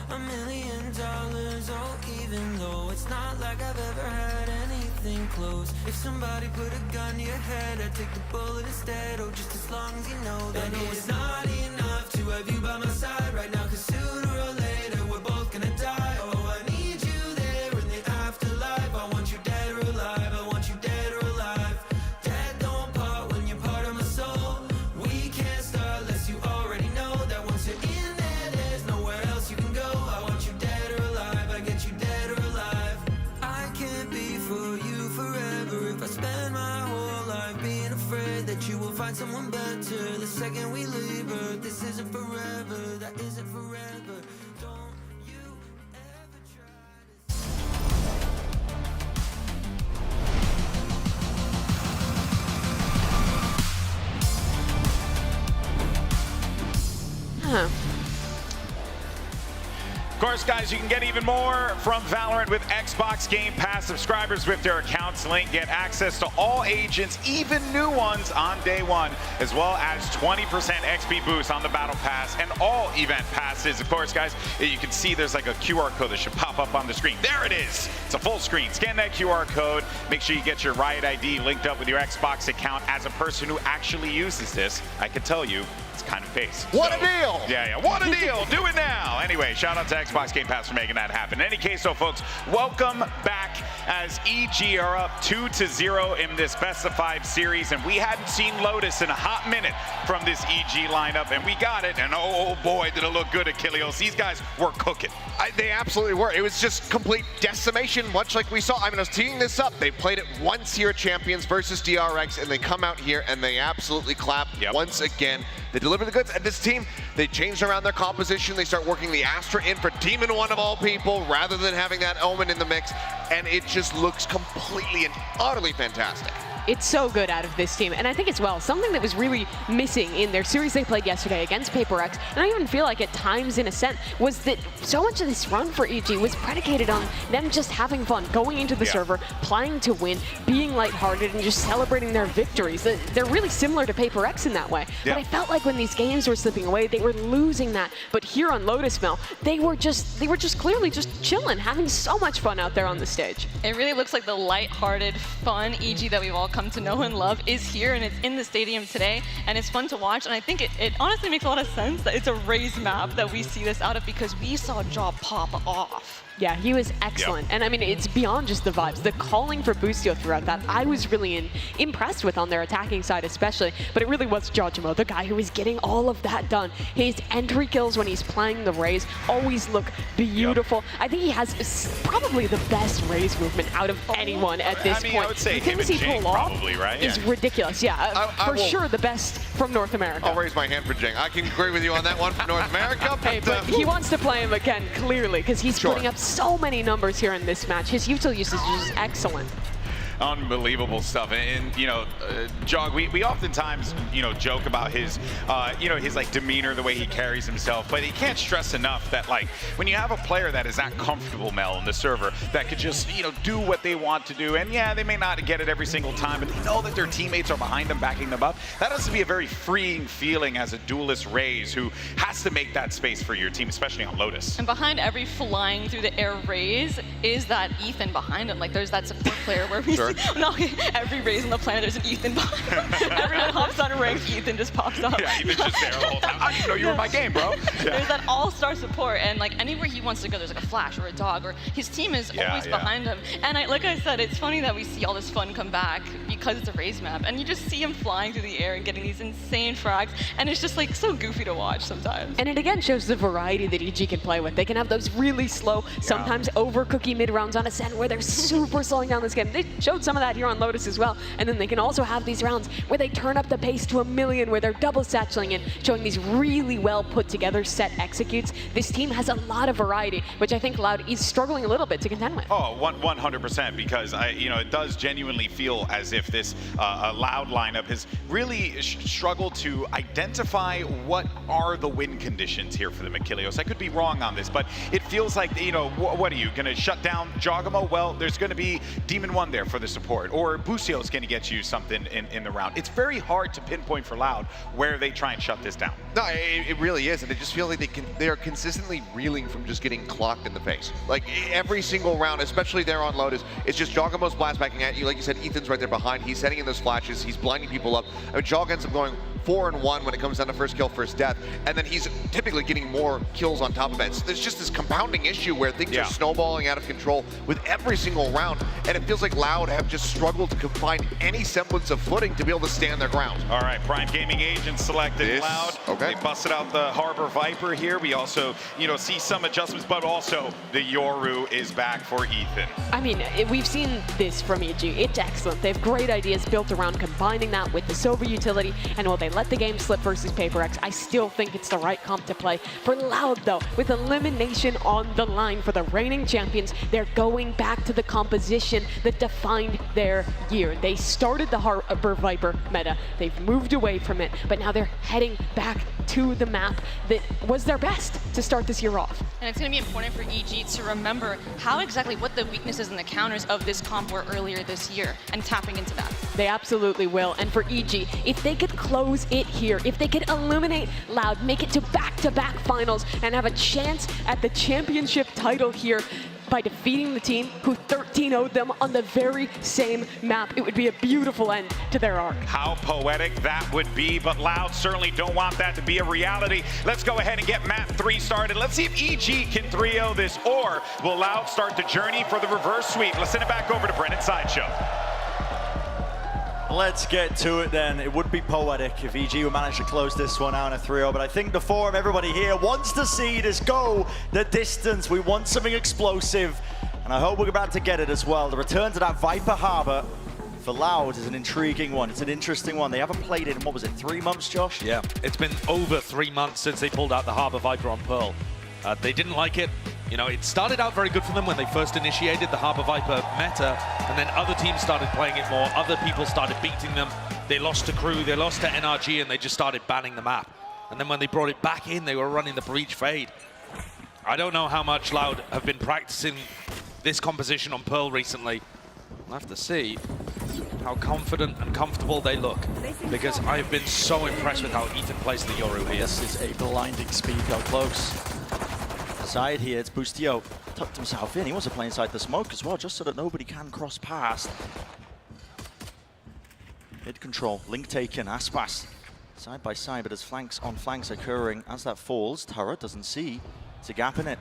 $1 million. Oh, even though it's not like I've ever had anything close. If somebody put a gun to your head, I'd take the bullet instead. Oh, just as long as you know that it's not enough to have you by my side right now, 'cause sooner or later we're both gonna die. Oh, I need you there in the afterlife. I want you dead or alive. I want you dead or alive. Dead don't part when you're part of my soul. We can't start unless you already know that once you're in there, there's nowhere else you can go. I want you dead or alive. I get you dead or alive. I can't be for you forever if I spend my whole life being afraid that you will find someone better the second we leave Earth. This isn't forever, that isn't forever. Don't you ever Huh. Of course, guys, you can get even more from Valorant with Xbox Game Pass subscribers with their accounts linked. Get access to all agents, even new ones on day one, as well as 20% XP boost on the Battle Pass and all event passes. Of course, guys, you can see there's like a QR code that should pop up on the screen. There it is. It's a full screen. Scan that QR code. Make sure you get your Riot ID linked up with your Xbox account. As a person who actually uses this, I can tell you, it's kind of based. What a deal! Yeah, what a deal! Do it now! Anyway, shout out to Xbox Game Pass for making that happen. In any case, though, folks, welcome back as EG are up 2-0 in this best of 5 series, and we hadn't seen Lotus in a hot minute from this EG lineup, and we got it, and oh boy, did it look good at Kilios. These guys were cooking. They absolutely were. It was just complete decimation, much like we saw. I mean, I was teeing this up. They played it once here at Champions versus DRX, and they come out here and they absolutely clap once again. They deliver the goods, and this team, they changed around their composition. They start working the Astra in for Demon 1 of all people, rather than having that Omen in the mix, and it just looks completely and utterly fantastic. It's so good out of this team, and I think as well, something that was really missing in their series they played yesterday against Paper X, and I even feel like at times in Ascent, was that so much of this run for EG was predicated on them just having fun, going into the server, playing to win, being lighthearted, and just celebrating their victories. They're really similar to Paper X in that way, but I felt like when these games were slipping away, they were losing that. But here on Lotus, Mel, they were just clearly just chilling, having so much fun out there on the stage. It really looks like the lighthearted, fun EG that we've all come to know and love is here, and it's in the stadium today, and it's fun to watch. And I think it honestly makes a lot of sense that it's a raised map that we see this out of, because we saw Jaw pop off. Yeah, he was excellent. And I mean, it's beyond just the vibes. The calling for Boostio throughout that, I was really impressed with on their attacking side especially, but it really was Jawjimo, the guy who was getting all of that done. His entry kills when he's playing the Raze always look beautiful. I think he has probably the best Raze movement out of anyone at this point. I would say the things he pull off probably, right? is ridiculous. Yeah, for sure the best from North America. I'll raise my hand for Jing. I can agree with you on that one from North America. But he wants to play him again, clearly, because he's putting up so many numbers here in this match. His util usage is excellent. Unbelievable stuff. And you know, Jog, we oftentimes, you know, joke about his, you know, his like demeanor, the way he carries himself, but he can't stress enough that like when you have a player that is that comfortable, Mel, in the server, that could just, you know, do what they want to do, and yeah, they may not get it every single time, but they know that their teammates are behind them, backing them up. That has to be a very freeing feeling as a duelist Raze who has to make that space for your team, especially on Lotus. And behind every flying through the air Raze is that Ethan behind him. Like there's that support player where we see every Raze on the planet, there's an Ethan behind him. Everyone hops on a rank, Ethan just pops up. Yeah, Ethan's just there the whole time. I didn't know you were in my game, bro. There's that all-star support, and like anywhere he wants to go, there's like a Flash or a Dog, or his team is always behind him. And like I said, it's funny that we see all this fun come back because it's a Raze map, and you just see him flying through the air and getting these insane frags, and it's just like so goofy to watch sometimes. And it again shows the variety that EG can play with. They can have those really slow, sometimes overcookie mid-rounds on Ascent where they're super slowing down this game. They showed some of that here on Lotus as well. And then they can also have these rounds where they turn up the pace to 1,000,000, where they're double satcheling and showing these really well put together set executes. This team has a lot of variety, which I think Loud is struggling a little bit to contend with. Oh, 100%, because you know, it does genuinely feel as if this Loud lineup has really struggled to identify what are the win conditions here for the Achilleos. I could be wrong on this, but it feels like, you know, what are you going to shut down Jawjimo? Well, there's going to be Demon 1 there for the support, or Busio is going to get you something in the round. It's very hard to pinpoint for Loud where they try and shut this down. No, it really is, and I just feel like they are consistently reeling from just getting clocked in the face. Like every single round, especially there on Lotus, it's just Joggamo's blast backing at you. Like you said, Ethan's right there behind. He's setting in those flashes. He's blinding people up. I mean, Jog ends up going 4-1 when it comes down to first kill, first death, and then he's typically getting more kills on top of it. So there's just this compounding issue where things are snowballing out of control with every single round, and it feels like Loud have just struggled to find any semblance of footing to be able to stand their ground. All right, Prime Gaming Agent selected Loud. Okay. They busted out the Harbor Viper here. We also, see some adjustments, but also the Yoru is back for Ethan. I mean, we've seen this from EG. It's excellent. They have great ideas built around combining that with the Sova utility, and while they let the game slip versus Paper X, I still think it's the right comp to play. For Loud, though, with elimination on the line for the reigning champions, they're going back to the composition that defined their year. They started the Harbor Viper meta. They've moved away from it, but now they're heading back to the map that was their best to start this year off. And it's going to be important for EG to remember what the weaknesses and the counters of this comp were earlier this year, and tapping into that. They absolutely will. And for EG, if they could close it here, if they could eliminate Loud, make it to back-to-back finals, and have a chance at the championship title here by defeating the team who 13-0'd them on the very same map, it would be a beautiful end to their arc. How poetic that would be, but Loud certainly don't want that to be a reality. Let's go ahead and get map 3 started. Let's see if EG can 3-0 this, or will Loud start the journey for the reverse sweep? Let's send it back over to Brennan Sideshow. Let's get to it then. It would be poetic if EG would manage to close this one out in a 3-0, but I think the forum, everybody here wants to see this go the distance. We want something explosive, and I hope we're about to get it as well. The return to that Viper Harbor for Loud is an intriguing one. It's an interesting one. They haven't played it in, what was it, 3 months, Josh? Yeah, it's been over 3 months since they pulled out the Harbor Viper on Pearl. They didn't like it. It started out very good for them when they first initiated the Harbor Viper meta, and then other teams started playing it more. Other people started beating them. They lost to Crew, they lost to NRG, and they just started banning the map. And then when they brought it back in, they were running the Breach Fade. I don't know how much Loud have been practicing this composition on Pearl recently. We'll have to see how confident and comfortable they look, because I've been so impressed with how Ethan plays the Yoru here. This is a blinding speed, how close. Side here, it's Busio. Tucked himself in. He wants to play inside the smoke as well, just so that nobody can cross past. Mid control, link taken, Aspas side by side, but as flanks on flanks occurring as that falls, Tara doesn't see. It's a gap in it.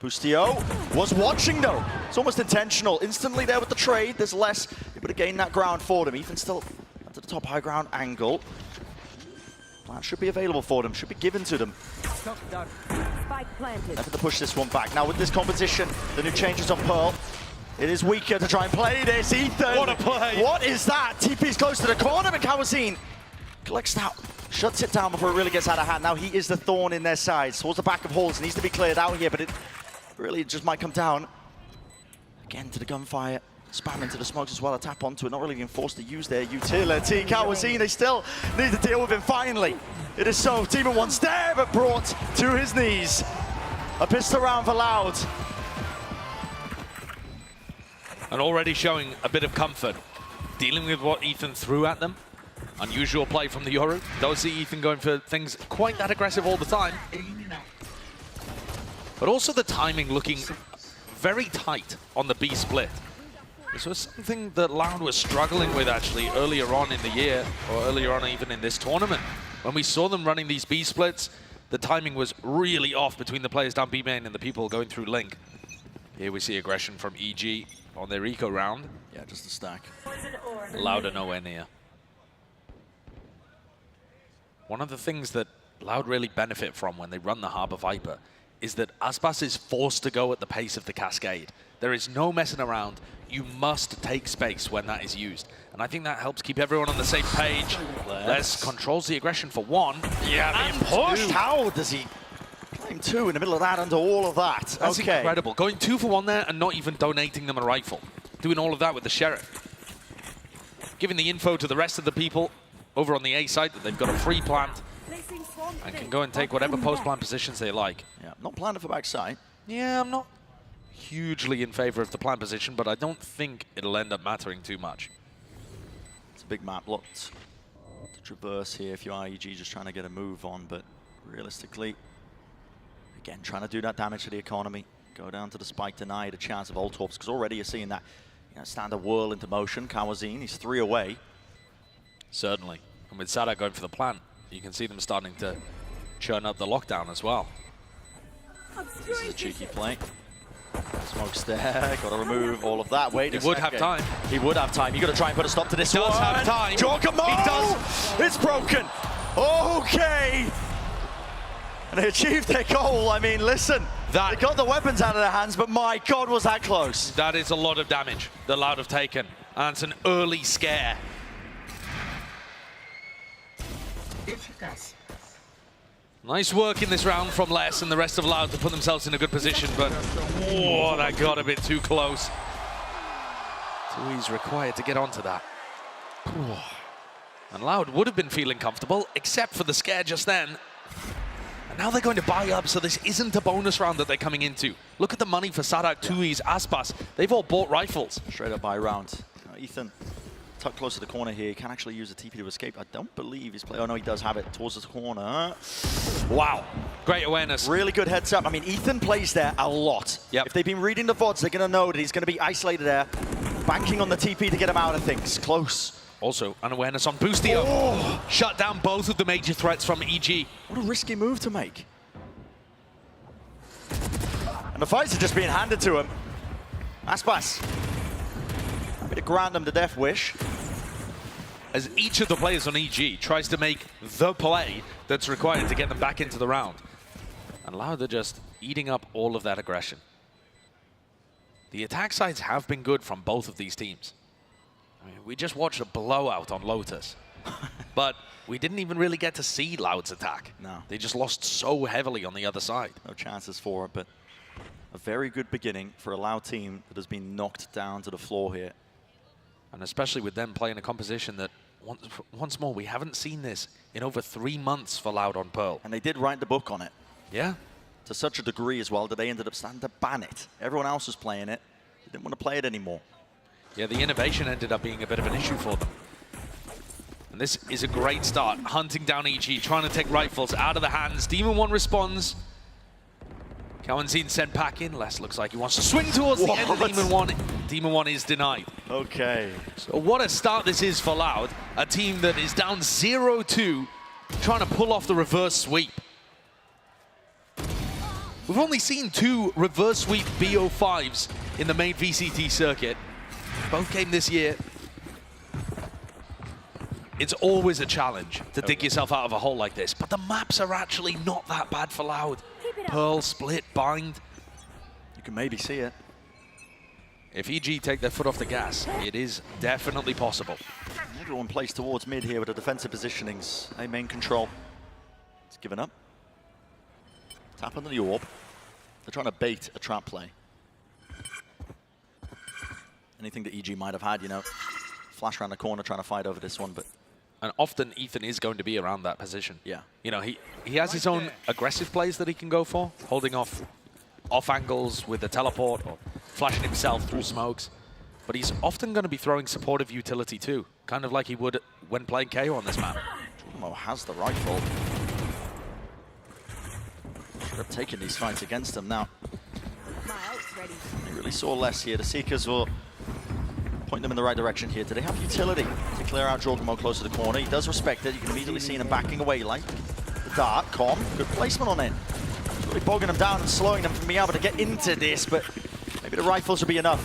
Busio was watching though. It's almost intentional. Instantly there with the trade. There's less able to gain that ground for them. Ethan still at the top high ground angle. Plan should be available for them, should be given to them. Never to push this one back. Now with this competition, the new changes on Pearl, it is weaker to try and play this. Ethan, what a play! What is that? TP's close to the corner, but Kawazine collects that, shuts it down before it really gets out of hand. Now he is the thorn in their sides. Towards the back of Halls, needs to be cleared out here, but it really just might come down. Again to the gunfire. Spam into the smokes as well, a tap onto it, not really being forced to use their utility. Kawazine, they still need to deal with him finally. It is so, Team in one stare, but brought to his knees. A pistol round for Loud. And already showing a bit of comfort, dealing with what Ethan threw at them. Unusual play from the Yoru. Don't see Ethan going for things quite that aggressive all the time. But also the timing looking very tight on the B split. This was something that Loud was struggling with actually earlier on in the year, or earlier on even in this tournament. When we saw them running these B splits, the timing was really off between the players down B main and the people going through Link. Here we see aggression from EG on their eco round. Yeah, just a stack. Loud are nowhere near. One of the things that Loud really benefit from when they run the Harbor Viper is that Aspas is forced to go at the pace of the Cascade. There is no messing around. You must take space when that is used. And I think that helps keep everyone on the same page. Les controls the aggression for one. Yeah, being pushed. How does he claim 2 in the middle of that under all of that? That's okay. Incredible. Going 2 for 1 there and not even donating them a rifle. Doing all of that with the Sheriff. Giving the info to the rest of the people over on the A side that they've got a free plant and can go and take whatever post-plant positions they like. Yeah, not planning for backside. Yeah, I'm not hugely in favor of the plant position, but I don't think it'll end up mattering too much. It's a big map, lots to traverse here if you are EG just trying to get a move on, but realistically, again, trying to do that damage to the economy. Go down to the spike, deny it a chance of ult torps, because already you're seeing that standard whirl into motion. Kawazine, he's 3 away. Certainly. And with Sadak going for the plant, you can see them starting to churn up the lockdown as well. This is a cheeky play. Smoke's there, got to remove all of that. Wait a second. He would have time. He would have time. You got to try and put a stop to this. He does have time. Giacomo! He does. It's broken. Okay. And they achieved their goal. I mean, listen. They got the weapons out of their hands, but my God, was that close. That is a lot of damage that Loud have taken. And it's an early scare. Nice work in this round from Les and the rest of Loud to put themselves in a good position, but oh, that got a bit too close. Tui's required to get onto that. And Loud would have been feeling comfortable, except for the scare just then. And now they're going to buy up, so this isn't a bonus round that they're coming into. Look at the money for Sadak, Tui's, Aspas. They've all bought rifles. Straight up buy round. Ethan, tucked close to the corner here, can actually use a TP to escape. I don't believe he's playing. Oh no, he does have it towards the corner. Wow, great awareness. Really good heads up. I mean, Ethan plays there a lot. Yep. If they've been reading the VODs, they're going to know that he's going to be isolated there, banking on the TP to get him out of things. Close. Also, an awareness on Boostio. Oh. Shut down both of the major threats from EG. What a risky move to make. And the fights are just being handed to him. Aspas. Bit of grant them to death wish. As each of the players on EG tries to make the play that's required to get them back into the round. And Loud are just eating up all of that aggression. The attack sides have been good from both of these teams. I mean, we just watched a blowout on Lotus. But we didn't even really get to see Loud's attack. No. They just lost so heavily on the other side. No chances for it, but a very good beginning for a Loud team that has been knocked down to the floor here. And especially with them playing a composition that, once more, we haven't seen this in over 3 months for Loud on Pearl. And they did write the book on it. Yeah. To such a degree as well that they ended up starting to ban it. Everyone else was playing it. They didn't want to play it anymore. Yeah, the innovation ended up being a bit of an issue for them. And this is a great start. Hunting down EG, trying to take rifles out of the hands. Demon 1 responds. Kawazine sent back in. Les looks like he wants to swing towards the end of Demon 1. Demon 1 is denied. Okay. So what a start this is for Loud. A team that is down 0-2, trying to pull off the reverse sweep. We've only seen 2 reverse sweep BO5s in the main VCT circuit. Both came this year. It's always a challenge to dig yourself out of a hole like this, but the maps are actually not that bad for Loud. Pearl, Split, Bind. You can maybe see it. If EG take their foot off the gas, it is definitely possible. Everyone plays towards mid here with the defensive positionings. A main control. It's given up. Tap under the orb. They're trying to bait a trap play. Anything that EG might have had, you know, flash around the corner trying to fight over this one, but... And often Ethan is going to be around that position. Yeah. You know, he has his own aggressive plays that he can go for, holding off angles with the teleport or flashing himself through smokes. But he's often going to be throwing supportive utility too, kind of like he would when playing KO on this map. Giacomo has the rifle. Should have taken these fights against them now. They really saw less here. The Seekers will point them in the right direction here. Do they have utility to clear out Giacomo close to the corner? He does respect it. You can immediately see him backing away like the dart. Com, good placement on it. It's really bogging them down and slowing them from being able to get into this, but maybe the rifles will be enough.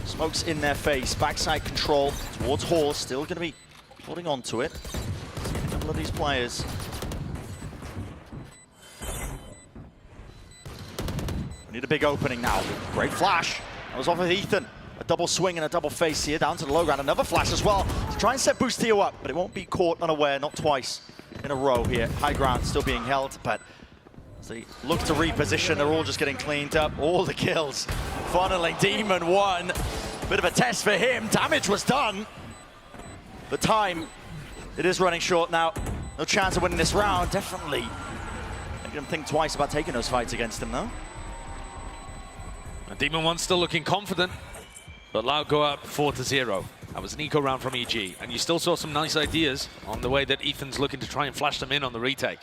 Smokes in their face. Backside control towards Hall. Still going to be holding on to it. A couple of these players. We need a big opening now. Great flash. That was off of Ethan. A double swing and a double face here, down to the low ground. Another flash as well to try and set Boostio up, but it won't be caught unaware, not twice in a row here. High ground still being held, but as they look to reposition, they're all just getting cleaned up. All the kills funneling. Demon 1. Bit of a test for him. Damage was done. The time, it is running short now. No chance of winning this round, definitely. Making them think twice about taking those fights against him, though. And Demon One still looking confident, but Loud go up 4-0. That was an eco round from EG, and you still saw some nice ideas on the way that Ethan's looking to try and flash them in on the retake.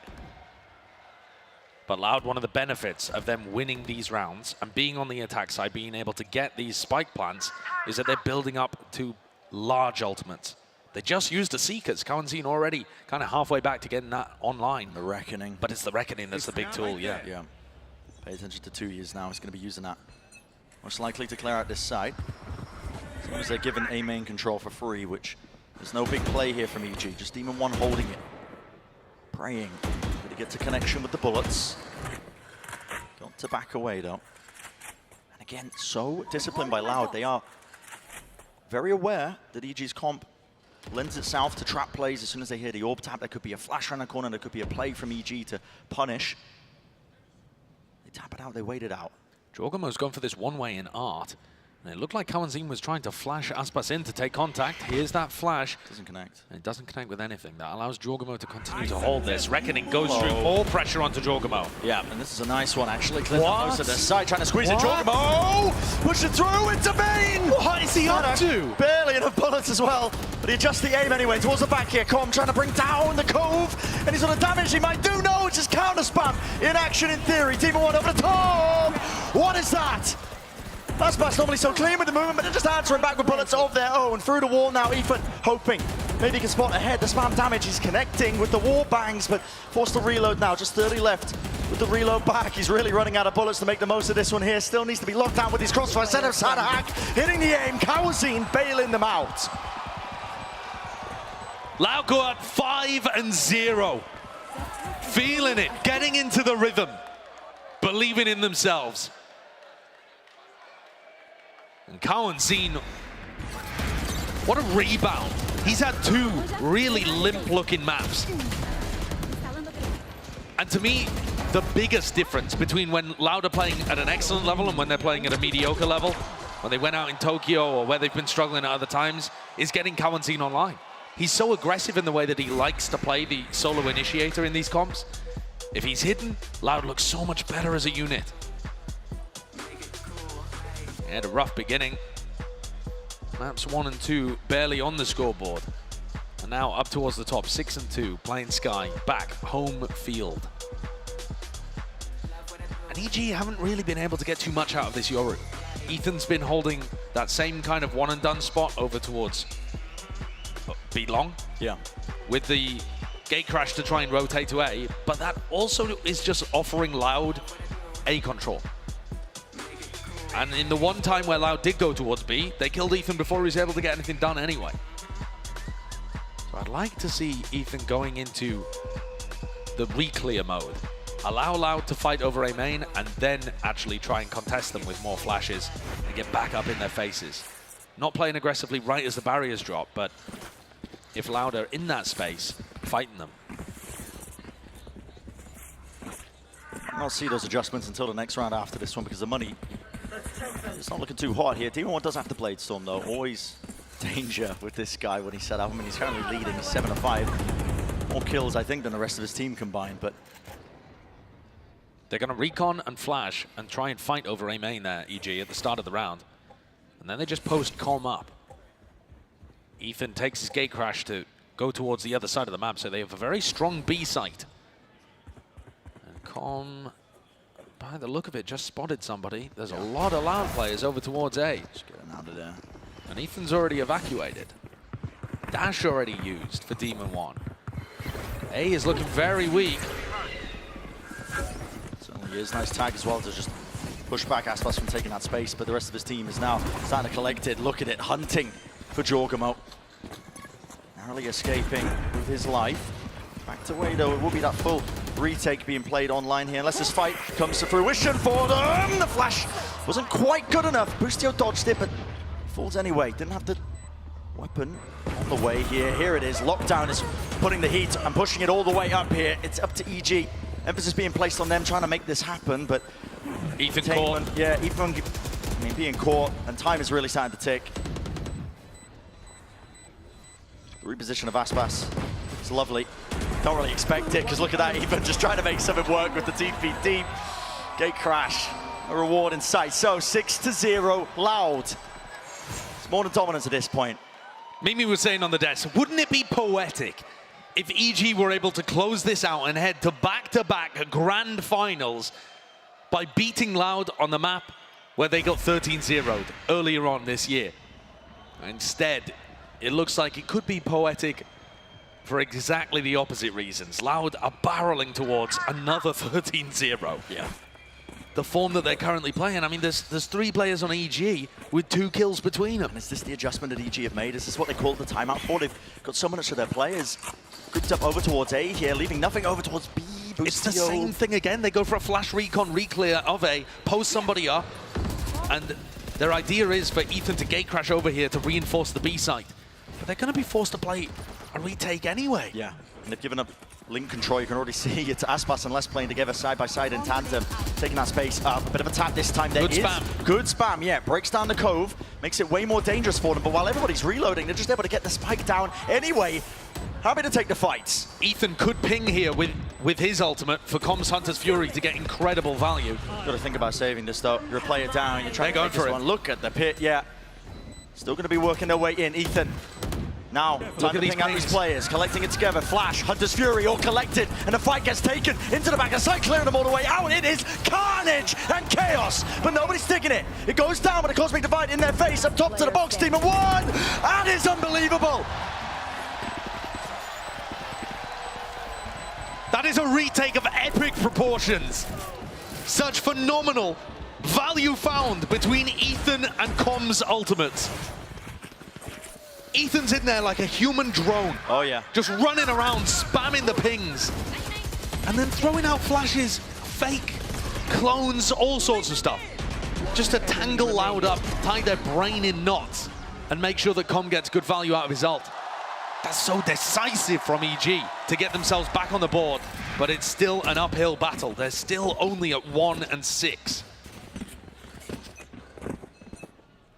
But Loud, one of the benefits of them winning these rounds and being on the attack side, being able to get these spike plants, is that they're building up to large ultimates. They just used the Seekers. Cowanzine already kind of halfway back to getting that online. The Reckoning. But it's the Reckoning that's the big tool, yeah. Yeah. Pay attention to 2 years now. He's going to be using that. Most likely to clear out this side. As long as they're given A main control for free, which there's no big play here from EG. Just Demon One holding it. Praying that he gets a connection with the bullets. Got to back away, though. And again, so disciplined by Loud. They are very aware that EG's comp lends itself to trap plays. As soon as they hear the orb tap, there could be a flash around the corner, there could be a play from EG to punish. They tap it out, they wait it out. Jorgamo's gone for this one-way in art. And it looked like Cowanzine was trying to flash Aspas in to take contact. Here's that flash. Doesn't connect. And it doesn't connect with anything. That allows Jorgamo to continue to hold this. Reckoning goes through more pressure onto Jorgamo. Yeah, and this is a nice one, actually. Clears out most of the side, trying to squeeze it. Jorgamo! Push it through into main! What is he up to? Barely enough bullets as well. But he adjusts the aim anyway towards the back here. Com trying to bring down the Cove. And he's on the damage he might do. No, it's just counter spam in action in theory. Demon One over the top! What is that? Aspas normally so clean with the movement, but they're just answering back with bullets of their own. Through the wall now, Ethan hoping maybe he can spot ahead. The spam damage, he's connecting with the wall bangs, but forced to reload now. Just 30 left with the reload back. He's really running out of bullets to make the most of this one here. Still needs to be locked down with his crossfire. Set of Sadahak hitting the aim. Cowanzine bailing them out. Loud go up 5-0. Feeling it, getting into the rhythm, believing in themselves. And Cowanzine, what a rebound. He's had 2 really limp-looking maps. And to me, the biggest difference between when Loud are playing at an excellent level and when they're playing at a mediocre level, when they went out in Tokyo or where they've been struggling at other times, is getting Cowanzine online. He's so aggressive in the way that he likes to play the solo initiator in these comps. If he's hidden, Loud looks so much better as a unit. He had a rough beginning. Maps 1 and 2 barely on the scoreboard. And now up towards the top, 6 and 2, playing Sky, back, home field. And EG haven't really been able to get too much out of this Yoru. Ethan's been holding that same kind of one and done spot over towards B long. Yeah. With the gate crash to try and rotate to A, but that also is just offering Loud A control. And in the one time where Loud did go towards B, they killed Ethan before he was able to get anything done anyway. So I'd like to see Ethan going into the re-clear mode. Allow Loud to fight over A main and then actually try and contest them with more flashes and get back up in their faces. Not playing aggressively right as the barriers drop, but if Loud are in that space, fighting them. I'll see those adjustments until the next round after this one because the money it's not looking too hot here. Demon One does have to Blade Storm though. Always danger with this guy when he's set up. I mean, he's currently leading 7-5. More kills, I think, than the rest of his team combined, but they're going to recon and flash and try and fight over A main there, EG, at the start of the round. And then they just post Calm up. Ethan takes his gate crash to go towards the other side of the map, so they have a very strong B site. And Calm, by the look of it, just spotted somebody. There's a lot of Loud players over towards A. Just getting out of there. And Ethan's already evacuated. Dash already used for Demon One. A is looking very weak. Certainly is. Nice tag as well to just push back Aspas from taking that space, but the rest of his team is now starting to collect it, look at it, hunting for Jorgamo. Narrowly escaping with his life. Back to way though, it will be that full retake being played online here, unless this fight comes to fruition for them. The flash wasn't quite good enough. Boostio dodged it, but falls anyway. Didn't have the weapon on the way here. Here it is. Lockdown is putting the heat and pushing it all the way up here. It's up to EG. Emphasis being placed on them trying to make this happen, but Ethan caught. Yeah, Ethan, I mean, being caught, and time is really starting to tick. The reposition of Aspas is lovely. Don't really expect it, because look at that, Ethan just trying to make something work with the TP deep. Gate crash. a reward in sight. So 6-0, Loud. It's more than dominance at this point. Mimi was saying on the desk, wouldn't it be poetic if EG were able to close this out and head to back-to-back grand finals by beating Loud on the map where they got 13-0'd earlier on this year? Instead, it looks like it could be poetic for exactly the opposite reasons. Loud are barreling towards another 13-0. Yeah. The form that they're currently playing. I mean, there's 3 players on EG with 2 kills between them. And is this the adjustment that EG have made? Is this what they call the timeout for? They've got so much of their players grouped up over towards A here, leaving nothing over towards B. Boostio. It's the same thing again. They go for a flash recon re-clear of A, post somebody up, and their idea is for Ethan to gate crash over here to reinforce the B site. But they're going to be forced to play a retake anyway. Yeah, and they've given up link control. You can already see it's Aspas and Les playing together side by side in tandem, taking that space up. A bit of a tap this time. Good spam. Good spam, yeah. Breaks down the cove, makes it way more dangerous for them. But while everybody's reloading, they're just able to get the spike down anyway. Happy to take the fights. Ethan could ping here with his ultimate for Comms Hunter's Fury to get incredible value. Got to think about saving this though. You're a player down, you're trying to make this one. Look at the pit, yeah. Still going to be working their way in. Ethan. Now, time to ping out these players, collecting it together. Flash, Hunter's Fury, all collected, and the fight gets taken into the back of sight, clearing them all the way out. It is carnage and chaos, but nobody's taking it. It goes down, but a Cosmic Divide in their face, up top to the box team, and one! That is unbelievable! That is a retake of epic proportions. Such phenomenal value found between Ethan and Com's ultimates. Ethan's in there like a human drone. Oh yeah. Just running around, spamming the pings. And then throwing out flashes, fake, clones, all sorts of stuff. Just to tangle Loud up, tie their brain in knots, and make sure that Com gets good value out of his ult. That's so decisive from EG to get themselves back on the board, but it's still an uphill battle. They're still only at 1 and 6.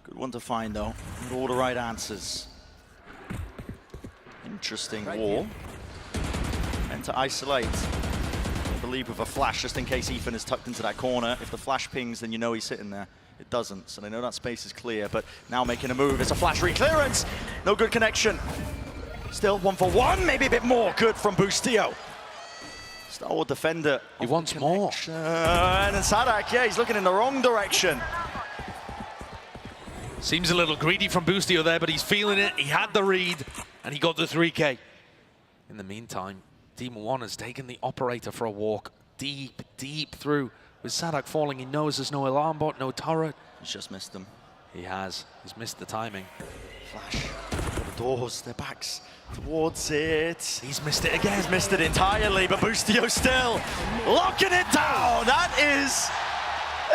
Good one to find though, with all the right answers. Interesting wall. And to isolate, I believe with a flash, just in case Ethan is tucked into that corner. If the flash pings, then you know he's sitting there. It doesn't, so they know that space is clear, but now making a move. It's a flash re-clearance. No good connection. Still 1-for-1, maybe a bit more good from Boostio. Star Wars defender. He wants more. And then Sadak, yeah, he's looking in the wrong direction. Seems a little greedy from Boostio there, but he's feeling it. He had the read, and he got the 3K. In the meantime, Demon One has taken the operator for a walk deep, deep through. With Sadak falling, he knows there's no alarm bot, no turret. He's just missed them. He has. He's missed the timing. Flash. The doors, their backs towards it. He's missed it again. He's missed it entirely, but Boostio still locking it down. That is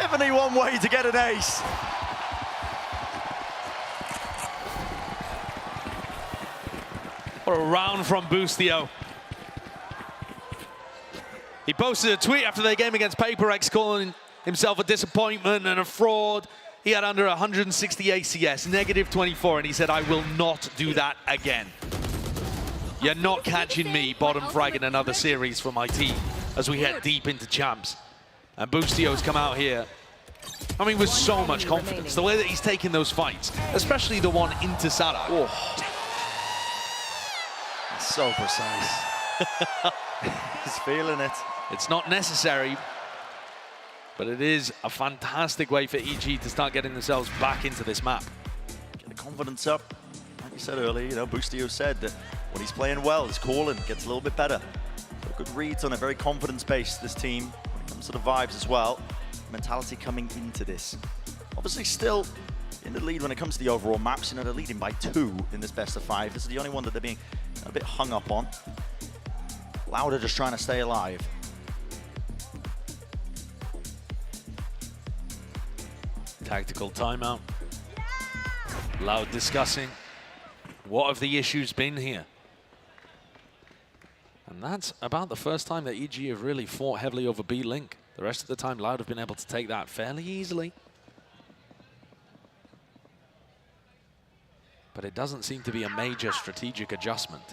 definitely one way to get an ace. What a round from Boostio. He posted a tweet after their game against PaperX calling himself a disappointment and a fraud. He had under 160 ACS, -24, and he said, I will not do that again. You're not catching me bottom fragging another series for my team as we head deep into champs. And Boostio's come out here, I mean, with so much confidence. The way that he's taking those fights, especially the one into Sadak. Oh. So precise. He's feeling it. It's not necessary, but it is a fantastic way for EG to start getting themselves back into this map. Get the confidence up. Like you said earlier, you know, Boostio said that when he's playing well, his calling gets a little bit better. So good reads on a very confidence-based, this team, when it comes to the vibes as well. Mentality coming into this. Obviously still in the lead when it comes to the overall maps. You know, they're leading by 2 in this best of 5. This is the only one that they're being a bit hung up on. Louder just trying to stay alive. Tactical timeout. Loud discussing what have the issues been here. And that's about the first time that EG have really fought heavily over B-Link. The rest of the time, Loud have been able to take that fairly easily. But it doesn't seem to be a major strategic adjustment.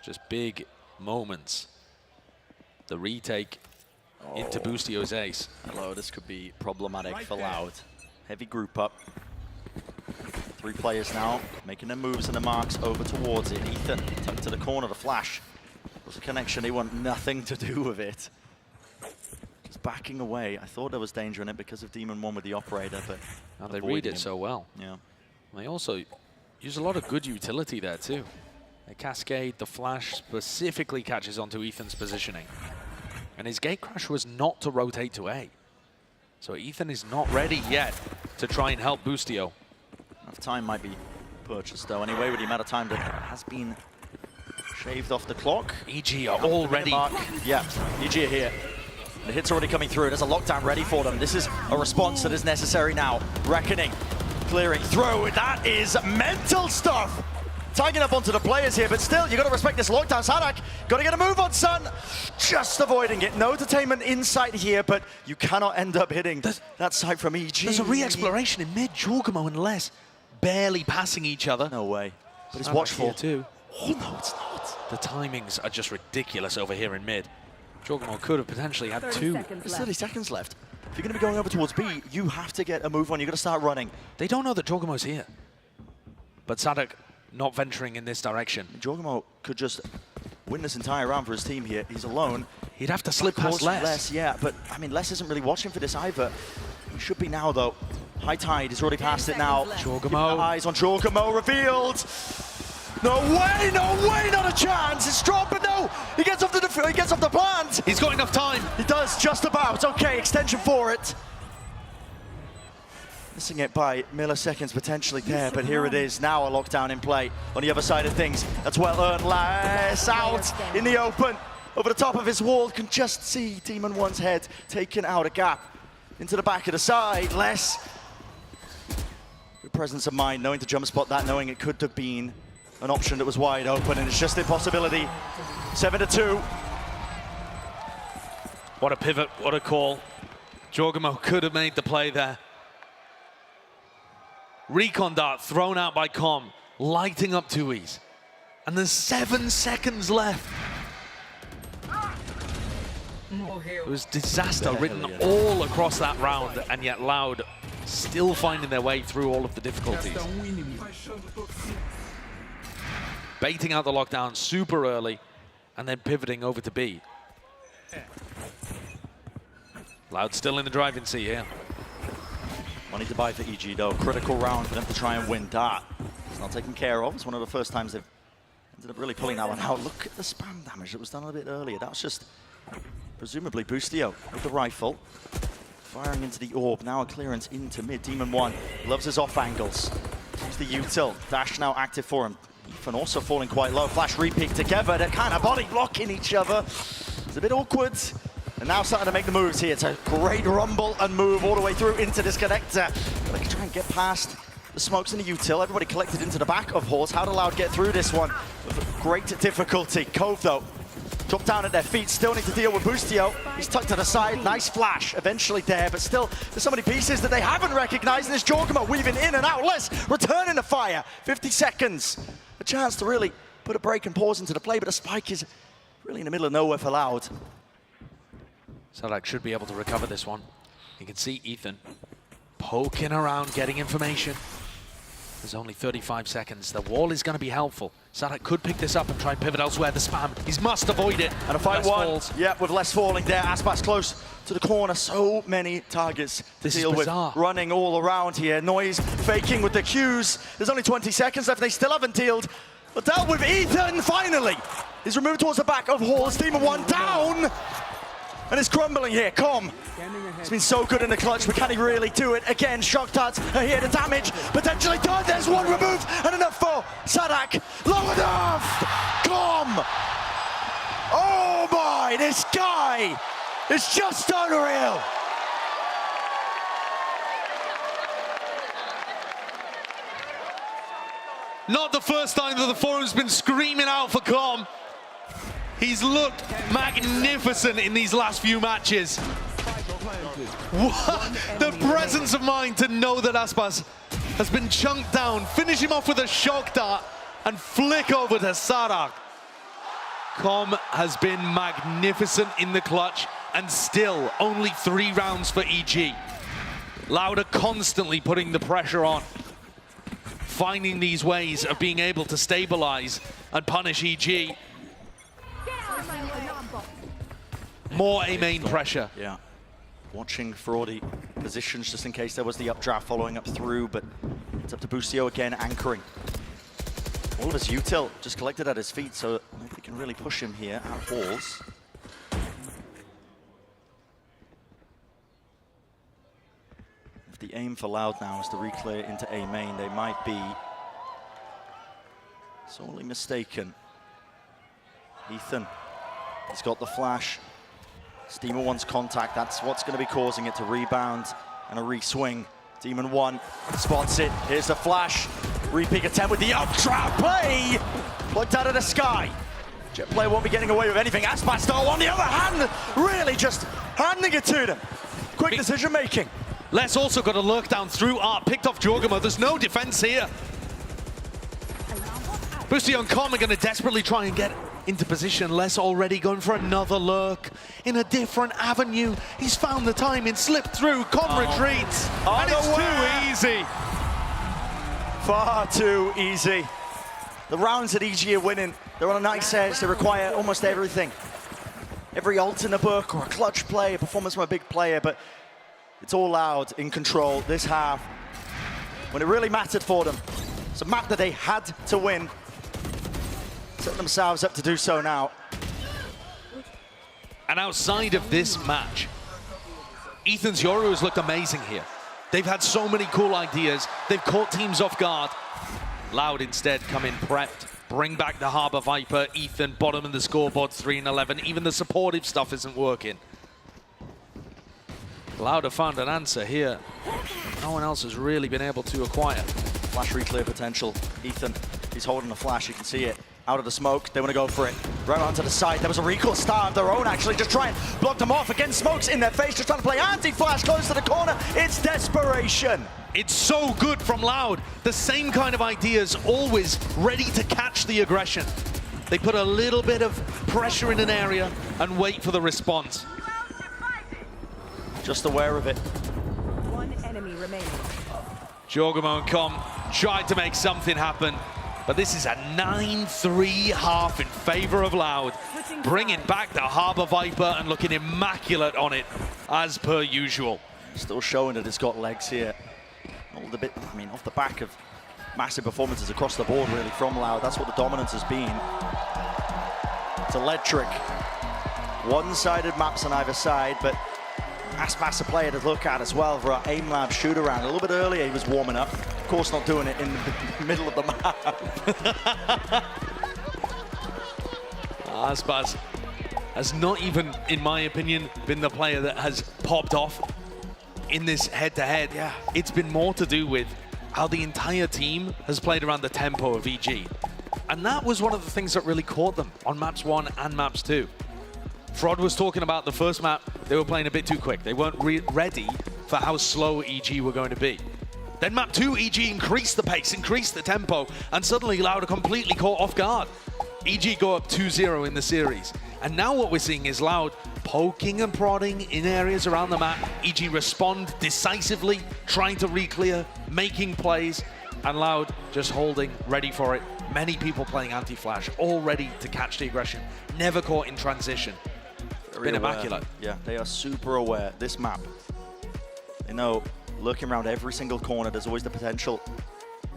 Just big moments. The retake into Boostio's ace. Hello, this could be problematic for Loud. Heavy group up. 3 players now making their moves and the marks over towards it. Ethan tucked to the corner, the flash. There's a connection, they want nothing to do with it. Just backing away. I thought there was danger in it because of Demon 1 with the operator, but And they read it so well. Yeah. They also use a lot of good utility there too. The cascade, the flash specifically catches onto Ethan's positioning. And his gate crash was not to rotate to A. So Ethan is not ready yet to try and help Boostio. Enough time might be purchased though anyway with the amount of time that has been shaved off the clock. EG are already... Yeah, EG are here. The hit's already coming through. There's a lockdown ready for them. This is a response that is necessary now. Reckoning, clearing through. That is mental stuff. Tagging up onto the players here, but still, you got to respect this lockdown. Sadak, got to get a move on, son. Just avoiding it. No detainment in sight here, but you cannot end up hitting that side from EG. There's a re-exploration in mid. Jorgamo and Les barely passing each other. No way. But it's watchful too. Oh, no, it's not. The timings are just ridiculous over here in mid. Jorgamo could have potentially had 2. There's 30 seconds left. If you're going to be going over towards B, you have to get a move on. You've got to start running. They don't know that Jorgamo's here. But Sadak not venturing in this direction. Jorgamo could just win this entire round for his team here. He's alone. He'd have to slip past Les. Yeah, but I mean, Les isn't really watching for this either. He should be now, though. High Tide is already past it now. Jorgamo. Eyes on Jorgamo, revealed. No way, not a chance. It's dropped, but no. He gets off the plant. He's got enough time. He does, just about. Okay, extension for it. Missing it by milliseconds potentially there, but here it is. Now a lockdown in play on the other side of things. That's well earned. Les out in the open. Over the top of his wall, can just see Demon 1's head taken out a gap into the back of the side. Les, good presence of mind, knowing to jump spot that, knowing it could have been an option that was wide open, and it's just an impossibility. 7-2. What a pivot, what a call. Jorgamo could have made the play there. Recon dart thrown out by Com, lighting up Tui's. And there's 7 seconds left. It was disaster written all across that round, and yet Loud still finding their way through all of the difficulties. Baiting out the lockdown super early, and then pivoting over to B. Loud still in the driving seat here. Money to buy for EG though. Critical round for them to try and win. Dart it's not taken care of. It's one of the first times they've ended up really pulling that one out. Look at the spam damage that was done a bit earlier. That was just presumably Boostio with the rifle. Firing into the orb. Now a clearance into mid. Demon 1 loves his off angles. Use the util. Dash now active for him. Ethan also falling quite low. Flash repeat together. They're kind of body blocking each other. It's a bit awkward. And now starting to make the moves here. It's a great rumble and move all the way through into this connector. But they can try and get past the smokes and the util. Everybody collected into the back of Horse. How did Loud get through this one? With great difficulty. Cove, though, dropped down at their feet. Still need to deal with Boostio. He's tucked to the side. Nice flash eventually there. But still, there's so many pieces that they haven't recognized. And this Jorgamo weaving in and out. Les returning the fire. 50 seconds. A chance to really put a break and pause into the play. But the spike is really in the middle of nowhere for Loud. Sadak should be able to recover this one. You can see Ethan poking around, getting information. There's only 35 seconds. The wall is going to be helpful. Sadak could pick this up and try and pivot elsewhere. The spam, he must avoid it. And a fight one. Yeah, with Les falling there. Aspas close to the corner. So many targets to deal with. Running all around here. Noise faking with the Qs. There's only 20 seconds left. They still haven't dealt. But dealt with Ethan, finally. He's removed towards the back of Hall. Demon 1 down. And it's crumbling here. Com. It's been so good in the clutch, but can he really do it? Again, shock darts are here. The damage potentially done. There's one removed and enough for Sadak. Low enough. Com. Oh my, this guy is just unreal. Not the first time that the forum's been screaming out for Com. He's looked magnificent in these last few matches. What? The presence of mind to know that Aspas has been chunked down, finish him off with a shock dart, and flick over to Sadak. Com has been magnificent in the clutch, and still only 3 rounds for EG. Loud are constantly putting the pressure on, finding these ways of being able to stabilize and punish EG. More A-main pressure. Yeah. Watching for all the positions just in case there was the updraft following up through, but it's up to Busio again, anchoring. All of his util just collected at his feet, so if we can really push him here at walls. If the aim for Loud now is to reclear into A main, they might be sorely mistaken. Ethan, he's got the flash. Steamer wants contact, that's what's going to be causing it to rebound and a re-swing. Demon 1 spots it, here's the flash. Re-peek attempt with the up-trap play! Plucked out of the sky. Jet player won't be getting away with anything. Aspas though, on the other hand, really just handing it to them. Quick decision making. Les also got a lurk down through Art, picked off Jorgamo. There's no defense here. Busio and Com are going to desperately try and get into position. Les already going for another lurk in a different avenue. He's found the timing, slipped through, Com retreats, and it's too easy. Far too easy. The rounds that EG are winning, they're on a nice edge. They require almost everything. Every ult in the book or a clutch play, a performance from a big player, but it's all Loud in control this half when it really mattered for them. It's a map that they had to win. Set themselves up to do so now. And outside of this match, Ethan's Yoru has looked amazing here. They've had so many cool ideas. They've caught teams off guard. Loud instead come in prepped, bring back the Harbor Viper. Ethan bottom of the scoreboard, 3-11. Even the supportive stuff isn't working. Loud have found an answer here. No one else has really been able to acquire. Flash reclear potential. Ethan, he's holding the flash, you can see it. Out of the smoke, they want to go for it. Right onto the side, there was a recall star of their own actually, just try and block them off. Again, smokes in their face, just trying to play anti-flash close to the corner. It's desperation. It's so good from Loud. The same kind of ideas, always ready to catch the aggression. They put a little bit of pressure in an area and wait for the response. Just aware of it. One enemy remaining. Jorgamo and Com tried to make something happen, but this is a 9-3 half in favor of Loud. Bringing back the Harbor Viper and looking immaculate on it, as per usual. Still showing that it's got legs here. All the bit, I mean, off the back of massive performances across the board, really, from Loud. That's what the dominance has been. It's electric. One-sided maps on either side, but Aspas a player to look at as well for our aim lab shoot around. A little bit earlier he was warming up. Of course not doing it in the middle of the map. Aspas has not even, in my opinion, been the player that has popped off in this head-to-head. Yeah. It's been more to do with how the entire team has played around the tempo of EG. And that was one of the things that really caught them on maps 1 and maps 2. Frod was talking about the first map, they were playing a bit too quick. They weren't ready for how slow EG were going to be. Then map 2, EG increased the pace, increased the tempo, and suddenly Loud are completely caught off guard. EG go up 2-0 in the series. And now what we're seeing is Loud poking and prodding in areas around the map. EG respond decisively, trying to re-clear, making plays, and Loud just holding, ready for it. Many people playing anti-flash, all ready to catch the aggression, never caught in transition. Been immaculate. Yeah, they are super aware. This map, they know, looking around every single corner, there's always the potential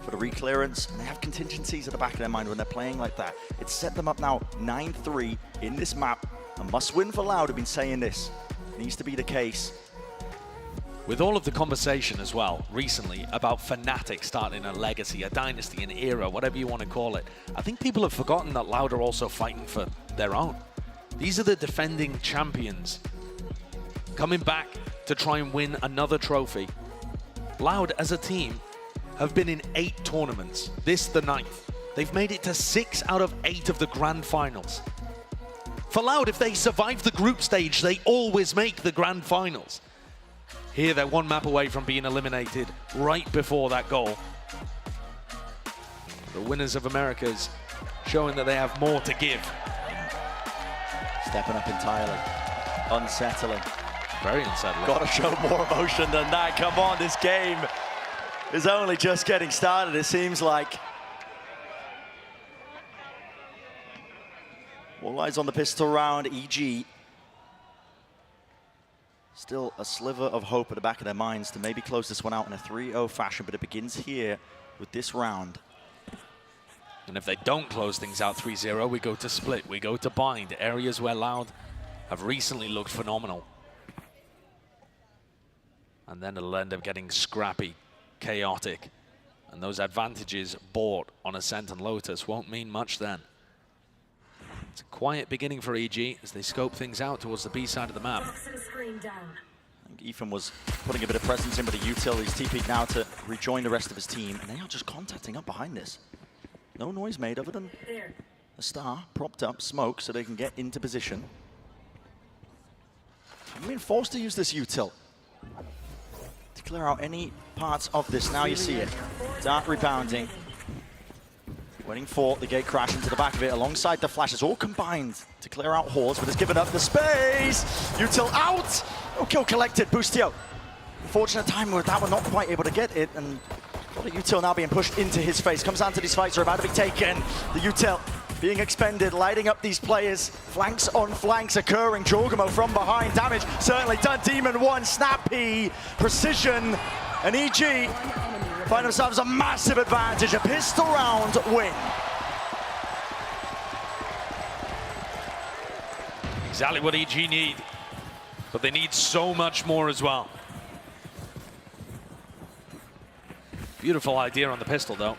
for the re-clearance, and they have contingencies at the back of their mind when they're playing like that. It's set them up now 9-3 in this map. A must-win for Loud. I've been saying this. Needs to be the case. With all of the conversation as well recently about Fnatic starting a legacy, a dynasty, an era, whatever you want to call it, I think people have forgotten that Loud are also fighting for their own. These are the defending champions coming back to try and win another trophy. Loud as a team have been in 8 tournaments, this the 9th. They've made it to 6 out of 8 of the grand finals. For Loud, if they survive the group stage, they always make the grand finals. Here they're 1 map away from being eliminated right before that goal. The winners of Americas showing that they have more to give. Stepping up entirely. Unsettling. Very unsettling. Got to show more emotion than that. Come on, this game is only just getting started, it seems like. All eyes on the pistol round, EG. Still a sliver of hope at the back of their minds to maybe close this one out in a 3-0 fashion, but it begins here with this round. And if they don't close things out 3-0, we go to split, we go to bind, areas where Loud have recently looked phenomenal. And then it'll end up getting scrappy, chaotic, and those advantages bought on Ascent and Lotus won't mean much then. It's a quiet beginning for EG as they scope things out towards the B side of the map. I think Ethan was putting a bit of presence in with the util. He's TP'd now to rejoin the rest of his team, and they are just contacting up behind this. No noise made other than a star propped up, smoke, so they can get into position. I'm being forced to use this util to clear out any parts of this. Now you see it. Dart rebounding. Waiting for the gate crash into the back of it alongside the flashes, all combined to clear out Hordes, but it's given up the space. Util out. No kill collected. Boostio. Fortunate time with that one, not quite able to get it, and the util now being pushed into his face. Comes down to these fights are about to be taken. The util being expended, lighting up these players. Flanks on flanks occurring. Jorgamo from behind. Damage certainly done. Demon 1, snappy, precision, and EG find themselves a massive advantage. A pistol round win. Exactly what EG need, but they need so much more as well. Beautiful idea on the pistol, though.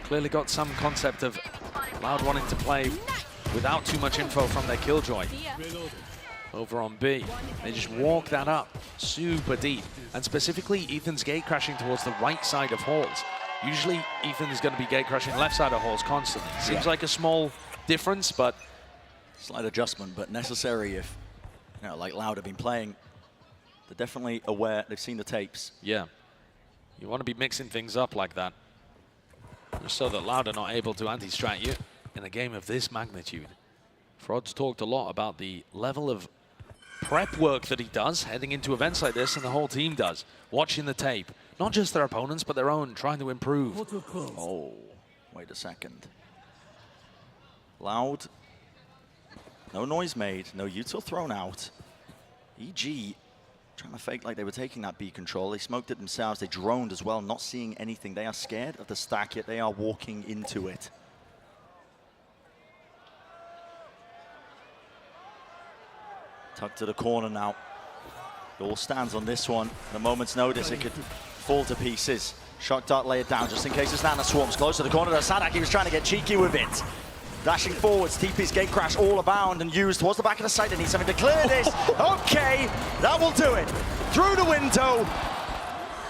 Clearly got some concept of Loud wanting to play without too much info from their Killjoy. Over on B, they just walk that up super deep. And specifically, Ethan's gate crashing towards the right side of halls. Usually, Ethan's going to be gate crashing left side of halls constantly. Seems like a small difference, but... Slight adjustment, but necessary if, you know, like Loud have been playing. They're definitely aware, they've seen the tapes. Yeah. You want to be mixing things up like that, just so that Loud are not able to anti-strat you in a game of this magnitude. Frod's talked a lot about the level of prep work that he does heading into events like this, and the whole team does. Watching the tape, not just their opponents, but their own, trying to improve. Oh, wait a second. Loud, no noise made, no util thrown out. EG trying to fake like they were taking that B control. They smoked it themselves. They droned as well, not seeing anything. They are scared of the stack, yet they are walking into it. Tucked to the corner now. It all stands on this one. At a moment's notice, it could fall to pieces. Shock dart laid down just in case it's Nana swarms close to the corner. Sadak, he was trying to get cheeky with it. Dashing forwards, TP's gate crash all abound and used towards the back of the site. They need something to clear this. Okay, that will do it. Through the window.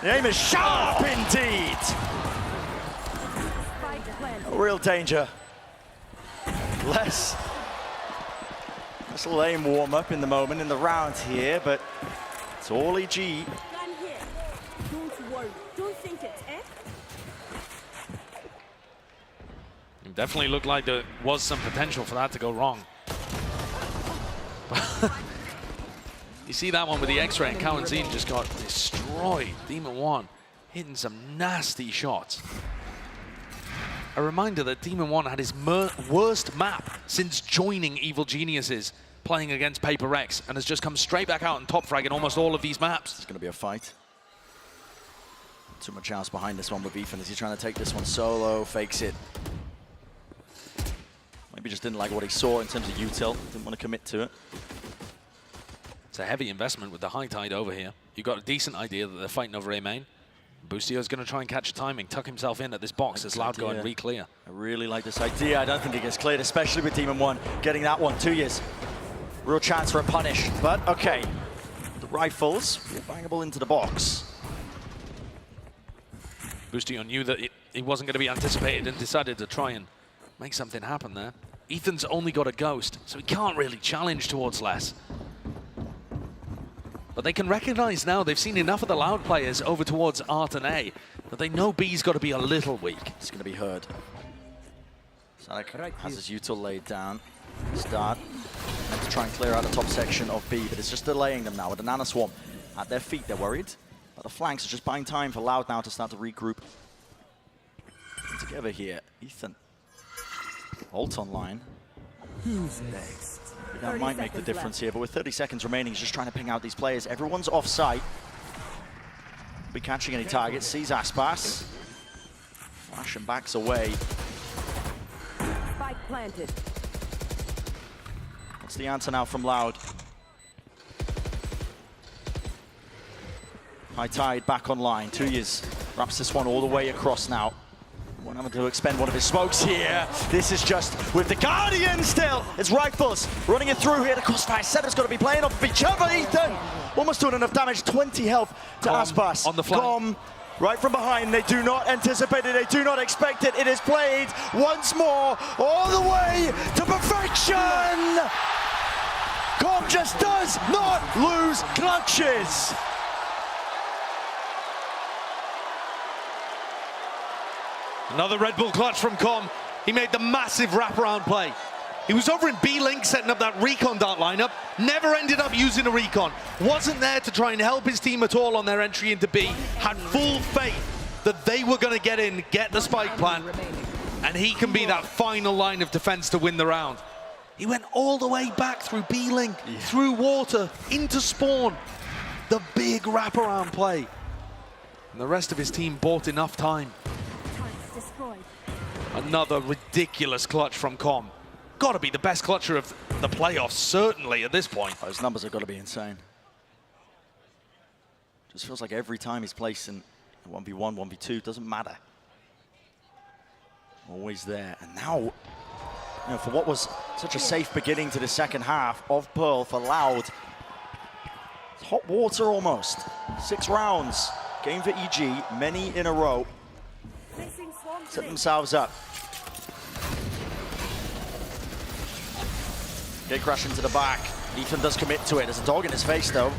The aim is sharp indeed. No real danger. Less lame warm up in the moment in the round here, but it's all EG. Don't worry, don't think it, eh? It definitely looked like there was some potential for that to go wrong. You see that one with the X-ray, and Kawanzin just got destroyed. Demon 1 hitting some nasty shots. A reminder that Demon 1 had his worst map since joining Evil Geniuses, playing against Paper Rex, and has just come straight back out and top frag in almost all of these maps. It's going to be a fight. Too much house behind this one with Ethan. Is he trying to take this one solo? Fakes it. Maybe just didn't like what he saw in terms of util. Didn't want to commit to it. It's a heavy investment with the high tide over here. You've got a decent idea that they're fighting over A main. Boostio's going to try and catch a timing, tuck himself in at this box as Loud go and re-clear. I really like this idea. I don't think it gets cleared, especially with Demon 1 getting that one. 2 years. Real chance for a punish, but okay. The rifles, bangable into the box. Boostio knew that it wasn't going to be anticipated and decided to try and make something happen there. Ethan's only got a ghost, so he can't really challenge towards less. But they can recognize now, they've seen enough of the Loud players over towards Art and A, that they know B's got to be a little weak. It's going to be heard. Sadak has his util laid down. Start. And to try and clear out the top section of B, but it's just delaying them now with the Nana Swarm at their feet. They're worried, but the flanks are just buying time for Loud now to start to regroup. Together here, Ethan. Ult online. Who's next? That might make the difference here, but with 30 seconds remaining, he's just trying to ping out these players. Everyone's off site. Be catching any targets. Sees Aspas. Flash and backs away. Spike planted. What's the answer now from Loud? High Tide back online. 2 years wraps this one all the way across now. Won't have to expend one of his smokes here. This is just with the Guardian still. It's Rifles running it through here. The Crossfire setter's got to be playing off of each other. Ethan almost doing enough damage. 20 health to Aspas. On the flank. Right from behind. They do not anticipate it. They do not expect it. It is played once more all the way to perfection. Com just does not lose clutches. Another Red Bull clutch from Com. He made the massive wraparound play. He was over in B-Link setting up that recon dart lineup. Never ended up using a recon. Wasn't there to try and help his team at all on their entry into B. Had full faith that they were going to get in, get the spike plant, and he can be that final line of defense to win the round. He went all the way back through B-Link, through water, into spawn. The big wraparound play. And the rest of his team bought enough time. Another ridiculous clutch from Com. Got to be the best clutcher of the playoffs, certainly at this point. Those numbers have got to be insane. Just feels like every time he's placed in 1v1, 1v2, doesn't matter. Always there. And now, you know, for what was such a safe beginning to the second half of Pearl for Loud, it's hot water almost. 6 rounds. Game for EG, many in a row. Set themselves up. They crash into the back. Ethan does commit to it. There's a dog in his face, though.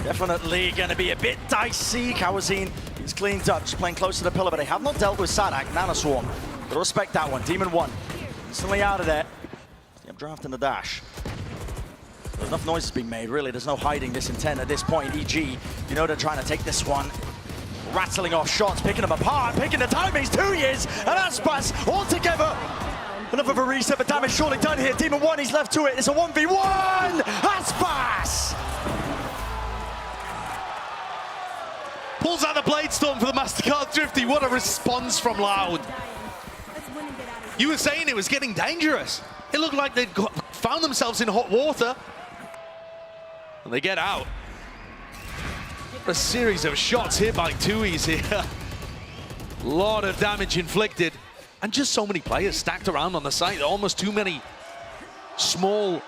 Definitely going to be a bit dicey. Kawazine is cleaned up, just playing close to the pillar, but they have not dealt with Sadak. Nana Swarm. Gotta respect that one. Demon 1. Instantly out of there. I'm drafting the dash. There's enough noise has been made, really. There's no hiding this intent at this point. EG, you know they're trying to take this one. Rattling off shots, picking them apart, picking the timings. 2 years, and Aspas all together. Enough of a reset, but damage surely done here. Demon 1, he's left to it. It's a 1v1. Aspas! Pulls out the Blade Storm for the MasterCard Thrifty. What a response from Loud. You were saying it was getting dangerous. It looked like they'd found themselves in hot water. And they get out. A series of shots here by Tui's here. A lot of damage inflicted. And just so many players stacked around on the site. Almost too many small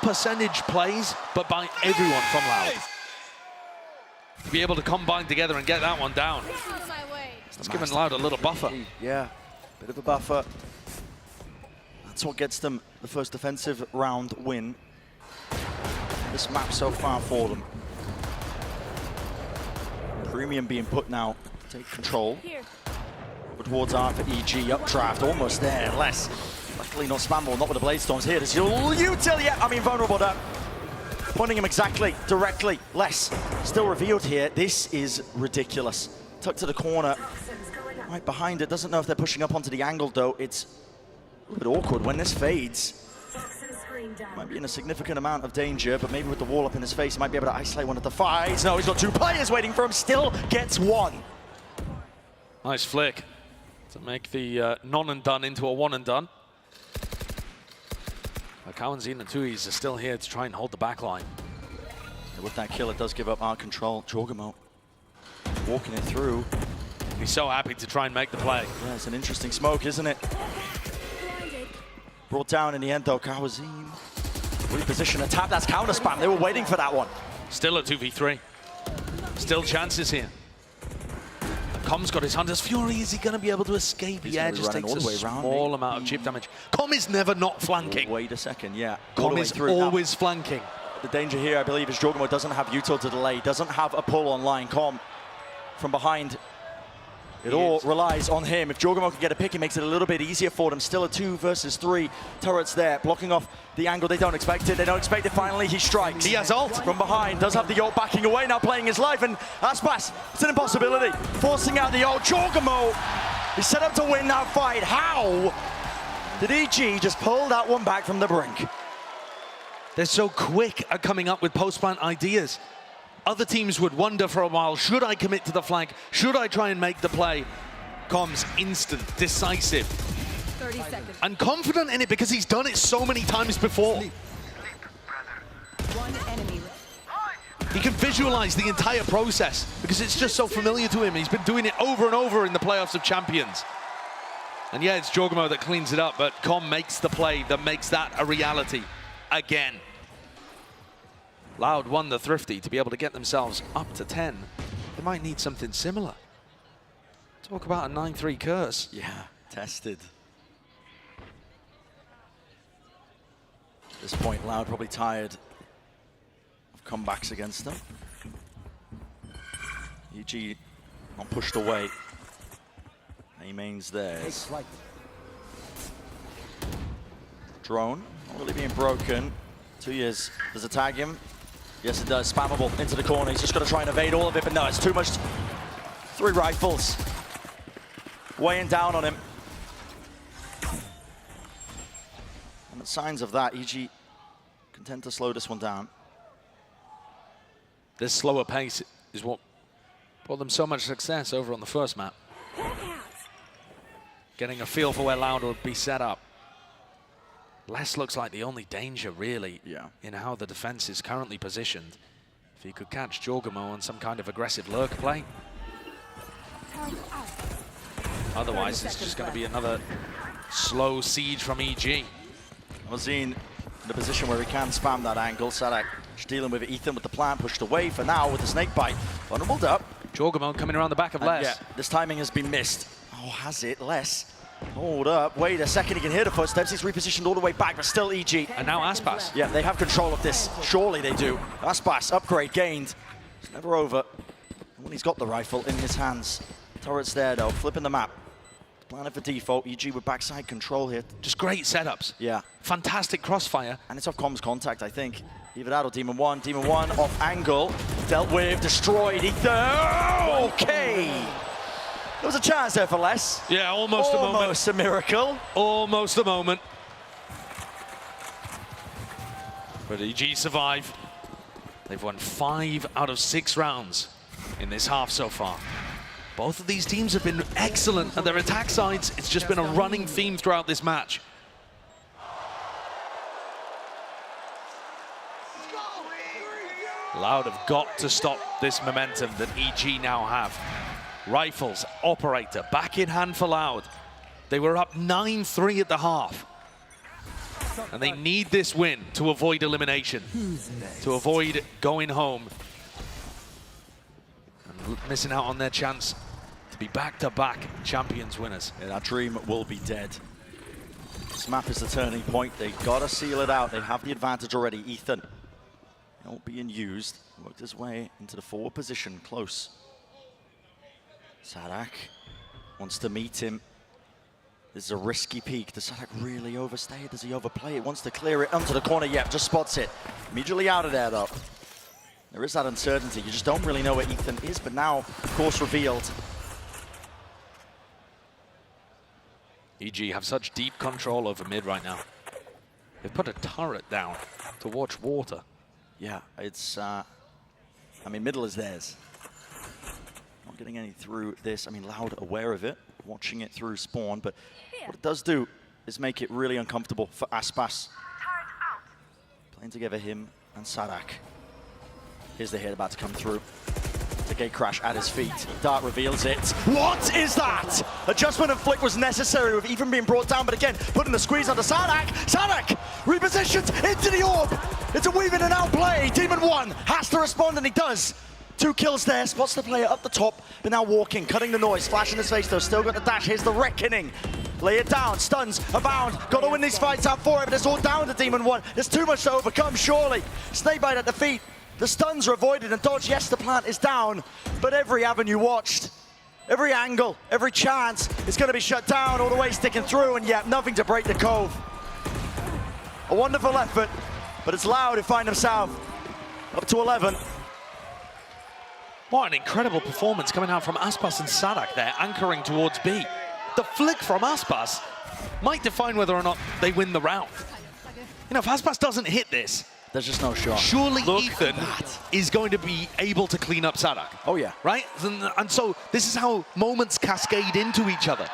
percentage plays, but by everyone from Loud. To be able to combine together and get that one down. That's giving Loud a little buffer. Yeah, bit of a buffer. That's what gets them the first defensive round win. This map so far for them. Premium being put now, take control. Towards R for EG, updraft, almost there, less. Luckily not spammable, not with the Blade Storms here. There's util, yeah, I mean vulnerable up. Pointing him exactly, directly, less. Still revealed here, this is ridiculous. Tucked to the corner, right behind it. Doesn't know if they're pushing up onto the angle though. It's a little bit awkward when this fades. Might be in a significant amount of danger, but maybe with the wall up in his face, he might be able to isolate one of the fights. No, he's got 2 players waiting for him, still gets 1. Nice flick to make the non and done into a 1 and done. Kawazine and Tui's are still here to try and hold the back line. With that kill, it does give up our control. Jorgamo walking it through. He's so happy to try and make the play. Yeah, it's an interesting smoke, isn't it? Brought down in the end, though. Kawazine reposition a tap. That's counter spam. They were waiting for that one. Still a 2v3. Still chances here. Com's got his Hunter's Fury. Is he going to be able to escape? Yeah, just takes a small amount of chip damage. Com is never not flanking. Wait a second, yeah. Com is always flanking. The danger here, I believe, is Jorgamo doesn't have util to delay, doesn't have a pull online. Com from behind It all relies on him. If Jorgamo can get a pick, it makes it a little bit easier for them. Still a 2 versus 3. Turrets there, blocking off the angle. They don't expect it. They don't expect it. Finally, he strikes. He has ult. From behind, does have the ult backing away, now playing his life. And Aspas, it's an impossibility. Forcing out the ult. Jorgamo, he's set up to win that fight. How did EG just pull that one back from the brink? They're so quick at coming up with post-plant ideas. Other teams would wonder for a while, should I commit to the flank? Should I try and make the play? Comms, instant, decisive. 30 seconds. And confident in it because he's done it so many times before. One enemy. He can visualize the entire process because it's just so familiar to him. He's been doing it over and over in the playoffs of champions. And yeah, it's Jorgamo that cleans it up, but Com makes the play that makes that a reality again. Loud won the Thrifty to be able to get themselves up to 10. They might need something similar. Talk about a 9-3 curse. Yeah, tested. At this point, Loud probably tired of comebacks against them. EG not pushed away. A-main's theirs. Drone, not really being broken. 2 years. Does it tag him? Yes, it does. Spammable into the corner. He's just got to try and evade all of it, but no, it's too much. 3 rifles. Weighing down on him. And the signs of that, EG content to slow this one down. This slower pace is what brought them so much success over on the first map. Getting a feel for where Loud would be set up. Les looks like the only danger, really, in how the defense is currently positioned. If he could catch Jorgamo on some kind of aggressive lurk play. Otherwise, it's just going to be another slow siege from EG. Mazin in the position where he can spam that angle. Sadak just dealing with Ethan with the plan, pushed away for now with the snake bite. Vulnerable up. Jorgamo coming around the back of Les. Yeah, this timing has been missed. Oh, has it? Les. Hold up, wait a second, he can hear the footsteps, he's repositioned all the way back, but still EG. And now Aspas. Yeah, they have control of this, surely they do. Aspas, upgrade gained. It's never over. And when he's got the rifle in his hands. Turret's there though, flipping the map. Planning for default, EG with backside control here. Just great setups. Yeah. Fantastic crossfire. And it's off comms contact, I think. Either that or Demon 1. Demon 1 off angle, dealt with, destroyed, Ethan. Okay. There was a chance there for Les. Yeah, almost a moment. Almost a miracle. Almost a moment. But EG survive. They've won 5 out of 6 rounds in this half so far. Both of these teams have been excellent at their attack sides. It's just been a running theme throughout this match. Loud have got to stop this momentum that EG now have. Rifles, operator, back in hand for Loud. They were up 9-3 at the half. And they need this win to avoid elimination, to avoid going home and missing out on their chance to be back-to-back champions winners. Yeah, that dream will be dead. This map is the turning point. They gotta seal it out. They have the advantage already. Ethan, not being used, worked his way into the forward position, close. Sadak wants to meet him. This is a risky peek. Does Sadak really overstay it? Does he overplay it? Wants to clear it onto the corner. Yep, just spots it. Immediately out of there, though. There is that uncertainty. You just don't really know where Ethan is, but now, of course, revealed. EG have such deep control over mid right now. They've put a turret down to watch water. Yeah, it's, I mean, middle is theirs. Not getting any through this. I mean, Loud aware of it, watching it through spawn, but what it does do is make it really uncomfortable for Aspas. Playing together him and Sadak. Here's the hit about to come through. The gate crash at his feet. Dart reveals it. What is that? Adjustment of flick was necessary with even being brought down, but again, putting the squeeze onto Sadak. Sadak repositions into the orb. It's a weave in and out play. Demon 1 has to respond, and he does. 2 kills there, spots the player up the top, but now walking, cutting the noise, flash in his face though, still got the dash. Here's the reckoning. Lay it down, stuns, abound. Got to win these fights out for it, but it's all down to Demon 1. There's too much to overcome, surely. Snakebite at the feet. The stuns are avoided and dodged. Yes, the plant is down, but every avenue watched. every angle, every chance is going to be shut down, all the way sticking through, and yet nothing to break the cove. A wonderful effort, but it's Loud who find himself up to 11. What an incredible performance coming out from Aspas and Sadak there, anchoring towards B. The flick from Aspas might define whether or not they win the round. You know, if Aspas doesn't hit this, there's just no shot. Surely Ethan is going to be able to clean up Sadak. Oh yeah. Right? And so this is how moments cascade into each other.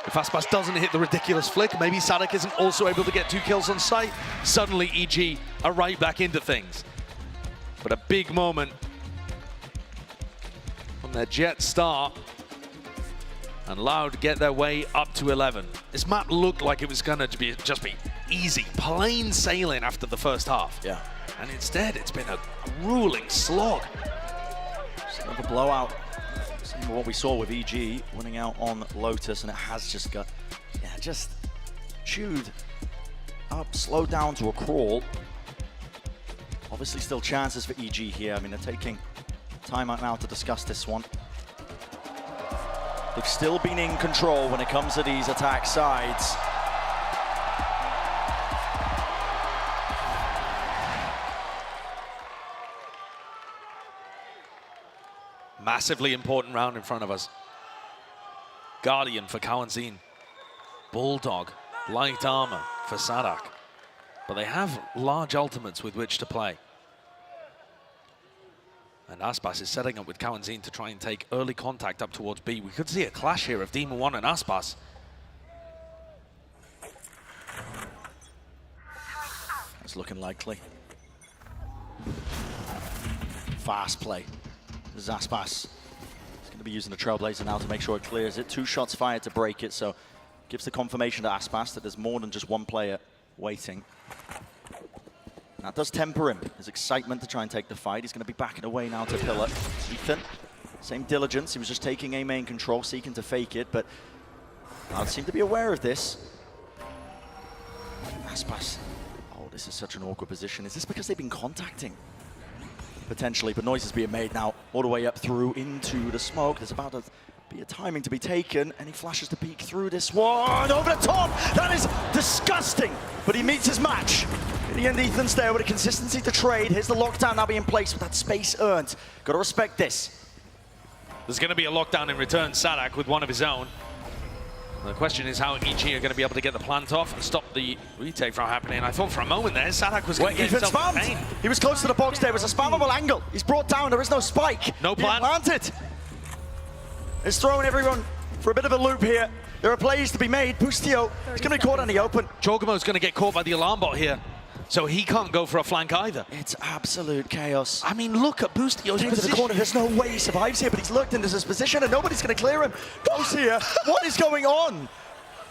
If Aspas doesn't hit the ridiculous flick, maybe Sadak isn't also able to get 2 kills on site. Suddenly EG are right back into things. But a big moment from their jet start. And Loud get their way up to 11. This map looked like it was going to just be easy, plain sailing after the first half. Yeah. And instead, it's been a grueling slog. Sort of a blowout. Similar to what we saw with EG winning out on Lotus, and it has just got, just chewed up, slowed down to a crawl. Obviously still chances for EG here. I mean, they're taking time out now to discuss this one. They've still been in control when it comes to these attack sides. Massively important round in front of us. Guardian for Kawanzin. Bulldog, light armor for Sadak. But they have large ultimates with which to play. And Aspas is setting up with Kawanzin to try and take early contact up towards B. We could see a clash here of Demon 1 and Aspas. It's looking likely. Fast play. This is Aspas. He's going to be using the Trailblazer now to make sure it clears it. 2 shots fired to break it, so gives the confirmation to Aspas that there's more than just one player waiting. That does temper him, his excitement to try and take the fight. He's going to be backing away now to Pillar. Ethan, same diligence. He was just taking A main control, seeking to fake it, but Loud seem to be aware of this. Aspas. Oh, this is such an awkward position. Is this because they've been contacting? Potentially, but noise is being made now all the way up through into the smoke. There's about to be a timing to be taken, and he flashes the peek through this one. Over the top! That is disgusting! But he meets his match. In the end, Ethan's there with a consistency to trade. Here's the lockdown now being placed with that space earned. Got to respect this. There's going to be a lockdown in return. Sadak with one of his own. The question is how EG are going to be able to get the plant off and stop the retake from happening. I thought for a moment there, Sadak was going to get himself in pain. He was close to the box there. It was a spammable angle. He's brought down. There is no spike. No plant. Planted. It's throwing everyone for a bit of a loop here. There are plays to be made. Bustio is going to be caught on the open. Chogamo's going to get caught by the alarm bot here. So he can't go for a flank either. It's absolute chaos. I mean, look at Bustio's into the corner. There's no way he survives here, but he's looked into his position and nobody's going to clear him. Goes here. What is going on?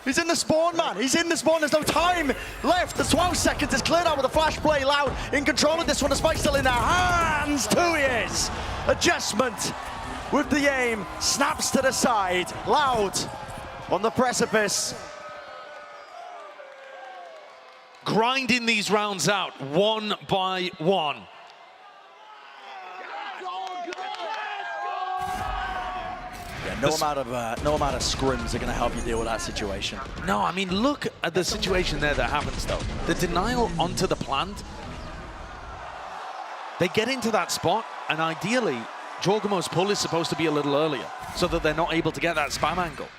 He's in the spawn, man. He's in the spawn. There's no time left. The 12 seconds is cleared out with a flash play. Loud in control of this one. The spike's still in their hands. 2 years. Adjustment with the aim. Snaps to the side. Loud on the precipice. Grinding these rounds out one by one. Yeah, no amount of scrims are going to help you deal with that situation. No, I mean, look at the situation there that happens, though. The denial onto the plant. They get into that spot, and ideally, Jorgamo's pull is supposed to be a little earlier, so that they're not able to get that spam angle.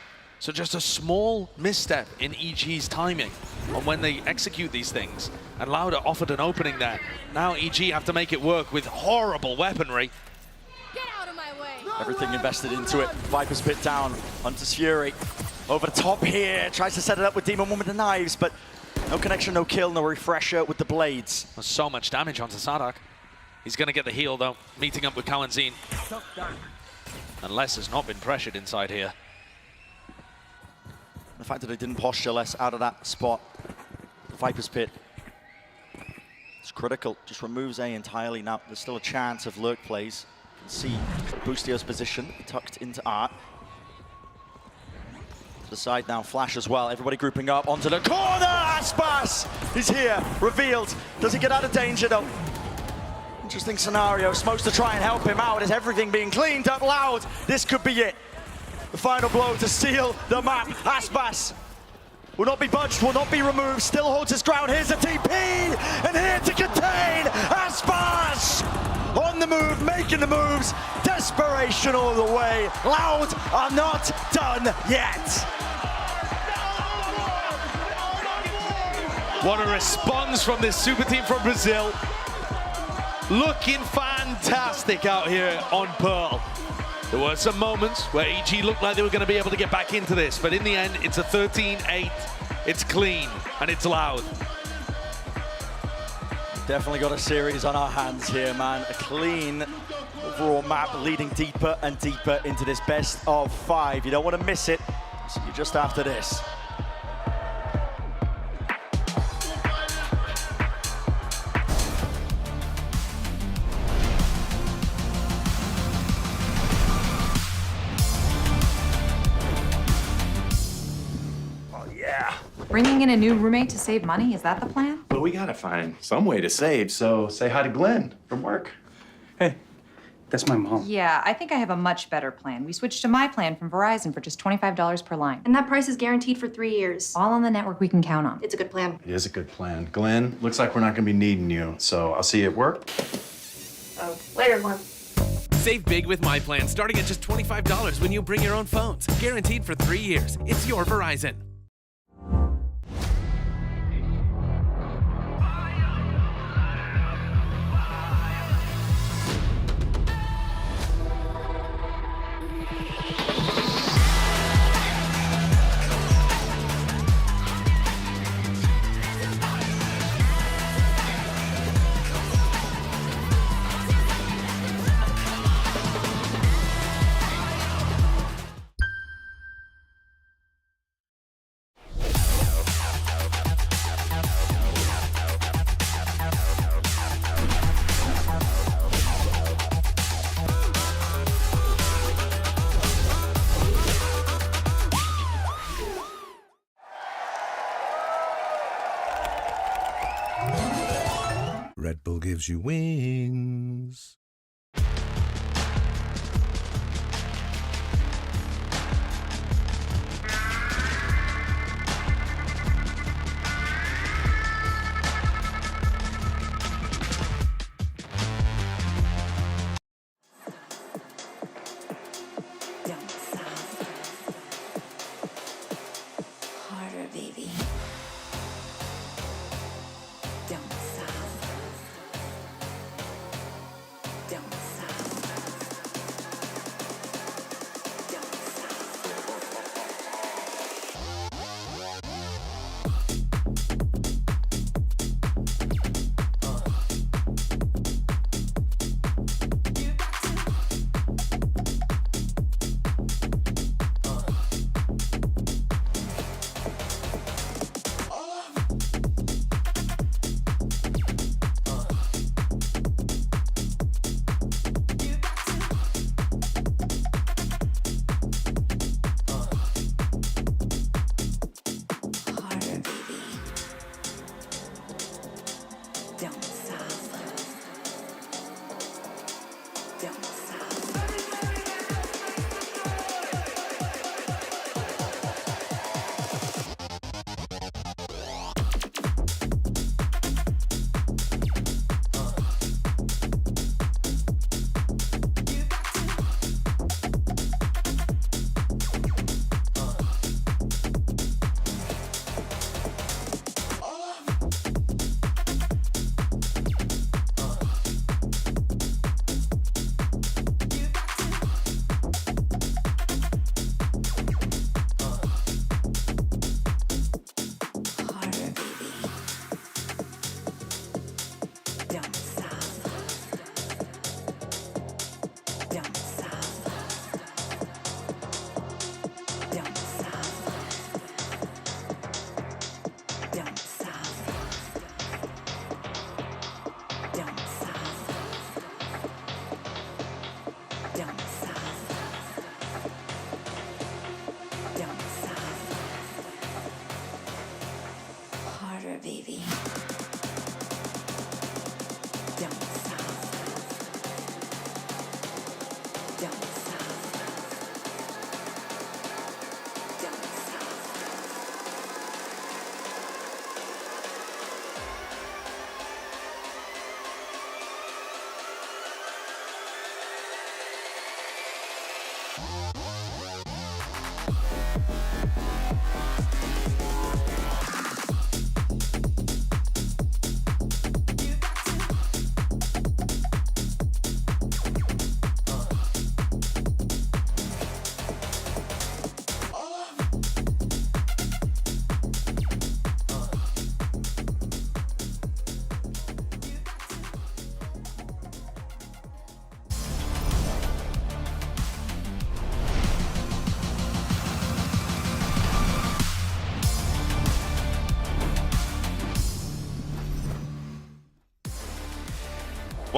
So just a small misstep in EG's timing on when they execute these things. And Lauda offered an opening there. Now EG have to make it work with horrible weaponry. Get out of my way. Everything invested into it. Viper's pit down. Hunter's Fury over the top here. Tries to set it up with Demon 1 with the knives, but no connection, no kill, no refresher with the blades. There's so much damage onto Sadak. He's going to get the heal, though, meeting up with Kawanzin. And Les has not been pressured inside here. The fact that they didn't posture less out of that spot, Viper's pit, it's critical. Just removes A entirely. Now there's still a chance of lurk plays. You can see Bustio's position tucked into Art. To the side now, Flash as well. Everybody grouping up onto the corner. Aspas is here, revealed. Does he get out of danger though? Interesting scenario. Smokes to try and help him out. Is everything being cleaned up? Loud. This could be it. The final blow to seal the map. Aspas will not be budged, will not be removed, still holds his ground. Here's a TP, and here to contain Aspas! On the move, making the moves, desperation all the way. Loud are not done yet. What a response from this super team from Brazil. Looking fantastic out here on Pearl. There were some moments where EG looked like they were going to be able to get back into this, but in the end, it's a 13-8. It's clean, and it's loud. Definitely got a series on our hands here, man. A clean overall map leading deeper and deeper into this best of 5. You don't want to miss it. See you just after this. Bringing in a new roommate to save money, is that the plan? But we gotta find some way to save, so say hi to Glenn from work. Hey, that's my mom. Yeah, I think I have a much better plan. We switched to my plan from Verizon for just $25 per line. And that price is guaranteed for 3 years. All on the network we can count on. It's a good plan. It is a good plan. Glenn, looks like we're not gonna be needing you, so I'll see you at work. Later, Glenn. Save big with my plan, starting at just $25 when you bring your own phones. Guaranteed for 3 years. It's your Verizon. Red Bull gives you wings. Harder, baby. Don't stop.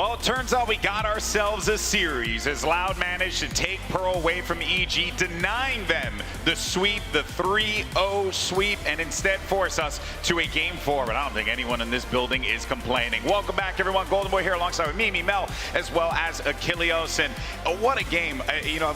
Well, it turns out we got ourselves a series as Loud managed to take Pearl away from EG, denying them the sweep, the 3-0 sweep, and instead force us to a game 4. But I don't think anyone in this building is complaining. Welcome back, everyone. Golden Boy here alongside with Mimi, Mel, as well as Achilleos. And what a game.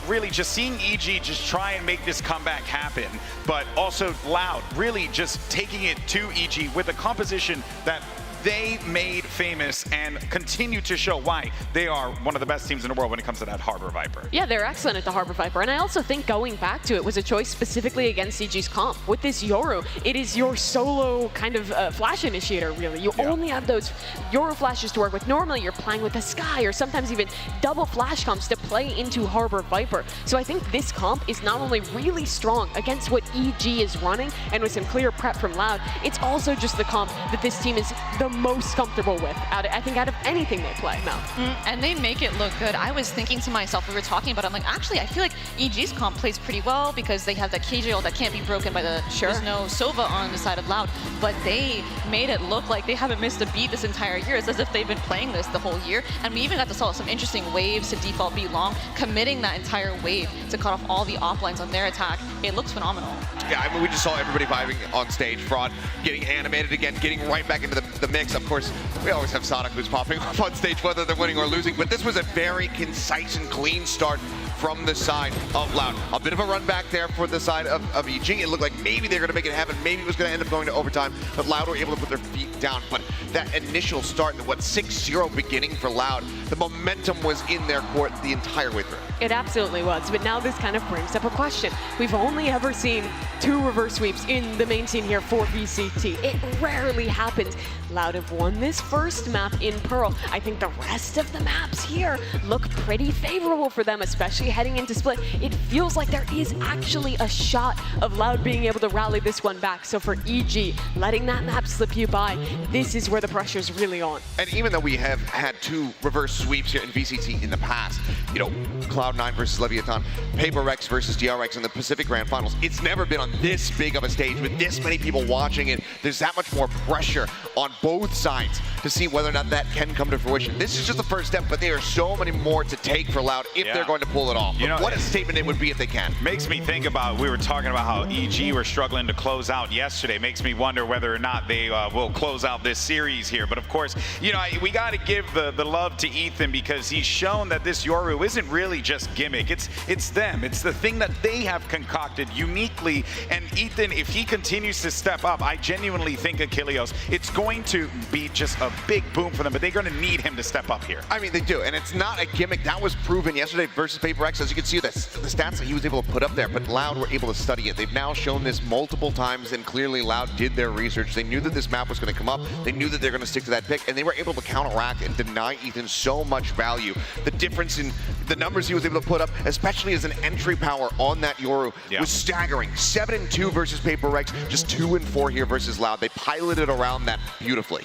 Really just seeing EG just try and make this comeback happen, but also Loud really just taking it to EG with a composition that they made famous and continue to show why they are one of the best teams in the world when it comes to that Harbor Viper. Yeah, they're excellent at the Harbor Viper, and I also think going back to it was a choice specifically against EG's comp. With this Yoru, it is your solo kind of flash initiator, really. You only have those Yoru flashes to work with. Normally, you're playing with a Sky or sometimes even double flash comps to play into Harbor Viper. So I think this comp is not only really strong against what EG is running and with some clear prep from Loud, it's also just the comp that this team is the most comfortable with, I think, out of anything they play now. And they make it look good. I was thinking to myself, we were talking about it, I'm like, actually, I feel like EG's comp plays pretty well because they have that KJL that can't be broken by the, there's no Sova on the side of Loud, but they made it look like they haven't missed a beat this entire year. It's as if they've been playing this the whole year, and we even got to saw some interesting waves to default B long, committing that entire wave to cut off all the offlines on their attack. It looks phenomenal. Yeah, I mean, we just saw everybody vibing on stage. Fraud getting animated again, getting right back into the mix. Of course, we always have Sonic who's popping off on stage, whether they're winning or losing, but this was a very concise and clean start from the side of Loud. A bit of a run back there for the side of EG. It looked like maybe they're going to make it happen. Maybe it was going to end up going to overtime, but Loud were able to put their feet down. But that initial start, what, 6-0 beginning for Loud, the momentum was in their court the entire way through. It absolutely was, but now this kind of brings up a question. We've only ever seen 2 reverse sweeps in the main scene here for VCT. It rarely happens. Loud have won this first map in Pearl. I think the rest of the maps here look pretty favorable for them, especially heading into Split. It feels like there is actually a shot of Loud being able to rally this one back. So for EG, letting that map slip you by, this is where the pressure's really on. And even though we have had 2 reverse sweeps here in VCT in the past, Cloud9 versus Leviathan, Paper Rex versus DRX in the Pacific Grand Finals, it's never been on this big of a stage with this many people watching it. There's that much more pressure on both sides to see whether or not that can come to fruition. This is just the first step, but there are so many more to take for Loud if they're going to pull it off. What a statement it would be if they can. Makes me think about, we were talking about how EG were struggling to close out yesterday. Makes me wonder whether or not they will close out this series here. But of course, we got to give the love to Ethan because he's shown that this Yoru isn't really just gimmick. It's them. It's the thing that they have concocted uniquely. And Ethan, if he continues to step up, I genuinely think Achilleos, it's going to be just a big boom for them, but they're going to need him to step up here. I mean, they do, and it's not a gimmick. That was proven yesterday versus Paper X. As you can see, the stats that he was able to put up there, but Loud were able to study it. They've now shown this multiple times, and clearly Loud did their research. They knew that this map was going to come up. They knew that they're going to stick to that pick, and they were able to counteract and deny Ethan so much value. The difference in the numbers he was able to put up, especially as an entry power on that Yoru, was staggering. 7-2 versus Paper X, just 2-4 here versus Loud. They piloted around that beautifully.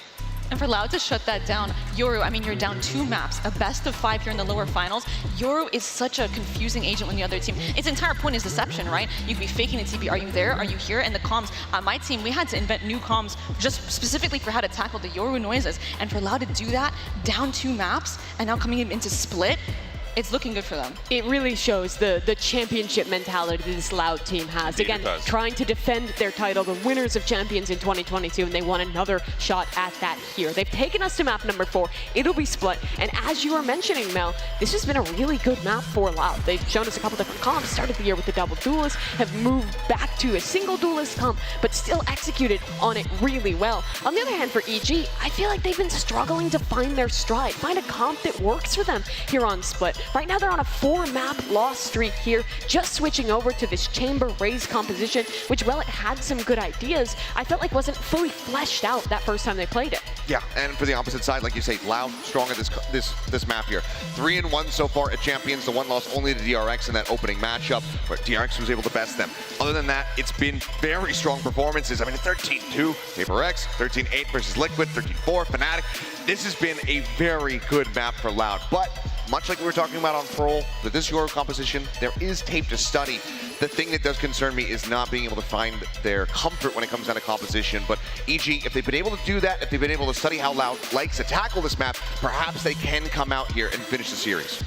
And for Loud to shut that down, Yoru, I mean, you're down 2 maps, a best of 5 here in the lower finals. Yoru is such a confusing agent when the other team, its entire point is deception, right? You could be faking the TP. Are you there? Are you here? And the comms, on my team, we had to invent new comms just specifically for how to tackle the Yoru noises. And for Loud to do that, down 2 maps, and now coming into Split, it's looking good for them. It really shows the championship mentality that this Loud team has. Indeed, again, trying to defend their title, the winners of Champions in 2022, and they want another shot at that here. They've taken us to map number 4. It'll be Split. And as you were mentioning, Mel, this has been a really good map for Loud. They've shown us a couple different comps, started the year with the double duelist, have moved back to a single duelist comp, but still executed on it really well. On the other hand, for EG, I feel like they've been struggling to find their stride, find a comp that works for them here on Split. Right now they're on a 4-map loss streak here, just switching over to this chamber raise composition, which, while it had some good ideas, I felt like wasn't fully fleshed out that first time they played it. Yeah, and for the opposite side, like you say, Loud strong at this map here. 3-1 so far at Champions. The one loss only to DRX in that opening matchup, where DRX was able to best them. Other than that, it's been very strong performances. I mean, 13-2 Paper X, 13-8 versus Liquid, 13-4 Fnatic. This has been a very good map for Loud, but much like we were talking about on Pearl, with this Yoru composition, there is tape to study. The thing that does concern me is not being able to find their comfort when it comes down to composition. But EG, if they've been able to do that, if they've been able to study how Loud likes to tackle this map, perhaps they can come out here and finish the series.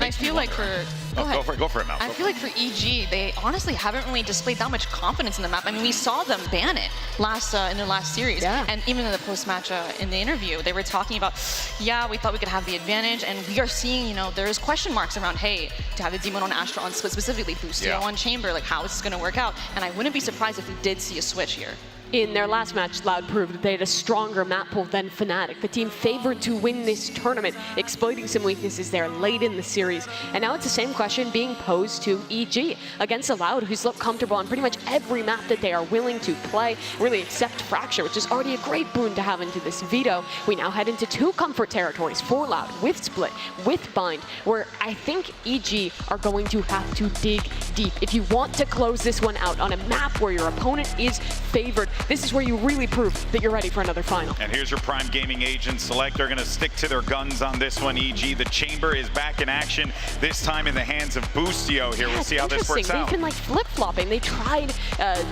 I feel like for go for it, Mel. I feel like for EG, they honestly haven't really displayed that much confidence in the map. I mean, we saw them ban it in their last series, and even in the post-match in the interview, they were talking about, yeah, we thought we could have the advantage, and we are seeing, you know, there's question marks around, hey, to have the Demon on Astra on split specifically, Boostio on Chamber, like how is this going to work out? And I wouldn't be surprised if we did see a switch here. In their last match, Loud proved that they had a stronger map pool than Fnatic, the team favored to win this tournament, exploiting some weaknesses there late in the series. And now it's the same question being posed to EG against a Loud who's looked comfortable on pretty much every map that they are willing to play, really except Fracture, which is already a great boon to have into this veto. We now head into 2 comfort territories for Loud, with Split, with Bind, where I think EG are going to have to dig deep. If you want to close this one out on a map where your opponent is favored, this is where you really prove that you're ready for another final. And here's your Prime Gaming agent select. They're going to stick to their guns on this one, EG. The Chamber is back in action, this time in the hands of Boostio here. We'll see how this works out. They've been like flip-flopping. They tried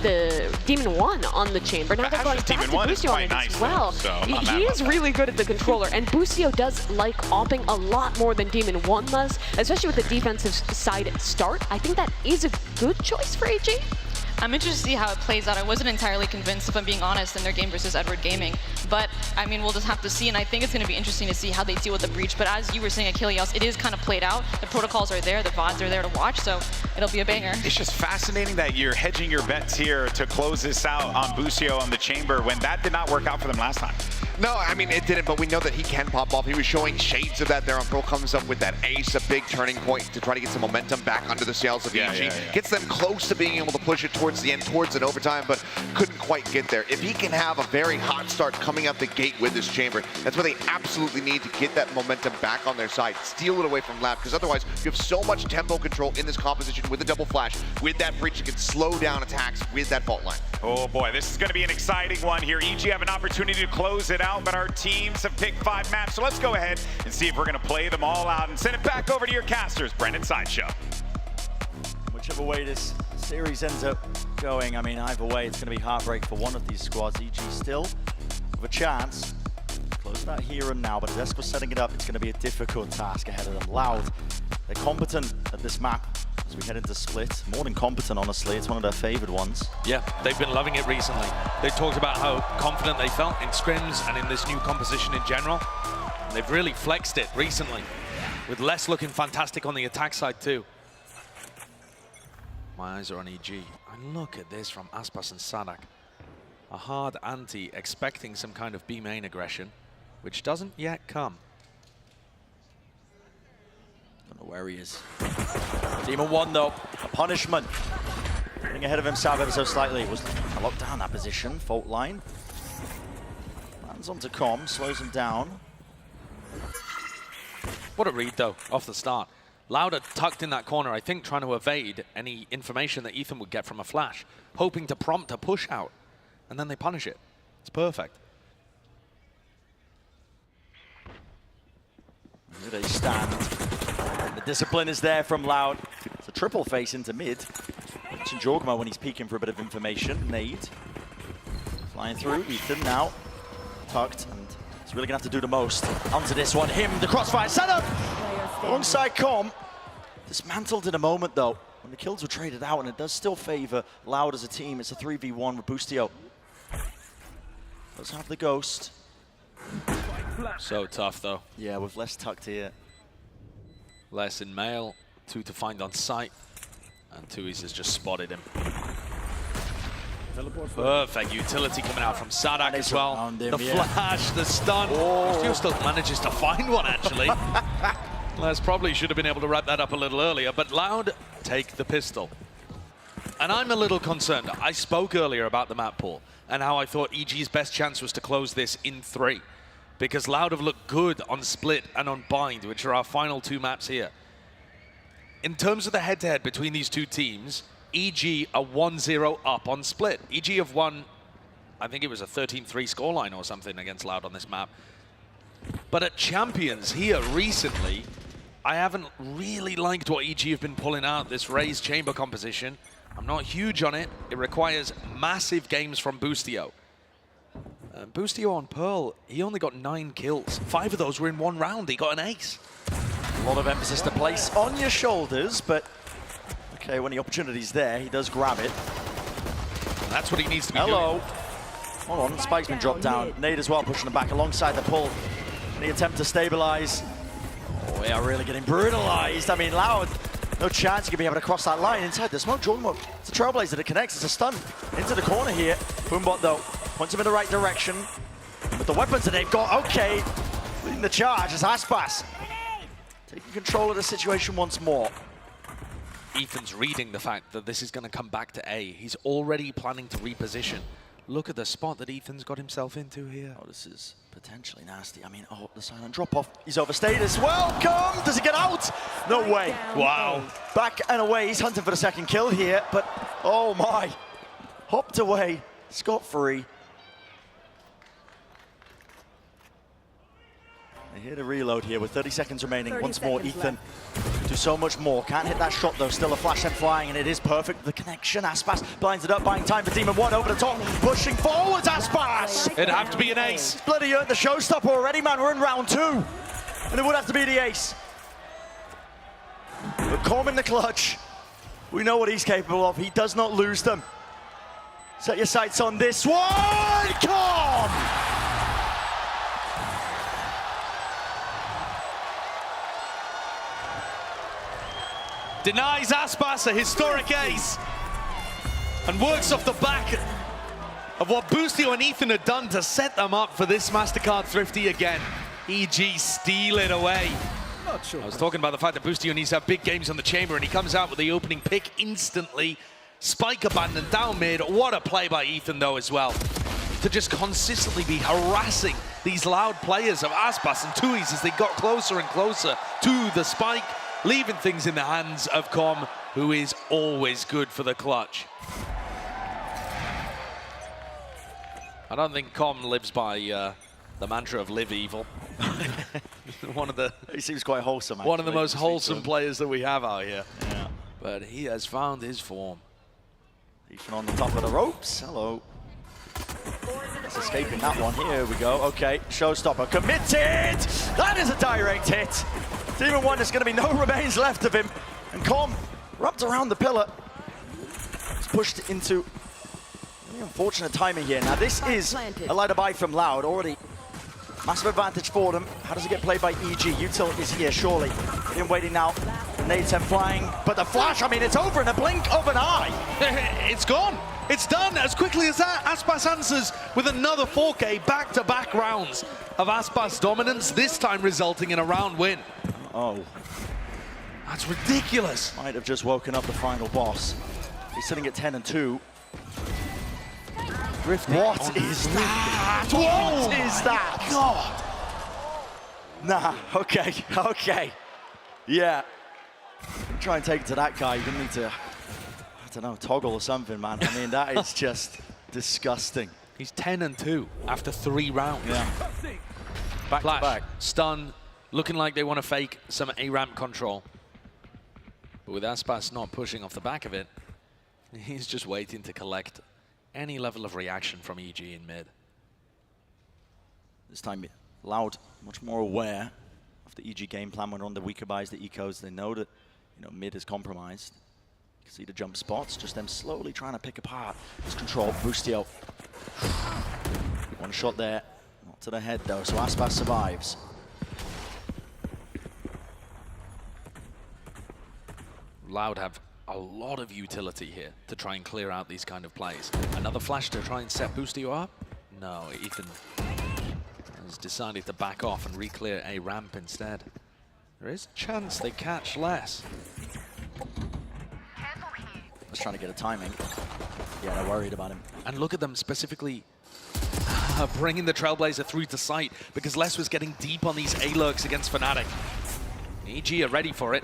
the Demon 1 on the Chamber. Now they're going back to Boostio on it as well. He is really good at the controller, and Boostio does like opping a lot more than Demon 1 does, especially with the defensive side start. I think that is a good choice for EG. I'm interested to see how it plays out. I wasn't entirely convinced, if I'm being honest, in their game versus Edward Gaming. But, I mean, we'll just have to see, and I think it's going to be interesting to see how they deal with the breach. But as you were saying, Achilles, it is kind of played out. The protocols are there, the VODs are there to watch, so it'll be a banger. It's just fascinating that you're hedging your bets here to close this out on Boostio on the Chamber when that did not work out for them last time. No, I mean, it didn't, but we know that he can pop off. He was showing shades of that there on Pearl, comes up with that ace, a big turning point to try to get some momentum back under the sails of EG. Gets them close to being able to push it towards the end, towards an overtime, but couldn't quite get there. If he can have a very hot start coming out the gate with this Chamber, that's what they absolutely need to get that momentum back on their side, steal it away from Lab, because otherwise you have so much tempo control in this composition with the double flash, with that breach, you can slow down attacks with that fault line. Oh boy, this is going to be an exciting one here. EG have an opportunity to close it out, but our teams have picked 5 maps, so let's go ahead and see if we're going to play them all out and send it back over to your casters, Brendan Sideshow. Whichever way this series ends up going, I mean, either way, it's going to be heartbreak for one of these squads. EG still with a chance. Close that here and now, but as Esco's setting it up, it's going to be a difficult task ahead of them. Loud, they're competent at this map as we head into Split. More than competent, honestly. It's one of their favored ones. Yeah, they've been loving it recently. They talked about how confident they felt in scrims and in this new composition in general. And they've really flexed it recently, with Les looking fantastic on the attack side too. My eyes are on EG. And look at this from Aspas and Sadak. A hard anti, expecting some kind of B main aggression, which doesn't yet come. Don't know where he is. Demon 1 though, a punishment. Getting ahead of himself ever so slightly. Was locked down that position, fault line. Lands onto Com, slows him down. What a read though, off the start. Loud tucked in that corner, I think trying to evade any information that Ethan would get from a flash, hoping to prompt a push out, and then they punish it. It's perfect. Here they stand. The discipline is there from Loud. It's a triple face into mid. Watching Jorgmo when he's peeking for a bit of information. Nade. Flying through, Ethan now tucked, and he's really gonna have to do the most. Onto this one, him, the crossfire setup! Alongside Com. Dismantled in a moment though, when the kills were traded out, and it does still favor Loud as a team. It's a 3v1 with Boostio. Does have the ghost. So tough though. Yeah, with Les tucked here. Les in mail, 2 to find on sight, and Tui's has just spotted him. Perfect utility coming out from Sadak as well. The flash, the stun. Boostio still manages to find one actually. Les probably should have been able to wrap that up a little earlier, but Loud take the pistol. And I'm a little concerned. I spoke earlier about the map pool and how I thought EG's best chance was to close this in 3. Because Loud have looked good on Split and on Bind, which are our final 2 maps here. In terms of the head-to-head between these 2 teams, EG are 1-0 up on Split. EG have won, I think it was a 13-3 scoreline or something against Loud on this map. But at Champions here recently, I haven't really liked what EG have been pulling out, this raised chamber composition. I'm not huge on it. It requires massive games from Boostio. Boostio on Pearl, he only got 9 kills. 5 of those were in 1 round. He got an ace. A lot of emphasis to place on your shoulders, but okay, when the opportunity's there, he does grab it. And that's what he needs to be doing. doing. Hold on, Spike's been dropped down. Nade as well, pushing him back alongside the pull. The attempt to stabilize. Oh, they are really getting brutalized. I mean, Loud, no chance he could be able to cross that line inside the smoke. Jordan, it's a Trailblazer that connects. It's a stun into the corner here. Boombot, though, points him in the right direction. With the weapons that they've got, okay. Leading the charge is Aspas. Taking control of the situation once more. Ethan's reading the fact that this is going to come back to A. He's already planning to reposition. Look at the spot that Ethan's got himself into here. Oh, this is potentially nasty. I mean, oh, the silent drop-off. He's overstayed as well. Welcome! Does he get out? No way. Wow. Back and away. He's hunting for the second kill here, but oh my. Hopped away. Scot-free. They hit a reload here with 30 seconds remaining. Once more, Ethan can do so much more. Can't hit that shot though. Still a flash and flying, and it is perfect. The connection. Aspas blinds it up, buying time for Demon 1 over the top. Pushing forwards, Aspas! It'd have to be an ace. Bloody earned the showstopper already, man. We're in round 2. And it would have to be the ace. But Corm in the clutch. We know what he's capable of. He does not lose them. Set your sights on this one. Corm! Denies Aspas a historic ace and works off the back of what Boostio and Ethan had done to set them up for this MasterCard Thrifty again. EG steal it away. Not sure. I was talking about the fact that Boostio needs to have big games on the chamber, and he comes out with the opening pick instantly. Spike abandoned down mid. What a play by Ethan though as well. To just consistently be harassing these Loud players of Aspas and Tuis as they got closer and closer to the spike, leaving things in the hands of Com, who is always good for the clutch. I don't think Com lives by the mantra of live evil. He seems quite wholesome, actually. One of the most wholesome players that we have out here. Yeah. But he has found his form. Ethan on the top of the ropes. Hello. He's escaping that one. Here we go. Okay, showstopper committed. That is a direct hit. Demon 1, there's going to be no remains left of him. And Com wrapped around the pillar. He's pushed into really unfortunate timing here. Now this is a lighter buy from Loud. Already massive advantage for them. How does it get played by EG? Util is here, surely. In waiting now. The nade sent flying. But the flash, I mean, it's over in a blink of an eye. It's gone. It's done as quickly as that. Aspas answers with another 4K back-to-back rounds of Aspas dominance, this time resulting in a round win. Oh. That's ridiculous. Might have just woken up the final boss. He's sitting at 10 and 2. What is that? What is that? God. Nah, okay, okay. Yeah. Try and take it to that guy. You're gonna need to, I don't know, toggle or something, man. I mean, that is just disgusting. He's 10 and 2 after 3 rounds. Yeah. Back Flash, to back. stun, looking like they want to fake some A-ramp control. But with Aspas not pushing off the back of it, he's just waiting to collect any level of reaction from EG in mid. This time, Loud, much more aware of the EG game plan when on the weaker buys, the ecos. They know that, you know, mid is compromised. You can see the jump spots, just them slowly trying to pick apart this control. Boostio. One shot there, not to the head though, so Aspas survives. Loud have a lot of utility here to try and clear out these kind of plays. Another flash to try and set Boostio up? No, Ethan has decided to back off and re-clear a ramp instead. There is a chance they catch less. Just trying to get a timing. Yeah, they're worried about him. And look at them specifically bringing the Trailblazer through to sight, because Les was getting deep on these A-lurks against Fnatic. EG are ready for it.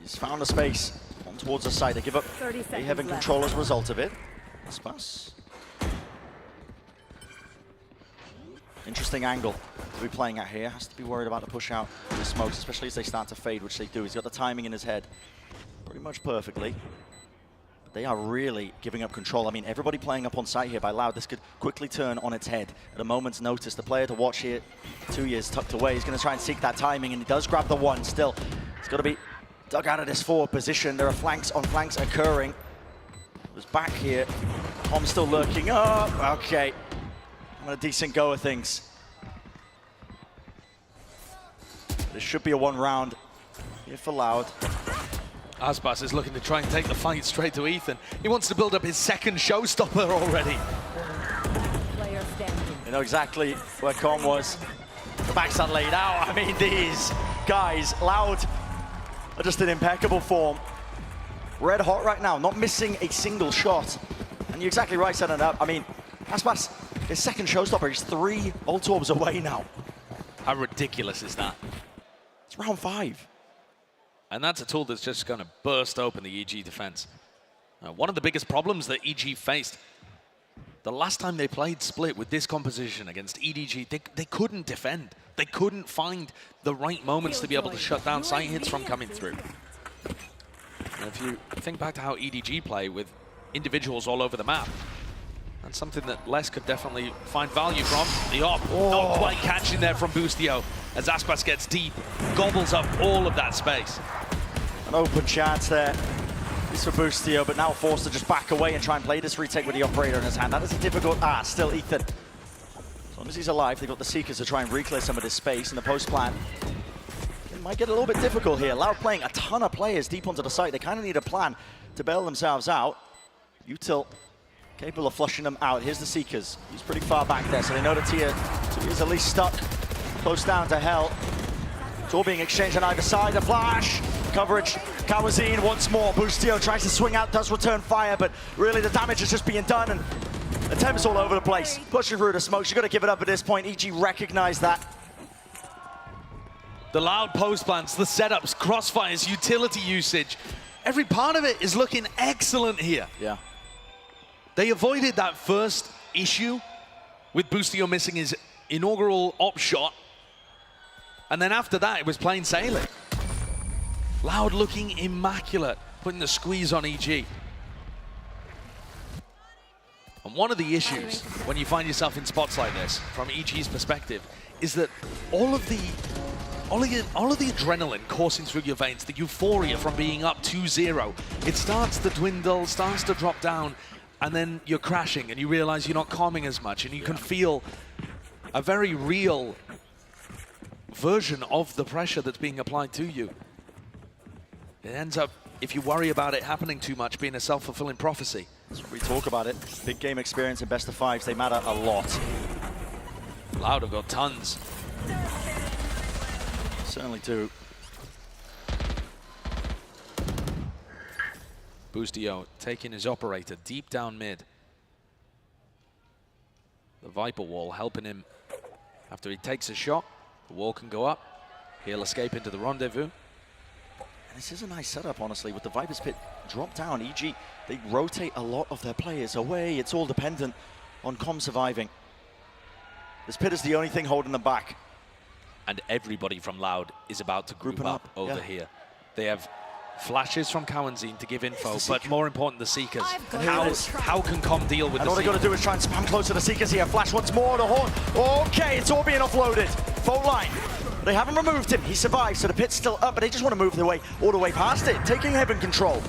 He's found a space on towards the side. They give up a heaven control as a result of it. Aspas. Interesting angle to be playing at here. Has to be worried about the push out the smokes, especially as they start to fade, which they do. He's got the timing in his head pretty much perfectly. But They are really giving up control. I mean, everybody playing up on site here by Loud. This could quickly turn on its head at a moment's notice. The player to watch here, 2 years tucked away, he's going to try and seek that timing, and he does grab the one. Still, it's got to be dug out of this forward position. There are flanks on flanks occurring. It was back here. Com's still lurking up. Okay, on a decent go of things. This should be a one round here for Loud. Aspas is looking to try and take the fight straight to Ethan. He wants to build up his second showstopper already. You know exactly where Com was. The backside laid out. I mean, these guys, Loud, are just in impeccable form. Red hot right now, not missing a single shot. And you're exactly right setting it up. I mean, Aspas, his second showstopper, he's 3 ult orbs away now. How ridiculous is that? It's round 5. And that's a tool that's just going to burst open the EG defense. One of the biggest problems that EG faced, the last time they played Split with this composition against EDG, they couldn't defend. They couldn't find the right moments to be able to shut down site hits from coming through. And if you think back to how EDG play with individuals all over the map, that's something that Les could definitely find value from. The op, not quite catching there from Boostio as Aspas gets deep, gobbles up all of that space. An open chance there. This for Boostio, but now forced to just back away and try and play this retake with the operator in his hand. That is a difficult still Ethan. As long as he's alive, they've got the Seekers to try and reclear some of this space in the post plan. It might get a little bit difficult here. Loud playing a ton of players deep onto the site. They kind of need a plan to bail themselves out. Util capable of flushing them out. Here's the Seekers. He's pretty far back there, so they know that Tia is at least stuck close down to hell. It's all being exchanged on either side. The flash, coverage, Kawazine once more. Boostio tries to swing out, does return fire, but really the damage is just being done, and attempts all over the place. Pushing through the smokes, you've got to give it up at this point. EG recognized that. The Loud post plans, the setups, crossfires, utility usage, every part of it is looking excellent here. Yeah. They avoided that first issue with Boostio missing his inaugural op shot. And then after that, it was plain sailing. Loud looking immaculate, putting the squeeze on EG. And one of the issues when you find yourself in spots like this, from EG's perspective, is that all of the adrenaline coursing through your veins, the euphoria from being up 2-0, it starts to dwindle, starts to drop down, and then you're crashing and you realize you're not calming as much, and you can feel a very real version of the pressure that's being applied to you. It ends up, if you worry about it happening too much, being a self-fulfilling prophecy. We talk about it. Big game experience and best of fives, they matter a lot. Loud have got tons. Certainly do. Boostio taking his operator deep down mid. The Viper wall helping him after he takes a shot. The wall can go up. He'll escape into the rendezvous. And this is a nice setup, honestly, with the Viper's Pit drop down. EG, they rotate a lot of their players away. It's all dependent on Com surviving. This pit is the only thing holding them back. And everybody from Loud is about to group up over here. They have flashes from Kawazine to give info, but more important, the Seekers. How can Com deal with the Seekers? And all they got to do is try and spam close to the Seekers here. Flash once more, the horn. Okay, it's all being offloaded. Fault line. They haven't removed him. He survived, so the pit's still up, but they just want to move their way all the way past it, taking heaven control.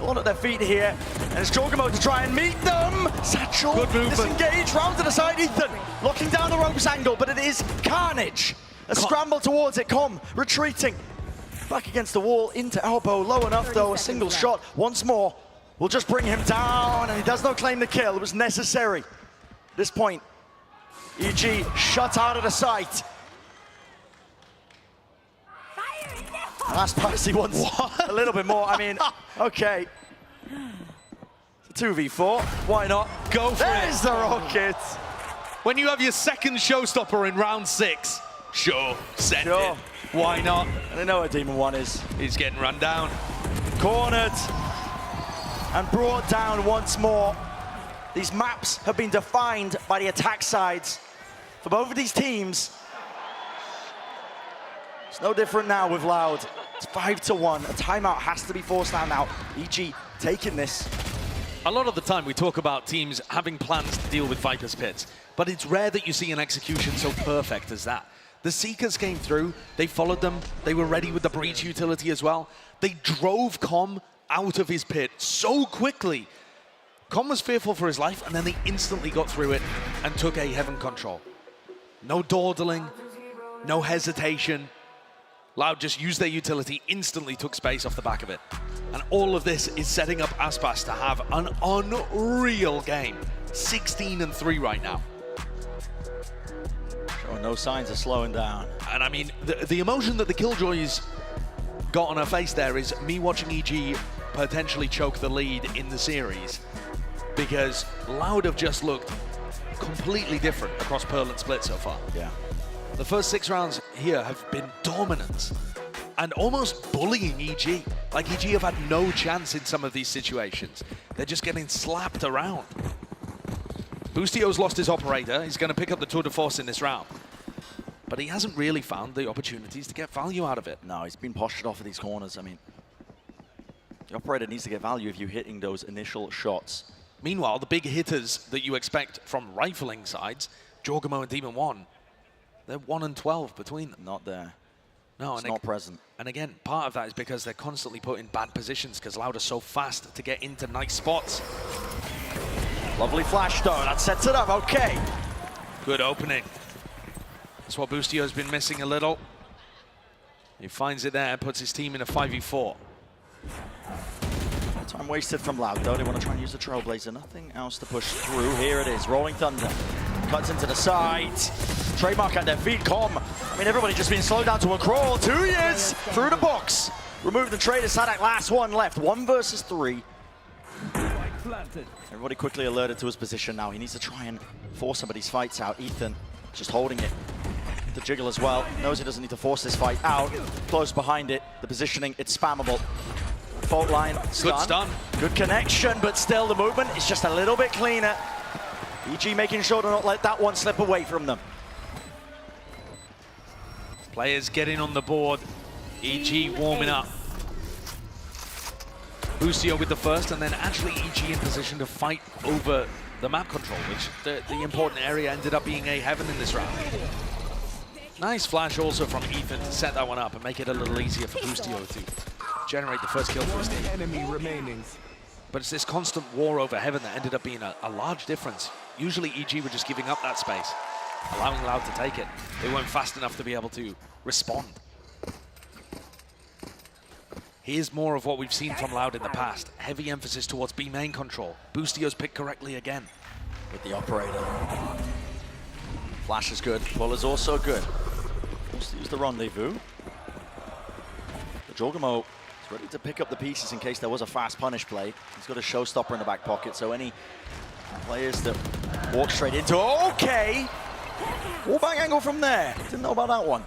All at their feet here, and it's Jorgamo to try and meet them. Satchel, good movement. Disengage, round to the side, Ethan. Locking down the ropes angle, but it is carnage. A scramble towards it, Com retreating. Back against the wall, into elbow, low enough though, a single shot once more will just bring him down, and he does not claim the kill. It was necessary. At this point, EG shut out of the sight. Last pass, he wants a little bit more. I mean, okay. It's a 2v4, why not? Go for it. There's the rocket. When you have your second showstopper in round 6, sure, send it. Why not? And they know where Demon 1 is. He's getting run down. Cornered and brought down once more. These maps have been defined by the attack sides for both of these teams. It's no different now with Loud. It's 5-1. A timeout has to be forced out now. EG taking this. A lot of the time we talk about teams having plans to deal with Viper's pits, but it's rare that you see an execution so perfect as that. The Seekers came through, they followed them, they were ready with the breach utility as well. They drove Com out of his pit so quickly. Com was fearful for his life, and then they instantly got through it and took a heaven control. No dawdling, no hesitation. Loud just used their utility, instantly took space off the back of it. And all of this is setting up Aspas to have an unreal game. 16-3 right now. Showing no signs of slowing down. And I mean, the emotion that the Killjoys got on her face there is me watching EG potentially choke the lead in the series, because Loud have just looked completely different across Pearl and Split so far. Yeah. The first 6 rounds here have been dominant and almost bullying EG. Like, EG have had no chance in some of these situations. They're just getting slapped around. Boostio's lost his operator. He's going to pick up the tour de force in this round. But he hasn't really found the opportunities to get value out of it. No, he's been postured off of these corners. I mean, the operator needs to get value if you're hitting those initial shots. Meanwhile, the big hitters that you expect from rifling sides, Jorgamo and Demon 1, they're 1 and 12 between them. Not there. No, it's not present. And again, part of that is because they're constantly put in bad positions because Loud are so fast to get into nice spots. Lovely flash though, that sets it up, okay. Good opening. That's what Boostio's been missing a little. He finds it there, puts his team in a 5v4. Time wasted from Loud though. They want to try and use the Trailblazer. Nothing else to push through. Here it is, Rolling Thunder. Cuts into the side. Trademark at their feet, Com. I mean, everybody just being slowed down to a crawl. 2 years through the box. Remove the traitor. Sadak, last one left. 1 versus 3. Everybody quickly alerted to his position now. He needs to try and force some of these fights out. Ethan just holding it. The jiggle as well. Knows he doesn't need to force this fight out. Close behind it. The positioning, it's spammable. Fault line, stun. Good stun. Good connection, but still the movement is just a little bit cleaner. EG making sure to not let that one slip away from them. Players getting on the board. EG warming up. Boostio with the first, and then actually EG in position to fight over the map control, which the important area ended up being a heaven in this round. Nice flash also from Ethan to set that one up and make it a little easier for Boostio to generate the first kill for his team. Enemy remaining. But it's this constant war over heaven that ended up being a large difference. Usually EG were just giving up that space, allowing Loud to take it. They weren't fast enough to be able to respond. Here's more of what we've seen from Loud in the past. Heavy emphasis towards B main control. Boostio's picked correctly again. With the operator. Flash is good, pull is also good. Wants to use the rendezvous. The Jorgamo is ready to pick up the pieces in case there was a fast punish play. He's got a showstopper in the back pocket, so any players that walk straight into, okay! Wallbang angle from there. Didn't know about that one.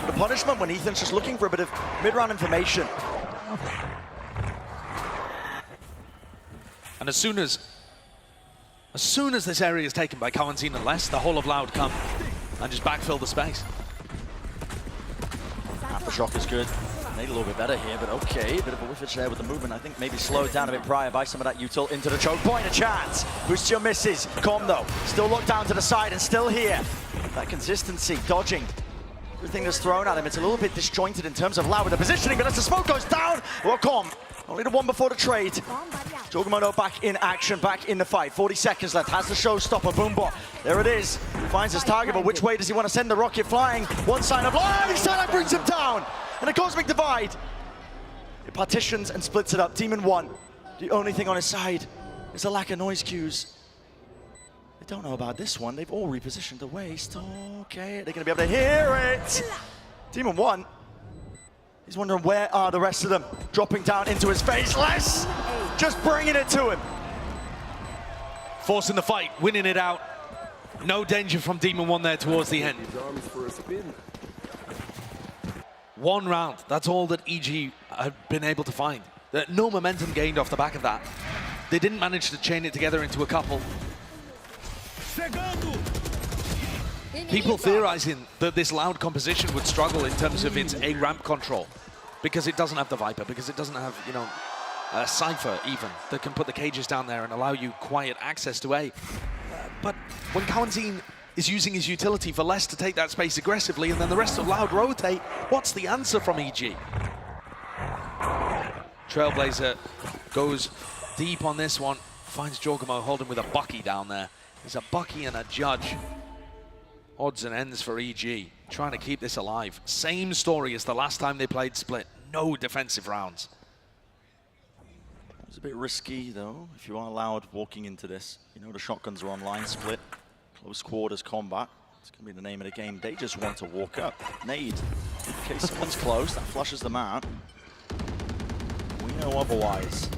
The punishment when Ethan's just looking for a bit of mid-round information. And as soon as this area is taken by Quarantine and less, the whole of Loud come and just backfill the space. Aftershock is good. Made a little bit better here, but okay. A bit of a whiffage there with the movement. I think maybe slowed down a bit prior by some of that util into the choke point. A chance. Boostio misses. Com though, still locked down to the side and still here. That consistency, dodging. Everything that's thrown at him, it's a little bit disjointed in terms of Loud with the positioning, but as the smoke goes down, well, Com, only the one before the trade. Jorgamo back in action, back in the fight. 40 seconds left, has the showstopper, Boombot. There it is, finds his target, but which way does he want to send the rocket flying? One sign of line, Sadak brings him down, and a cosmic divide. It partitions and splits it up. Demon 1, the only thing on his side is a lack of noise cues. They don't know about this one. They've all repositioned the waist. Okay, they're going to be able to hear it. Demon 1. He's wondering where are the rest of them. Dropping down into his face. Les just bringing it to him. Forcing the fight, winning it out. No danger from Demon 1 there towards the end. 1 round. That's all that EG had been able to find. No momentum gained off the back of that. They didn't manage to chain it together into a couple. People theorizing that this Loud composition would struggle in terms of its A-ramp control because it doesn't have the Viper, because it doesn't have, you know, Cypher even, that can put the cages down there and allow you quiet access to A. But when Cowanzine is using his utility for less to take that space aggressively, and then the rest of Loud rotate, what's the answer from EG? Trailblazer goes deep on this one, finds Jorgamo holding with a Bucky down there. There's a Bucky and a Judge. Odds and ends for EG, trying to keep this alive. Same story as the last time they played Split, no defensive rounds. It's a bit risky though, if you are Loud walking into this. You know the shotguns are online, Split, close quarters combat. It's gonna be the name of the game. They just want to walk up. Nade, in case someone's close, that flushes them out. We know otherwise.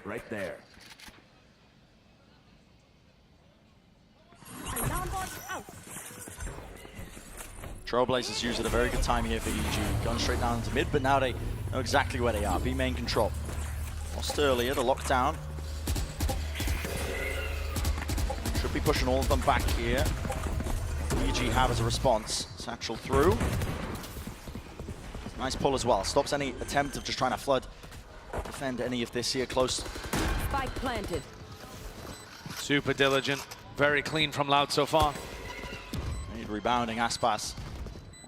Right there. Trailblazers use it a very good time here for EG. Going straight down into mid, but now they know exactly where they are. B main control. Lost earlier, the lockdown. Should be pushing all of them back here. EG have as a response. Satchel through. Nice pull as well. Stops any attempt of just trying to flood, defend any of this here close. Spike planted. Super diligent, very clean from Loud so far. Need rebounding, Aspas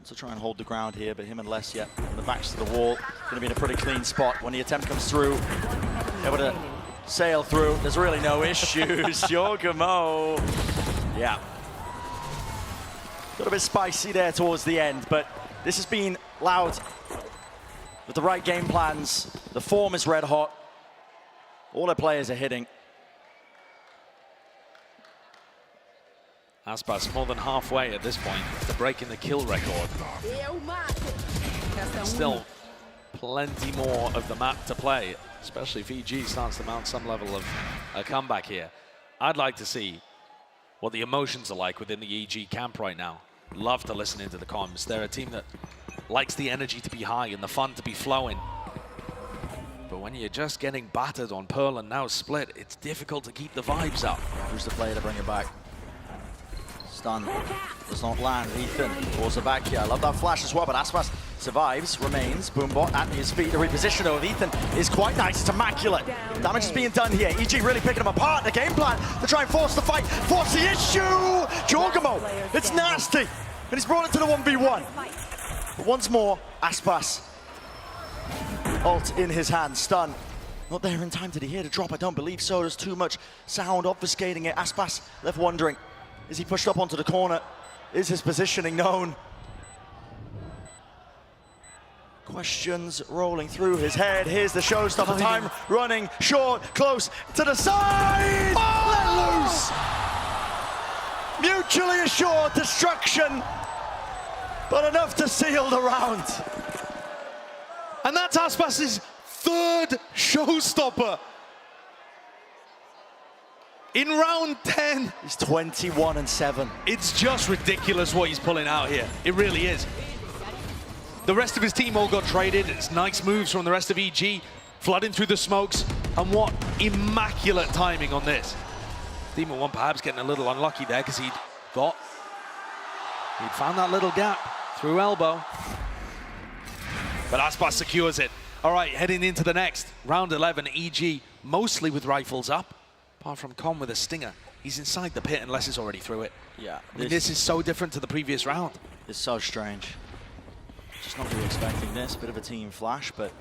wants to try and hold the ground here, but him and Les yet on the backs to the wall. Gonna be in a pretty clean spot when the attempt comes through. Able to sail through, there's really no issues. Jorgamo, yeah. A little bit spicy there towards the end, but this has been Loud with the right game plans. The form is red hot. All their players are hitting. Aspas more than halfway at this point to breaking the kill record. Still plenty more of the map to play, especially if EG starts to mount some level of a comeback here. I'd like to see what the emotions are like within the EG camp right now. Love to listen into the comms. They're a team that likes the energy to be high and the fun to be flowing. But when you're just getting battered on Pearl and now Split, it's difficult to keep the vibes up. Who's the player to bring it back? Stun does not land. Ethan pulls the back here. I love that flash as well, but Aspas survives, remains. Boombot at his feet. The reposition though of Ethan is quite nice. It's immaculate. Damage is being done here. EG really picking them apart. The game plan to try and force the fight, force the issue. Jorgamo, it's nasty. And he's brought it to the 1v1. But once more, Aspas. Ult in his hand, stun. Not there in time. Did he hear the drop? I don't believe so. There's too much sound obfuscating it. Aspas left wondering. Is he pushed up onto the corner? Is his positioning known? Questions rolling through his head. Here's the showstopper. Time running short, close to the side. Oh! Let loose. Mutually assured destruction, but enough to seal the round. And that's Aspas's third showstopper. In round 10. He's 21-7. It's just ridiculous what he's pulling out here. It really is. The rest of his team all got traded. It's nice moves from the rest of EG, flooding through the smokes. And what immaculate timing on this. Demon 1 perhaps getting a little unlucky there because he'd found that little gap through elbow. But Aspas secures it. All right, heading into the next. Round 11, EG mostly with rifles up. Apart from Con with a stinger. He's inside the pit unless he's already through it. Yeah. I mean, this is so different to the previous round. It's so strange. Just not really expecting this. Bit of a team flash, but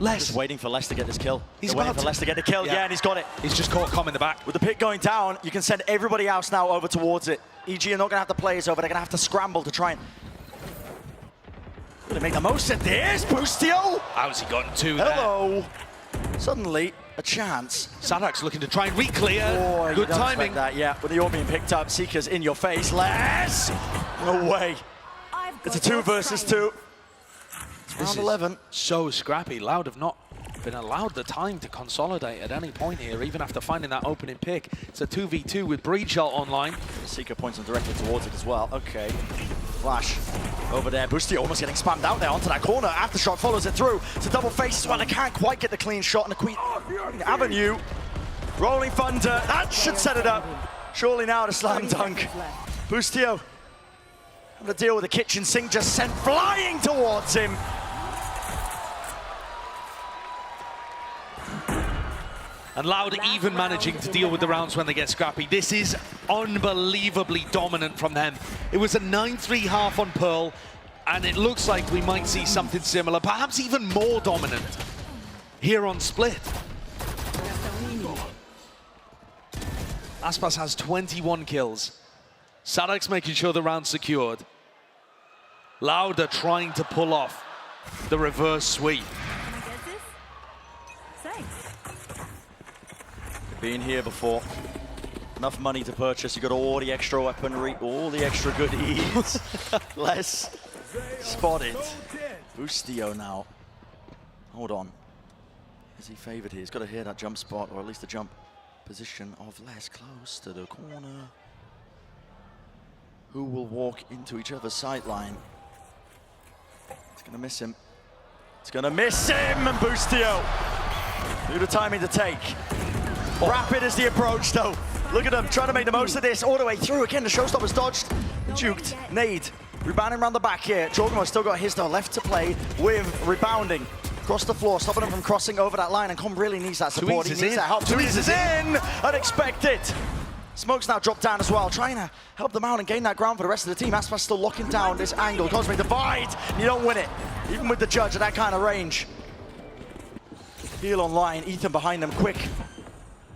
Les. Just waiting for Les to get this kill. He's waiting for Les to get the kill. Yeah, and he's got it. He's just caught Com in the back. With the pit going down, you can send everybody else now over towards it. EG are not going to have the players over. They're going to have to scramble to try and really make the most of this. Boostio. How's he gotten two Hello. There? Suddenly, a chance. Sadak's looking to try and re-clear. Oh, good timing. That, yeah, with the orb being picked up, Seeker's in your face. Les! No way. It's a 2 versus 2. It's round 11. So scrappy. Loud have not been allowed the time to consolidate at any point here, even after finding that opening pick. It's a 2v2 with Breach Shot online. Seeker points him directly towards it as well. Okay. Flash over there. Boosty almost getting spammed out there onto that corner. Aftershock follows it through. It's a double face as well. They can't quite get the clean shot and a Queen Avenue. Rolling Thunder. That should set it up. Surely now the slam dunk. Boostio having to deal with the kitchen sink just sent flying towards him. And Loud even managing to deal with the rounds when they get scrappy. This is unbelievably dominant from them. It was a 9-3 half on Pearl, and it looks like we might see something similar, perhaps even more dominant here on Split. Aspas has 21 kills. Sadak's making sure the round's secured. Loud are trying to pull off the reverse sweep. Been here before. Enough money to purchase. You got all the extra weaponry, all the extra goodies. Less spotted. Boostio now. Hold on. Is he favored here? He's got to hear that jump spot, or at least the jump position of Les close to the corner. Who will walk into each other's sight line? It's going to miss him. It's going to miss him, and Boostio. Do the timing to take. Rapid is the approach, though. Look at him trying to make the most of this all the way through. Again, the showstopper's dodged, juked. Nade rebounding around the back here. Jorgenmo's still got his though left to play with rebounding. Across the floor, stopping him from crossing over that line, and Com really needs that support. He needs that help. Tweez is in! Unexpected! Smoke's now dropped down as well, trying to help them out and gain that ground for the rest of the team. Aspas still locking down this angle. Cosmic Divide, you don't win it, even with the judge at that kind of range. Heal online, Ethan behind them, quick.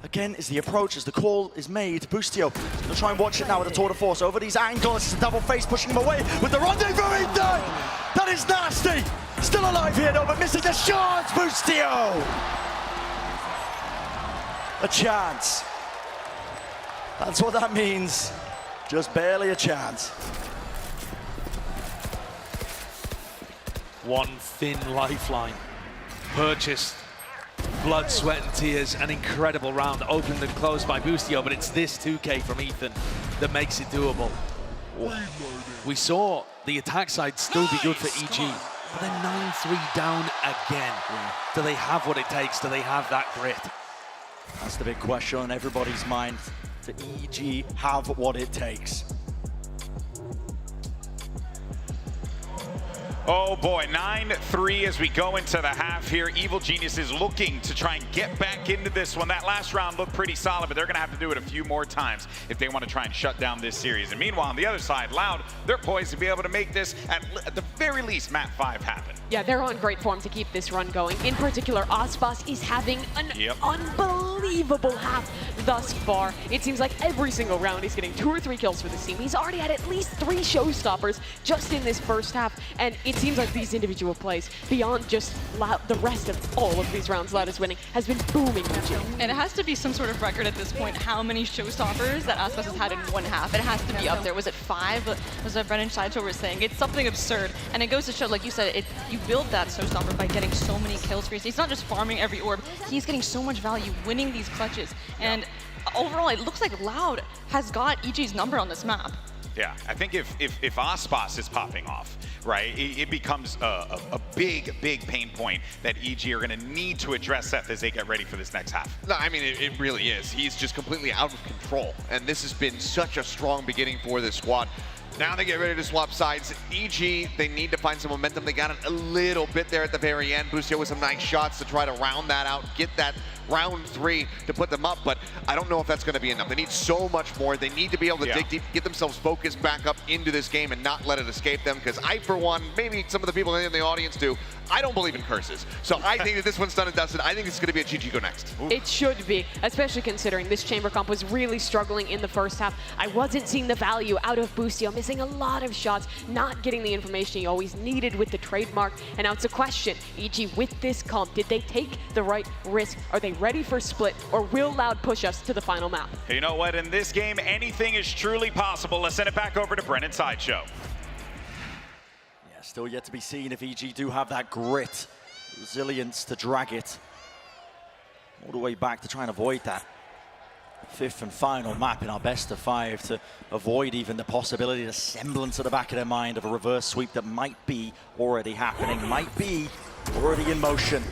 Again is the approach as the call is made. Boostio gonna try and watch it now with the tour de force over these angles. It's a double face pushing him away with the rendezvous. Ethan! That is nasty! Still alive here though, but missing the shots. Boostio! A chance. That's what that means. Just barely a chance. One thin lifeline. Purchased. Blood, sweat, and tears. An incredible round opened and closed by Boostio, but it's this 2K from Ethan that makes it doable. We saw the attack side still be good for EG, but they're 9-3 down again. Do they have what it takes? Do they have that grit? That's the big question on everybody's mind. To EG have what it takes? Oh boy, 9-3 as we go into the half here. Evil Genius is looking to try and get back into this one. That last round looked pretty solid, but they're gonna have to do it a few more times if they want to try and shut down this series. And meanwhile, on the other side, Loud, they're poised to be able to make this, at the very least, map 5 happen. Yeah, they're on great form to keep this run going. In particular, Aspas is having an unbelievable half thus far. It seems like every single round he's getting 2 or 3 kills for this team. He's already had at least 3 showstoppers just in this first half, and it seems like these individual plays, beyond just Loud, the rest of all of these rounds Loud is winning, has been booming. And it has to be some sort of record at this point, how many showstoppers that Aspas has had in one half. It has to be up there. Was it 5? Was it Brennan Sideshow was saying? It's something absurd. And it goes to show, like you said, you build that showstopper by getting so many kills for you. He's not just farming every orb, he's getting so much value winning these clutches. And overall, it looks like Loud has got EG's number on this map. Yeah, I think if Aspas is popping off, right, it becomes a big pain point that EG are going to need to address Seth as they get ready for this next half. No, I mean, it really is. He's just completely out of control, and this has been such a strong beginning for this squad. Now they get ready to swap sides. EG, they need to find some momentum. They got it a little bit there at the very end. Boostio with some nice shots to try to round that out, get that round 3 to put them up, but I don't know if that's going to be enough. They need so much more. They need to be able to dig deep, get themselves focused back up into this game and not let it escape them, because I, for one, maybe some of the people in the audience do, I don't believe in curses. So I think that this one's done and dusted. I think it's going to be a GG go next. Ooh. It should be, especially considering this chamber comp was really struggling in the first half. I wasn't seeing the value out of Boostio, missing a lot of shots, not getting the information he always needed with the trademark. And now it's a question, EG, with this comp, did they take the right risk? Are they ready for Split, or will Loud push us to the final map? You know what? In this game, anything is truly possible. Let's send it back over to Brennan Sideshow. Yeah, still yet to be seen if EG do have that grit, resilience to drag it all the way back to try and avoid that 5th and final map in our best of 5, to avoid even the possibility, the semblance at the back of their mind of a reverse sweep that might be already happening, might be already in motion.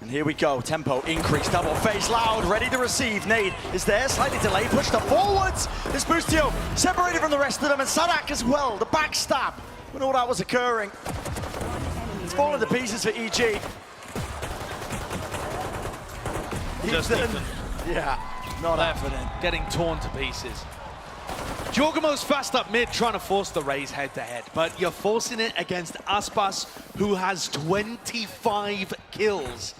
And here we go, tempo increase, double face, Loud, ready to receive. Nade is there, slightly delayed, pushed to forwards. This Boostio separated from the rest of them, and Sadak as well, the backstab when all that was occurring. It's falling to pieces for EG. Just Ethan. Yeah, not happening. Getting torn to pieces. Giorgamo's fast up mid, trying to force the raise head-to-head, but you're forcing it against Aspas, who has 25 kills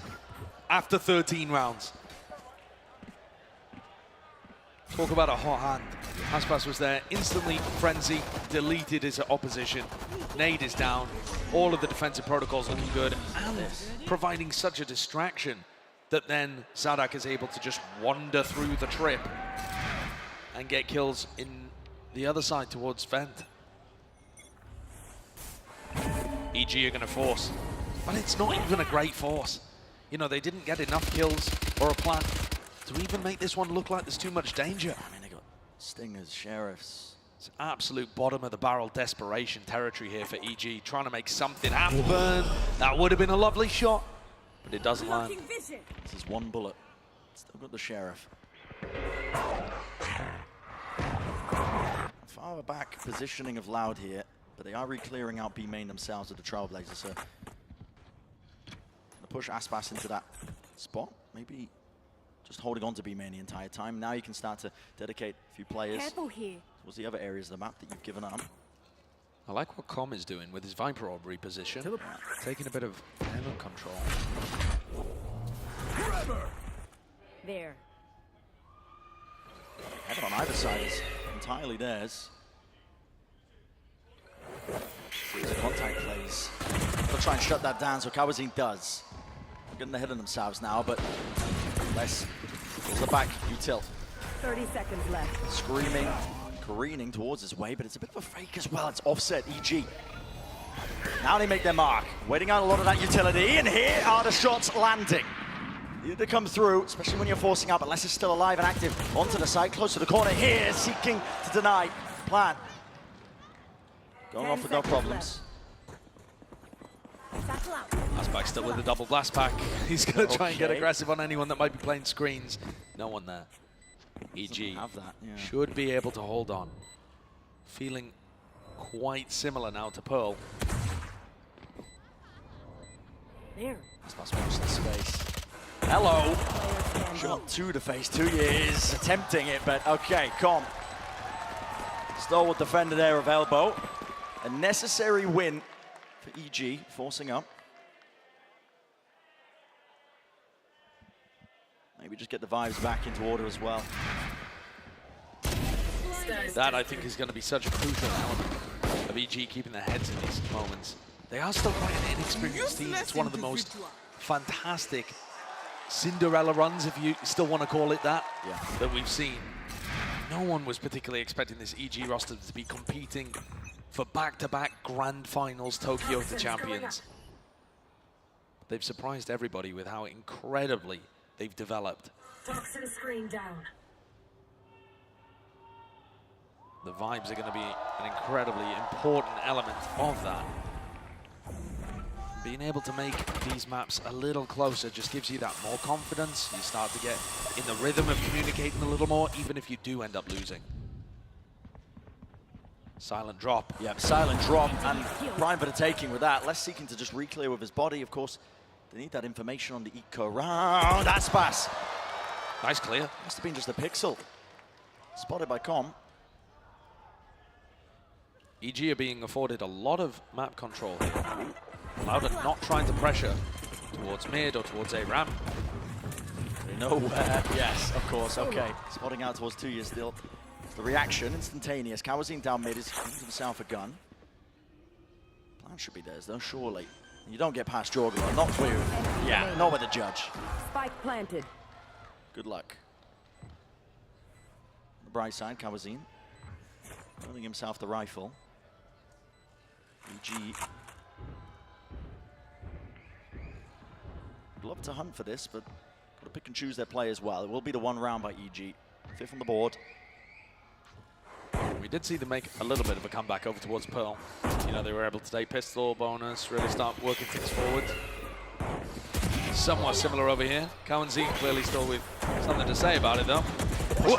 after 13 rounds. Talk about a hot hand. Aspas was there, instantly frenzy, deleted his opposition. Nade is down, all of the defensive protocols looking good, and providing such a distraction that then Sadak is able to just wander through the trip and get kills in the other side towards Vent. EG are going to force, but it's not even a great force. You know, they didn't get enough kills or a plan to even make this one look like there's too much danger. I mean, they got Stingers, Sheriffs. It's absolute bottom of the barrel desperation territory here for EG, trying to make something happen. That would have been a lovely shot, but it doesn't land. This is one bullet. Still got the Sheriff. Far back positioning of Loud here, but they are re-clearing out B main themselves with the Trailblazers, so gonna push Aspas into that spot. Maybe just holding on to B main the entire time. Now you can start to dedicate a few players towards the other areas of the map that you've given up. I like what Com is doing with his Viper Orb reposition, taking a bit of heaven control. There. Heaven on either side is entirely theirs. Series of contact plays. They'll try and shut that down, so Kawazin does. They're getting ahead of themselves now, but less towards the back, util. 30 seconds left. Screaming, careening towards his way, but it's a bit of a fake as well. It's offset EG. Now they make their mark, waiting out a lot of that utility, and here are the shots landing. They come through, especially when you're forcing out, but Les is still alive and active. Onto the side, close to the corner here, seeking to deny plan. Going off with no problems. Aspak still with the double blast pack. He's going to try and get aggressive on anyone that might be playing screens. No one there. EG have that, yeah. Should be able to hold on. Feeling quite similar now to Pearl. There. Aspas watch the space. Hello. Shot to the face, 2 years, attempting it, but okay, Com. Stalwart defender there of elbow. A necessary win for EG, forcing up. Maybe just get the vibes back into order as well. That, I think, is going to be such a crucial element of EG keeping their heads in these moments. They are still quite an inexperienced team. It's one of the most fantastic Cinderella runs, if you still want to call it that, that we've seen. No one was particularly expecting this EG roster to be competing for back-to-back grand finals Tokyo to champions. They've surprised everybody with how incredibly they've developed. Toxin screen down. The vibes are going to be an incredibly important element of that. Being able to make these maps a little closer just gives you that more confidence. You start to get in the rhythm of communicating a little more, even if you do end up losing. Silent drop. Yeah, silent drop and prime for the taking with that. Less seeking to just re-clear with his body. Of course, they need that information on the eco round. Aspas. Nice clear. Must have been just a pixel. Spotted by Com. EG are being afforded a lot of map control here. Loud not trying to pressure towards mid or towards a ramp. They know where. Yes, of course. Okay. Spotting out towards 2 years still. The reaction, instantaneous. Kawazin down mid is giving himself a gun. Plan should be theirs, though, surely. You don't get past Jorgalo, not with. Yeah, not with the judge. Spike planted. Good luck. On the bright side, Kawazin building himself the rifle. EG. Would love to hunt for this, but got to pick and choose their play as well. It will be the one round by EG. 5th on the board. We did see them make a little bit of a comeback over towards Pearl. You know, they were able to take pistol bonus, really start working things forward. Somewhat similar over here. Kawazin clearly still with something to say about it, though.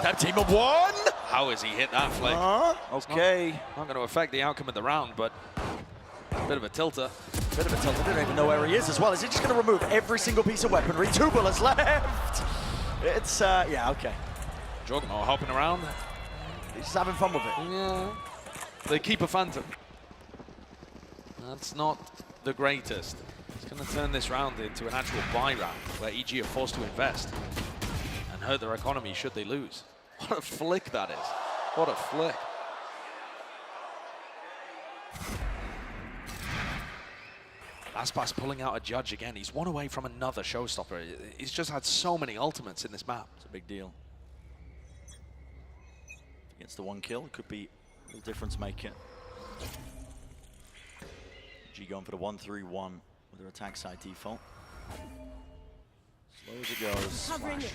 That team of one! How has he hit that flick? Okay. Not going to affect the outcome of the round, but a bit of a tilter. Bit of a tilter. They don't even know where he is as well. Is he just going to remove every single piece of weaponry? 2 bullets left. It's, yeah, okay. Juggernaut hopping around. He's just having fun with it. Yeah. The keeper phantom. That's not the greatest. It's going to turn this round into an actual buy round where EG are forced to invest and hurt their economy should they lose. What a flick that is. What a flick. Aspas pulling out a judge again. He's one away from another showstopper. He's just had so many ultimates in this map. It's a big deal. Against the one kill, it could be a little difference maker. G going for the 1-3-1 with their attack side default. Slow as it goes. Flash.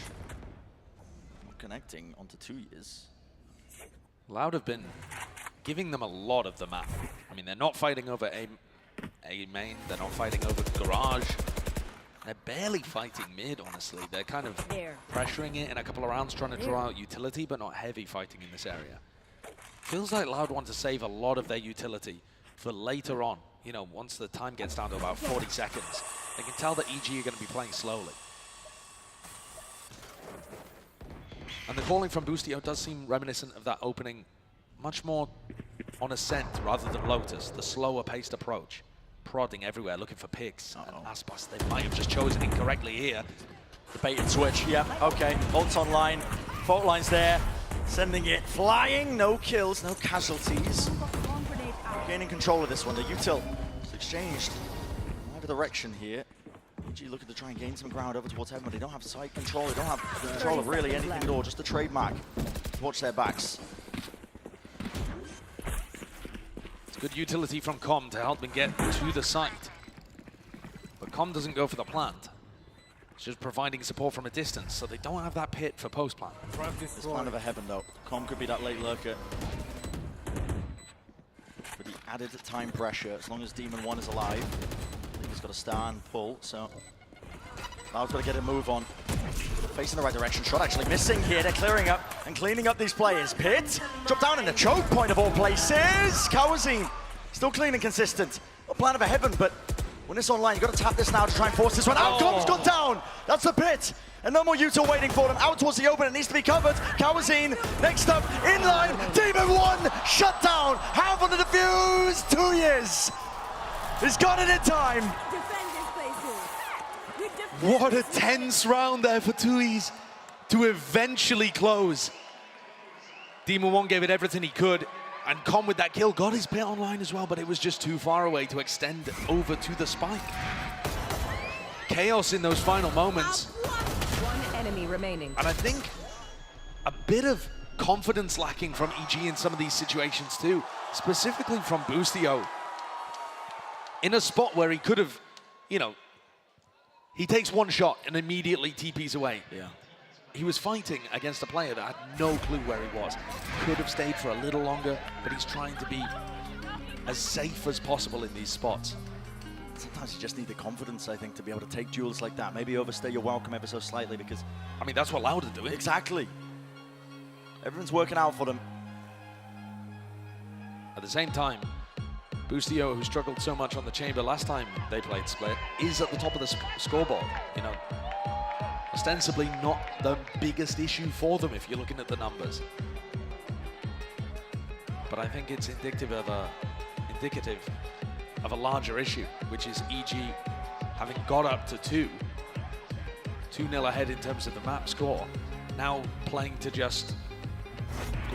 Not connecting onto 2 years. Loud have been giving them a lot of the map. I mean, they're not fighting over A main, they're not fighting over garage. They're barely fighting mid, honestly. They're kind of pressuring it in a couple of rounds, trying to draw out utility, but not heavy fighting in this area. Feels like Loud want to save a lot of their utility for later on. You know, once the time gets down to about 40 seconds, they can tell that EG are going to be playing slowly. And the calling from Boostio does seem reminiscent of that opening, much more on Ascent rather than Lotus, the slower paced approach. Prodding everywhere, looking for picks. And Aspas, they might have just chosen incorrectly here. The bait and switch, yeah, okay. Ult's online, fault line's there. Sending it flying, no kills, no casualties. Gaining control of this one, the util is exchanged. Either direction here. EG looking to try and gain some ground over towards heaven, but they don't have side control, they don't have control of really anything at all, just the trademark. Watch their backs. Good utility from Com to help them get to the site. But Com doesn't go for the plant. It's just providing support from a distance, so they don't have that pit for post-plant. This plan of a heaven, though. Com could be that late lurker. For the added time pressure, as long as Demon 1 is alive. I think he's got to stand, pull, so... Loud's got to get a move on. Facing the right direction. Shot actually missing here. They're clearing up and cleaning up these players. Pit, drop down in the choke point of all places. Kawazine, still clean and consistent. Not plan of a heaven, but when it's online, you've got to tap this now to try and force this one out. Com's gone down. That's the pit. And no more util waiting for them. Out towards the open. It needs to be covered. Kawazine, next up, in line. Demon 1, shut down. Half on the defuse. 2 years. He's got it in time. What a tense round there for Tuis to eventually close. Demon 1 gave it everything he could, and Com with that kill got his pit online as well, but it was just too far away to extend over to the spike. Chaos in those final moments. One enemy remaining. And I think a bit of confidence lacking from EG in some of these situations too, specifically from Boostio. In a spot where he could have, you know, he takes one shot and immediately TPs away. Yeah. He was fighting against a player that had no clue where he was. Could have stayed for a little longer, but he's trying to be as safe as possible in these spots. Sometimes you just need the confidence, I think, to be able to take duels like that. Maybe overstay your welcome ever so slightly, because... I mean, that's what Loud are doing. Exactly. Everyone's working out for them. At the same time, Boostio, who struggled so much on the chamber last time they played Split, is at the top of the scoreboard. You know, ostensibly not the biggest issue for them if you're looking at the numbers. But I think it's indicative of a larger issue, which is EG having got up to 2-0 ahead in terms of the map score, now playing to just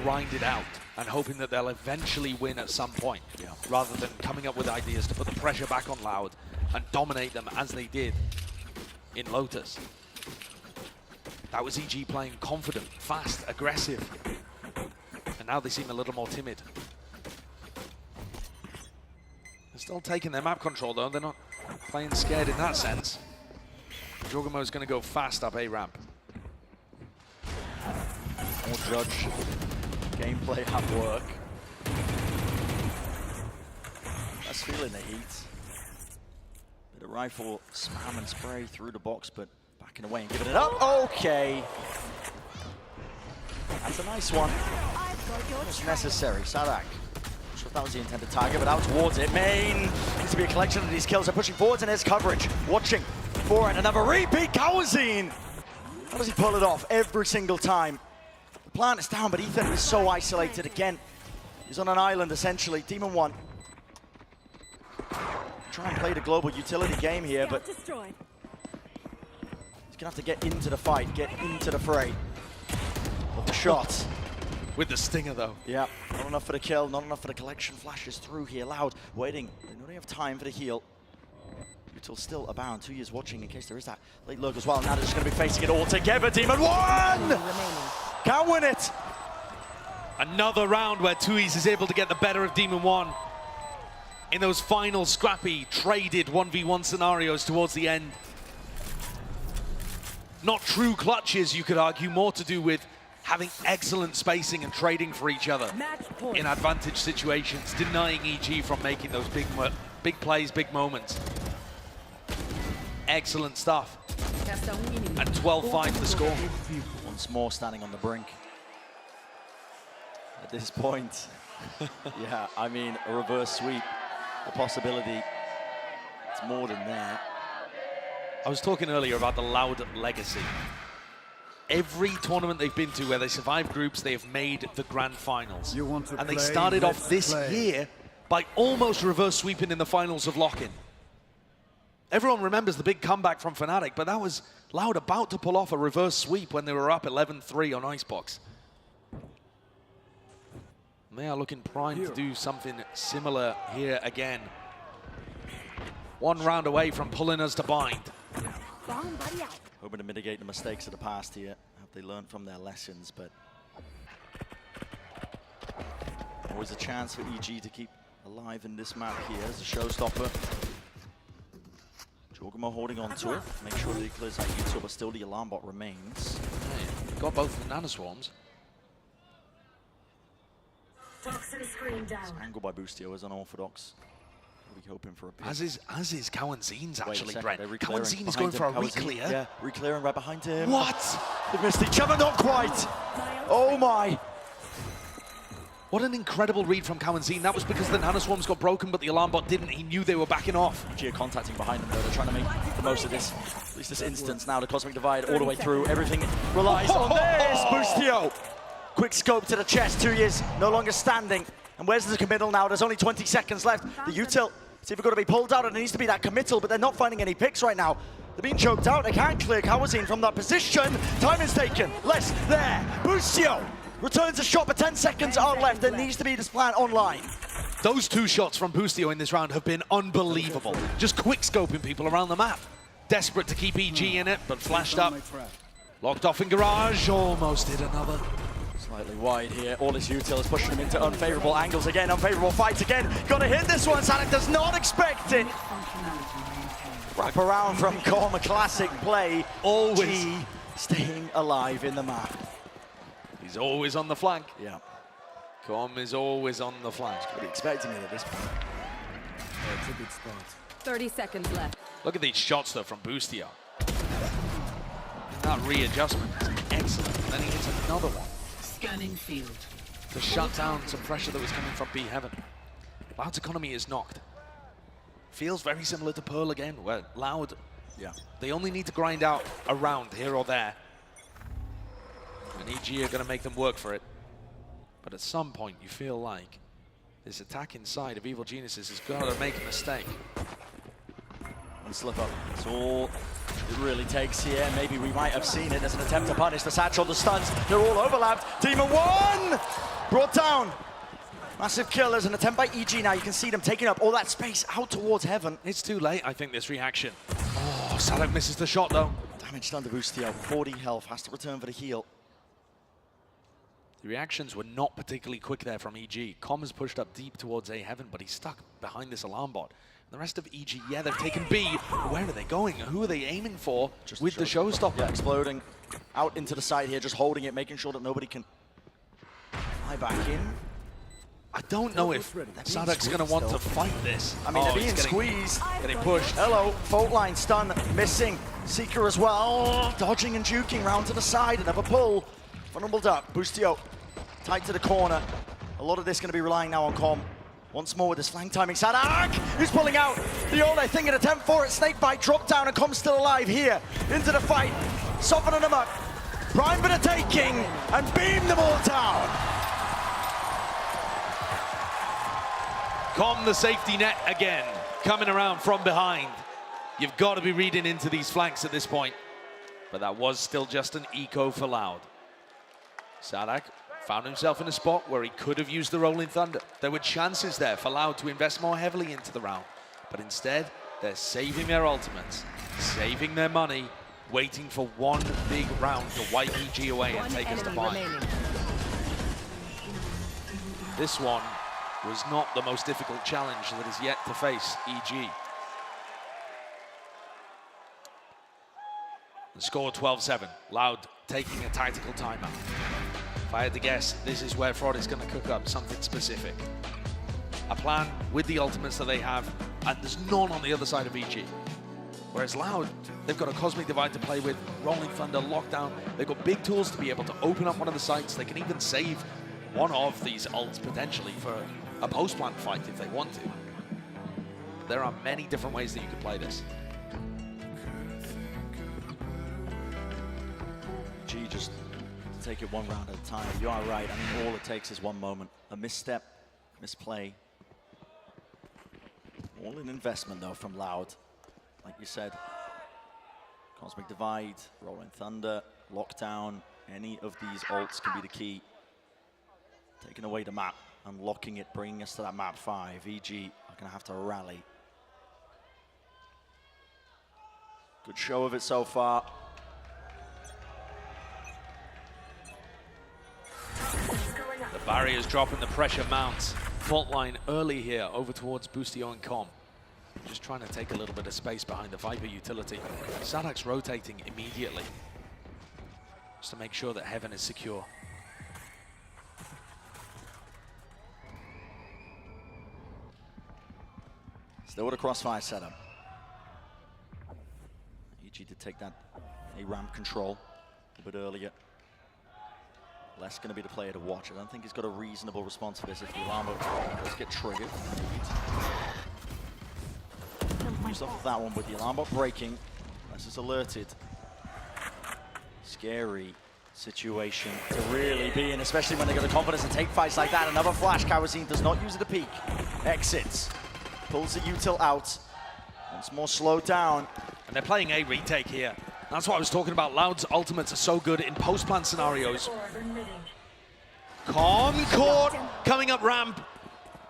grind it out and hoping that they'll eventually win at some point, rather than coming up with ideas to put the pressure back on Loud and dominate them as they did in Lotus. That was EG playing confident, fast, aggressive, and now they seem a little more timid. They're still taking their map control though, they're not playing scared in that sense. Jorgamo's going to go fast up A ramp. More Judge gameplay at work. That's feeling the heat. Bit of rifle spam and spray through the box, but backing away and giving it up. Okay. That's a nice one. It's necessary. Sadak. Not sure if that was the intended target, but out towards it. Main needs to be a collection of these kills. They're pushing forwards, and there's coverage. Watching for it. Another repeat. Kawazine How does he pull it off every single time? The plant is down, but Ethan is so isolated again. He's on an island, essentially. Demon 1. Try and play the global utility game here, but he's going to have to get into the fight, get into the fray. But the shot. With the stinger, though. Yeah, not enough for the kill, not enough for the collection. Flashes through here, Loud, waiting. They don't have time for the heal. Util still abound. 2 years watching in case there is that late lurk as well. Now they're just going to be facing it all together. Demon 1! Can't win it! Another round where Tuis is able to get the better of Demon 1 in those final scrappy, traded 1v1 scenarios towards the end. Not true clutches, you could argue, more to do with having excellent spacing and trading for each other in advantage situations, denying EG from making those big plays, big moments. Excellent stuff. And 12-5 the score. Once more standing on the brink. At this point, yeah, I mean, a reverse sweep, a possibility, it's more than that. I was talking earlier about the Loud legacy. Every tournament they've been to where they survived groups, they have made the grand finals. And they started off this year by almost reverse sweeping in the finals of Lock-In. Everyone remembers the big comeback from Fnatic, but that was Loud about to pull off a reverse sweep when they were up 11-3 on Icebox. They are looking primed to do something similar here again. 1 round away from pulling us to bind. Hoping to mitigate the mistakes of the past here. Have they learned from their lessons, but always a chance for EG to keep alive in this map here as a showstopper. Jorgamo holding on to it. Make sure that he clears out Util, but still the alarm bot remains. Hey, got both the nanoswarms. Angle by Boostio is unorthodox. Really hoping for a pick. As is Kawanzin's actually, Brent. Kawanzin is going for a re-clear. Yeah, re-clearing right behind him. What? They've missed each other, not quite. Oh my. What an incredible read from Kawanzin. That was because the nanoswarms got broken, but the alarm bot didn't. He knew they were backing off. Gia contacting behind them, though. They're trying to make the most of this, at least this instance now. The Cosmic Divide all the way through. Everything relies on this. Boostio. Quick scope to the chest. 2 years, no longer standing. And where's the committal now? There's only 20 seconds left. The Util, it's either got to be pulled out or there needs to be that committal, but they're not finding any picks right now. They're being choked out. They can't clear Kawanzin from that position. Time is taken. Less there. Boostio returns a shot, but 10 seconds are left. There needs to be this plan online. Those 2 shots from Boostio in this round have been unbelievable. Just quick scoping people around the map. Desperate to keep EG in it, but flashed up. Locked off in garage, almost hit another. Slightly wide here. All his Util is pushing him into unfavorable angles again. Unfavorable fights again. Gonna hit this one. Sonic does not expect it. Wrap around from Com, a classic play. Always staying alive in the map. He's always on the flank. Yeah. Com is always on the flank. He's really expecting it at this point. It's a good start. 30 seconds left. Look at these shots, though, from Boostio. That readjustment is excellent. And then he hits another one. Scanning field. To shut down some pressure that was coming from B Heaven. Loud's economy is knocked. Feels very similar to Pearl again, where Loud, they only need to grind out a round here or there. And EG are going to make them work for it. But at some point, you feel like this attack inside of Evil Geniuses has got to make a mistake. And slip up. It's all it really takes here. Maybe we might have seen it as an attempt to punish the Satchel, the stuns. They're all overlapped. Demon 1! Brought down. Massive kill as an attempt by EG now. You can see them taking up all that space out towards Heaven. It's too late, I think, this reaction. Oh, Salak misses the shot, though. Damage done to Boostio. 40 health. Has to return for the heal. The reactions were not particularly quick there from EG. Com has pushed up deep towards A Heaven, but he's stuck behind this alarm bot. The rest of EG, yeah, they've taken B. But where are they going? Who are they aiming for just with the showstopper? Yeah, exploding out into the side here, just holding it, making sure that nobody can fly back in. I don't know if Sadak's going to want to fight this. I mean, they're being squeezed. Getting pushed. Hello, fault line stun, missing. Seeker as well, dodging and juking round to the side, another pull. Funneled up, Boostio tight to the corner. A lot of this going to be relying now on Com. Once more with his flank timing. Sadak, who's pulling out the all thing, an attempt for it. Snakebite drop down and Com's still alive here. Into the fight. softening them up. Prime for the taking, and beam them all down. Com the safety net again, coming around from behind. You've got to be reading into these flanks at this point. But that was still just an eco for Loud. Sadak found himself in a spot where he could have used the Rolling Thunder. There were chances there for Loud to invest more heavily into the round. But instead, they're saving their ultimates, saving their money, waiting for one big round to wipe EG away and take us to 5. This one was not the most difficult challenge that is yet to face EG. The score 12-7, Loud taking a tactical timeout. If I had to guess, this is where Fraud is going to cook up something specific. A plan with the ultimates that they have, and there's none on the other side of EG. Whereas Loud, they've got a Cosmic Divide to play with, Rolling Thunder, Lockdown. They've got big tools to be able to open up one of the sites. They can even save one of these ults potentially for a post-plant fight if they want to. There are many different ways that you could play this. G just take it one round at a time. You are right. I mean, all it takes is one moment. A misstep, misplay. All in investment, though, from Loud. Like you said, Cosmic Divide, Rolling Thunder, Lockdown, any of these ults can be the key. Taking away the map, unlocking it, bringing us to that map 5. EG are going to have to rally. Good show of it so far. The barriers drop and the pressure mounts. Fault line early here over towards Boostio and Com. Just trying to take a little bit of space behind the Viper utility. Sadak's rotating immediately just to make sure that Heaven is secure. Still with a crossfire setup. EG did take that A ramp control a bit earlier. Les going to be the player to watch. I don't think he's got a reasonable response for this if the alarm does get triggered. Used off of that one with the alarm bot breaking. Les is alerted. Scary situation to really be in, especially when they got the confidence to take fights like that. Another flash. Kerosene does not use it at peak. Exits. Pulls the util out. Once more slowed down. And they're playing a retake here. That's what I was talking about. Loud's ultimates are so good in post-plant scenarios. Concord coming up ramp.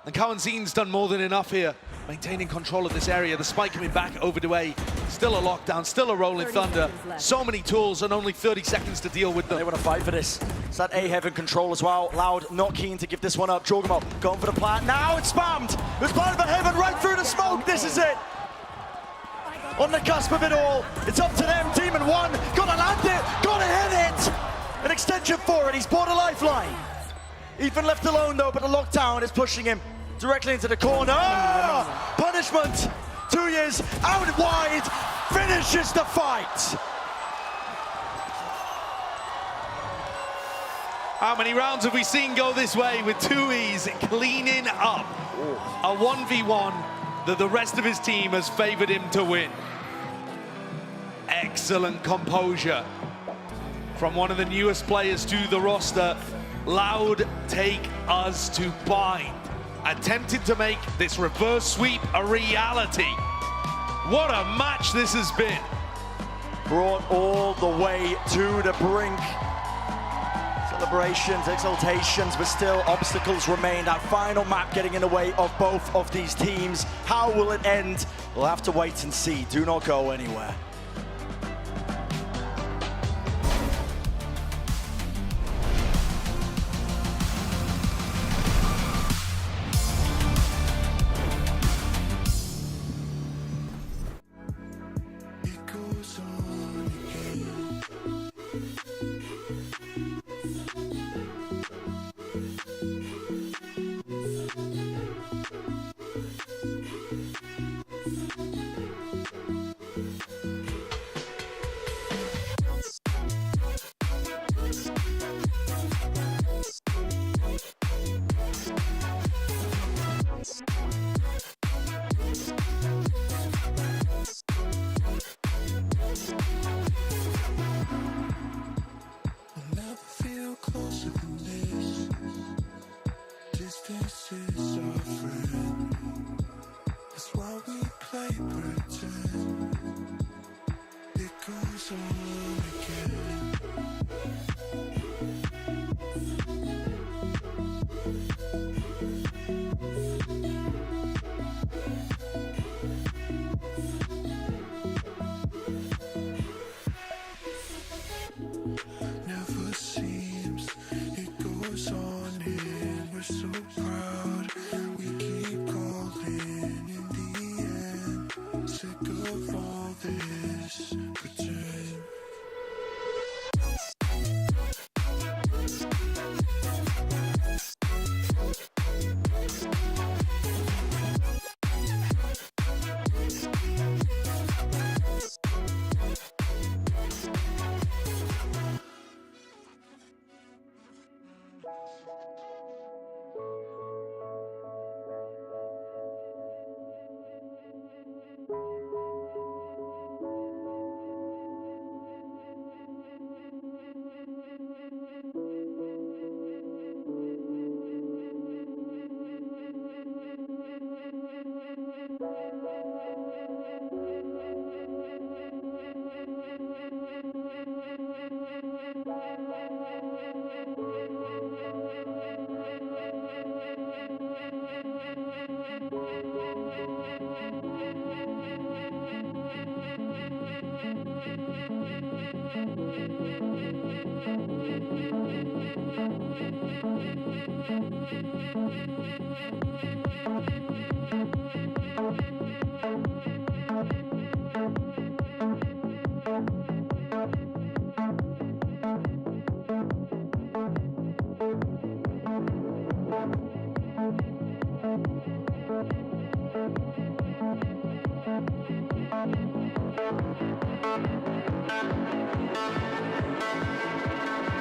And Kawanzin's done more than enough here. Maintaining control of this area. The spike coming back over to A. Still a lockdown, still a Rolling Thunder. So many tools and only 30 seconds to deal with them. They want to fight for this. It's that A Heaven control as well. Loud not keen to give this one up. Jorgamo going for the plant. Now it's spammed. It's planted for Heaven right through the smoke. This is it. On the cusp of it all. It's up to them. Demon 1. Gotta land it. Gotta hit it. An extension for it. He's bought a lifeline. Ethan left alone though, but the lockdown is pushing him directly into the corner. Punishment. 2 years out wide. Finishes the fight. How many rounds have we seen go this way with 2Es cleaning up a 1v1 that the rest of his team has favored him to win? Excellent composure from one of the newest players to the roster. Loud take us to bind. Attempted to make this reverse sweep a reality. What a match this has been. Brought all the way to the brink. Celebrations, exaltations, but still obstacles remain. That final map getting in the way of both of these teams. How will it end? We'll have to wait and see. Do not go anywhere. this is our friend. That's why we play pretend. It goes on again. Never seems it goes on and we're so proud. We keep calling in the end. Sick of all this pretend.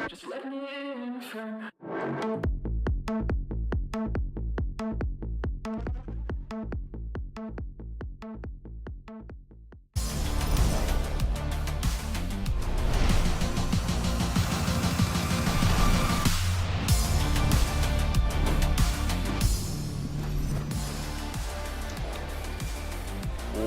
Just let me in, friend.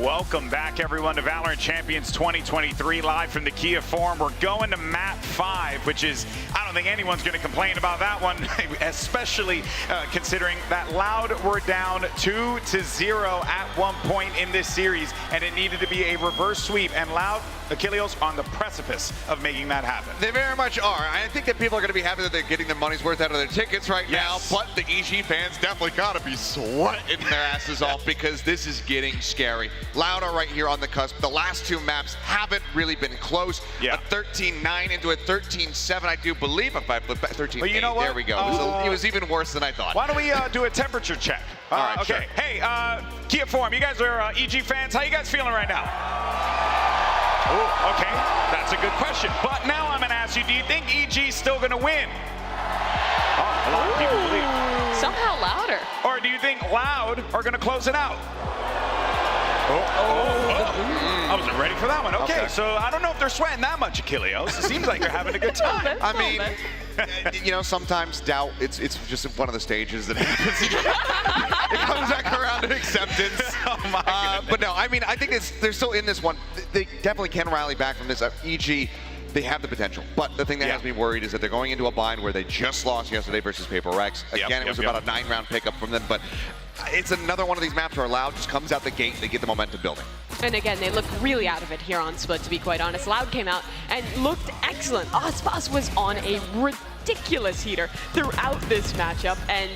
Welcome back, everyone, to Valorant Champions 2023, live from the Kia Forum. We're going to map 5, which is, I don't think anyone's going to complain about that one, especially considering that Loud were down 2-0 at one point in this series, and it needed to be a reverse sweep, and Loud, Achilleos, on the precipice of making that happen. They very much are. I think that people are going to be happy that they're getting their money's worth out of their tickets right now, but the EG fans definitely got to be sweating their asses off because this is getting scary. Loud are right here on the cusp. The last two maps haven't really been close. A 13-9 into a 13-7, I do believe. If I flip back, 13-8, well, you know what? There we go. It was even worse than I thought. Why don't we do a temperature check? All right, okay. sure. Hey, Kia Forum, you guys are EG fans. How you guys feeling right now? Oh, okay, that's a good question. But now I'm going to ask you, do you think EG's still going to win? Oh, a lot of people believe. Somehow louder. Or do you think Loud are going to close it out? I wasn't ready for that one. Okay, so I don't know if they're sweating that much, Achilleos. It seems like they're having a good time. I mean, you know, sometimes doubt, it's just one of the stages that happens. It comes back around to acceptance. Oh my goodness. But no, I mean, I think they're still in this one. They definitely can rally back from this. EG, they have the potential. But the thing that has me worried is that they're going into a bind where they just lost yesterday versus Paper Rex. Again, it was about a 9-round pickup from them, but it's another one of these maps where Loud just comes out the gate, they get the momentum building. And again, they look really out of it here on Split, to be quite honest. Loud came out and looked excellent. Ozpaz was on a ridiculous heater throughout this matchup, and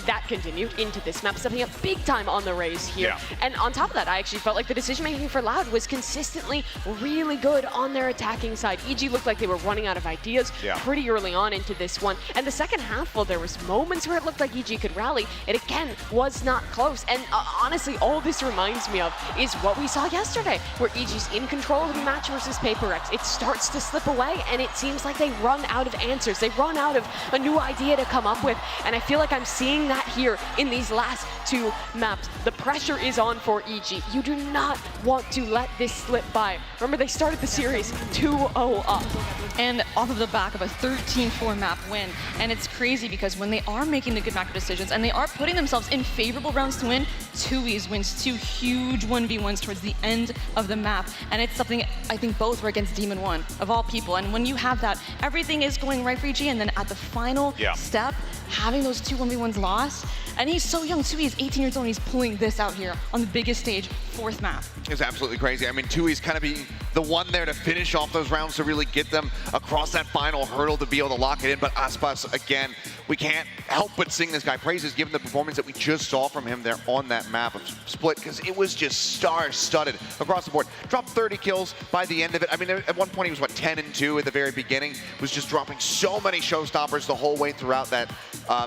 that continued into this map, stepping up big time on the raise here. And on top of that, I actually felt like the decision making for Loud was consistently really good on their attacking side. EG looked like they were running out of ideas pretty early on into this one. And the second half, while there was moments where it looked like EG could rally, it again was not close. And honestly, all this reminds me of is what we saw yesterday, where EG's in control of the match versus Paper Rex. It starts to slip away, and it seems like they run out of answers. They run run out of a new idea to come up with, and I feel like I'm seeing that here in these last 2 maps. The pressure is on for EG. You do not want to let this slip by. Remember, they started the series 2-0 up. And off of the back of a 13-4 map win. And it's crazy because when they are making the good macro decisions and they are putting themselves in favorable rounds to win, Tui's wins 2 huge 1v1s towards the end of the map. And it's something I think both were against Demon 1, of all people. And when you have that, everything is going right for EG, and then at the final step, having those 2 1v1s lost, and he's so young, Tui is 18 years old, and he's pulling this out here on the biggest stage, 4th map. It's absolutely crazy. I mean, Tui's kind of be the one there to finish off those rounds, to really get them across that final hurdle to be able to lock it in. But Aspas, again, we can't help but sing this guy praises given the performance that we just saw from him there on that map of Split, because it was just star-studded across the board. Dropped 30 kills by the end of it. I mean, at one point he was, what, 10-2 at the very beginning. Was just dropping so many showstoppers the whole way throughout that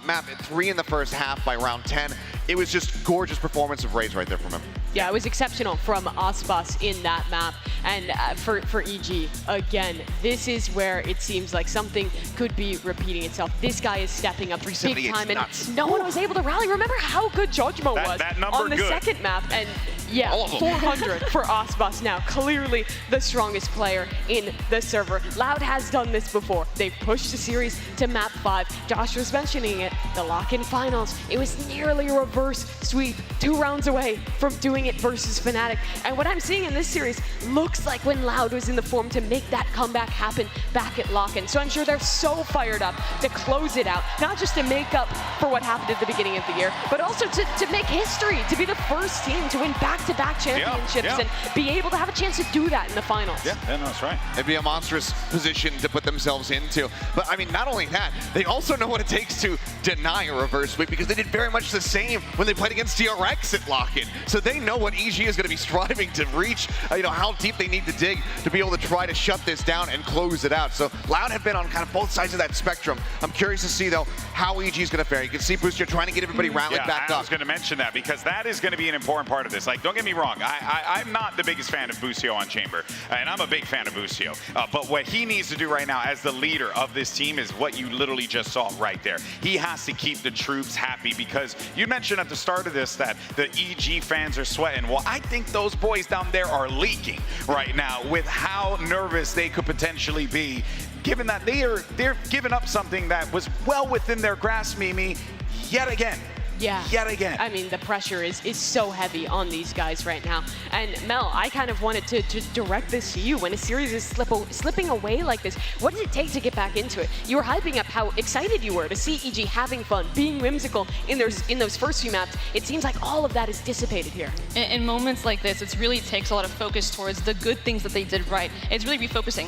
map. 3 in the first half by round 10. It was just gorgeous performance of Raze right there from him. Yeah, it was exceptional from Aspas in that map. And for EG, again, this is where it seems like something could be repeating itself. This guy is stepping up big time, and no one was able to rally. Remember how good Jojimo was on the second map? And yeah, 400 for Aspas now. Clearly the strongest player in the server. Loud has done this before. They've pushed the series to map 5. Josh was mentioning it, the lock-in finals. It was nearly a reverse sweep, 2 rounds away from doing it versus Fnatic. And what I'm seeing in this series looks like when Loud was in the form to make that comeback happen back at lock-in. So I'm sure they're so fired up to close it out, not just to make up for what happened at the beginning of the year, but also to make history, to be the first team to win back-to-back championships and be able to have a chance to do that in the finals. Yeah, no, that's right. It'd be a monstrous position to put themselves into. But I mean, not only that, they also know what it takes to deny a reverse sweep, because they did very much the same when they played against DRX at lock-in. So they know what EG is going to be striving to reach, how deep they need to dig to be able to try to shut this down and close it out. So Loud have been on kind of both sides of that spectrum. I'm curious to see, though, how EG is going to fare. You can see Booster trying to get everybody rallied back up. I was going to mention that, because that is going to be an important part of this. Like, don't get me wrong, I'm not the biggest fan of Busio on Chamber, and I'm a big fan of Busio. But what he needs to do right now as the leader of this team is what you literally just saw right there. He has to keep the troops happy, because you mentioned at the start of this that the EG fans are sweating. Well, I think those boys down there are leaking right now with how nervous they could potentially be, given that they're giving up something that was well within their grasp, Mimi, yet again. Yeah. Yet again. I mean, the pressure is so heavy on these guys right now. And Mel, I kind of wanted to direct this to you. When a series is slipping away like this, what does it take to get back into it? You were hyping up how excited you were to see EG having fun, being whimsical in those first few maps. It seems like all of that is dissipated here. In moments like this, it really takes a lot of focus towards the good things that they did right. It's really refocusing.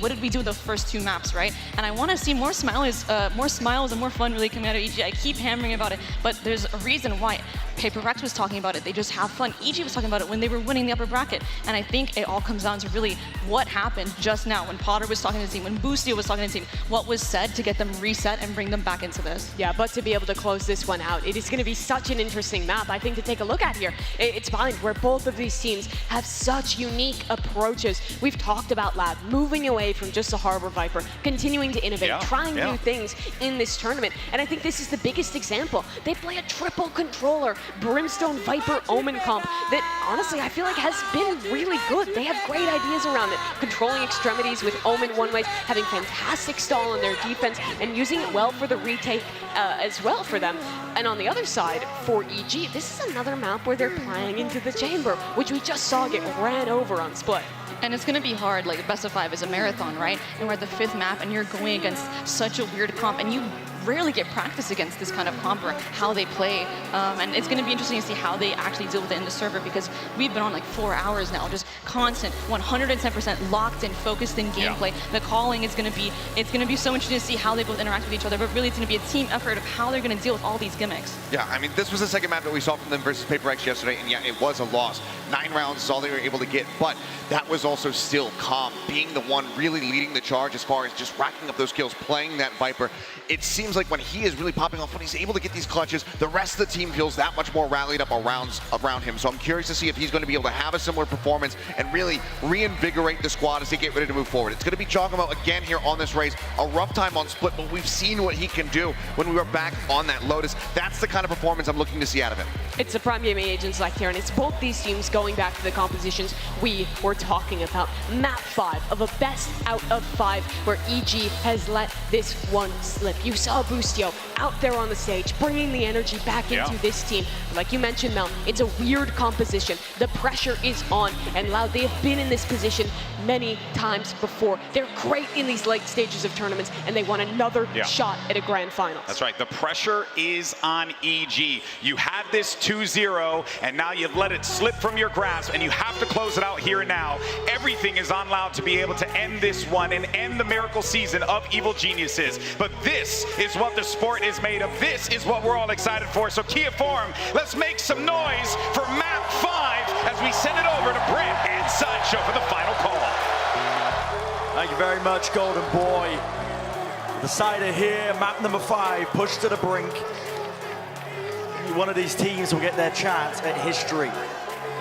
What did we do with those first 2 maps, right? And I want to see more smiles and more fun really coming out of EG. I keep hammering about it, but there's a reason why. Paper Rex was talking about it. They just have fun. EG was talking about it when they were winning the upper bracket. And I think it all comes down to really what happened just now when Potter was talking to the team, when Busio was talking to the team, what was said to get them reset and bring them back into this. Yeah, but to be able to close this one out, it is going to be such an interesting map, I think, to take a look at here. It's fine where both of these teams have such unique approaches. We've talked about Loud moving away from just the Harbor Viper, continuing to innovate, trying new things in this tournament. And I think this is the biggest example. They play a triple controller, Brimstone Viper Omen comp that honestly I feel like has been really good. They have great ideas around it. Controlling extremities with Omen one-ways, having fantastic stall in their defense, and using it well for the retake as well for them. And on the other side, for EG, this is another map where they're playing into the chamber, which we just saw get ran over on Split. And it's going to be hard, like the best of 5 is a marathon, right? And we're at the 5th map and you're going against such a weird comp, and you rarely get practice against this kind of comp or how they play. And it's going to be interesting to see how they actually deal with it in the server, because we've been on like 4 hours now, just constant, 110% locked in, focused in gameplay. The calling is going to be, it's going to be so interesting to see how they both interact with each other, but really it's going to be a team effort of how they're going to deal with all these gimmicks. Yeah, I mean, this was the second map that we saw from them versus Paper X yesterday, and yeah, it was a loss. 9 rounds is all they were able to get, but that was also still calm, being the one really leading the charge as far as just racking up those kills, playing that Viper. It seems like when he is really popping off, when he's able to get these clutches, the rest of the team feels that much more rallied up around him. So I'm curious to see if he's going to be able to have a similar performance and really reinvigorate the squad as they get ready to move forward. It's going to be Giacomo again here on this race. A rough time on split, but we've seen what he can do when we were back on that Lotus. That's the kind of performance I'm looking to see out of him. It's a Prime Gaming Agents like here, and it's both these teams going back to the compositions we were talking about. Map 5 of a best out of 5 where EG has let this one slip. You saw Boostio out there on the stage, bringing the energy back into this team. Like you mentioned, Mel, it's a weird composition. The pressure is on, and Loud, they have been in this position many times before. They're great in these late stages of tournaments, and they want another shot at a grand finals. That's right. The pressure is on EG. You had this 2-0, and now you've let it slip from your grasp, and you have to close it out here and now. Everything is on Loud to be able to end this one and end the miracle season of Evil Geniuses. But this is what the sport is made of. This is what we're all excited for. So Kia Forum, let's make some noise for map 5 as we send it over to Brent and Sideshow for the final call. Thank you very much, Golden Boy. The cider here, map number 5, pushed to the brink. One of these teams will get their chance at history,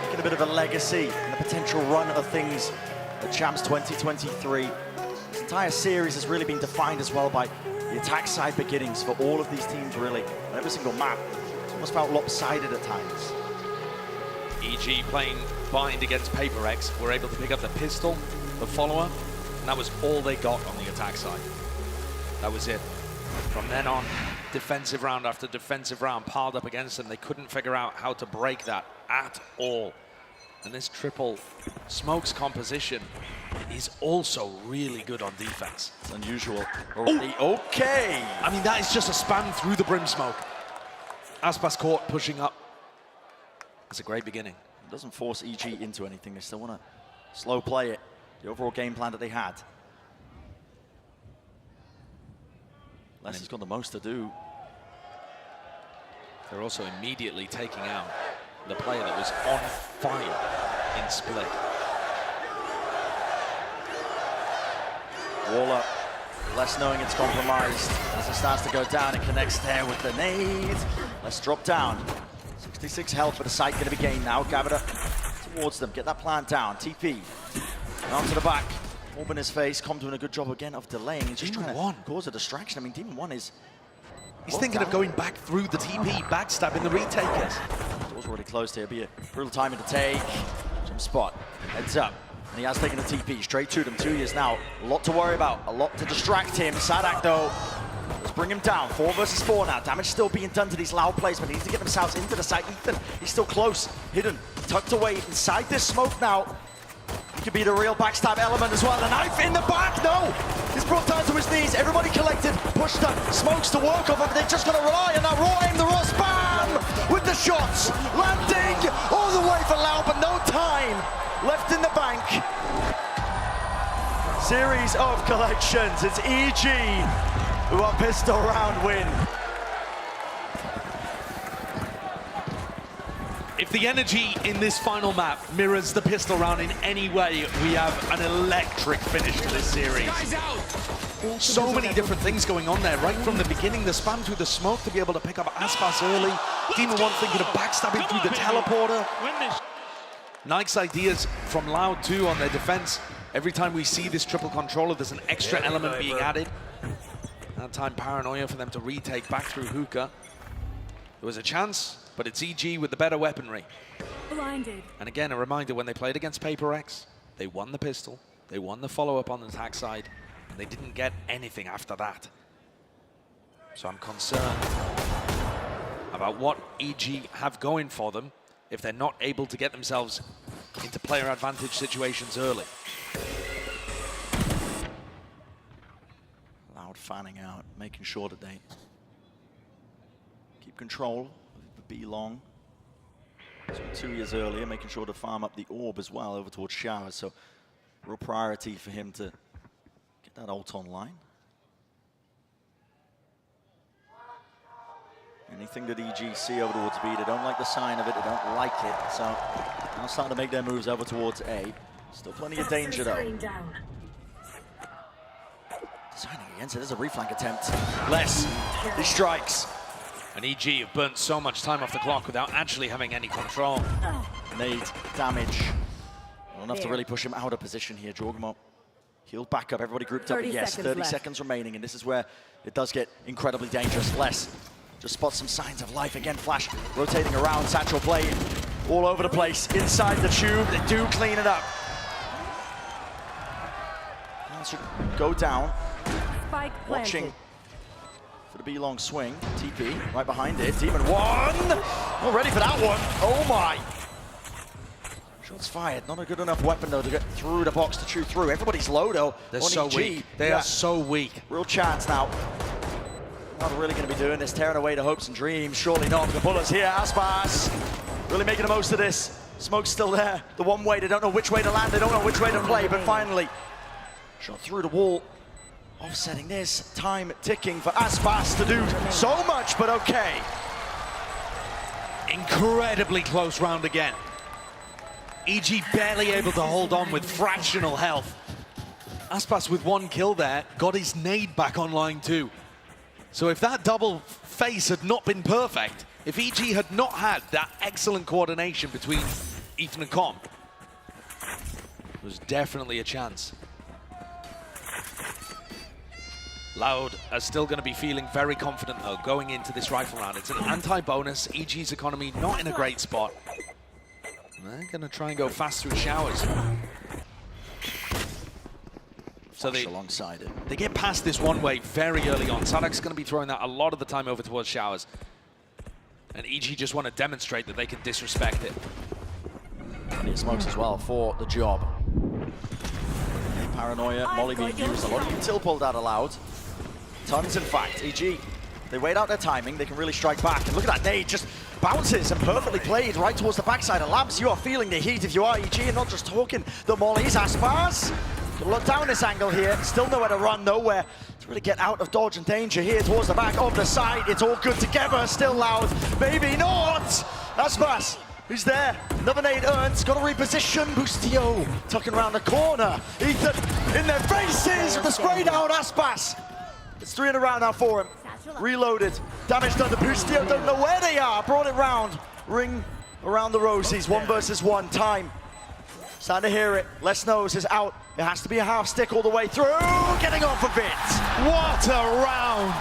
making a bit of a legacy and a potential run of things at Champs 2023. This entire series has really been defined as well by the attack side beginnings for all of these teams, really. On every single map, it's almost felt lopsided at times. EG playing bind against Paper X were able to pick up the pistol, the follower, and that was all they got on the attack side. That was it. From then on, defensive round after defensive round piled up against them. They couldn't figure out how to break that at all. And this triple smokes composition is also really good on defense. It's unusual. Okay. I mean, that is just a spam through the brim smoke. Aspas Court pushing up. It's a great beginning. It doesn't force EG into anything. They still want to slow play it. The overall game plan that they had. Leslie's got the most to do. They're also immediately taking out the player that was on fire in split. Waller, less knowing it's compromised. As it starts to go down, it connects there with the nade. Let's drop down. 66 health for the site, going to be gained now. Gavita towards them, get that plant down. TP, onto the back. Orb in his face. Com doing a good job again of delaying. He's just trying to cause a distraction. I mean, Demon 1 is... He's thinking of going back through the TP, backstabbing the retakers. Door's already closed here. Be a brutal timing to take. Some spot. Heads up. And he has taken the TP straight to them. 2 years now. A lot to worry about. A lot to distract him. Sadak, though, let's bring him down. 4 versus 4 now. Damage still being done to these Loud players, but he needs to get themselves into the site. Ethan, he's still close. Hidden. Tucked away inside this smoke now. He could be the real backstab element as well. The knife in the back, no! He's brought down to his knees. Everybody collected, pushed up, smokes to work off, but they've just got to rely on that raw aim, the raw spam with the shots. Landing all the way for Loud, but no time left in the bank. Series of collections. It's EG who are pistol round win. If the energy in this final map mirrors the pistol round in any way, we have an electric finish to this series. So many different things going on there, right from the beginning, the spam through the smoke to be able to pick up Aspas early. Demon 1 thinking of backstabbing through the teleporter. Nice ideas from Loud too on their defense. Every time we see this triple controller, there's an extra element being added. That time paranoia for them to retake back through hookah. There was a chance, but it's EG with the better weaponry. Blinded. And again, a reminder, when they played against Paper X, they won the pistol, they won the follow-up on the attack side, and they didn't get anything after that. So I'm concerned about what EG have going for them if they're not able to get themselves into player advantage situations early. Loud fanning out, making sure that they keep control of the B long. So 2 years earlier, making sure to farm up the orb as well over towards Showers. So real priority for him to get that ult online. Anything that EG see over towards B, they don't like the sign of it, they don't like it. So now starting to make their moves over towards A. Still plenty of danger though. Designing again, so there's a reflank attempt. Less, he strikes. And EG have burnt so much time off the clock without actually having any control. Nade, damage. Not enough to really push him out of position here. Jorgmo healed back up, everybody grouped up. Yes, 30 seconds remaining, and this is where it does get incredibly dangerous. Less just spots some signs of life again. Flash rotating around, Satchel Blade all over the place. Inside the tube, they do clean it up. That should go down. Spike Watching for the B-long swing. TP right behind it. Demon one. Not ready for that one. Oh my. Shots fired. Not a good enough weapon though to get through the box to chew through. Everybody's low though. They're so weak. They are so weak. Real chance now. Not really going to be doing this. Tearing away the hopes and dreams. Surely not. The bullets here. Aspas really making the most of this. Smoke's still there. The one way. They don't know which way to land. They don't know which way to play. But finally, shot through the wall. Offsetting this, time ticking for Aspas to do so much, but okay. Incredibly close round again. EG barely able to hold on with fractional health. Aspas with one kill there, got his nade back online too. So if that double face had not been perfect, if EG had not had that excellent coordination between Ethan and Com, there was definitely a chance. Loud are still going to be feeling very confident though going into this rifle round. It's an anti-bonus. EG's economy not in a great spot. They're going to try and go fast through showers. So alongside it. They get past this one way very early on. Sadak's going to be throwing that a lot of the time over towards showers. And EG just want to demonstrate that they can disrespect it. Plenty of smokes as well for the job. Paranoia, Molly being used. A lot of util pulled out aloud. Tons, in fact. EG, they wait out their timing. They can really strike back. And look at that nade, just bounces and perfectly played right towards the backside of Labs. You are feeling the heat if you are EG and not just talking the mollies. Aspas, can look down this angle here. Still nowhere to run, nowhere to really get out of dodge and danger here towards the back of the side. It's all good together. Still Loud. Maybe not. Aspas. Who's there? Another nade earns, got to reposition. Bustio tucking around the corner. Ethan in their faces with the spray down. Aspas. It's 3 in a round now for him. Reloaded. Damage done to Bustio. Don't know where they are. Brought it round. Ring around the rosies. 1 versus 1. Time. Starting to hear it. Les knows is out. It has to be a half stick all the way through. Getting off a bit. What a round!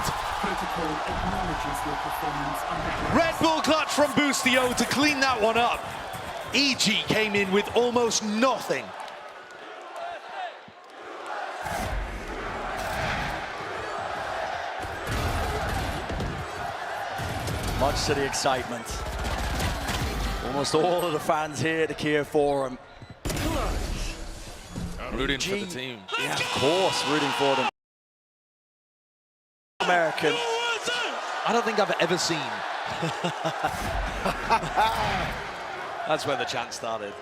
Red Bull clutch from Bustio to clean that one up. EG came in with almost nothing. Much to the excitement. Almost all of the fans here to cheer for him. Rooting for the team. Yeah, of course, rooting for them. American. I don't think I've ever seen. That's where the chant started.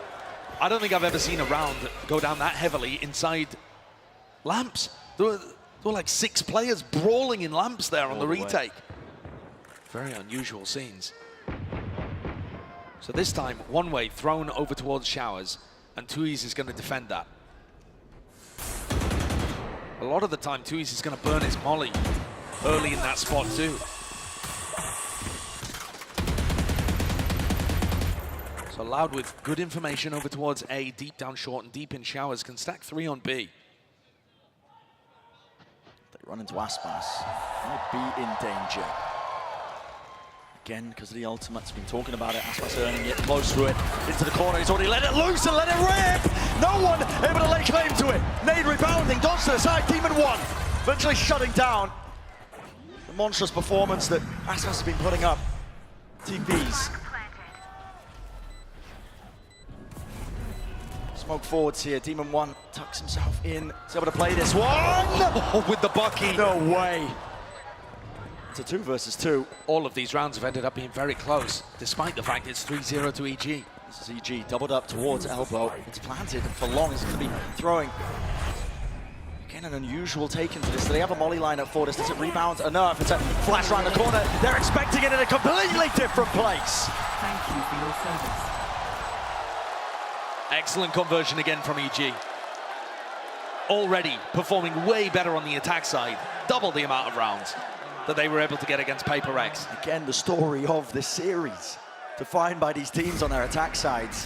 I don't think I've ever seen a round go down that heavily inside lamps. There were like 6 players brawling in lamps there on the retake. Very unusual scenes. So this time, one way thrown over towards showers, and Tuiz is going to defend that. A lot of the time, Tuiz is going to burn his molly early in that spot too. So Loud with good information over towards A, deep down short and deep in showers, can stack 3 on B. They run into Aspas. Might be in danger. Again, because of the ultimates, been talking about it. Aspas earning it, close to it, into the corner. He's already let it loose and let it rip. No one able to lay claim to it. Nade rebounding, dodge to the side, Demon 1. Eventually shutting down the monstrous performance that Aspas has been putting up. TPs. Smoke forwards here. Demon 1 tucks himself in. He's able to play this one. Oh, with the bucky. No way. It's a 2 versus 2. All of these rounds have ended up being very close, despite the fact it's 3-0 to EG. This is EG, doubled up towards elbow. It's planted for long. He's going to be throwing. Again, an unusual take into this. Do they have a molly lineup for this? Does it rebound enough? It's a flash around the corner. They're expecting it in a completely different place. Thank you for your service. Excellent conversion again from EG. Already performing way better on the attack side. double the amount of rounds that they were able to get against Paper Rex. Again, the story of this series, defined by these teams on their attack sides.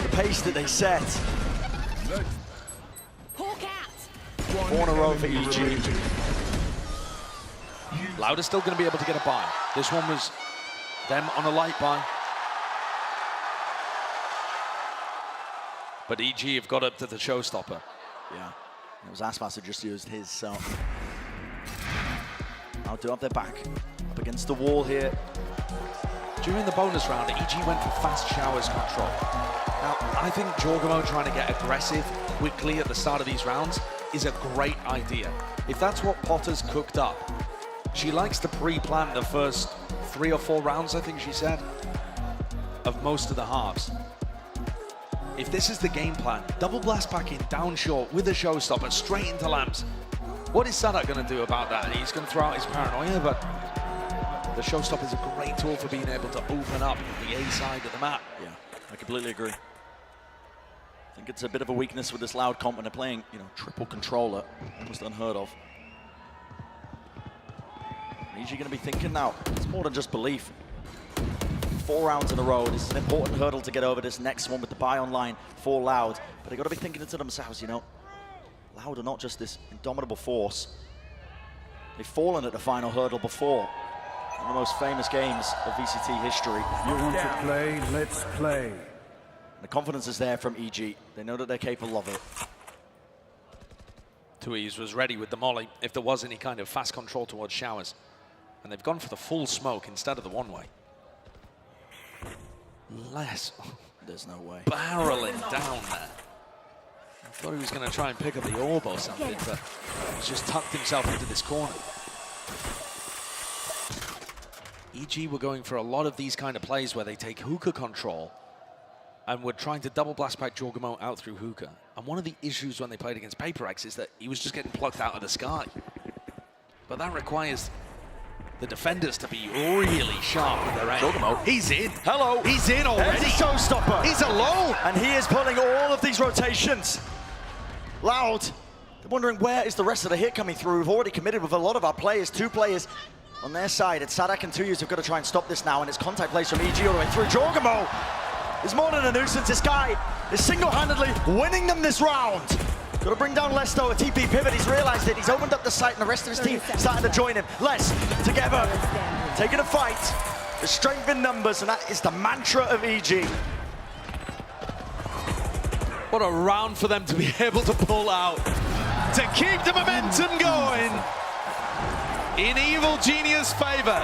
The pace that they set. 4 in a row for EG. Loud is still going to be able to get a buy. This one was them on a light buy. But EG have got up to the showstopper. Yeah, it was Aspas who just used his, so. I'll do up their back. Up against the wall here. During the bonus round, EG went for fast showers control. Now, I think Jorgamo trying to get aggressive quickly at the start of these rounds is a great idea. If that's what Potter's cooked up, she likes to pre-plan the first 3 or 4 rounds, I think she said, of most of the halves. If this is the game plan, double blast packing down short with a showstopper straight into lamps. What is Sadak going to do about that? He's going to throw out his paranoia, but the showstopper is a great tool for being able to open up the A side of the map. Yeah, I completely agree. I think it's a bit of a weakness with this Loud comp when they're playing, you know, triple controller. Almost unheard of. EG going to be thinking now, it's more than just belief. 4 rounds in a row. This is an important hurdle to get over this next one with the buy online for Loud. But they got to be thinking it to themselves, you know. Loud are not just this indomitable force. They've fallen at the final hurdle before. One of the most famous games of VCT history. You want to play? Let's play. The confidence is there from EG. They know that they're capable of it. Tuiz was ready with the molly if there was any kind of fast control towards showers. And they've gone for the full smoke instead of the one-way. Less. There's no way. Barreling down there. I thought he was going to try and pick up the orb or something, but he's just tucked himself into this corner. EG were going for a lot of these kind of plays where they take hookah control and were trying to double blast pack Jorgamo out through hookah. And one of the issues when they played against Paper X is that he was just getting plucked out of the sky. But that requires the defenders to be really sharp with their aim. Jorgamo. He's in. Hello. He's in already. There's a showstopper. He's alone. And he is pulling all of these rotations. Loud. They're wondering where is the rest of the hit coming through. We've already committed with a lot of our players. 2 players on their side. It's Sadak and Tuiz who've got to try and stop this now. And it's contact plays from EG all the way through. Jorgamo is more than a nuisance. This guy is single-handedly winning them this round. Got to bring down Les though, a TP pivot. He's realized it. He's opened up the site and the rest of his team starting to join him. Les, together, taking a fight. The strength in numbers, and that is the mantra of EG. What a round for them to be able to pull out. To keep the momentum going in Evil Genius' favor.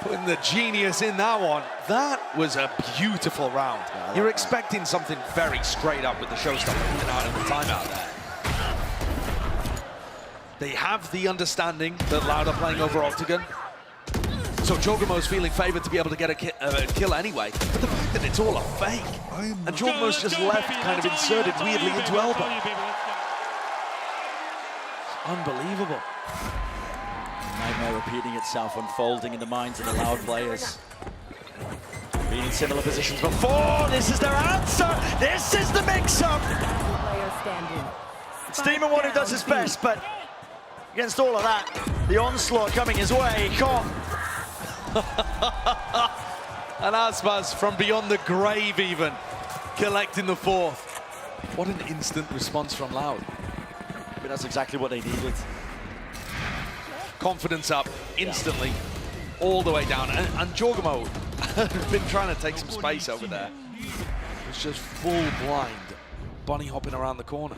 Putting the genius in that one. That was a beautiful round. Yeah, you're expecting something very straight up with the showstopper coming out of the timeout there. They have the understanding that Loud are playing over Octagon. So Jorgamo's feeling favored to be able to get a kill anyway. But the fact that it's all a fake. And Jorgamo's just left kind of inserted weirdly into elbow. Unbelievable. Nightmare repeating itself, unfolding in the minds of the Loud players. Being in similar positions before, this is their answer! This is the mix-up! It's Demon One who does his best, but against all of that, the onslaught coming his way, come. And Aspas from beyond the grave even, collecting the 4th. What an instant response from Loud. But that's exactly what they needed. Confidence up instantly, all the way down. And Jorgamo has been trying to take some space over there. It's just full blind, bunny hopping around the corner.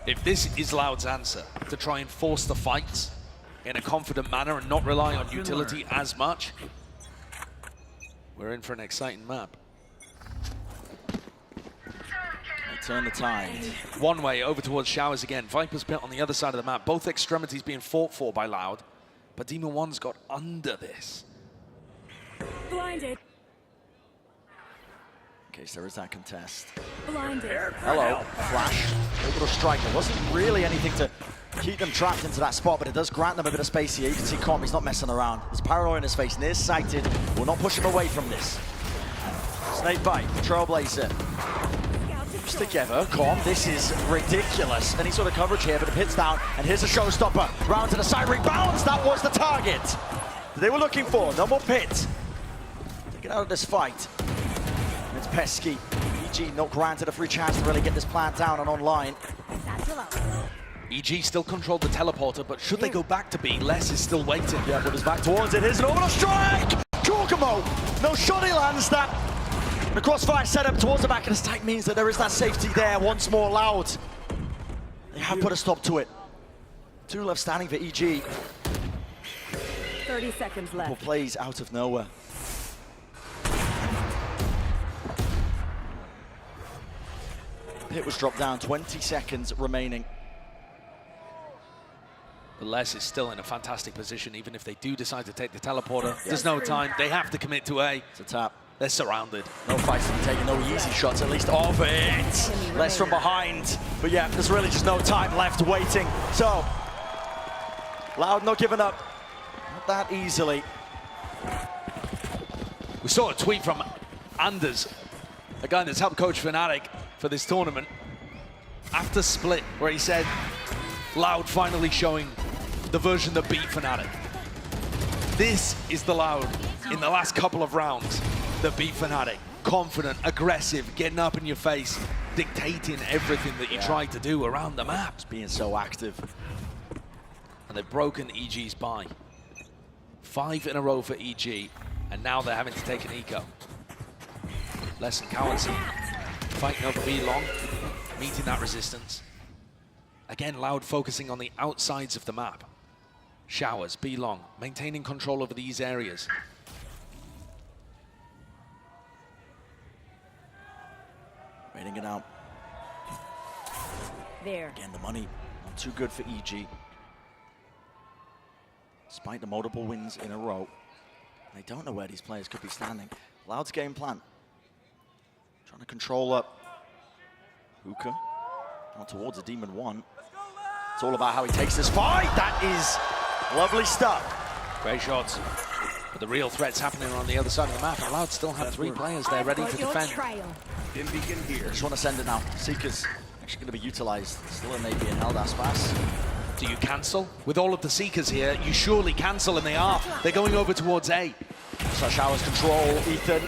If this is Loud's answer, to try and force the fights in a confident manner and not rely on utility as much, we're in for an exciting map. Turn the tide. One way over towards showers again. Viper's pit on the other side of the map. Both extremities being fought for by Loud. But Demon One's got under this. Blinded. Okay, so there is that contest. Blinded. Hello, flash. Little strike. There wasn't really anything to keep them trapped into that spot, but it does grant them a bit of space here. You can see Com, he's not messing around. There's paranoia in his face, near-sighted. Will not push him away from this. Snake bite, Trailblazer. most together. This is ridiculous. Any sort of coverage here, but it hits down, and here's a showstopper. Round to the side, rebounds. That was the target they were looking for. No more pit. Get out of this fight. And it's pesky. EG not granted a free chance to really get this plant down and online. EG still controlled the teleporter, but should they go back to B, Les is still waiting. Yeah, but it's back towards it. Here's an orbital strike! Jorgamo! No shot, he lands that. The crossfire set up towards the back of the stack means that there is that safety there once more. Loud. They have put a stop to it. 2 left standing for EG. 30 seconds left. Couple plays out of nowhere. Pit was dropped down, 20 seconds remaining. But Les is still in a fantastic position, even if they do decide to take the teleporter. There's no time. They have to commit to A. It's a tap. They're surrounded. No fights to be taken, no easy shots, at least of it. Less from behind. But yeah, there's really just no time left waiting. So, Loud not giving up. Not that easily. We saw a tweet from Anders, a guy that's helped coach Fnatic for this tournament, after Split, where he said, Loud finally showing the version that beat Fnatic. This is the Loud in the last couple of rounds that beat Fnatic. Confident, aggressive, getting up in your face, dictating everything that you tried to do around the map. It's being so active. And they've broken EG's bye. 5 in a row for EG, and now they're having to take an eco. Les and Cowancy fighting over B long, meeting that resistance. Again, Loud focusing on the outsides of the map. Showers, B long, maintaining control over these areas. Waiting it out. There. Again, the money not too good for EG. Despite the multiple wins in a row, they don't know where these players could be standing. Loud's game plan. Trying to control up Hookah. Down towards a Demon 1. It's all about how he takes this fight. That is lovely stuff. Great shots. But the real threat's happening on the other side of the map. Loud still have 3 players there ready to defend. In begin here. Just want to send it now. Seekers actually going to be utilized. Still an AB and held Aspas. Do you cancel? With all of the Seekers here, you surely cancel, and they are. They're going over towards A. So Showers control, Ethan.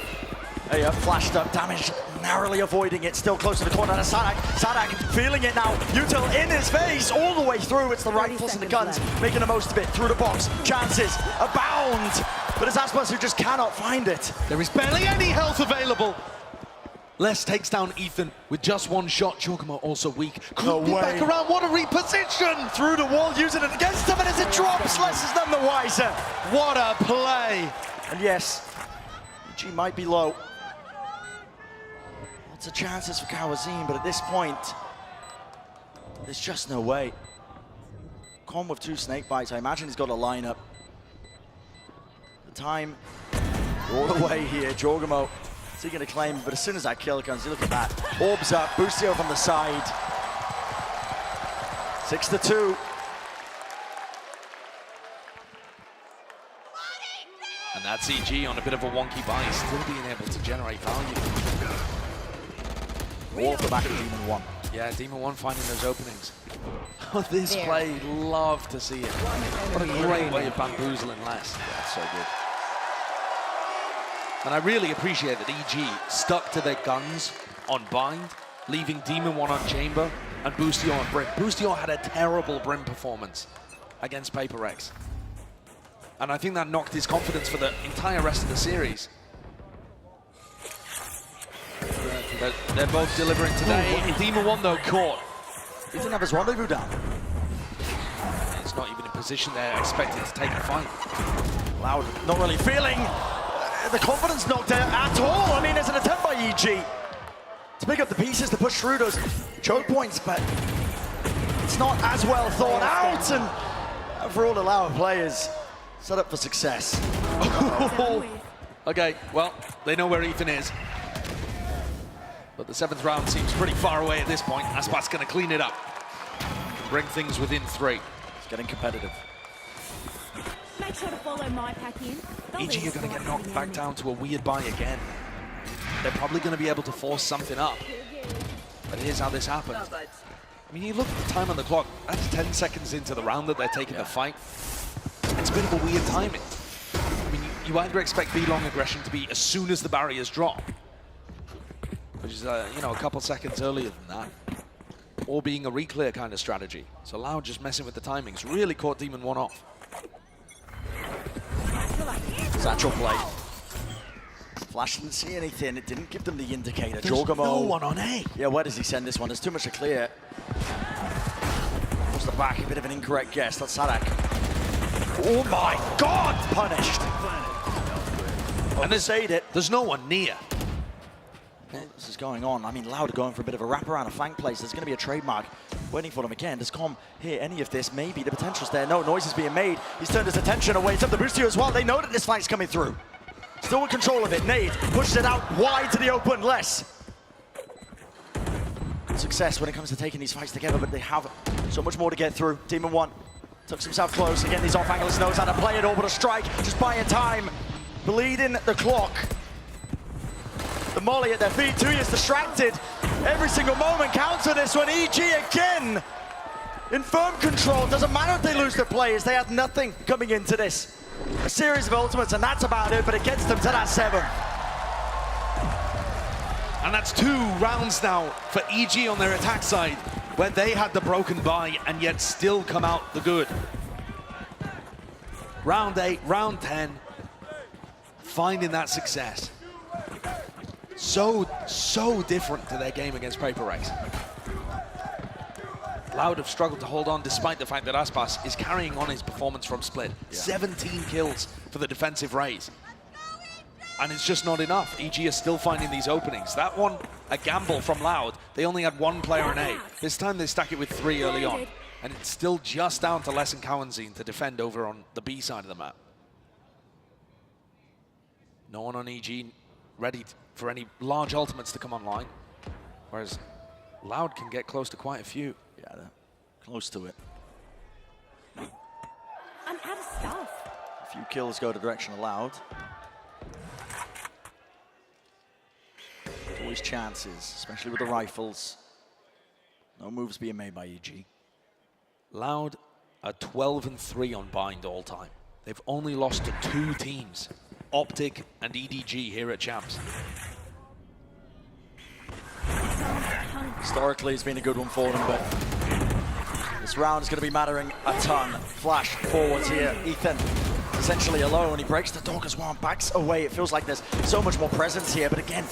Hey, flashed up, damage, narrowly avoiding it, still close to the corner. Sadak, Sadak feeling it now. Util in his face, all the way through. It's the rifles and the guns, making the most of it. Through the box, chances abound. But it's Aspas who just cannot find it. There is barely any health available. Les takes down Ethan with just 1 shot. Jorgamo also weak. No way. Back around, what a reposition! Through the wall, using it against him, and as it drops, Les is none the wiser. What a play! And yes, G might be low. Lots of chances for Kawazim, but at this point, there's just no way. Con with 2 snake bites, I imagine he's got a lineup. The time, all the way here, Jorgamo. Is he going to claim? But as soon as that kill comes, you look at that. Orbs up, Boostio from the side. 6-2. And that's EG on a bit of a wonky buy, still being able to generate value. All the back of Demon 1. Yeah, Demon 1 finding those openings. Oh, this play, love to see it. What a great way of bamboozling Les. Yeah, so good. And I really appreciate that EG stuck to their guns on Bind, leaving Demon 1 on Chamber and Boostio on Brim. Boostio had a terrible Brim performance against Paper Rex. And I think that knocked his confidence for the entire rest of the series. They're both delivering today. Demon 1 though caught. He didn't have his rendezvous down. He's not even in position there, expecting to take a fight. Loud, not really feeling the confidence knocked out at all. I mean, there's an attempt by EG to pick up the pieces to push through those choke points, but it's not as well thought out, and for all the Loud players, set up for success. Okay, well, they know where Ethan is. But the 7th round seems pretty far away at this point. Aspas going to clean it up. Bring things within 3. It's getting competitive. Make sure to follow my pack in. EG are going to get knocked back down to a weird buy again. They're probably going to be able to force something up. But here's how this happened. I mean, you look at the time on the clock, that's 10 seconds into the round that they're taking the fight. It's a bit of a weird timing. I mean, you either expect B-long aggression to be as soon as the barriers drop, which is, you know, a couple seconds earlier than that, or being a reclear kind of strategy. So Loud just messing with the timings, really caught Demon 1 off. Satchel play. Flash didn't see anything, it didn't give them the indicator. There's Jorgamo. no one on A. Yeah, where does he send this one? There's too much to clear. What's the back? A bit of an incorrect guess. That's Sadak. Oh my God! Punished. And there's no one near. This is going on. I mean, Loud are going for a bit of a wraparound, a flank place. There's going to be a trademark waiting for them again. Does Com hear any of this? Maybe the potential's there. No, noise is being made. He's turned his attention away. It's up the boost here as well. They know that this fight's coming through. Still in control of it. Nade pushes it out wide to the open. Less. Good success when it comes to taking these fights together, but they have so much more to get through. Demon 1 tucks himself close. Again, these off-anglers knows how to play it. Orbital strike, just buying time. Bleeding the clock. The molly at their feet, 2 years distracted. Every single moment counts for this one. EG again in firm control. Doesn't matter if they lose their players. They had nothing coming into this. A series of ultimates, and that's about it, but it gets them to that 7. And that's 2 rounds now for EG on their attack side, where they had the broken bye and yet still come out the good. Round 8, round 10, finding that success. So different to their game against Paper Rex. Loud have struggled to hold on despite the fact that Aspas is carrying on his performance from Split. 17 kills for the defensive raise. And it's just not enough. EG is still finding these openings. That one, a gamble from Loud. They only had 1 player in A. This time they stack it with 3 early on. And it's still just down to Les and Cowanzine to defend over on the B side of the map. No one on EG ready for any large ultimates to come online. Whereas Loud can get close to quite a few. Yeah, they're close to it. I'm out of stuff. A few kills go the direction of Loud. Always chances, especially with the rifles. No moves being made by EG. Loud are 12-3 on Bind all time. They've only lost to 2 teams, Optic and EDG here at Champs. Historically, it's been a good one for them, but this round is going to be mattering a ton. Flash forwards here. Ethan essentially alone. He breaks the dog as well and backs away. It feels like there's so much more presence here, but again,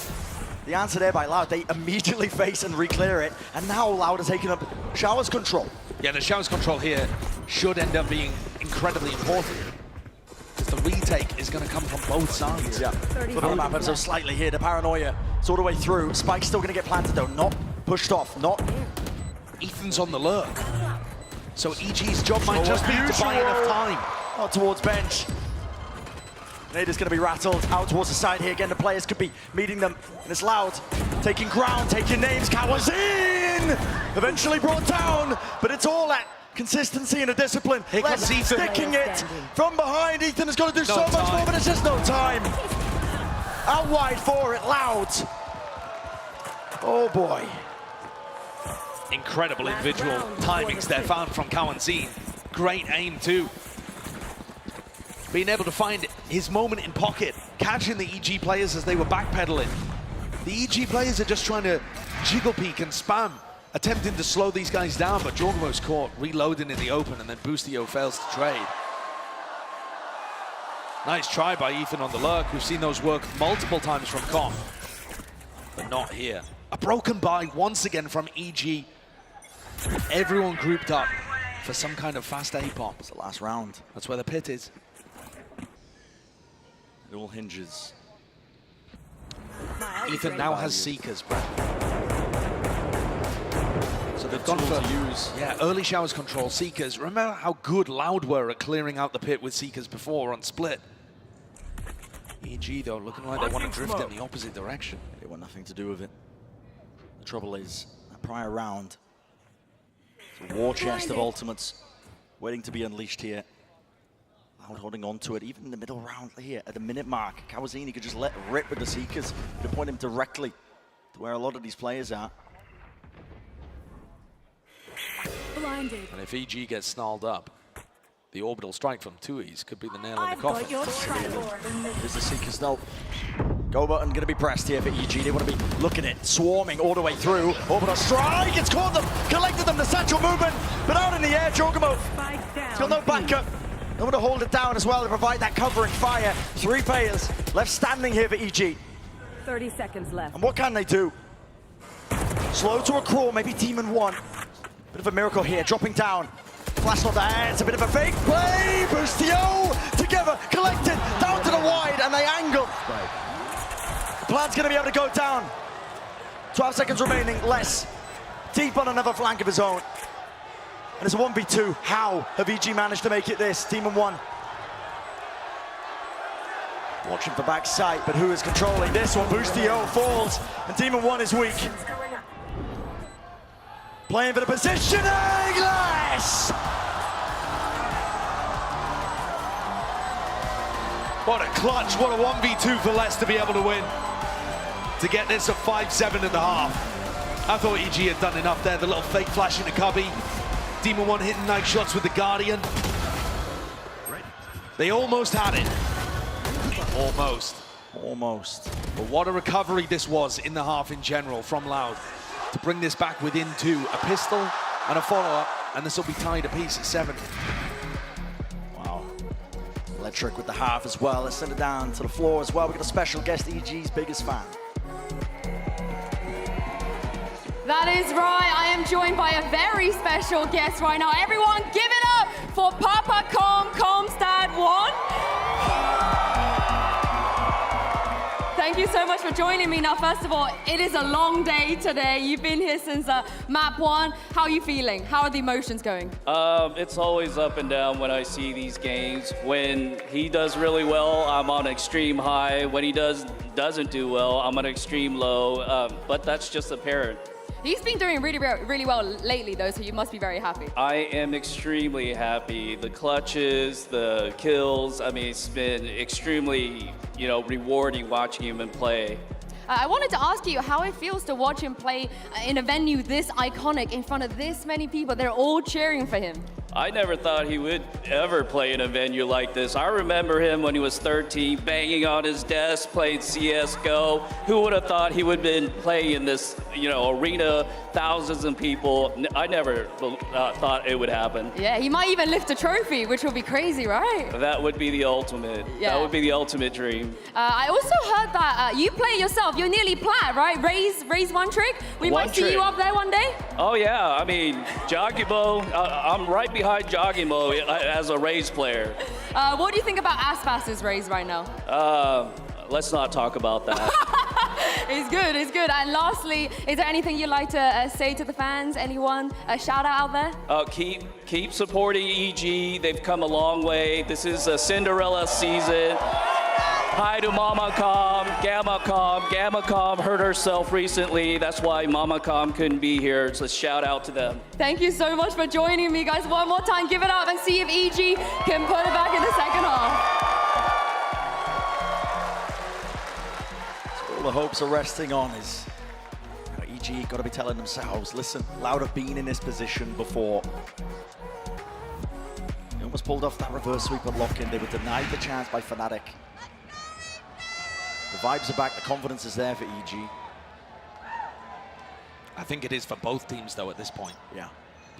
the answer there by Loud, they immediately face and re-clear it, and now Loud are taking up Shower's control. Yeah, the Shower's control here should end up being incredibly important, because the retake is going to come from both sides. Yeah, flip on the map ever so slightly here. The paranoia, it's all the way through. Spike's still going to get planted though, not pushed off, not. Ethan's on the lurk. So EG's job might just be to buy enough time. Out towards bench. Nade is going to be rattled out towards the side here. Again, the players could be meeting them. And it's Loud taking ground, taking names. Kawazin eventually brought down, but it's all that consistency and a discipline. Here comes Ethan. Sticking it from behind. Ethan has got to do so much more, but it's just no time. Out wide for it, Loud. Oh boy. Incredible individual timings there found from Cowanzine. Great aim too. Being able to find his moment in pocket, catching the EG players as they were backpedaling. The EG players are just trying to jiggle peek and spam, attempting to slow these guys down, but Jorgamo's caught reloading in the open, and then Boostio fails to trade. Nice try by Ethan on the lurk. We've seen those work multiple times from Com, but not here. A broken buy once again from EG. Everyone grouped up for some kind of fast A-pop. It's the last round. That's where the pit is. It all hinges. Ethan now has Seekers, Brad. So they've gone for early Showers control, Seekers. Remember how good Loud were at clearing out the pit with Seekers before on Split. EG though, looking like they want to drift in the opposite direction. They want nothing to do with it. The trouble is, that prior round, it's a war chest of ultimates waiting to be unleashed here. Loud holding on to it, even in the middle round here at the minute mark. Kawazini could just let rip with the Seekers to point him directly to where a lot of these players are. blinded. And if EG gets snarled up, the orbital strike from Tui's could be the nail in the I've coffin. got your track. There's the Seeker's note. Go button going to be pressed here for EG. They want to be looking at swarming all the way through. Orbital strike, it's caught them, collected them, the central movement, but out in the air, Jogamo. He's got no backup. They want to hold it down as well to provide that covering fire. 3 players left standing here for EG. 30 seconds left. And what can they do? Slow to a crawl, maybe Demon 1. Bit of a miracle here, dropping down. Flash not there, it's a bit of a fake play. Boostio together, collected, down to the wide, and they angle. The plan's going to be able to go down. 12 seconds remaining, less. Deep on another flank of his own. And it's a 1v2. How have EG managed to make it this? Demon 1. Watching for backside, but who is controlling this one? Boostio falls, and Demon 1 is weak. Playing for the positioning, less! What a clutch, what a 1v2 for Les to be able to win. To get this at 5-7 in the half. I thought EG had done enough there, the little fake flash into cubby. Demon 1 hitting nice shots with the Guardian. They almost had it. Almost. Almost. But what a recovery this was in the half in general from Loud. To bring this back within 2, a pistol and a follow-up, and this will be tied apiece at 7. Wow. Electric with the half as well. Let's send it down to the floor as well. We've got a special guest, EG's biggest fan. That is right. I am joined by a very special guest right now. Everyone, give it up for Papa Comstad 1. Thank you so much for joining me. Now, first of all, it is a long day today. You've been here since map 1. How are you feeling? How are the emotions going? It's always up and down when I see these games. When he does really well, I'm on extreme high. When he doesn't do well, I'm on extreme low. But that's just apparent. He's been doing really well lately, though, so you must be very happy. I am extremely happy. The clutches, the kills, I mean, it's been extremely, rewarding watching him play. I wanted to ask you how it feels to watch him play in a venue this iconic, in front of this many people. They're all cheering for him. I never thought he would ever play in a venue like this. I remember him when he was 13, banging on his desk, playing CSGO. Who would have thought he would have been playing in this, arena, thousands of people. I never thought it would happen. Yeah, he might even lift a trophy, which would be crazy, right? That would be the ultimate. Yeah. That would be the ultimate dream. I also heard that you play yourself. You're nearly plat, right? Raise one trick. We might see you up there one day. Oh yeah, I mean, Jogimo, I'm right behind Jogimo as a Raze player. What do you think about Aspas' Raze right now? Let's not talk about that. It's good, it's good. And lastly, is there anything you'd like to say to the fans? Anyone? A shout out there? Keep supporting EG. They've come a long way. This is a Cinderella season. Hi to Mamacom, Gamacom. Gamacom hurt herself recently. That's why Mamacom couldn't be here. So shout out to them. Thank you so much for joining me, guys. One more time, give it up and see if EG can put it back in the second half. So all the hopes are resting on is EG got to be telling themselves, listen, Loud have been in this position before. They almost pulled off that reverse sweep and lock-in. They were denied the chance by Fnatic. The vibes are back, the confidence is there for EG. I think it is for both teams, though, at this point. Yeah.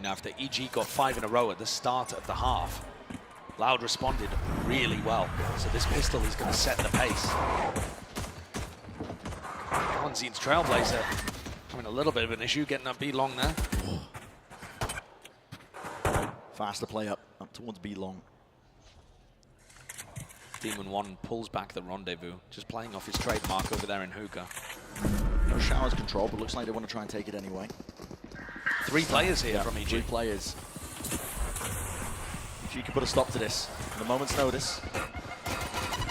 After EG got 5 in a row at the start of the half, Loud responded really well. So this pistol is going to set the pace. Onzine's Trailblazer having a little bit of an issue getting up B long there. Faster play up towards B long. Demon 1 pulls back the rendezvous, just playing off his trademark over there in hookah. No showers control, but looks like they want to try and take it anyway. 3 players here from EG. 3 players. EG can put a stop to this. At a moment's notice.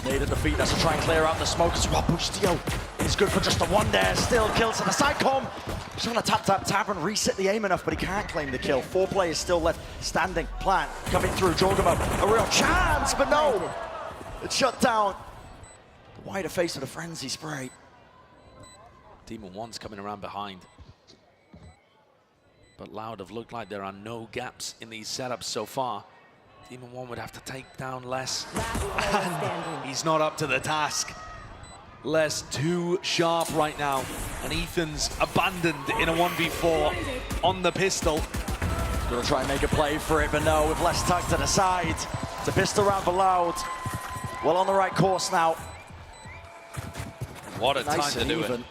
Nade at the feet, that's to try and clear out the smoke as well. Boostio is good for just the one there. Still kills to the side com. Just want to tap and reset the aim enough, but he can't claim the kill. 4 players still left standing. Plant coming through. Jorgamo, a real chance, but no. It's shut down. The wider face of the frenzy spray. Demon 1's coming around behind. But Loud have looked like there are no gaps in these setups so far. Demon 1 would have to take down Les. And he's not up to the task. Les too sharp right now. And Ethan's abandoned in a 1v4 on the pistol. He's gonna try and make a play for it, but no, with Les tucked to the side. It's a pistol round for Loud. Well on the right course now. What a Nice time to do even. it.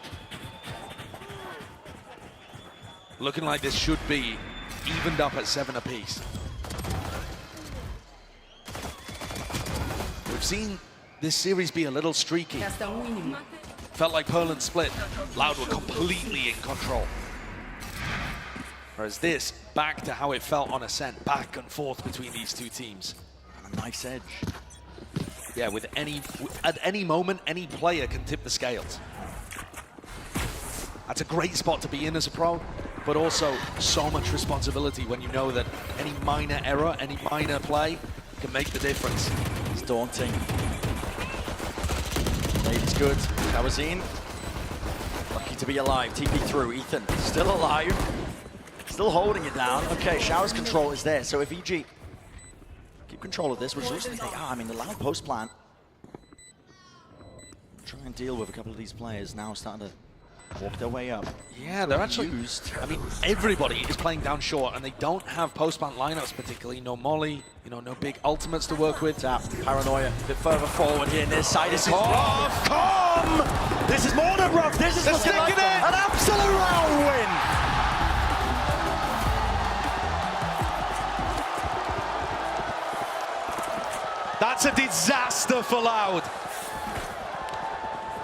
Looking like this should be evened up at 7 apiece. We've seen this series be a little streaky. Felt like Pearl and Split. Loud were completely in control. Whereas this, back to how it felt on Ascent, back and forth between these two teams. And a nice edge. Yeah, at any moment, any player can tip the scales. That's a great spot to be in as a pro, but also so much responsibility when you know that any minor error, any minor play can make the difference. It's daunting. Nade's good. Kawazine, lucky to be alive. TP through. Ethan, still alive. Still holding it down. Okay, Shower's control is there, so if EG keep control of this, which looks like they are, I mean, the Loud post plant. Try and deal with a couple of these players now starting to walk their way up. Yeah, they're actually used. I mean, everybody is playing down short, and they don't have post-plant lineups particularly. No Molly, you know, no big ultimates to work with. Paranoia a bit further forward here. This side is rough. Come! This is more than rough. This is looking like an absolute round win. That's a disaster for Loud.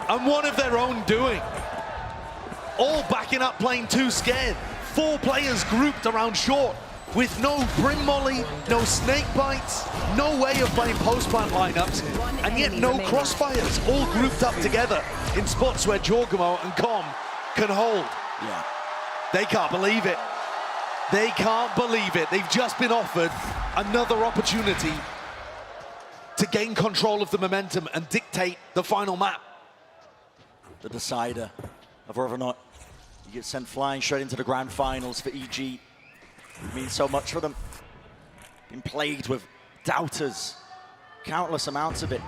And one of their own doing. All backing up playing too scared. 4 players grouped around short with no Brim Molly, no Snake Bites, no way of playing post-plant lineups, and yet no crossfires, all grouped up together in spots where Jorgamo and Com can hold. Yeah. They can't believe it. They can't believe it. They've just been offered another opportunity to gain control of the momentum and dictate the final map. The decider of whether or not you get sent flying straight into the grand finals for EG. It means so much for them. Been plagued with doubters, countless amounts of it.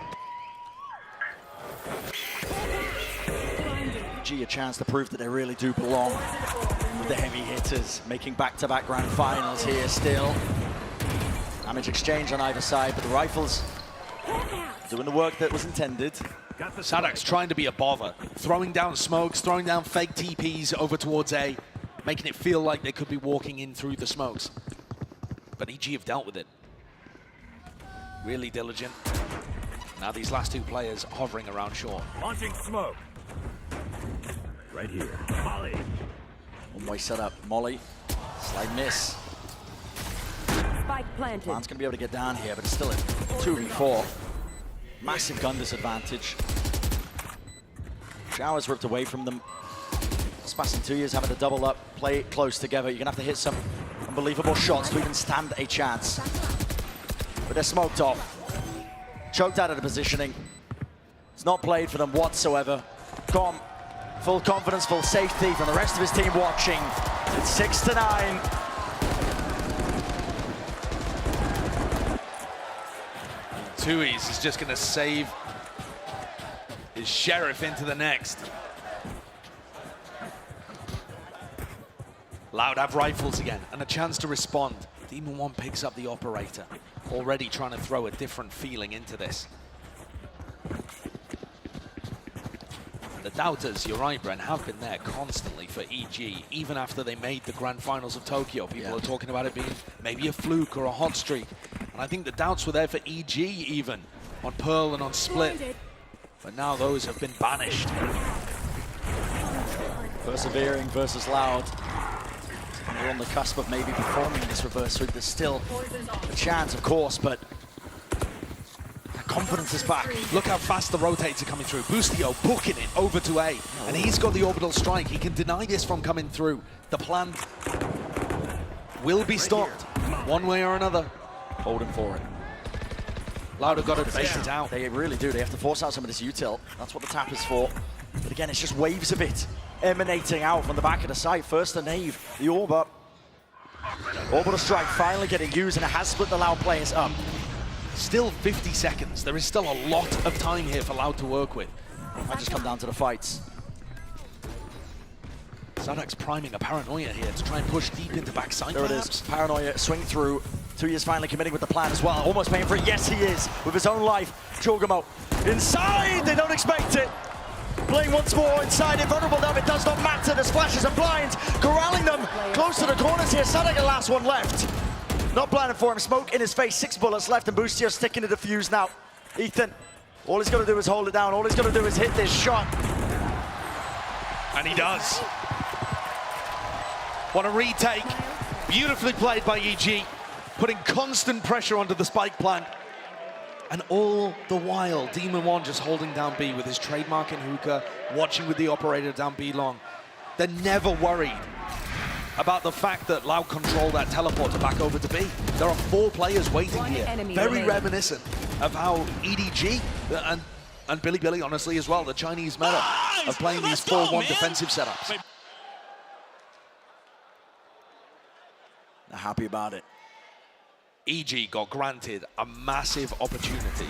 EG a chance to prove that they really do belong with the heavy hitters, making back-to-back grand finals here still. Damage exchange on either side, but the rifles doing the work that was intended. Sadak's trying to be a bother, throwing down smokes, throwing down fake TPs over towards A, making it feel like they could be walking in through the smokes. But EG have dealt with it. Really diligent. Now these last 2 players hovering around short. Launching smoke. Right here. Molly. One-way setup. Molly. Slide miss. Spike planted. Plan's going to be able to get down here, but it's still a 2v4. Massive gun disadvantage. Showers ripped away from them. Spassing 2 years having to double up, play it close together. You're going to have to hit some unbelievable shots to even stand a chance. But they're smoked off. Choked out of the positioning. It's not played for them whatsoever. Com, full confidence, full safety from the rest of his team watching. It's 6-9. Tui's is just going to save his sheriff into the next. Loud have rifles again and a chance to respond. Demon 1 picks up the operator, already trying to throw a different feeling into this. The doubters, you're right, Bren, have been there constantly for EG, even after they made the grand finals of Tokyo. People are talking about it being maybe a fluke or a hot streak. And I think the doubts were there for EG even, on Pearl and on Split. But now those have been banished. Persevering versus Loud. We're on the cusp of maybe performing this reverse sweep. There's still a chance, of course, but that confidence is back. Look how fast the rotates are coming through. Boostio booking it over to A, and he's got the orbital strike. He can deny this from coming through. The plan will be stopped one way or another. Holding for it. Loud have got to bait it out. They really do. They have to force out some of this util. That's what the tap is for. But again, it's just waves of it emanating out from the back of the site. First the nave, the orb up. Orbital strike finally getting used, and it has split the Loud players up. Still 50 seconds. There is still a lot of time here for Loud to work with. Might just come down to the fights. Sadak's priming a Paranoia here to try and push deep into backside. There perhaps. it is. Paranoia swing through. 2Years finally committing with the plan as well. Almost paying for it. Yes, he is. With his own life. Jorgamo inside. They don't expect it. Playing once more inside. Invulnerable now. It does not matter. There's flashes and blinds. Corralling them close to the corners here. Sadak, the last one left. Not blinded for him. Smoke in his face. 6 bullets left. And Boostio sticking to the fuse now. Ethan, all he's got to do is hold it down. All he's got to do is hit this shot. And he does. What a retake. Beautifully played by EG. Putting constant pressure onto the spike plant. And all the while, Demon One just holding down B with his trademark in hookah, watching with the operator down B long. They're never worried about the fact that Loud controlled that teleporter back over to B. There are 4 players waiting here. Very reminiscent of how EDG and Billy honestly as well, the Chinese meta of playing these 4-1 defensive setups. They're happy about it. EG got granted a massive opportunity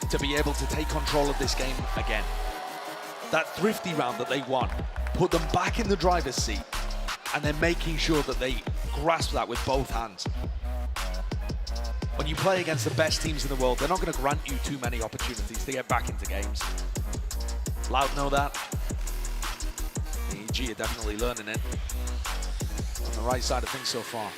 to be able to take control of this game again. That thrifty round that they won put them back in the driver's seat, and they're making sure that they grasp that with both hands. When you play against the best teams in the world, they're not going to grant you too many opportunities to get back into games. Loud know that. EG are definitely learning it. On the right side of things so far.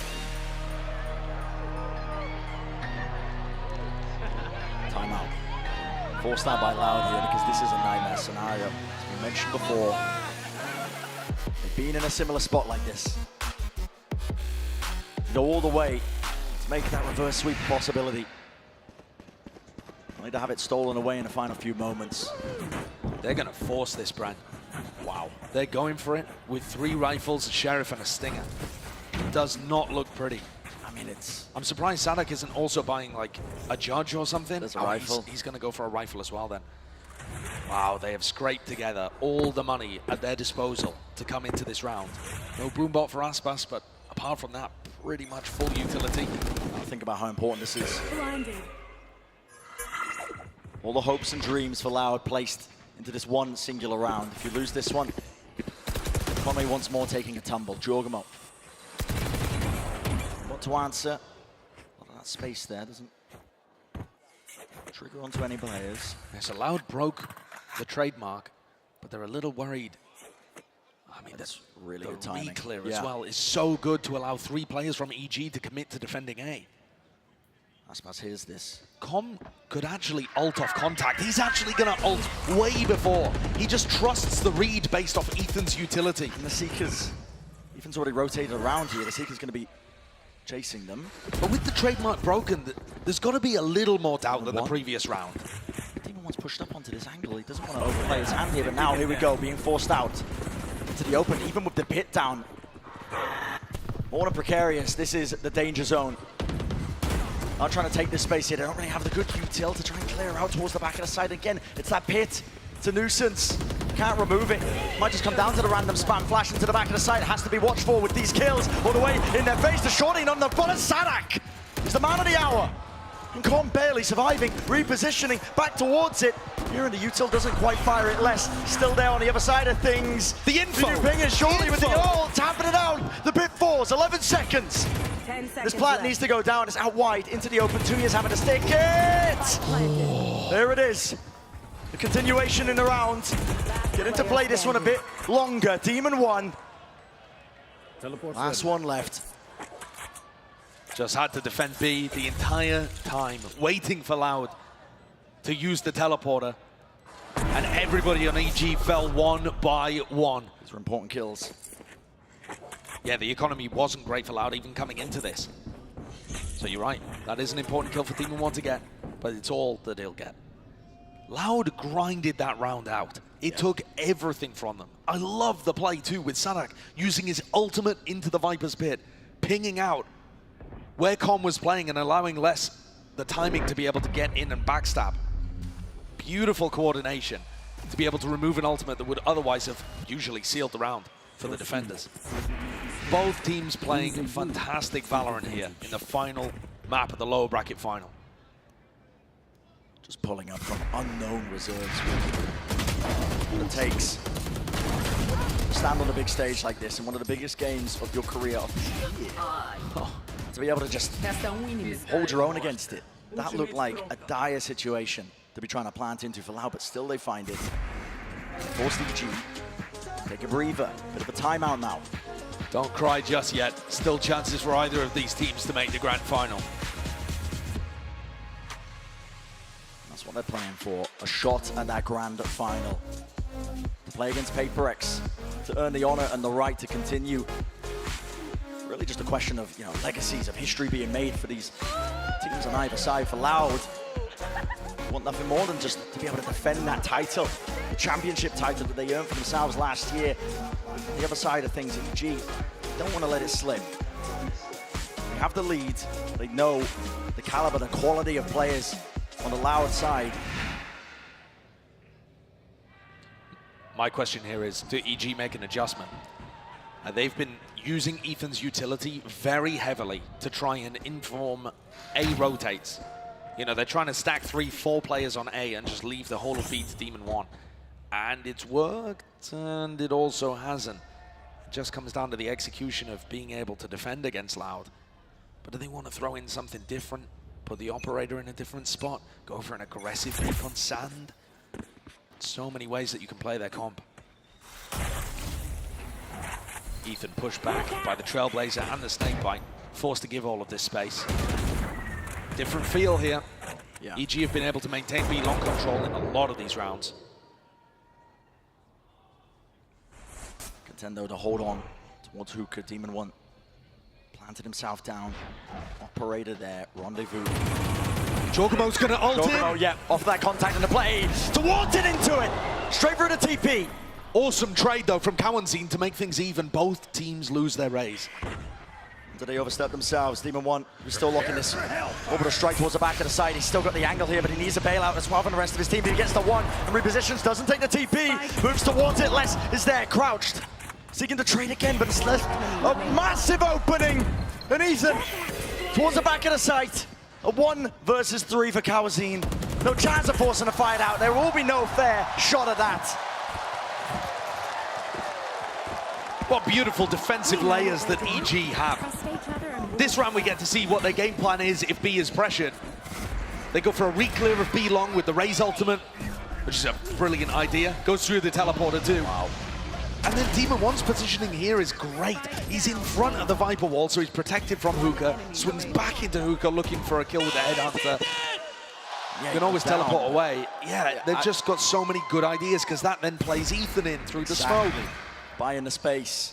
Timeout. Forced out by Loud here because this is a nightmare scenario. As we mentioned before, they've been in a similar spot like this. Go all the way to make that reverse sweep possibility. Only to have it stolen away in the final few moments. They're going to force this, Brand. Wow. They're going for it with 3 rifles, a Sheriff, and a Stinger. It does not look pretty. I mean, it's... I'm surprised Sadak isn't also buying, like, a Judge or something. There's a rifle. He's going to go for a rifle as well, then. Wow, they have scraped together all the money at their disposal to come into this round. No Boombot for Aspas, but apart from that, pretty much full utility. Now think about how important this is. All the hopes and dreams for Loud placed into this one singular round. If you lose this one, Conway once more taking a tumble. Jorgamo. What to answer? Well, that space there doesn't trigger onto any players. Yes, Loud broke the trademark, but they're a little worried. I mean, that's really good the timing. Re-clear as well is so good to allow 3 players from EG to commit to defending A. Aspas hears this. Com could actually ult off contact. He's actually going to ult way before. He just trusts the read based off Ethan's utility. And the Seekers, Ethan's already rotated around here. The Seeker's going to be chasing them. But with the trademark broken, there's got to be a little more doubt than the previous round. Demon One's pushed up onto this angle. He doesn't want to overplay his hand here, but now here we go, being forced out to the open, even with the pit down. More than precarious. This is the danger zone. Not trying to take this space here. They don't really have the good util to try and clear out towards the back of the side again. It's that pit. It's a nuisance. Can't remove it. Might just come down to the random spam. Flash into the back of the side. It has to be watched for with these kills all the way in their face. The shorting on the bullet. Sadak is the man of the hour. And Com barely surviving, repositioning back towards it. Here in the util doesn't quite fire it less. Still there on the other side of things. The info. Ping shortly with the ult, tapping it down. The pit falls, 11 seconds. This plant needs to go down. It's out wide into the open. 2Years having to stick it. There it is. The continuation in the round. Getting to play this one a bit longer. Demon One. Last one left. Just had to defend B the entire time, waiting for Loud to use the teleporter. And everybody on EG fell 1 by 1. These are important kills. Yeah, the economy wasn't great for Loud even coming into this. So you're right, that is an important kill for Demon One to get, but it's all that he'll get. Loud grinded that round out. It took everything from them. I love the play too with Sadak using his ultimate into the Viper's pit, pinging out where Com was playing and allowing less the timing to be able to get in and backstab. Beautiful coordination to be able to remove an ultimate that would otherwise have usually sealed the round for the defenders. Both teams playing fantastic Valorant here in the final map of the lower bracket final. Just pulling up from unknown reserves. What it takes to stand on a big stage like this in one of the biggest games of your career of the year. To be able to just hold your own against it. That looked like a dire situation to be trying to plant into for Loud, but still they find it. Force EG. Take a breather. Bit of a timeout now. Don't cry just yet. Still chances for either of these teams to make the grand final. That's what they're playing for. A shot at that grand final. To play against Paper X. To earn the honor and the right to continue. Really just a question of, legacies of history being made for these teams on either side. For Loud, they want nothing more than just to be able to defend that title. The championship title that they earned for themselves last year. The other side of things, EG don't want to let it slip. They have the lead. They know the caliber, the quality of players on the Loud side. My question here is, do EG make an adjustment? They've been using Ethan's utility very heavily to try and inform A rotates. They're trying to stack 3-4 players on A and just leave the whole of B to Demon 1. And it's worked, and it also hasn't. It just comes down to the execution of being able to defend against Loud. But do they want to throw in something different? Put the operator in a different spot? Go for an aggressive pick on sand? So many ways that you can play their comp. Ethan pushed back by the Trailblazer and the Snakebite, forced to give all of this space. Different feel here. Yeah. EG have been able to maintain B long control in a lot of these rounds. Contendo to hold on towards Hookah. Demon 1 planted himself down. Operator there. Rendezvous. Chocobo's gonna ult in. Yeah, off that contact and the play. Towards it into it. Straight through the TP. Awesome trade though from Cowanzine to make things even. Both teams lose their raise. Did they overstep themselves? Demon 1, who's still locking this orbital strike towards the back of the side. He's still got the angle here, but he needs a bailout as well from the rest of his team. He gets the one and repositions, doesn't take the TP, moves towards it. Les is there, crouched, seeking to trade again, but it's left a massive opening. And Ethan towards the back of the site. A 1 versus 3 for Cowanzine. No chance of forcing a fight out. There will be no fair shot at that. What beautiful defensive layers that EG have. This round we get to see what their game plan is if B is pressured. They go for a re-clear of B long with the Raze ultimate, which is a brilliant idea. Goes through the teleporter too. Wow. And then Demon 1's positioning here is great. He's in front of the Viper wall, so he's protected from Hookah. Swings back into Hookah looking for a kill with the headhunter. You can always teleport away. Yeah, they've just got so many good ideas because that then plays Ethan in through the smoke. Buying the space.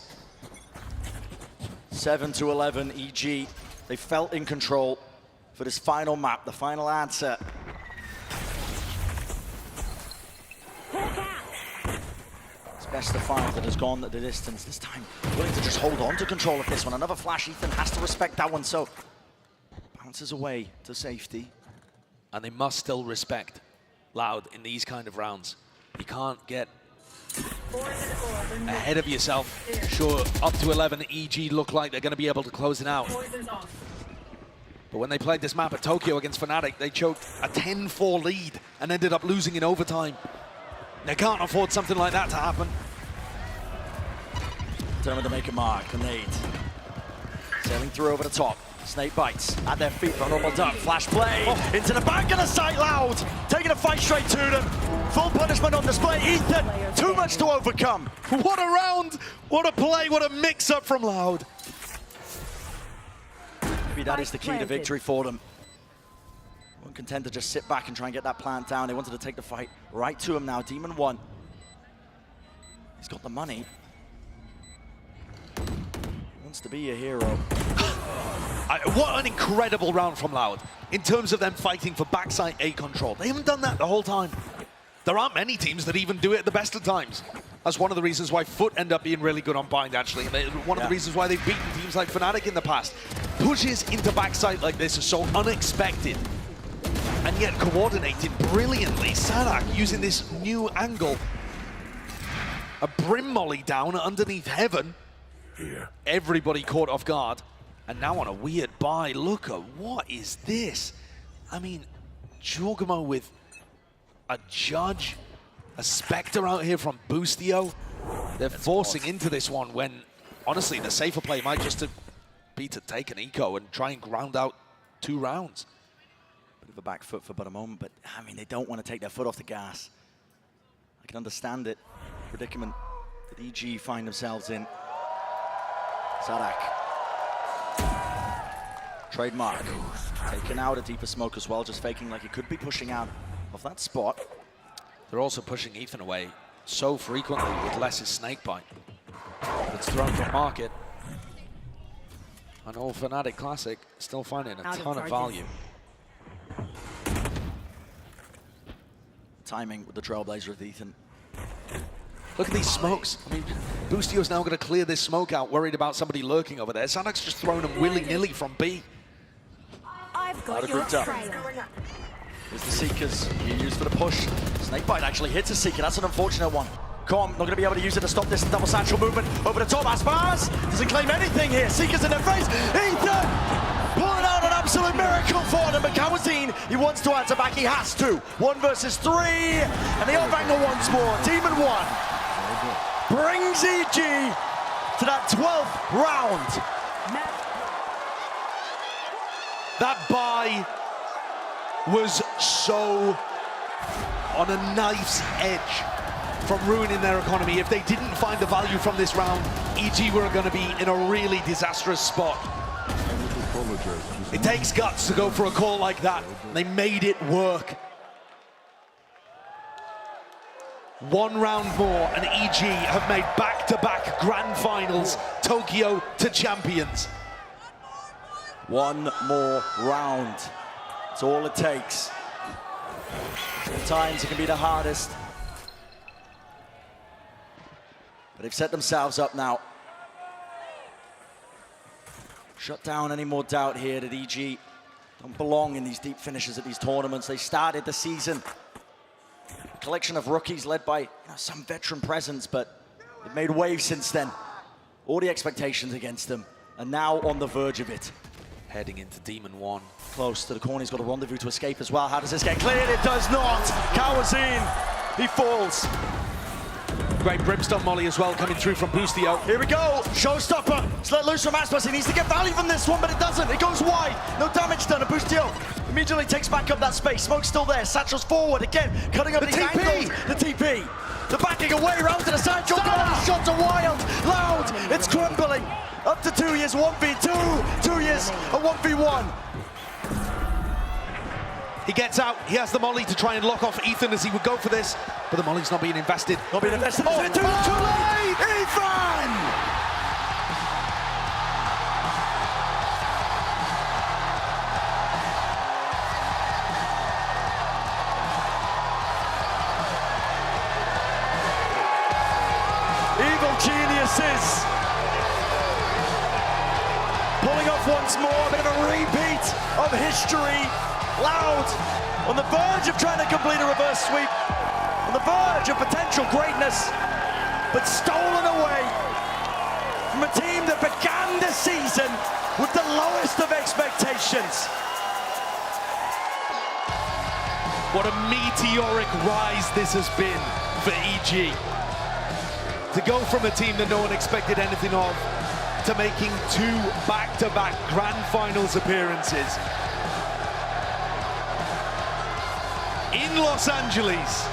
7-11 EG. They felt in control for this final map, the final answer. It's best of 5 that has gone the distance this time. Willing to just hold on to control of this one. Another flash, Ethan has to respect that one, so bounces away to safety. And they must still respect Loud in these kind of rounds. You can't get ahead of yourself. Sure, up to 11, EG look like they're going to be able to close it out. But when they played this map at Tokyo against Fnatic, they choked a 10-4 lead and ended up losing in overtime. They can't afford something like that to happen. Determined to make a mark, grenade. Sailing through over the top. Snake bites at their feet, vulnerable duck, flash play, into the back of the site, Loud, taking a fight straight to them. Full punishment on display, Ethan, too much to overcome. What a round, what a play, what a mix-up from Loud. Maybe that is the key to victory for them. One content to just sit back and try and get that plant down. They wanted to take the fight right to him now. Demon 1. He's got the money. He wants to be a hero. What an incredible round from Loud in terms of them fighting for backside A control. They haven't done that the whole time. There aren't many teams that even do it at the best of times. That's one of the reasons why Foot end up being really good on bind, actually. One of the reasons why they've beaten teams like Fnatic in the past. Pushes into backside like this are so unexpected and yet coordinated brilliantly. Sadak using this new angle. A Brim molly down underneath Heaven. Here. Everybody caught off guard. And now on a weird buy. Look at what is this? I mean, Jorgamo with a Judge, a Spectre out here from Boostio. They're forcing into this one when, honestly, the safer play might just be to take an eco and try and ground out 2 rounds. Bit of a back foot for but a moment, but I mean, they don't want to take their foot off the gas. I can understand it. Predicament that EG find themselves in. Sadak. Trademark. Taken out a deeper smoke as well, just faking like he could be pushing out of that spot. They're also pushing Ethan away so frequently with Less's snakebite. It's thrown from market. An old Fnatic classic, still finding a ton of value. Timing with the Trailblazer with Ethan. Look at these smokes. I mean, Boostio's now going to clear this smoke out, worried about somebody lurking over there. Sadak's just throwing them willy-nilly from B. I've got your trail. Here's the Seekers being used for the push. Snakebite actually hits a Seeker. That's an unfortunate one. Com not going to be able to use it to stop this double satchel movement over the top. Aspars doesn't claim anything here. Seekers in their face. Ethan pulling out an absolute miracle for them. But Kawazine, he wants to answer back. He has to. 1 versus 3. And the off angle once more. Demon 1 brings EG to that 12th round. That buy was so on a knife's edge from ruining their economy. If they didn't find the value from this round, EG were going to be in a really disastrous spot. It takes guts to go for a call like that. They made it work. 1 round more and EG have made back-to-back grand finals, Tokyo to champions. 1 more round. That's all it takes. Sometimes it can be the hardest. But they've set themselves up now. Shut down any more doubt here that EG don't belong in these deep finishes at these tournaments. They started the season. A collection of rookies led by some veteran presence, but they've made waves since then. All the expectations against them, and now on the verge of it. Heading into Demon 1. Close to the corner, he's got a rendezvous to escape as well. How does this get cleared? It does not. Kawazine, he falls. Great Brimstone Molly as well coming through from Boostio. Here we go, showstopper. It's let loose from Aspas. He needs to get value from this one, but it doesn't. It goes wide. No damage done. And Boostio immediately takes back up that space. Smoke's still there. Satchel's forward again, cutting up these angles. The TP. The backing away round to the side. Jordan, shots are wild, loud. It's crumbling. Up to 2 years, 1v2. 2 years, a 1v1. He gets out, he has the molly to try and lock off Ethan as he would go for this, but the molly's not being invested. Not being invested. Oh, too late! Ethan! Evil geniuses. Pulling off once more, a bit of a repeat of history. Loud, on the verge of trying to complete a reverse sweep, on the verge of potential greatness, but stolen away from a team that began the season with the lowest of expectations. What a meteoric rise this has been for EG. To go from a team that no one expected anything of, to making 2 back-to-back grand finals appearances. In Los Angeles,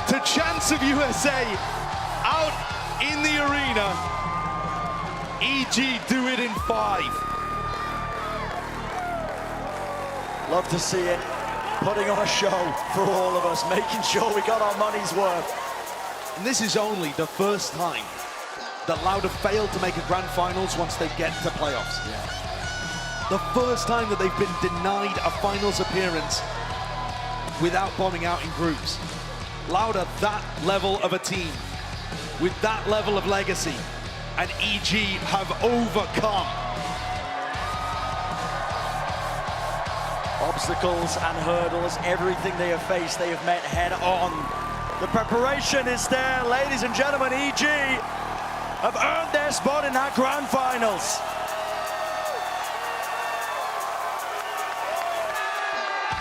to Chance of USA, out in the arena, EG do it in 5. Love to see it, putting on a show for all of us, making sure we got our money's worth. And this is only the first time that Loud have failed to make a grand finals once they get to playoffs. Yeah. The first time that they've been denied a finals appearance without bombing out in groups. Loud are that level of a team, with that level of legacy, and EG have overcome. Obstacles and hurdles, everything they have faced, they have met head on. The preparation is there, ladies and gentlemen. EG have earned their spot in that grand finals.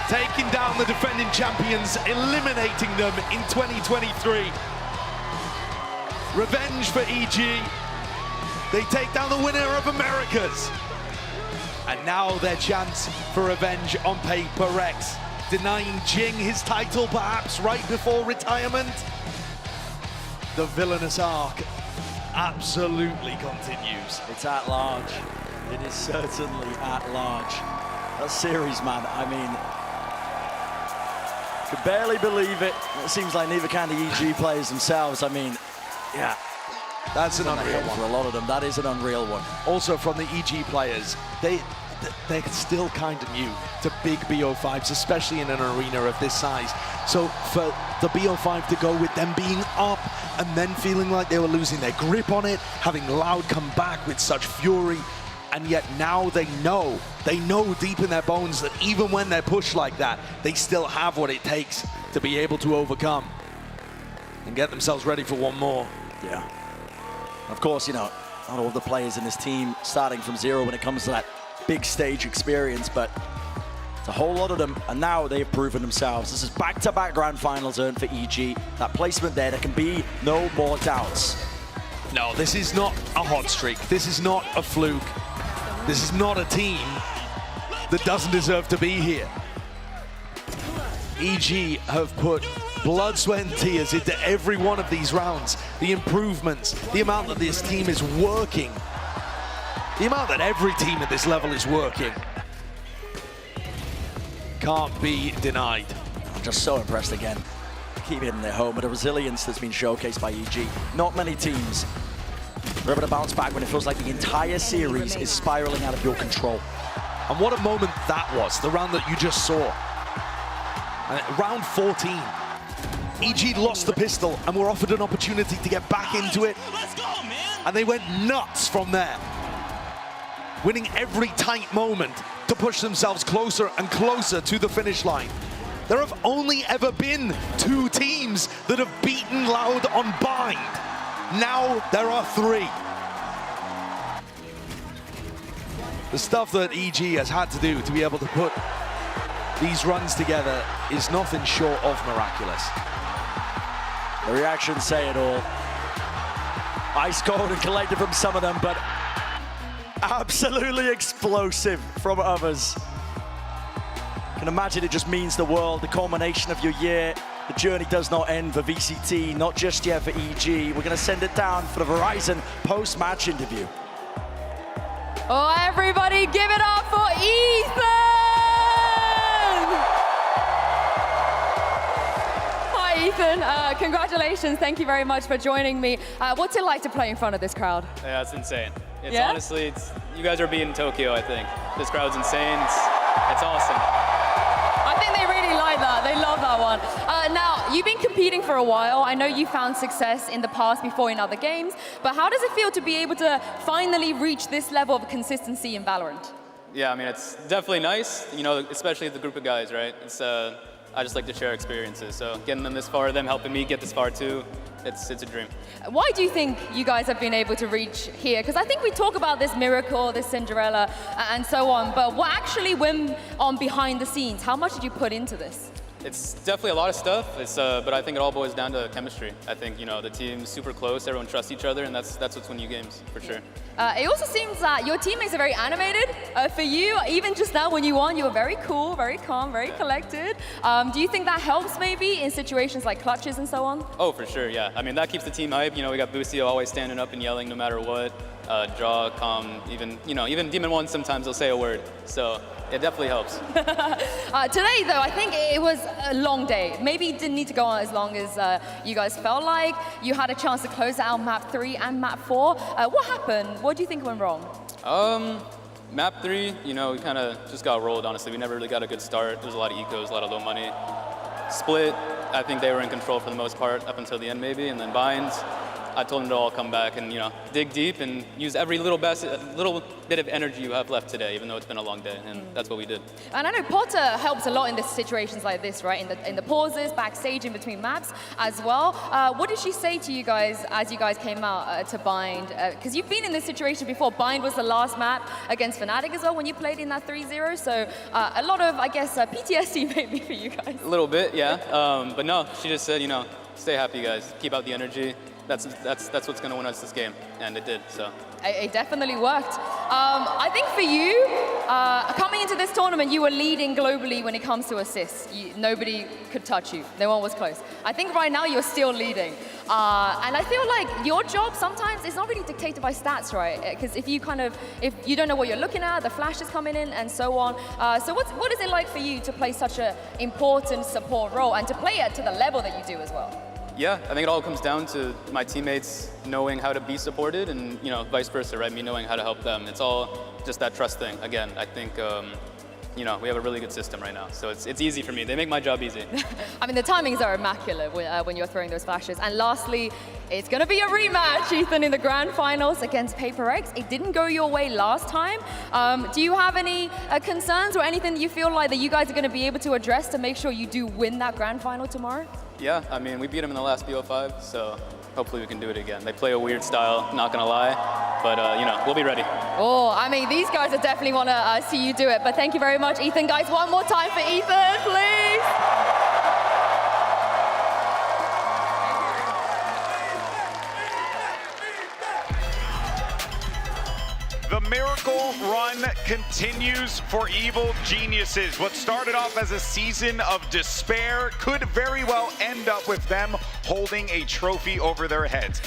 Taking down the defending champions, eliminating them in 2023. Revenge for EG. They take down the winner of Americas. And now their chance for revenge on Paper Rex. Denying Jing his title perhaps right before retirement. The villainous arc absolutely continues. It's at large. It is certainly at large. That series, man, I mean, could barely believe it. It seems like neither can the EG players themselves. I mean, yeah. That's an unreal one. For a lot of them, that is an unreal one. Also from the EG players, they're still kind of new to big BO5s, especially in an arena of this size. So for the BO5 to go with them being up and then feeling like they were losing their grip on it, having Loud come back with such fury, and yet now they know deep in their bones that even when they're pushed like that, they still have what it takes to be able to overcome and get themselves ready for one more. Yeah. Of course, you know, not all the players in this team starting from zero when it comes to that big stage experience, but it's a whole lot of them, and now they have proven themselves. This is back-to-back grand finals earned for EG. That placement there can be no more doubts. No, this is not a hot streak. This is not a fluke. This is not a team that doesn't deserve to be here. EG have put blood, sweat, and tears into every one of these rounds. The improvements, the amount that this team is working, the amount that every team at this level is working can't be denied. I'm just so impressed again. Keep hitting their home, but the resilience that's been showcased by EG. Not many teams are able to bounce back when it feels like the entire series is spiraling out of your control. And what a moment that was, the round that you just saw. Round 14. EG lost the pistol and were offered an opportunity to get back into it. And they went nuts from there. Winning every tight moment to push themselves closer and closer to the finish line. There have only ever been 2 teams that have beaten Loud on bind. Now there are 3. The stuff that EG has had to do to be able to put these runs together is nothing short of miraculous. The reactions say it all. Ice cold and collected from some of them, but absolutely explosive from others. You can imagine it just means the world, the culmination of your year. The journey does not end for VCT, not just yet for EG. We're gonna send it down for the Verizon post-match interview. Oh, everybody give it up for Ethan! Hi, Ethan. Congratulations. Thank you very much for joining me. What's it like to play in front of this crowd? Yeah, it's insane. It's honestly, you guys are beating Tokyo, I think. This crowd's insane. It's awesome. I think they really like that. They love that one. Now, you've been competing for a while. I know you found success in the past before in other games, but how does it feel to be able to finally reach this level of consistency in Valorant? Yeah, I mean, it's definitely nice, you know, especially the group of guys, right? It's, I just like to share experiences, so getting them this far, them helping me get this far too, it's a dream. Why do you think you guys have been able to reach here? Because I think we talk about this miracle, this Cinderella, and so on, but what actually went on behind the scenes? How much did you put into this? It's definitely a lot of stuff, but I think it all boils down to chemistry. I think, you know, the team's super close, everyone trusts each other, and that's what's winning you games, for sure. It also seems that your teammates are very animated. For you, even just now when you won, you were very cool, very calm, very collected. Do you think that helps maybe in situations like clutches and so on? Oh, for sure, yeah. I mean, that keeps the team hype. You know, we got Busio always standing up and yelling no matter what. Draw, calm, even Demon 1 sometimes they'll say a word. So it definitely helps. Today, though, I think it was a long day. Maybe it didn't need to go on as long as you guys felt like. You had a chance to close out map 3 and map 4. What happened? What do you think went wrong? Map 3, you know, we kind of just got rolled, honestly. We never really got a good start. There was a lot of ecos, a lot of low money. Split, I think they were in control for the most part, up until the end maybe, and then binds. I told him to all come back and, dig deep and use every little bit of energy you have left today, even though it's been a long day, and that's what we did. And I know Potter helps a lot in situations like this, right? In the pauses, backstage, in between maps as well. What did she say to you guys as you guys came out to Bind? Because you've been in this situation before. Bind was the last map against Fnatic as well when you played in that 3-0. So a lot of, I guess, PTSD maybe for you guys. A little bit, yeah. But no, she just said, stay happy, guys. Keep out the energy. That's what's going to win us this game, and it did. So it definitely worked. I think for you, coming into this tournament, you were leading globally when it comes to assists. Nobody could touch you. No one was close. I think right now you're still leading, and I feel like your job sometimes is not really dictated by stats, right? Because if you don't know what you're looking at, the flash is coming in, and so on. So what is it like for you to play such an important support role and to play it to the level that you do as well? Yeah, I think it all comes down to my teammates knowing how to be supported and, vice versa, right? Me knowing how to help them. It's all just that trust thing. Again, I think, we have a really good system right now. So it's easy for me. They make my job easy. I mean, the timings are immaculate when you're throwing those flashes. And lastly, it's going to be a rematch, Ethan, in the grand finals against Paper X. It didn't go your way last time. Do you have any concerns or anything that you feel like that you guys are going to be able to address to make sure you do win that grand final tomorrow? Yeah, I mean, we beat them in the last BO5, so hopefully we can do it again. They play a weird style, not gonna lie, but we'll be ready. Oh, I mean, these guys will definitely want to see you do it, but thank you very much, Ethan. Guys, one more time for Ethan, please. The miracle run continues for Evil Geniuses. What started off as a season of despair could very well end up with them holding a trophy over their heads.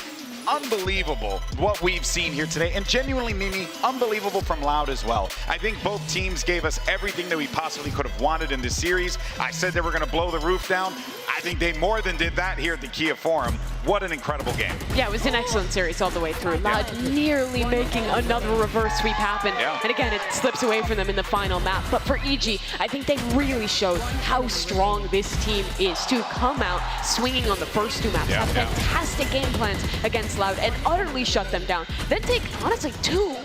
Unbelievable what we've seen here today, and genuinely, Mimi, unbelievable from Loud as well. I think both teams gave us everything that we possibly could have wanted in this series. I said they were going to blow the roof down. I think they more than did that here at the Kia Forum. What an incredible game. Yeah, it was an excellent series all the way through. Loud nearly making another reverse sweep happen. Yeah. And again, it slips away from them in the final map. But for EG, I think they really showed how strong this team is to come out swinging on the first two maps, have fantastic game plans against Loud and utterly shut them down. Then take, honestly, two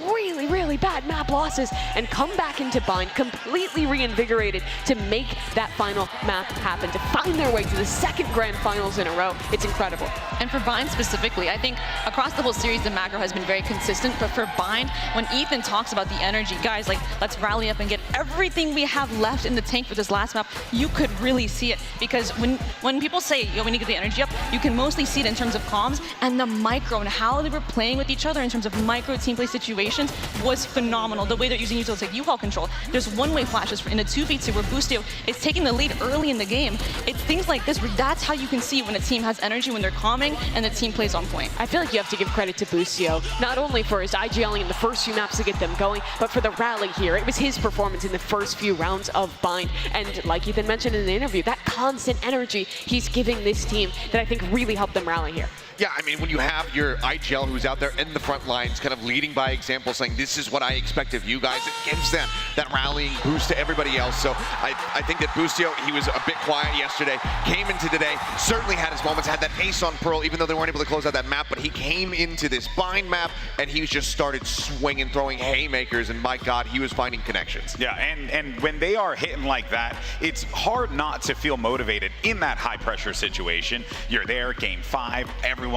really bad map losses and come back into Bind completely reinvigorated to make that final map happen, to find their way to the second grand finals in a row. It's incredible. And for Bind specifically, I think across the whole series, the macro has been very consistent, but for Bind, when Ethan talks about the energy, guys, like, let's rally up and get everything we have left in the tank for this last map, you could really see it. Because when people say, we need to get the energy up, you can mostly see it in terms of comms, and the micro and how they were playing with each other in terms of micro team play situations was phenomenal. The way they're using utils like U-Haul control. There's one-way flashes in a 2v2 where Boostio is taking the lead early in the game. It's things like this where that's how you can see when a team has energy, when they're calming and the team plays on point. I feel like you have to give credit to Boostio, not only for his IGLing in the first few maps to get them going, but for the rally here. It was his performance in the first few rounds of Bind. And like Ethan mentioned in the interview, that constant energy he's giving this team that I think really helped them rally here. Yeah, I mean, when you have your IGL who's out there in the front lines, kind of leading by example, saying, this is what I expect of you guys, it gives them that rallying boost to everybody else. So I think that Boostio, he was a bit quiet yesterday, came into today, certainly had his moments, had that ace on Pearl, even though they weren't able to close out that map, but he came into this Bind map, and he just started swinging, throwing haymakers, and my God, he was finding connections. Yeah, and when they are hitting like that, it's hard not to feel motivated in that high-pressure situation. You're there, game 5, everyone,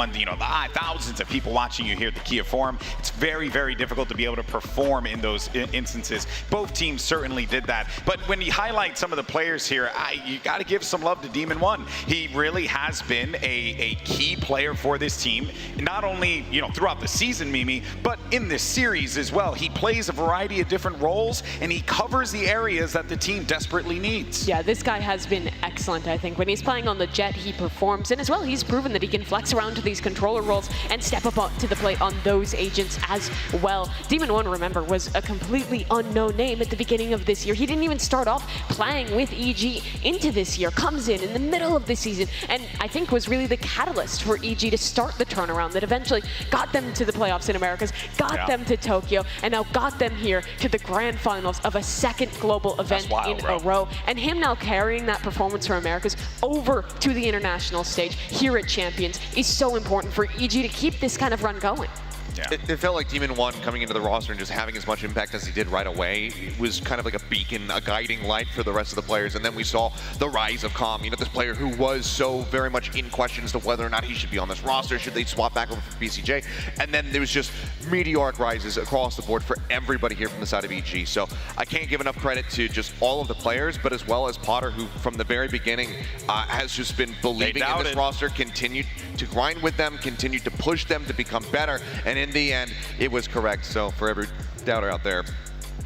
thousands of people watching you here at the Kia Forum. It's very difficult to be able to perform in those instances. Both teams certainly did that. But when you highlight some of the players here, you got to give some love to Demon One. He really has been a key player for this team, not only throughout the season, Mimi, but in this series as well. He plays a variety of different roles, and he covers the areas that the team desperately needs. Yeah, this guy has been excellent, I think. When he's playing on the Jet, he performs, and as well, he's proven that he can flex around to these controller roles and step up to the plate on those agents as well. Demon One, remember, was a completely unknown name at the beginning of this year. He didn't even start off playing with EG into this year, comes in the middle of the season, and I think was really the catalyst for EG to start the turnaround that eventually got them to the playoffs in Americas, got them to Tokyo, and now got them here to the grand finals of a second global event in a row. And him now carrying that performance for Americas over to the international stage here at Champions is so important for EG to keep this kind of run going. Yeah. It felt like Demon 1 coming into the roster and just having as much impact as he did right away. It was kind of like a beacon, a guiding light for the rest of the players. And then we saw the rise of Calm, you know, this player who was so very much in question as to whether or not he should be on this roster. Should they swap back over for BCJ? And then there was just meteoric rises across the board for everybody here from the side of EG. So I can't give enough credit to just all of the players, but as well as Potter, who from the very beginning has just been believing in this roster, continued to grind with them, continued to push them to become better. And in the end, it was correct. So for every doubter out there,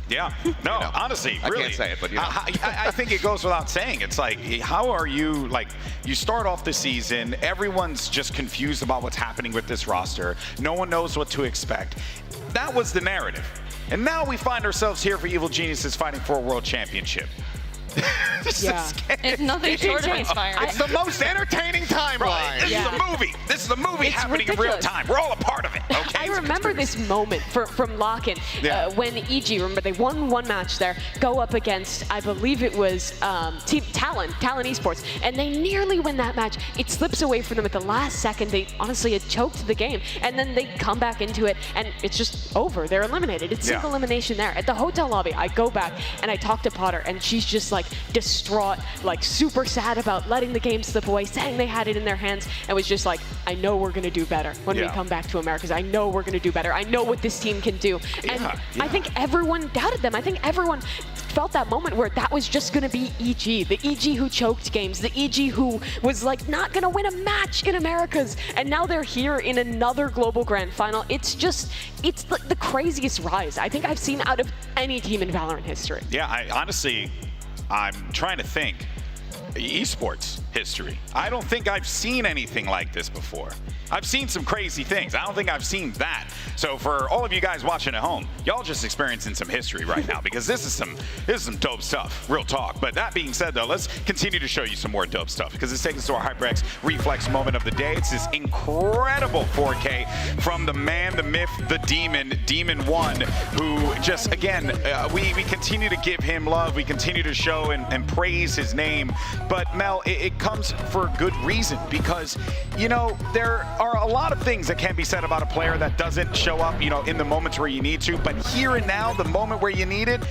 yeah, no, you know, honestly, really. I can't say it, but you know. I think it goes without saying. It's like, how are you, like, you start off the season, everyone's just confused about what's happening with this roster. No one knows what to expect. That was the narrative. And now we find ourselves here for Evil Geniuses fighting for a world championship. It's nothing short of inspiring. It's the most entertaining timeline. This is a movie. This is a movie happening in real time. We're all a part of it. Okay. I remember this moment from Lock-In when EG, remember they won one match there, go up against, I believe it was Team Talon Esports, and they nearly win that match. It slips away from them at the last second. They honestly had choked the game, and then they come back into it, and it's just over. They're eliminated. It's single elimination there. At the hotel lobby, I go back and I talk to Potter, and she's just like distraught, like super sad about letting the game slip away, saying they had it in their hands, and was just like, I know we're going to do better when we come back to Americas. I know we're going to do better. I know what this team can do. And I think everyone doubted them. I think everyone felt that moment where that was just going to be EG, the EG who choked games, the EG who was like not going to win a match in Americas, and now they're here in another global grand final. It's just, it's the craziest rise I think I've seen out of any team in Valorant history. Yeah, I'm trying to think. Esports history. I don't think I've seen anything like this before. I've seen some crazy things. I don't think I've seen that. So for all of you guys watching at home, y'all just experiencing some history right now, because this is some dope stuff, real talk. But that being said though, let's continue to show you some more dope stuff, because it's taking us to our HyperX Reflex moment of the day. It's this incredible 4K from the man, the myth, the demon, Demon 1, who just, again, we continue to give him love. We continue to show and praise his name. But Mel, it comes for good reason, because, you know, there are a lot of things that can be said about a player that doesn't show up, you know, in the moments where you need to, but here and now, the moment where you need it,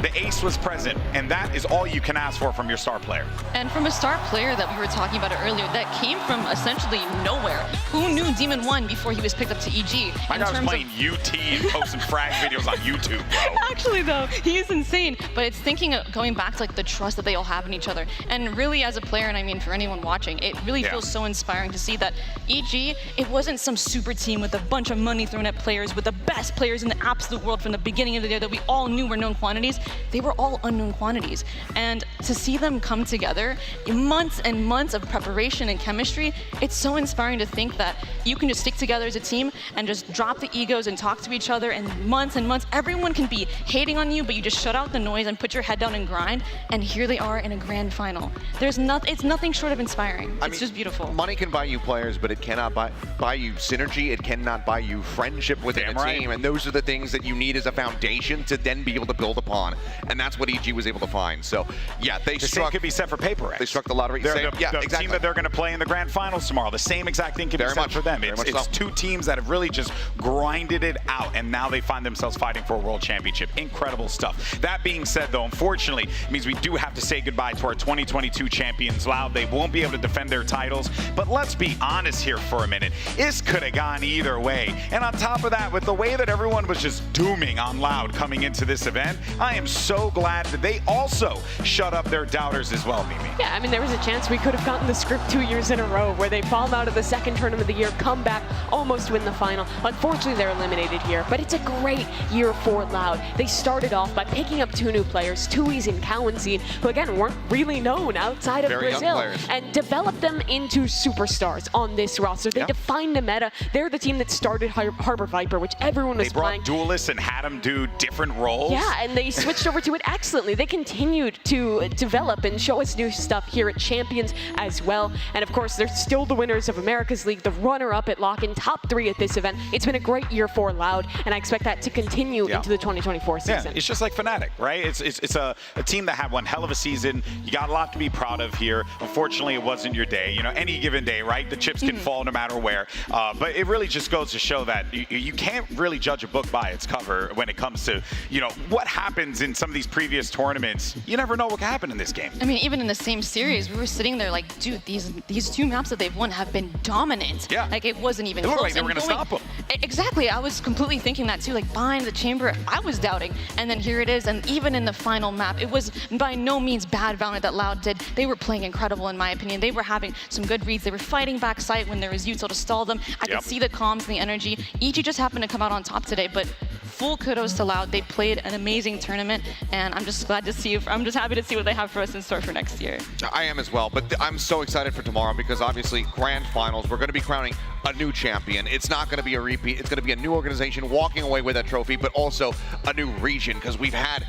the ace was present, and that is all you can ask for from your star player. And from a star player that we were talking about earlier, that came from essentially nowhere. Who knew Demon 1 before he was picked up to EG? My guy was playing UT and posting frag videos on YouTube, bro. Actually, though, he is insane. But it's thinking of going back to like the trust that they all have in each other. And really, as a player, and I mean for anyone watching, it really feels so inspiring to see that EG, it wasn't some super team with a bunch of money thrown at players, with the best players in the absolute world from the beginning of the year that we all knew were known quantities. They were all unknown quantities. And to see them come together in months and months of preparation and chemistry, it's so inspiring to think that you can just stick together as a team and just drop the egos and talk to each other, and months, everyone can be hating on you, but you just shut out the noise and put your head down and grind, and here they are in a grand final. It's nothing short of inspiring. It's just beautiful. Money can buy you players, but it cannot buy you synergy. It cannot buy you friendship within a team, and those are the things that you need as a foundation to then be able to build upon. And that's what EG was able to find. So, yeah, the same could be set for Paper X. They struck the lottery. They're the team that they're going to play in the grand finals tomorrow. The same exact thing can be said for them. It's two teams that have really just grinded it out, and now they find themselves fighting for a world championship. Incredible stuff. That being said, though, unfortunately, it means we do have to say goodbye to our 2022 champions, Loud. They won't be able to defend their titles, but let's be honest here for a minute. This could have gone either way. And on top of that, with the way that everyone was just dooming on Loud coming into this event, I am so glad that they also shut up their doubters as well, Mimi. Yeah, I mean, there was a chance we could have gotten the script 2 years in a row where they fall out of the second tournament of the year, come back, almost win the final. Unfortunately, they're eliminated here, but it's a great year for Loud. They started off by picking up 2 new players, Tui's and Cowanzine, who again weren't really known outside of Brazil, and developed them into superstars on this roster. They defined the meta. They're the team that started Harbor Viper, which everyone was playing. They brought duelists and had them do different roles. Yeah, and they switched over to it excellently. They continued to develop and show us new stuff here at Champions as well. And of course, they're still the winners of America's League, the runner-up at Lock-In, top 3 at this event. It's been a great year for Loud, and I expect that to continue into the 2024 season. Yeah, it's just like Fnatic, right? It's a team that had one hell of a season. You got a lot to be proud of here. Unfortunately, it wasn't your day. You know, any given day, right? The chips can fall no matter where. But it really just goes to show that you can't really judge a book by its cover when it comes to, you know, what happens in some of these previous tournaments. You never know what can happen in this game. I mean, even in the same series, we were sitting there like, dude, these 2 maps that they've won have been dominant. Yeah. Like, it wasn't even It looked close. like they were going to stop them. Exactly. I was completely thinking that too. Like, behind the chamber, I was doubting. And then here it is. And even in the final map, it was by no means bad Valorant that Loud did. They were playing incredible, in my opinion. They were having some good reads. They were fighting back site when there was util to stall them. I could see the comms and the energy. EG just happened to come out on top today, but full kudos to Loud. They played an amazing tournament, and I'm just glad to see. I'm just happy to see what they have for us in store for next year. I am as well, but I'm so excited for tomorrow because obviously grand finals, we're going to be crowning a new champion. It's not going to be a repeat. It's going to be a new organization walking away with that trophy, but also a new region because we've had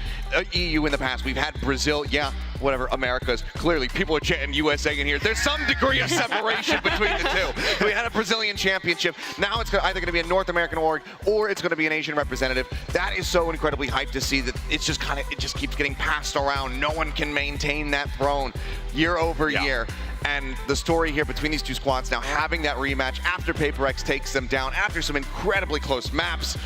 EU in the past. We've had Brazil. Yeah, whatever, Americas. Clearly, people are chanting USA in here. There's some degree of separation between the two. We had a Brazilian championship. Now it's either going to be a North American org or it's going to be an Asian representative. That is so incredibly hyped to see that it's just kind of, it just keeps getting passed around. No one can maintain that throne year over year. And the story here between these two squads now having that rematch after PaperX takes them down, after some incredibly close maps.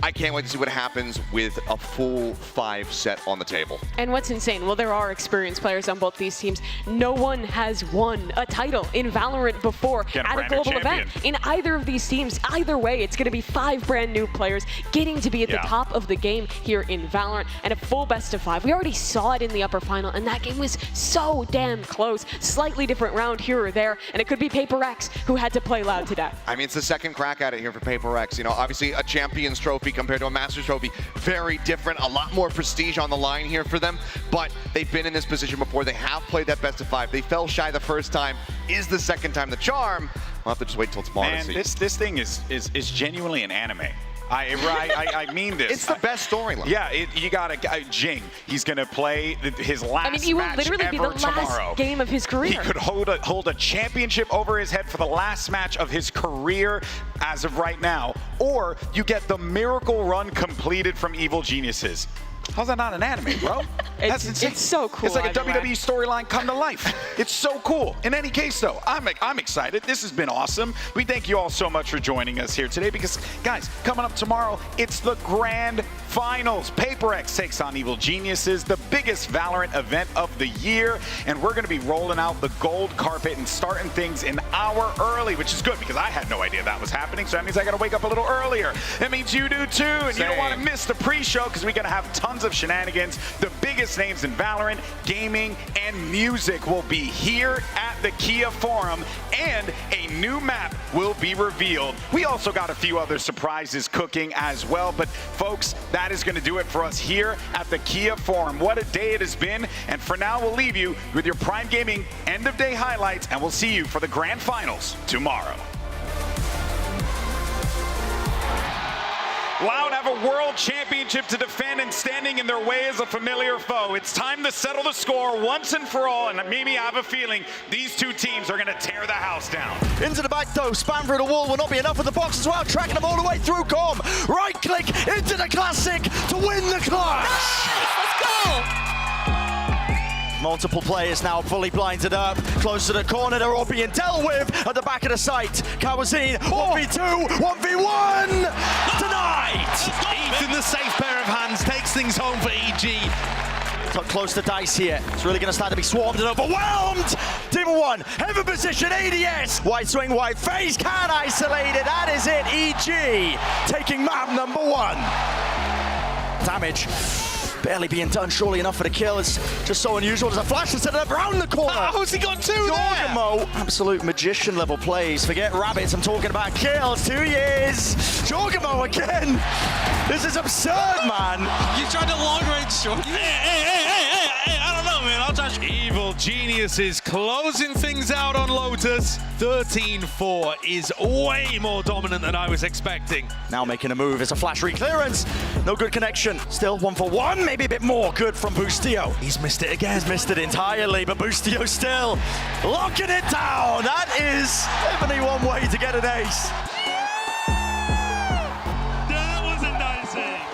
I can't wait to see what happens with a full 5 set on the table. And what's insane, well, there are experienced players on both these teams. No one has won a title in Valorant before at a global event in either of these teams. Either way, it's going to be 5 brand new players getting to be at the top of the game here in Valorant and a full best of 5. We already saw it in the upper final, and that game was so damn close. Slightly different round here or there, and it could be PaperX who had to play Loud today. I mean, it's the second crack at it here for PaperX. You know, obviously a Champions Trophy compared to a Masters Trophy, very different, a lot more prestige on the line here for them, but they've been in this position before. They have played that best of 5. They fell shy the first time. Is the second time the charm? We'll have to just wait till tomorrow to see. This thing is genuinely an anime. I mean this. It's the best storyline. Yeah, you got Jing. He's going to play his last he will match literally be the last game of his career. He could hold a championship over his head for the last match of his career as of right now. Or you get the miracle run completed from Evil Geniuses. How's that not an anime, bro? That's insane. It's so cool. It's like a WWE storyline come to life. It's so cool. In any case, though, I'm excited. This has been awesome. We thank you all so much for joining us here today because, guys, coming up tomorrow, it's the grand finals. PaperX takes on Evil Geniuses, the biggest Valorant event of the year, and we're going to be rolling out the gold carpet and starting things an hour early, which is good because I had no idea that was happening, so that means I got to wake up a little earlier. That means you do too, and you don't want to miss the pre-show because we're going to have tons of shenanigans. The biggest names in Valorant, gaming, and music will be here at the Kia Forum, and a new map will be revealed. We also got a few other surprises cooking as well, but folks, that is going to do it for us here at the Kia Forum. What a day it has been, and for now, we'll leave you with your Prime Gaming end-of-day highlights, and we'll see you for the grand finals tomorrow. Loud have a world championship to defend, and standing in their way is a familiar foe. It's time to settle the score once and for all, and maybe I have a feeling these two teams are going to tear the house down. Into the back though, spam through the wall will not be enough for the box as well, tracking them all the way through Com. Right click into the classic to win the clutch. Let's go! Multiple players now fully blinded up. Close to the corner, they're all being dealt with at the back of the site. Kawazine, 1v2, 1v1 tonight! Ethan, the safe pair of hands, takes things home for EG. Got close to dice here. It's really going to start to be swarmed and overwhelmed. Team of 1, heaven position, ADS. White swing, white phase, can isolate it. That is it, EG taking map number 1. Damage. Barely being done, surely enough for the kill. It's just so unusual. There's a flash instead of around the corner. How's he got 2 there? Jorgamo, absolute magician level plays. Forget rabbits, I'm talking about kills. 2 years. Jorgamo again. This is absurd, man. You tried to long range short. Hey, I don't know, man. I'll try Evil Geniuses closing things out on Lotus. 13-4 is way more dominant than I was expecting. Now making a move. It's a flash re-clearance. No good connection. Still 1-for-1. Maybe a bit more good from Boostio. He's missed it again. He's missed it entirely, but Boostio still locking it down. That is definitely one way to get an ace.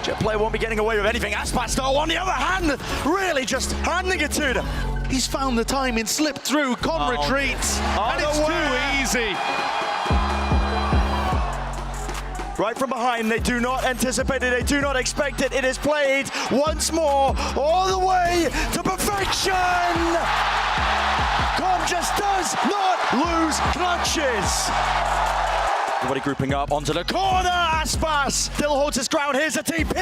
Jet player won't be getting away with anything. Aspas, though, on the other hand, really just handing it to them. He's found the timing, slipped through, Con retreats, and it's too easy. Right from behind, they do not anticipate it, they do not expect it. It is played once more, all the way to perfection! Com just does not lose clutches. Everybody grouping up onto the corner. Aspas still holds his ground. Here's a TP,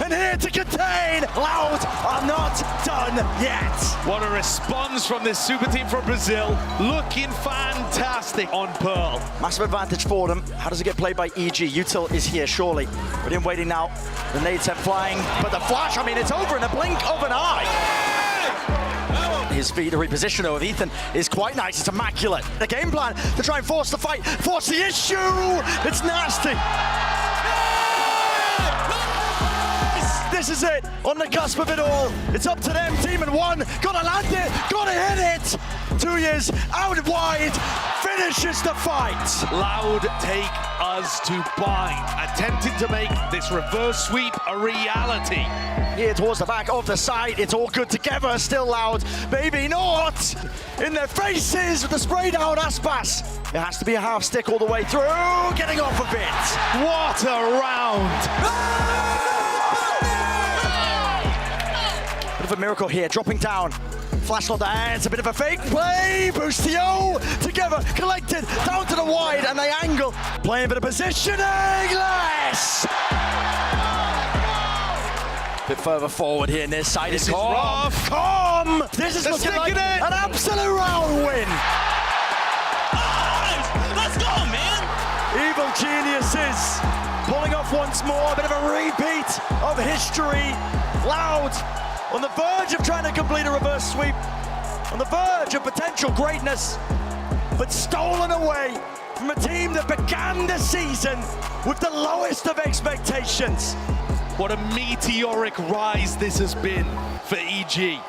and here to contain. Loud are not done yet. What a response from this super team from Brazil. Looking fantastic on Pearl. Massive advantage for them. How does it get played by EG? Util is here, surely. But in waiting now. The nade set flying, but the flash, I mean, it's over in the blink of an eye. His speed to reposition though of Ethan is quite nice. It's immaculate. The game plan to try and force the fight, force the issue. It's nasty. This is it, on the cusp of it all. It's up to them, team and one. Gotta land it, gotta hit it. 2 years out wide, finishes the fight. Loud take us to bind, attempting to make this reverse sweep a reality. Here towards the back of the side, it's all good together, still Loud. Maybe not. In their faces with the sprayed out Aspas. It has to be a half stick all the way through, getting off a bit. What a round. Bit of a miracle here, dropping down. Flash not there, it's a bit of a fake play. Boostio together, collected, down to the wide, and they angle. Playing a bit of positioning, less. Bit further forward here, near side This is is Com. rough. Com! This is They're looking like sticking it. an absolute round win. Let's go, man! Evil Geniuses pulling off once more, a bit of a repeat of history. Loud on the verge of trying to complete a reverse sweep, on the verge of potential greatness, but stolen away from a team that began the season with the lowest of expectations. What a meteoric rise this has been for EG.